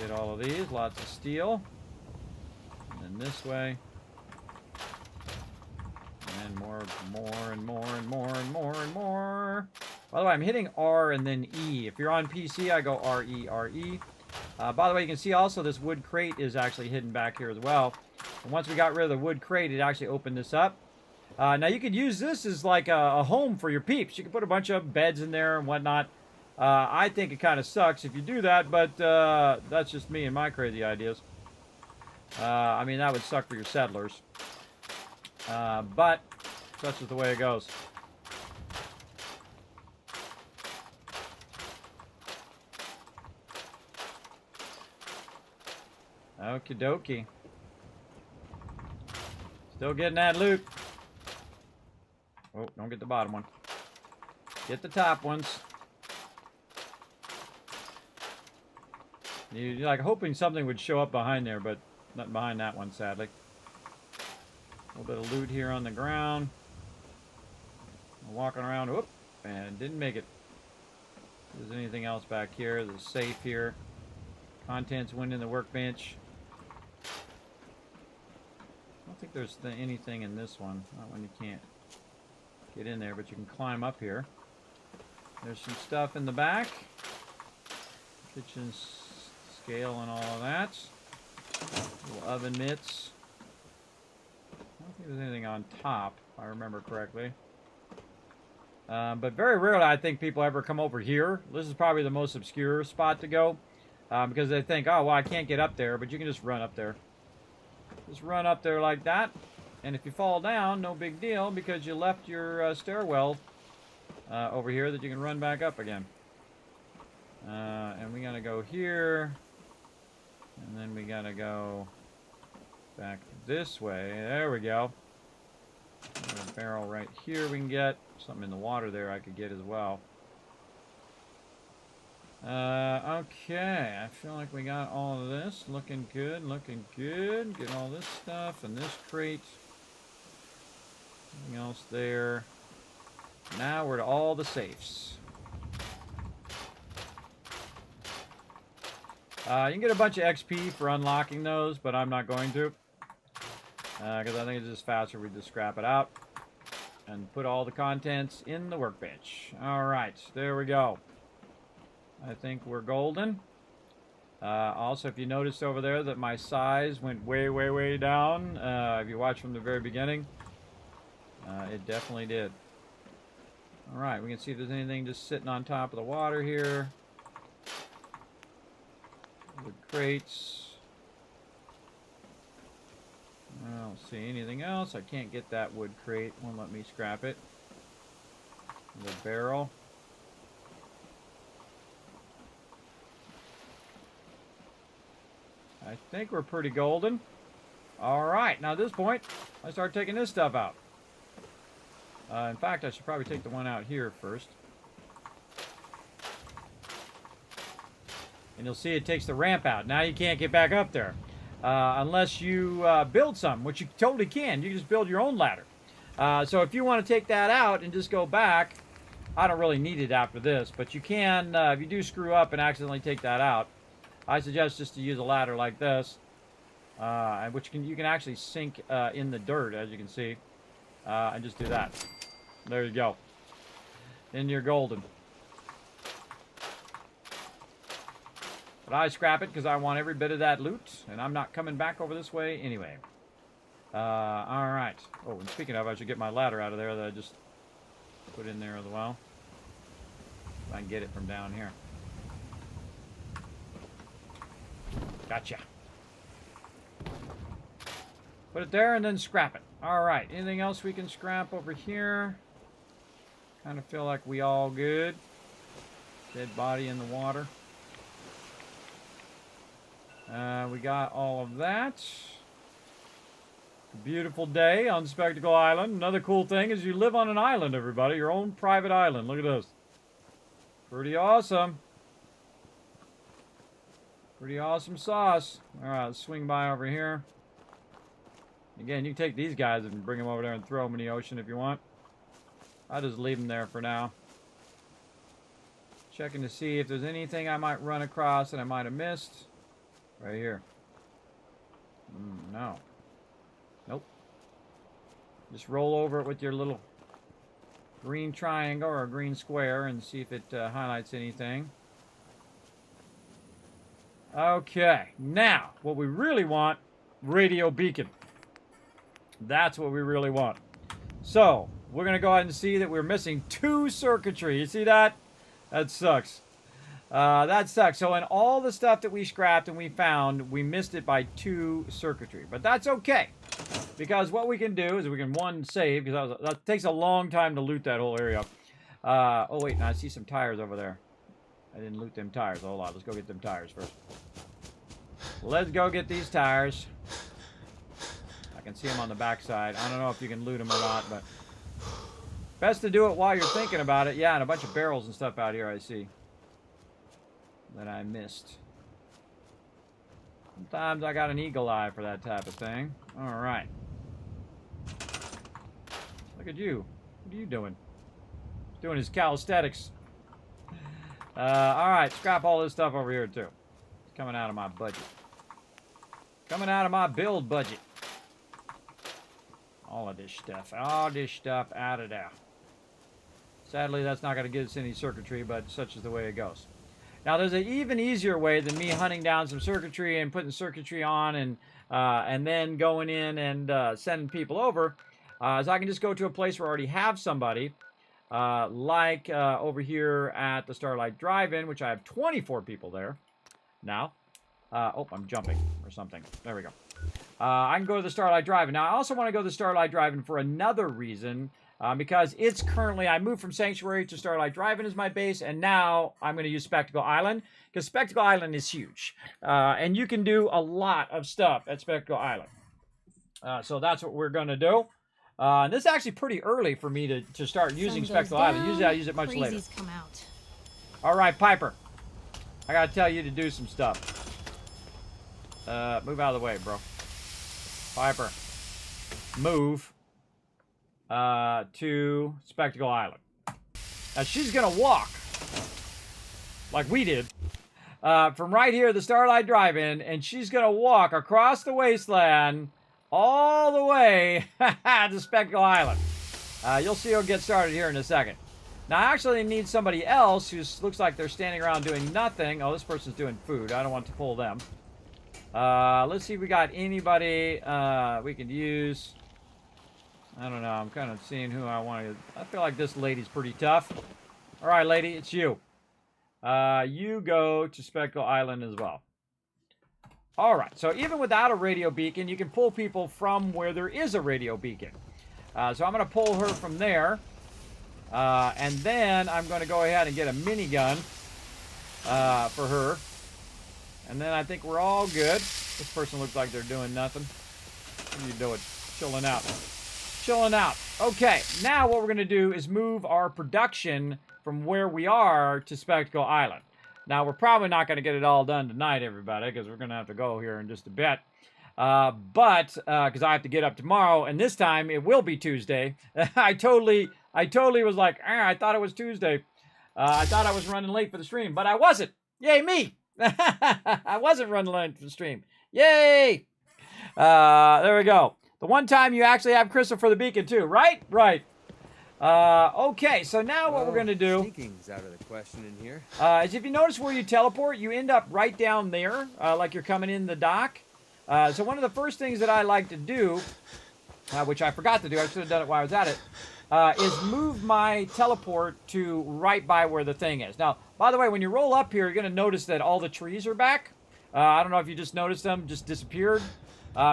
Get all of these. Lots of steel. And then this way. And more and more and more and more and more. By the way, I'm hitting R and then E. If you're on PC, I go R-E, R-E. By the way, you can see also this wood crate is actually hidden back here as well. And once we got rid of the wood crate, it actually opened this up. Now, you could use this as like a home for your peeps. You can put a bunch of beds in there and whatnot. I think it kind of sucks if you do that, but that's just me and my crazy ideas. I mean, that would suck for your settlers. But such is the way it goes. Okie dokie. Still getting that loot. Oh, don't get the bottom one. Get the top ones. You're like hoping something would show up behind there, but nothing behind that one, sadly. A little bit of loot here on the ground. Walking around. Whoop. And didn't make it. If there's anything else back here. There's a safe here. Contents went in the workbench. I don't think there's anything in this one. Not when you can't get in there, but you can climb up here. There's some stuff in the back. Kitchen scale and all of that. Little oven mitts. I don't think there's anything on top, if I remember correctly. But very rarely I think people ever come over here. This is probably the most obscure spot to go. Because they think, oh, well, I can't get up there, but you can just run up there. Just run up there like that. And if you fall down, no big deal, because you left your stairwell over here that you can run back up again. And we gotta go here. And then we gotta go back this way. There we go. There's a barrel right here we can get. Something in the water there I could get as well. Okay, I feel like we got all of this. Looking good, looking good. Get all this stuff and this crate. Anything else there? Now we're to all the safes. You can get a bunch of XP for unlocking those, but I'm not going to. Because I think it's just faster if we just scrap it out. And put all the contents in the workbench. Alright, there we go. I think we're golden. Also, if you noticed over there that my size went way, way, way down, if you watch from the very beginning, it definitely did. Alright, we can see if there's anything just sitting on top of the water here. The crates. I don't see anything else. I can't get that wood crate. Won't let me scrap it. The barrel. I think we're pretty golden. Alright, now at this point, I start taking this stuff out. In fact, I should probably take the one out here first. And you'll see it takes the ramp out. Now you can't get back up there. Unless you build something, which you totally can. You can just build your own ladder. So if you want to take that out and just go back, I don't really need it after this, but you can, if you do screw up and accidentally take that out, I suggest just to use a ladder like this, which you can actually sink in the dirt, as you can see, and just do that. There you go. Then you're golden. But I scrap it because I want every bit of that loot, and I'm not coming back over this way anyway. Alright. Oh, and speaking of, I should get my ladder out of there that I just put in there as well. If I can get it from down here. Gotcha. Put it there and then scrap it. Alright, anything else we can scrap over here? Kind of feel like we all good. Dead body in the water. We got all of that. Beautiful day on Spectacle Island. Another cool thing is you live on an island, everybody. Your own private island. Look at this. Pretty awesome. Pretty awesome sauce. Alright, let's swing by over here. Again, you can take these guys and bring them over there and throw them in the ocean if you want. I'll just leave them there for now. Checking to see if there's anything I might run across that I might have missed. Right here. No. Nope. Just roll over it with your little green triangle or green square and see if it highlights anything. Okay. Now, what we really want, radio beacon. That's what we really want. So, we're going to go ahead and see that we're missing 2 circuitry. You see that? That sucks. That sucks. So in all the stuff that we scrapped and we found, we missed it by 2 circuitry. But that's okay. Because what we can do is we can, one, save. Because that takes a long time to loot that whole area. Oh, wait. Now I see some tires over there. I didn't loot them tires. Hold on. Let's go get them tires first. Let's go get these tires. I can see them on the backside. I don't know if you can loot them or not, but best to do it while you're thinking about it. Yeah, and a bunch of barrels and stuff out here I see that I missed. Sometimes I got an eagle eye for that type of thing. All right. Look at you. What are you doing? He's doing his calisthenics. All right, scrap all this stuff over here too. It's coming out of my budget. Coming out of my build budget. All of this stuff out of there. Sadly, that's not going to get us any circuitry, but such is the way it goes. Now, there's an even easier way than me hunting down some circuitry and putting circuitry on and then going in and sending people over. Is I can just go to a place where I already have somebody, like over here at the Starlight Drive-In, which I have 24 people there now. Oh, I'm jumping or something. There we go. I can go to the Starlight Drive-In. Now, I also want to go to the Starlight Drive-In for another reason, because it's currently, I moved from Sanctuary to Starlight Drive-In as my base, and now I'm going to use Spectacle Island, because Spectacle Island is huge. And you can do a lot of stuff at Spectacle Island. So that's what we're going to do. And this is actually pretty early for me to start using Spectacle Island. Usually I use it much later. Come out. All right, Piper. I got to tell you to do some stuff. Move out of the way, bro. Piper, move to Spectacle Island. Now, she's going to walk, like we did, from right here, the Starlight Drive-In, and she's going to walk across the wasteland all the way to Spectacle Island. You'll see her get started here in a second. Now, I actually need somebody else who looks like they're standing around doing nothing. Oh, this person's doing food. I don't want to pull them. Let's see if we got anybody we could use. I don't know. I'm kind of seeing who I want to. I feel like this lady's pretty tough. All right, lady, it's you. You go to Spectacle Island as well. All right. So even without a radio beacon, you can pull people from where there is a radio beacon. So I'm going to pull her from there. And then I'm going to go ahead and get a minigun for her. And then I think we're all good. This person looks like they're doing nothing. What are you doing? Chilling out. Chilling out. Okay, now what we're going to do is move our production from where we are to Spectacle Island. Now, we're probably not going to get it all done tonight, everybody, because we're going to have to go here in just a bit. But because I have to get up tomorrow, and this time it will be Tuesday. I totally was like, I thought it was Tuesday. I thought I was running late for the stream, but I wasn't. Yay, me! I wasn't running late for the stream. Yay! There we go. The one time you actually have Crystal for the beacon too, right? Right. Okay, so now what we're going to do Sneaking's out of the question in here. is if you notice where you teleport, you end up right down there, like you're coming in the dock. So one of the first things that I like to do, which I forgot to do, I should have done it while I was at it, is move my teleport to right by where the thing is. Now, by the way, when you roll up here, you're going to notice that all the trees are back. I don't know if you just noticed them, just disappeared.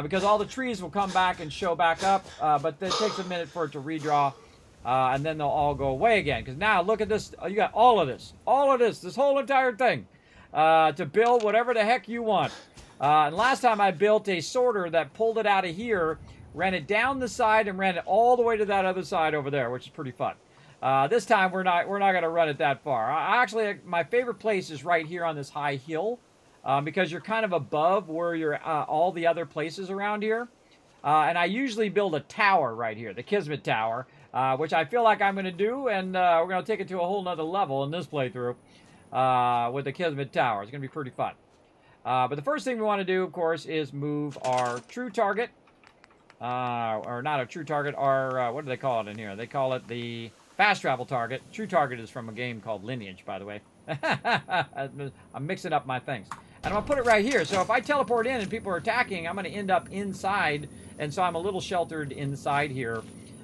Because all the trees will come back and show back up, but it takes a minute for it to redraw, and then they'll all go away again. Because now, look at this. You got all of this, this whole entire thing, to build whatever the heck you want. And last time I built a sorter that pulled it out of here, ran it down the side, and ran it all the way to that other side over there, which is pretty fun. This time, we're not going to run it that far. Actually, my favorite place is right here on this high hill. Because you're kind of above where you're all the other places around here. And I usually build a tower right here, the Kismet Tower, which I feel like I'm going to do, and we're going to take it to a whole nother level in this playthrough with the Kismet Tower. It's going to be pretty fun. But the first thing we want to do, of course, is move our true target, or not a true target, our, what do they call it in here? They call it the fast travel target. True target is from a game called Lineage, by the way. I'm mixing up my things. And I'm going to put it right here. So if I teleport in and people are attacking, I'm going to end up inside. And so I'm a little sheltered inside here.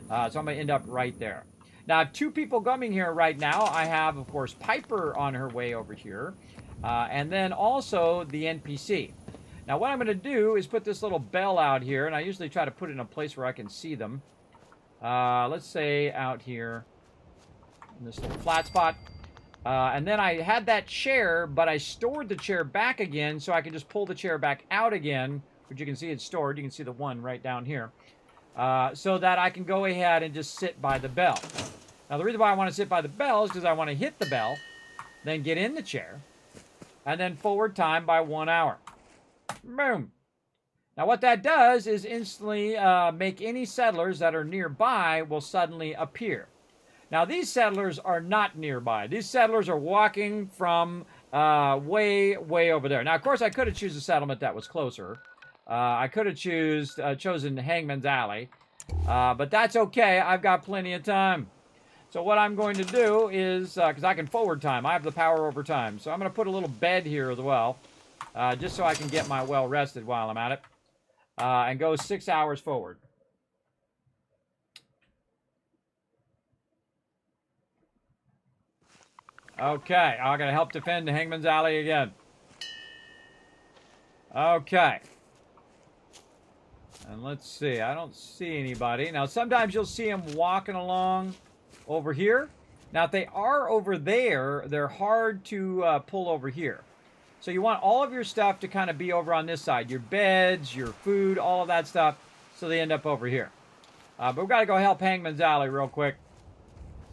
So I'm going to end up right there. Now, I have 2 people coming here right now. I have, of course, Piper on her way over here. And then also the NPC. Now, what I'm going to do is put this little bell out here. And I usually try to put it in a place where I can see them. Let's say out here in this little flat spot. And then I had that chair, but I stored the chair back again so I could just pull the chair back out again, which you can see it's stored. You can see the one right down here. So that I can go ahead and just sit by the bell. Now, the reason why I want to sit by the bell is because I want to hit the bell, then get in the chair, and then forward time by 1 hour. Boom. Now, what that does is instantly make any settlers that are nearby will suddenly appear. Now, these settlers are not nearby. These settlers are walking from way, way over there. Now, of course, I could have chosen a settlement that was closer. I could have chosen Hangman's Alley. But that's okay. I've got plenty of time. So what I'm going to do is, because I can forward time. I have the power over time. So I'm going to put a little bed here as well. Just so I can get my well rested while I'm at it. And go 6 hours forward. Okay, I'm going to help defend Hangman's Alley again. Okay. And let's see. I don't see anybody. Now, sometimes you'll see them walking along over here. Now, if they are over there, they're hard to pull over here. So you want all of your stuff to kind of be over on this side. Your beds, your food, all of that stuff. So they end up over here. But we've got to go help Hangman's Alley real quick.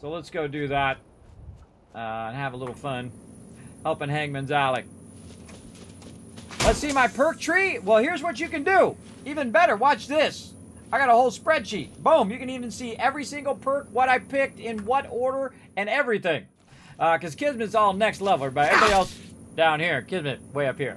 So let's go do that. And have a little fun helping Hangman's Alley. Let's see my perk tree. Well, here's what you can do. Even better, watch this. I got a whole spreadsheet. Boom, you can even see every single perk, what I picked, in what order, and everything. Because Kismet's all next level, but everybody else down here. Kismet, way up here.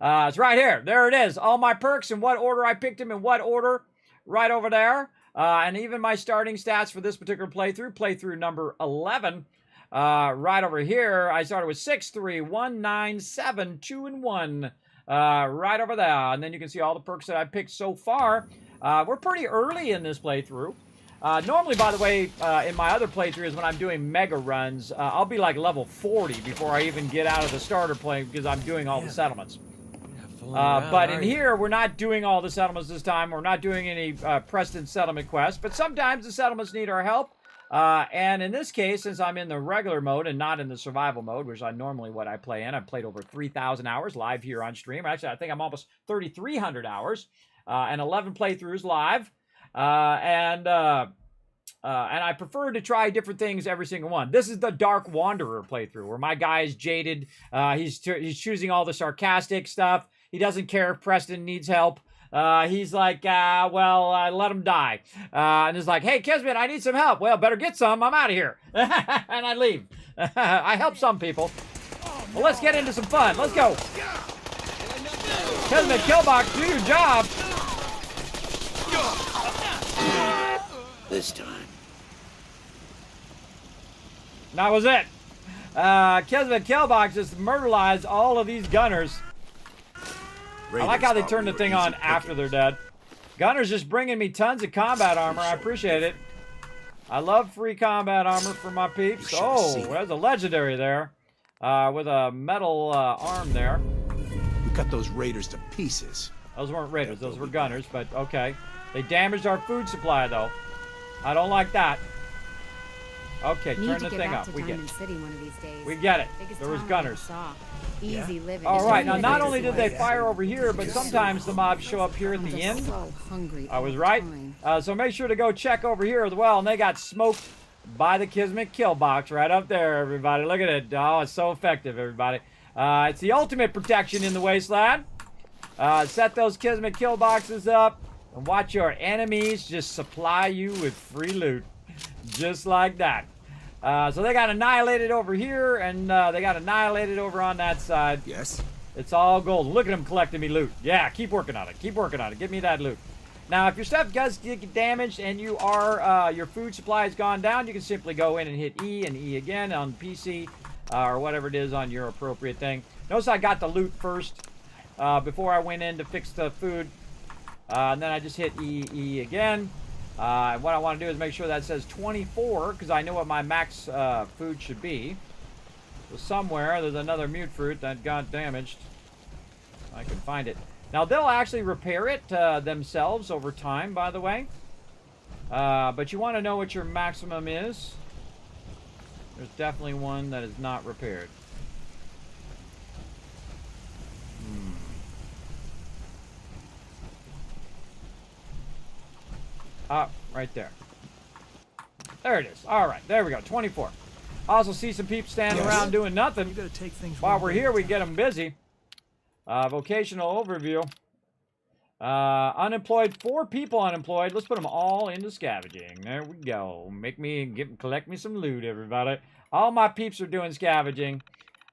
It's right here. There it is. All my perks, in what order I picked them, in what order, right over there. And even my starting stats for this particular playthrough number 11. Right over here, I started with 6, 3, 1, 9, 7, 2, and 1. Right over there. And then you can see all the perks that I picked so far. We're pretty early in this playthrough. Normally, by the way, in my other playthroughs, when I'm doing mega runs, I'll be like level 40 before I even get out of the starter plane because I'm doing all the settlements. But in here, we're not doing all the settlements this time. We're not doing any Preston settlement quests. But sometimes the settlements need our help. And in this case, since I'm in the regular mode and not in the survival mode, which is normally what I play in, I've played over 3,000 hours live here on stream. Actually, I think I'm almost 3,300 hours and 11 playthroughs live. And I prefer to try different things every single one. This is the Dark Wanderer playthrough, where my guy is jaded. He's choosing all the sarcastic stuff. He doesn't care if Preston needs help. He's like, let him die. And he's like, hey, Kismet, I need some help. Well, better get some. I'm out of here. And I leave. I help some people. Well, let's get into some fun. Let's go. Kismet, Killbox, do your job. This time. That was it. Kismet Killbox just murderized all of these gunners. I like how they turn the thing on after they're dead. Gunner's just bringing me tons of combat armor. I appreciate it. I love free combat armor for my peeps. Oh, there's a legendary there. With a metal arm there. We cut those raiders to pieces. Those weren't raiders. Those were gunners, but okay. They damaged our food supply, though. I don't like that. Okay, turn the thing up. We get it. We get it. There was gunners. Easy living. All right, now not only did they fire over here, but sometimes the mobs show up here at the end. I was right. So make sure to go check over here as well. And they got smoked by the Kismet kill box right up there, everybody. Look at it. Oh, it's so effective, everybody. It's the ultimate protection in the wasteland. Set those Kismet kill boxes up. And watch your enemies just supply you with free loot. Just like that. So they got annihilated over here, and they got annihilated over on that side. Yes? It's all gold. Look at them collecting me loot. Yeah, keep working on it. Keep working on it. Give me that loot. Now, if your stuff does get damaged and you are your food supply has gone down, you can simply go in and hit E and E again on PC or whatever it is on your appropriate thing. Notice I got the loot first before I went in to fix the food. And then I just hit E again. What I want to do is make sure that says 24, because I know what my max food should be. So somewhere there's another mute fruit that got damaged. I can find it. Now they'll actually repair it themselves over time, by the way. But you want to know what your maximum is. There's definitely one that is not repaired. Right there. There it is. All right, there we go. 24. Also see some people standing around doing nothing. You gotta take things While we're here, we get them busy. Vocational overview. Unemployed. 4 people unemployed. Let's put them all into scavenging. There we go. Collect me some loot, everybody. All my peeps are doing scavenging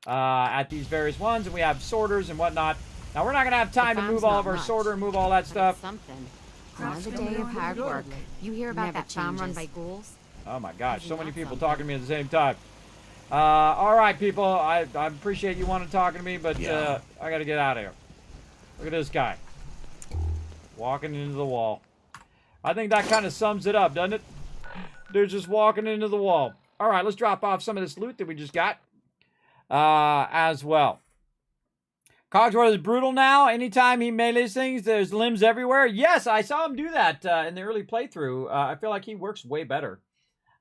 at these various ones, and we have sorters and whatnot. Now we're not gonna have time to move all of our sorter and move all that stuff. Something. Another day of hard work. You hear about that farm run by ghouls? Oh my gosh, so many people talking to me at the same time. All right, people, I appreciate you wanting to talk to me, but I gotta get out of here. Look at this guy. Walking into the wall. I think that kind of sums it up, doesn't it? They're just walking into the wall. All right, let's drop off some of this loot that we just got as well. Cogsworth is brutal now. Anytime he melees things, there's limbs everywhere. Yes, I saw him do that in the early playthrough. I feel like he works way better.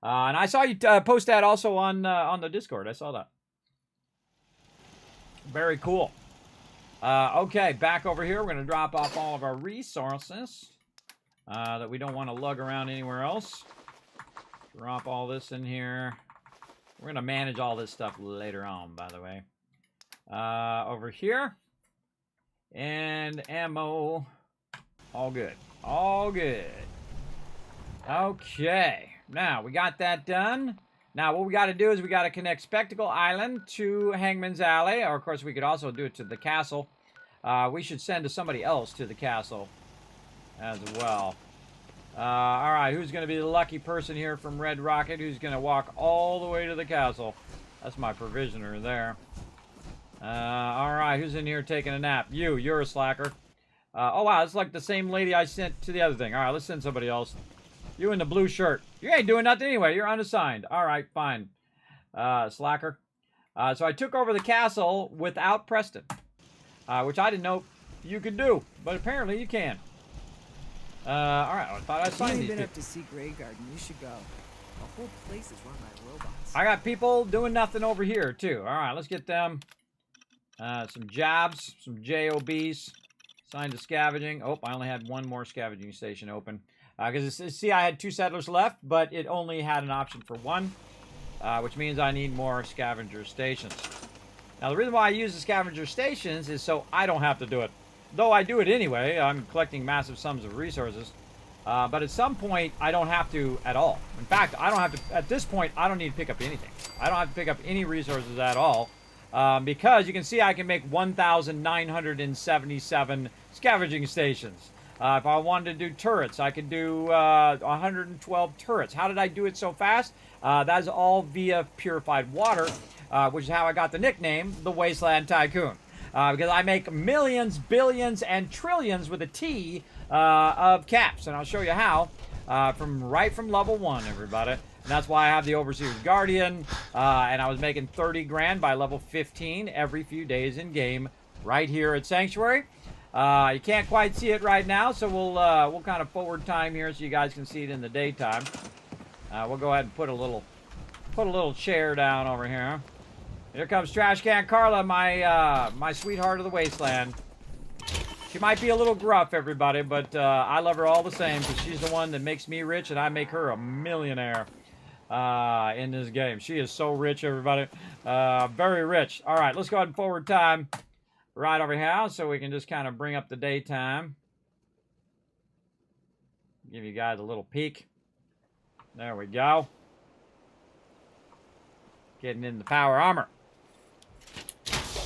And I saw you post that also on the Discord. I saw that. Very cool. Okay, back over here. We're going to drop off all of our resources that we don't want to lug around anywhere else. Drop all this in here. We're going to manage all this stuff later on, by the way. Over here. And ammo. All good. All good. Okay. Now, we got that done. Now, what we got to do is we got to connect Spectacle Island to Hangman's Alley. Or, of course, we could also do it to the castle. We should send somebody else to the castle as well. All right, who's going to be the lucky person here from Red Rocket who's going to walk all the way to the castle? That's my provisioner there. All right, who's in here taking a nap? You're a slacker. Oh, wow, it's like the same lady I sent to the other thing. All right, let's send somebody else. You in the blue shirt. You ain't doing nothing anyway. You're unassigned. All right, fine. Slacker. So I took over the castle without Preston, which I didn't know you could do, but apparently you can. All right, I thought I signed these been people. up to see Grey Garden. You should go. The whole place is run by robots. I got people doing nothing over here, too. All right, let's get them some jobs, some JOBs. Signed to scavenging. Oh, I only had one more scavenging station open. Because, see, I had 2 settlers left, but it only had an option for 1, which means I need more scavenger stations. Now, the reason why I use the scavenger stations is so I don't have to do it. Though I do it anyway. I'm collecting massive sums of resources. But at some point, I don't have to at all. In fact, I don't have to, at this point, I don't need to pick up anything. I don't have to pick up any resources at all. Because you can see I can make 1,977 scavenging stations. If I wanted to do turrets, I could do 112 turrets. How did I do it so fast? That is all via purified water, which is how I got the nickname, the Wasteland Tycoon. Because I make millions, billions, and trillions with a T of caps. And I'll show you how right from level 1, everybody. And that's why I have the Overseer's Guardian. And I was making 30 grand by level 15 every few days in game right here at Sanctuary. You can't quite see it right now, so we'll kind of forward time here so you guys can see it in the daytime. We'll go ahead and put a little chair down over here. Here comes Trash Can Carla, my sweetheart of the wasteland. She might be a little gruff, everybody, but I love her all the same because she's the one that makes me rich and I make her a millionaire in this game. She is so rich, everybody. Very rich. All right, let's go ahead and forward time right over here so we can just kind of bring up the daytime. Give you guys a little peek. There we go. Getting in the power armor.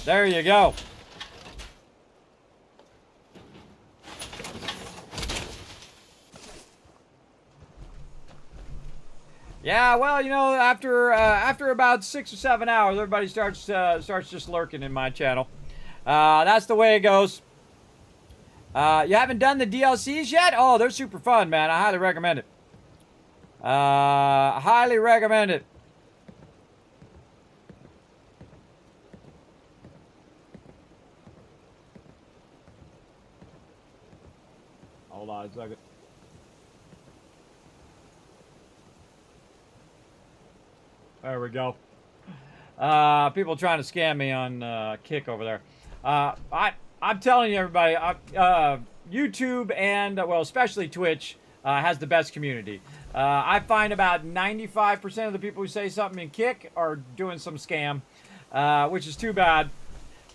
There you go. Yeah, well, you know, after about 6 or 7 hours, everybody starts just lurking in my channel. That's the way it goes. You haven't done the DLCs yet? Oh, they're super fun, man. I highly recommend it. Highly recommend it. Hold on a second. There we go. People trying to scam me on Kick over there. I'm telling you, everybody, YouTube and, well, especially Twitch has the best community. I find about 95% of the people who say something in Kick are doing some scam, which is too bad.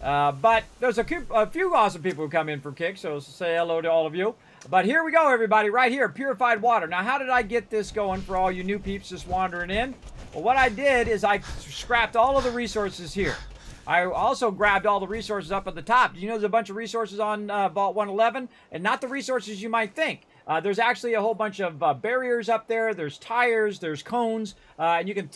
But there's a few awesome people who come in from Kick, so say hello to all of you. But here we go, everybody, right here, purified water. Now, how did I get this going for all you new peeps just wandering in? Well, what I did is I scrapped all of the resources here. I also grabbed all the resources up at the top. You know there's a bunch of resources on Vault 111, and not the resources you might think. There's actually a whole bunch of barriers up there. There's tires, there's cones, and you can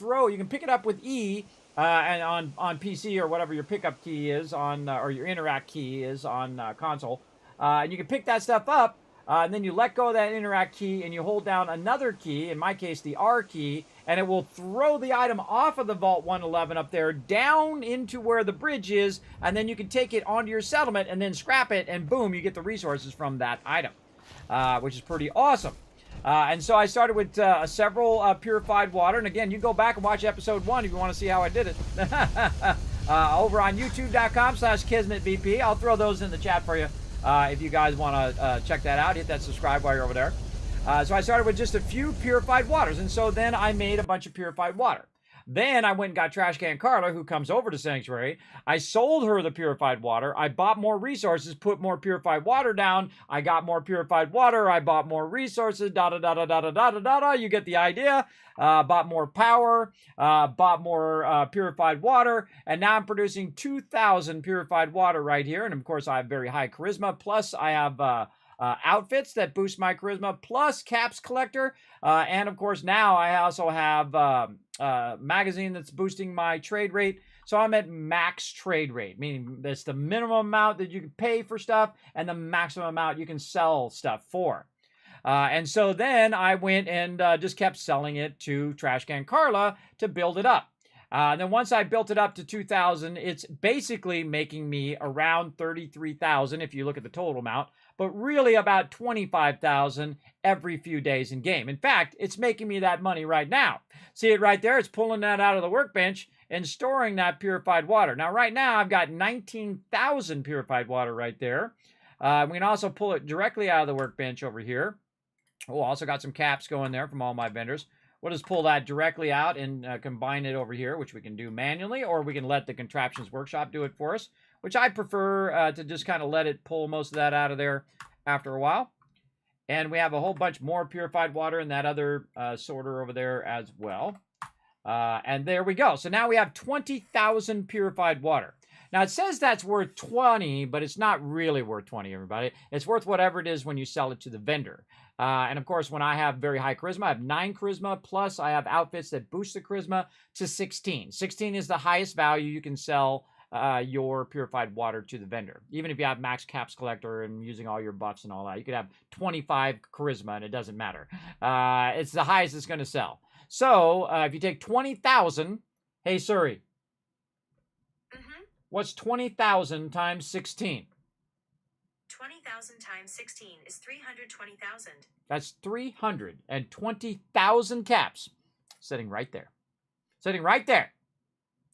pick it up with E, and on PC or whatever your pickup key is on, or your interact key is on console. And you can pick that stuff up, and then you let go of that interact key and you hold down another key, in my case the R key, and it will throw the item off of the Vault 111 up there down into where the bridge is, and then you can take it onto your settlement and then scrap it, and boom, you get the resources from that item, which is pretty awesome. And so I started with several purified water, and again, you go back and watch episode 1 if you want to see how I did it. Over on youtube.com/KismetVP. I'll throw those in the chat for you if you guys want to check that out. Hit that subscribe while you're over there. So I started with just a few purified waters, and so then I made a bunch of purified water. Then I went and got Trash Can Carla, who comes over to Sanctuary. I sold her the purified water. I bought more resources, put more purified water down. I got more purified water. I bought more resources, da-da-da-da-da-da-da-da-da. You get the idea. Bought more power, bought more purified water, and now I'm producing 2,000 purified water right here. And of course, I have very high charisma, plus I have outfits that boost my charisma, plus caps collector, and of course now I also have magazine that's boosting my trade rate. So I'm at max trade rate, meaning that's the minimum amount that you can pay for stuff and the maximum amount you can sell stuff for. And so then I went and just kept selling it to Trash Can Carla to build it up. And then once I built it up to 2,000, it's basically making me around 33,000 if you look at the total amount, but really about 25,000 every few days in game. In fact, it's making me that money right now. See it right there? It's pulling that out of the workbench and storing that purified water. Now, right now, I've got 19,000 purified water right there. We can also pull it directly out of the workbench over here. Oh, also got some caps going there from all my vendors. We'll just pull that directly out and combine it over here, which we can do manually, or we can let the Contraptions Workshop do it for us, which I prefer to just kind of let it pull most of that out of there after a while. And we have a whole bunch more purified water in that other sorter over there as well. And there we go. So now we have 20,000 purified water. Now, it says that's worth 20, but it's not really worth 20, everybody. It's worth whatever it is when you sell it to the vendor. And, of course, when I have very high charisma, I have 9 charisma, plus I have outfits that boost the charisma to 16. 16 is the highest value you can sell your purified water to the vendor. Even if you have max caps collector and using all your buffs and all that, you could have 25 charisma, and it doesn't matter. It's the highest it's going to sell. So, if you take 20,000, hey, Suri. What's 20,000 times 16? 20,000 times 16 is 320,000. That's 320,000 caps sitting right there. Sitting right there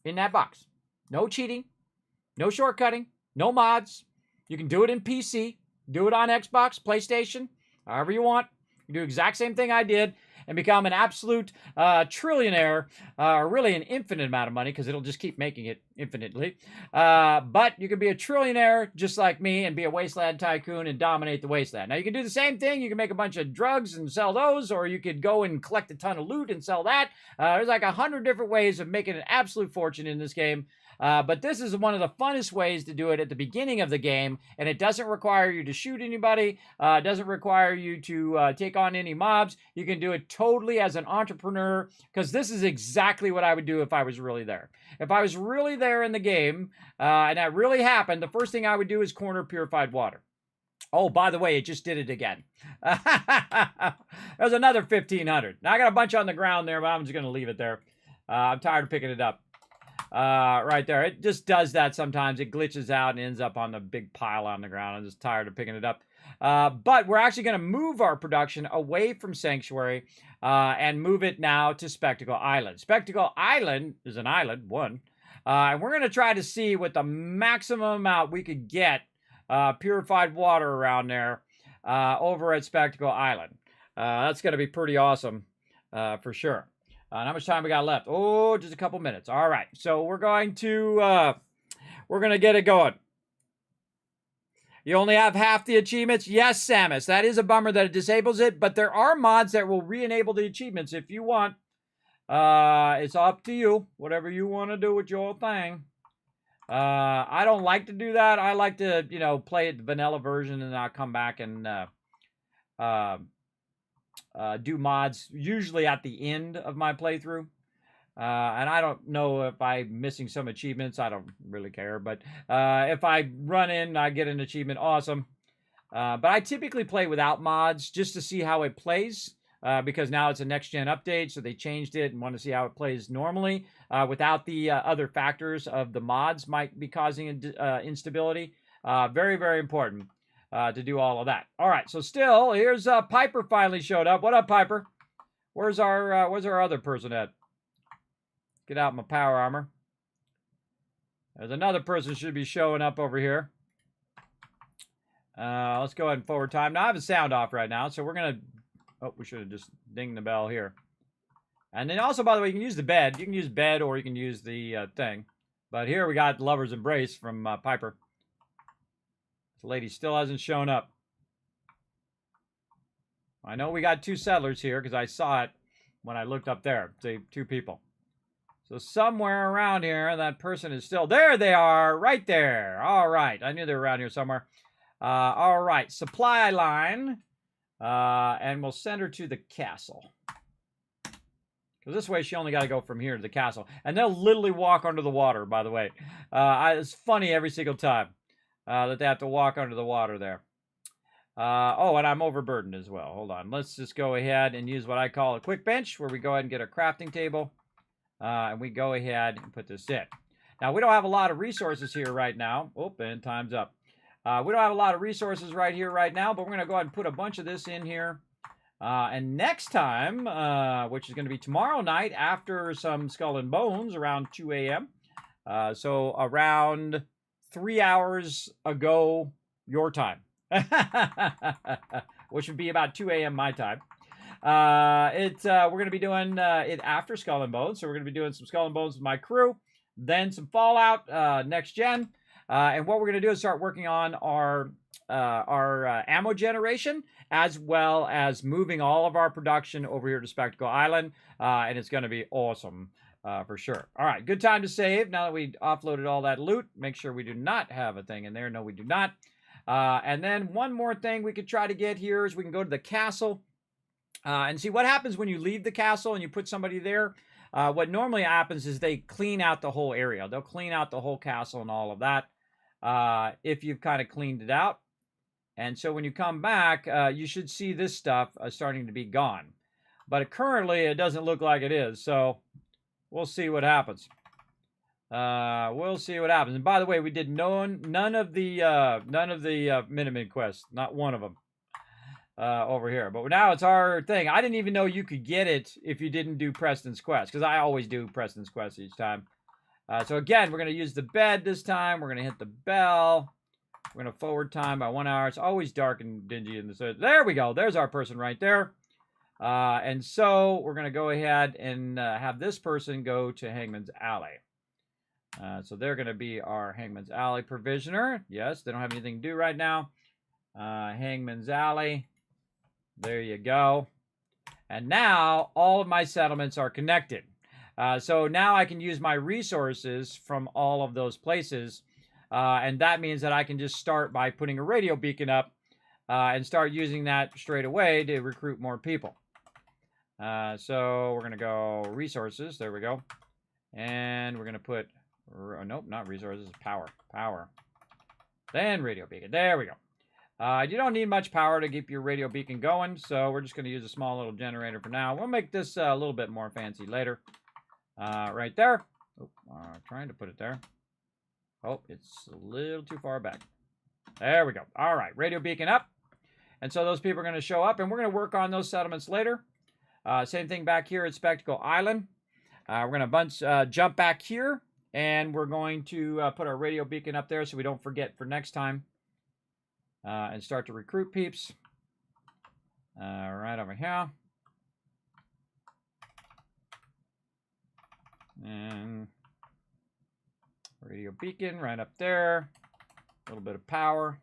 in that box. No cheating, no shortcutting, no mods. You can do it in PC, do it on Xbox, PlayStation, however you want. You do the exact same thing I did and become an absolute trillionaire, or really an infinite amount of money, because it'll just keep making it infinitely. But you can be a trillionaire just like me and be a wasteland tycoon and dominate the wasteland. Now, you can do the same thing. You can make a bunch of drugs and sell those, or you could go and collect a ton of loot and sell that. There's like 100 different ways of making an absolute fortune in this game. But this is one of the funnest ways to do it at the beginning of the game, and it doesn't require you to shoot anybody. It doesn't require you to take on any mobs. You can do it totally as an entrepreneur, because this is exactly what I would do if I was really there. If I was really there in the game, and that really happened, the first thing I would do is corner purified water. Oh, by the way, it just did it again. There's another 1,500. Now, I got a bunch on the ground there, but I'm just going to leave it there. I'm tired of picking it up. Right there. It just does that sometimes. It glitches out and ends up on the big pile on the ground. I'm just tired of picking it up. But we're actually going to move our production away from Sanctuary and move it now to Spectacle Island. Spectacle Island is an island, one. And we're going to try to see what the maximum amount we could get purified water around there over at Spectacle Island. That's going to be pretty awesome for sure. How much time we got left? Oh, just a couple minutes. All right, so we're going to get it going. You only have half the achievements? Yes, Samus. That is a bummer that it disables it, but there are mods that will re-enable the achievements if you want. It's up to you. Whatever you want to do with your thing. I don't like to do that. I like to, you know, play it the vanilla version, and I'll come back and do mods usually at the end of my playthrough. And I don't know if I'm missing some achievements. I don't really care. But if I run in, I get an achievement, awesome. But I typically play without mods just to see how it plays. Because now it's a next-gen update, so they changed it and want to see how it plays normally. Without the other factors of the mods might be causing instability. Very, very important. To do all of that. All right, so still, here's Piper finally showed up. What up, Piper? Where's our other person at? Get out my power armor. There's another person should be showing up over here. Let's go ahead and forward time. Now, I have the sound off right now, so we're going to... Oh, we should have just dinged the bell here. And then also, by the way, you can use the bed. You can use bed or you can use the thing. But here we got Lover's Embrace from Piper. The lady still hasn't shown up. I know we got two settlers here because I saw it when I looked up there. See, two people. So somewhere around here, that person is still... There they are, right there. All right. I knew they were around here somewhere. All right. Supply line. And we'll send her to the castle. Because this way she only got to go from here to the castle. And they'll literally walk under the water, by the way. It's funny every single time. That they have to walk under the water there. Oh, and I'm overburdened as well. Hold on. Let's just go ahead and use what I call a quick bench, where we go ahead and get a crafting table. And we go ahead and put this in. Now, we don't have a lot of resources here right now. Oh, and time's up. We don't have a lot of resources right here right now, but we're going to go ahead and put a bunch of this in here. And next time, which is going to be tomorrow night after some Skull and Bones around 2 a.m. So around 3 hours ago, your time, which would be about 2 a.m. my time. We're going to be doing it after Skull and Bones. So we're going to be doing some Skull and Bones with my crew, then some Fallout next gen. And what we're going to do is start working on our ammo generation, as well as moving all of our production over here to Spectacle Island. And it's going to be awesome. For sure. All right, good time to save. Now that we offloaded all that loot, make sure we do not have a thing in there. No, we do not. And then one more thing we could try to get here is we can go to the castle and see what happens when you leave the castle and you put somebody there. What normally happens is they clean out the whole area. They'll clean out the whole castle and all of that if you've kind of cleaned it out. And so when you come back, you should see this stuff starting to be gone. But currently, it doesn't look like it is. So... we'll see what happens. We'll see what happens. And by the way, we did none of the Minimin quests, not one of them over here. But now it's our thing. I didn't even know you could get it if you didn't do Preston's quest, because I always do Preston's quest each time. So again, we're going to use the bed this time. We're going to hit the bell. We're going to forward time by 1 hour. It's always dark and dingy in the... There we go. There's our person right there. And so we're going to go ahead and have this person go to Hangman's Alley. So they're going to be our Hangman's Alley provisioner. Yes, they don't have anything to do right now. Hangman's Alley. There you go. And now all of my settlements are connected. So now I can use my resources from all of those places. And that means that I can just start by putting a radio beacon up and start using that straight away to recruit more people. So we're going to go resources. There we go. And we're going to put, nope, not resources, power. Power. Then radio beacon. There we go. You don't need much power to keep your radio beacon going, so we're just going to use a small little generator for now. We'll make this a little bit more fancy later. Right there. Oh, trying to put it there. Oh, it's a little too far back. There we go. All right, radio beacon up. And so those people are going to show up, and we're going to work on those settlements later. Same thing back here at Spectacle Island. We're going to jump back here, and we're going to put our radio beacon up there so we don't forget for next time. And start to recruit peeps. Right over here. And radio beacon right up there. A little bit of power.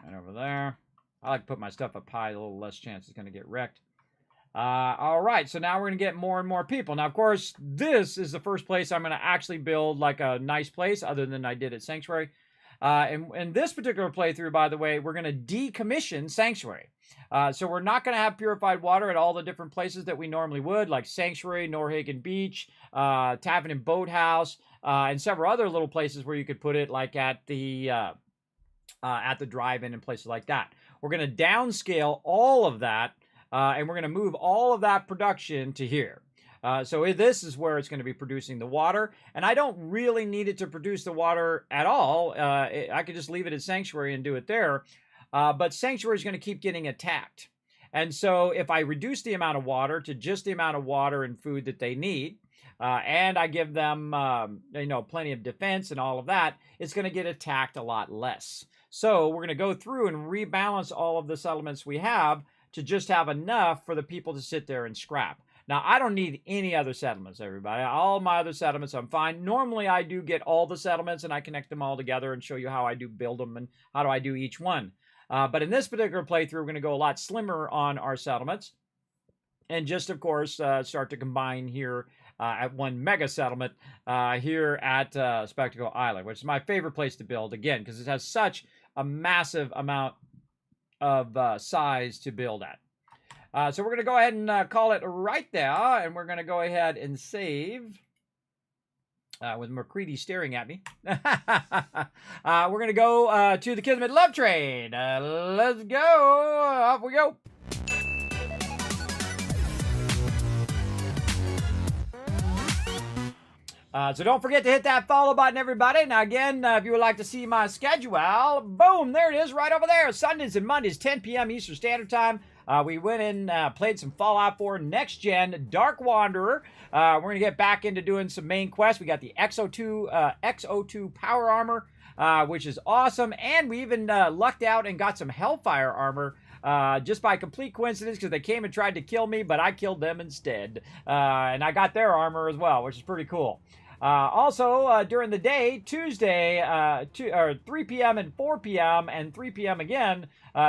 Right over there. I like to put my stuff up high, a little less chance it's going to get wrecked. All right, so now we're going to get more and more people. Now, of course, this is the first place I'm going to actually build like a nice place other than I did at Sanctuary. And in this particular playthrough, by the way, we're going to decommission Sanctuary. So we're not going to have purified water at all the different places that we normally would, like Sanctuary, Norhagen Beach, Tavern and Boathouse, and several other little places where you could put it, like at the drive-in and places like that. We're going to downscale all of that, and we're going to move all of that production to here. So this is where it's going to be producing the water, and I don't really need it to produce the water at all. I could just leave it at Sanctuary and do it there, but Sanctuary is going to keep getting attacked. And so if I reduce the amount of water to just the amount of water and food that they need, and I give them, plenty of defense and all of that, it's going to get attacked a lot less. So we're going to go through and rebalance all of the settlements we have to just have enough for the people to sit there and scrap. Now, I don't need any other settlements, everybody. All my other settlements, I'm fine. Normally, I do get all the settlements, and I connect them all together and show you how I do build them and how do I do each one. But in this particular playthrough, we're going to go a lot slimmer on our settlements. And just, of course, start to combine here at one mega settlement here at Spectacle Island, which is my favorite place to build, again, because it has such a massive amount of size to build at. So we're going to go ahead and call it right there, and we're going to go ahead and save with McCready staring at me. We're going to go to the Kismet Love Train. Let's go. Off we go. So don't forget to hit that follow button, everybody. Now, again, if you would like to see my schedule, boom, there it is right over there. Sundays and Mondays, 10 p.m. Eastern Standard Time. We went and played some Fallout 4 Next Gen Dark Wanderer. We're going to get back into doing some main quests. We got the XO2 power armor, which is awesome. And we even lucked out and got some Hellfire armor just by complete coincidence, because they came and tried to kill me, but I killed them instead. And I got their armor as well, which is pretty cool. Also, during the day, Tuesday, 3 p.m. and 4 p.m. and 3 p.m. again,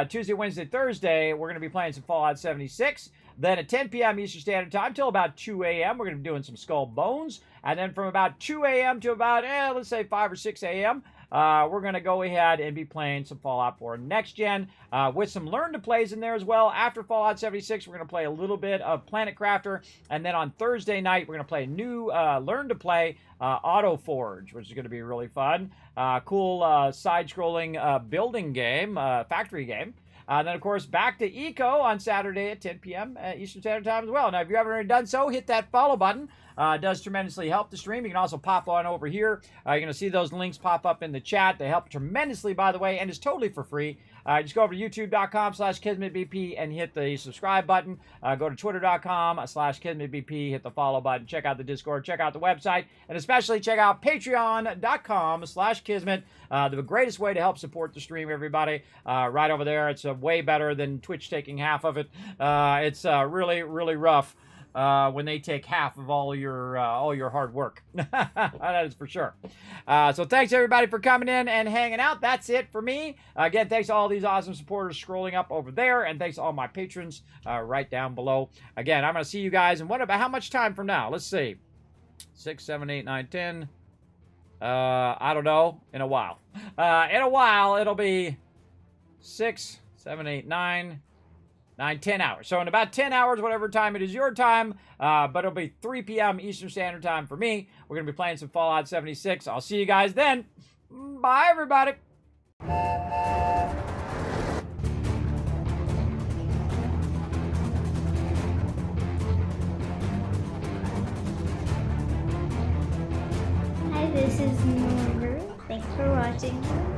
Tuesday, Wednesday, Thursday, we're going to be playing some Fallout 76. Then at 10 p.m. Eastern Standard Time till about 2 a.m., we're going to be doing some Skull Bones. And then from about 2 a.m. to about, let's say 5 or 6 a.m., we're going to go ahead and be playing some Fallout 4 Next Gen with some Learn to Plays in there as well. After Fallout 76, we're going to play a little bit of Planet Crafter. And then on Thursday night, we're going to play a new Learn to Play Auto Forge, which is going to be really fun. Cool side-scrolling building game, factory game. Then, of course, back to Eco on Saturday at 10 p.m. Eastern Standard Time as well. Now, if you haven't already done so, hit that follow button. It does tremendously help the stream. You can also pop on over here. You're going to see those links pop up in the chat. They help tremendously, by the way, and it's totally for free. Just go over to youtube.com/KismetBP and hit the subscribe button. Go to twitter.com/KismetBP, hit the follow button. Check out the Discord, check out the website, and especially check out patreon.com/Kismet. The greatest way to help support the stream, everybody. Right over there. It's way better than Twitch taking half of it. It's really, really rough. When they take half of all your hard work. That is for sure. So thanks everybody for coming in and hanging out. That's it for me. Again, thanks to all these awesome supporters scrolling up over there, and thanks to all my patrons right down below. Again, I'm going to see you guys in how much time from now? Let's see. 6, 7, 8, 9, 10. I don't know. In a while. In a while, it'll be 6, 7, 8, 9, 10 hours. So in about 10 hours, whatever time it is your time, but it'll be 3 p.m. Eastern Standard Time for me. We're going to be playing some Fallout 76. I'll see you guys then. Bye, everybody. Hi, this is Norver. Thanks for watching.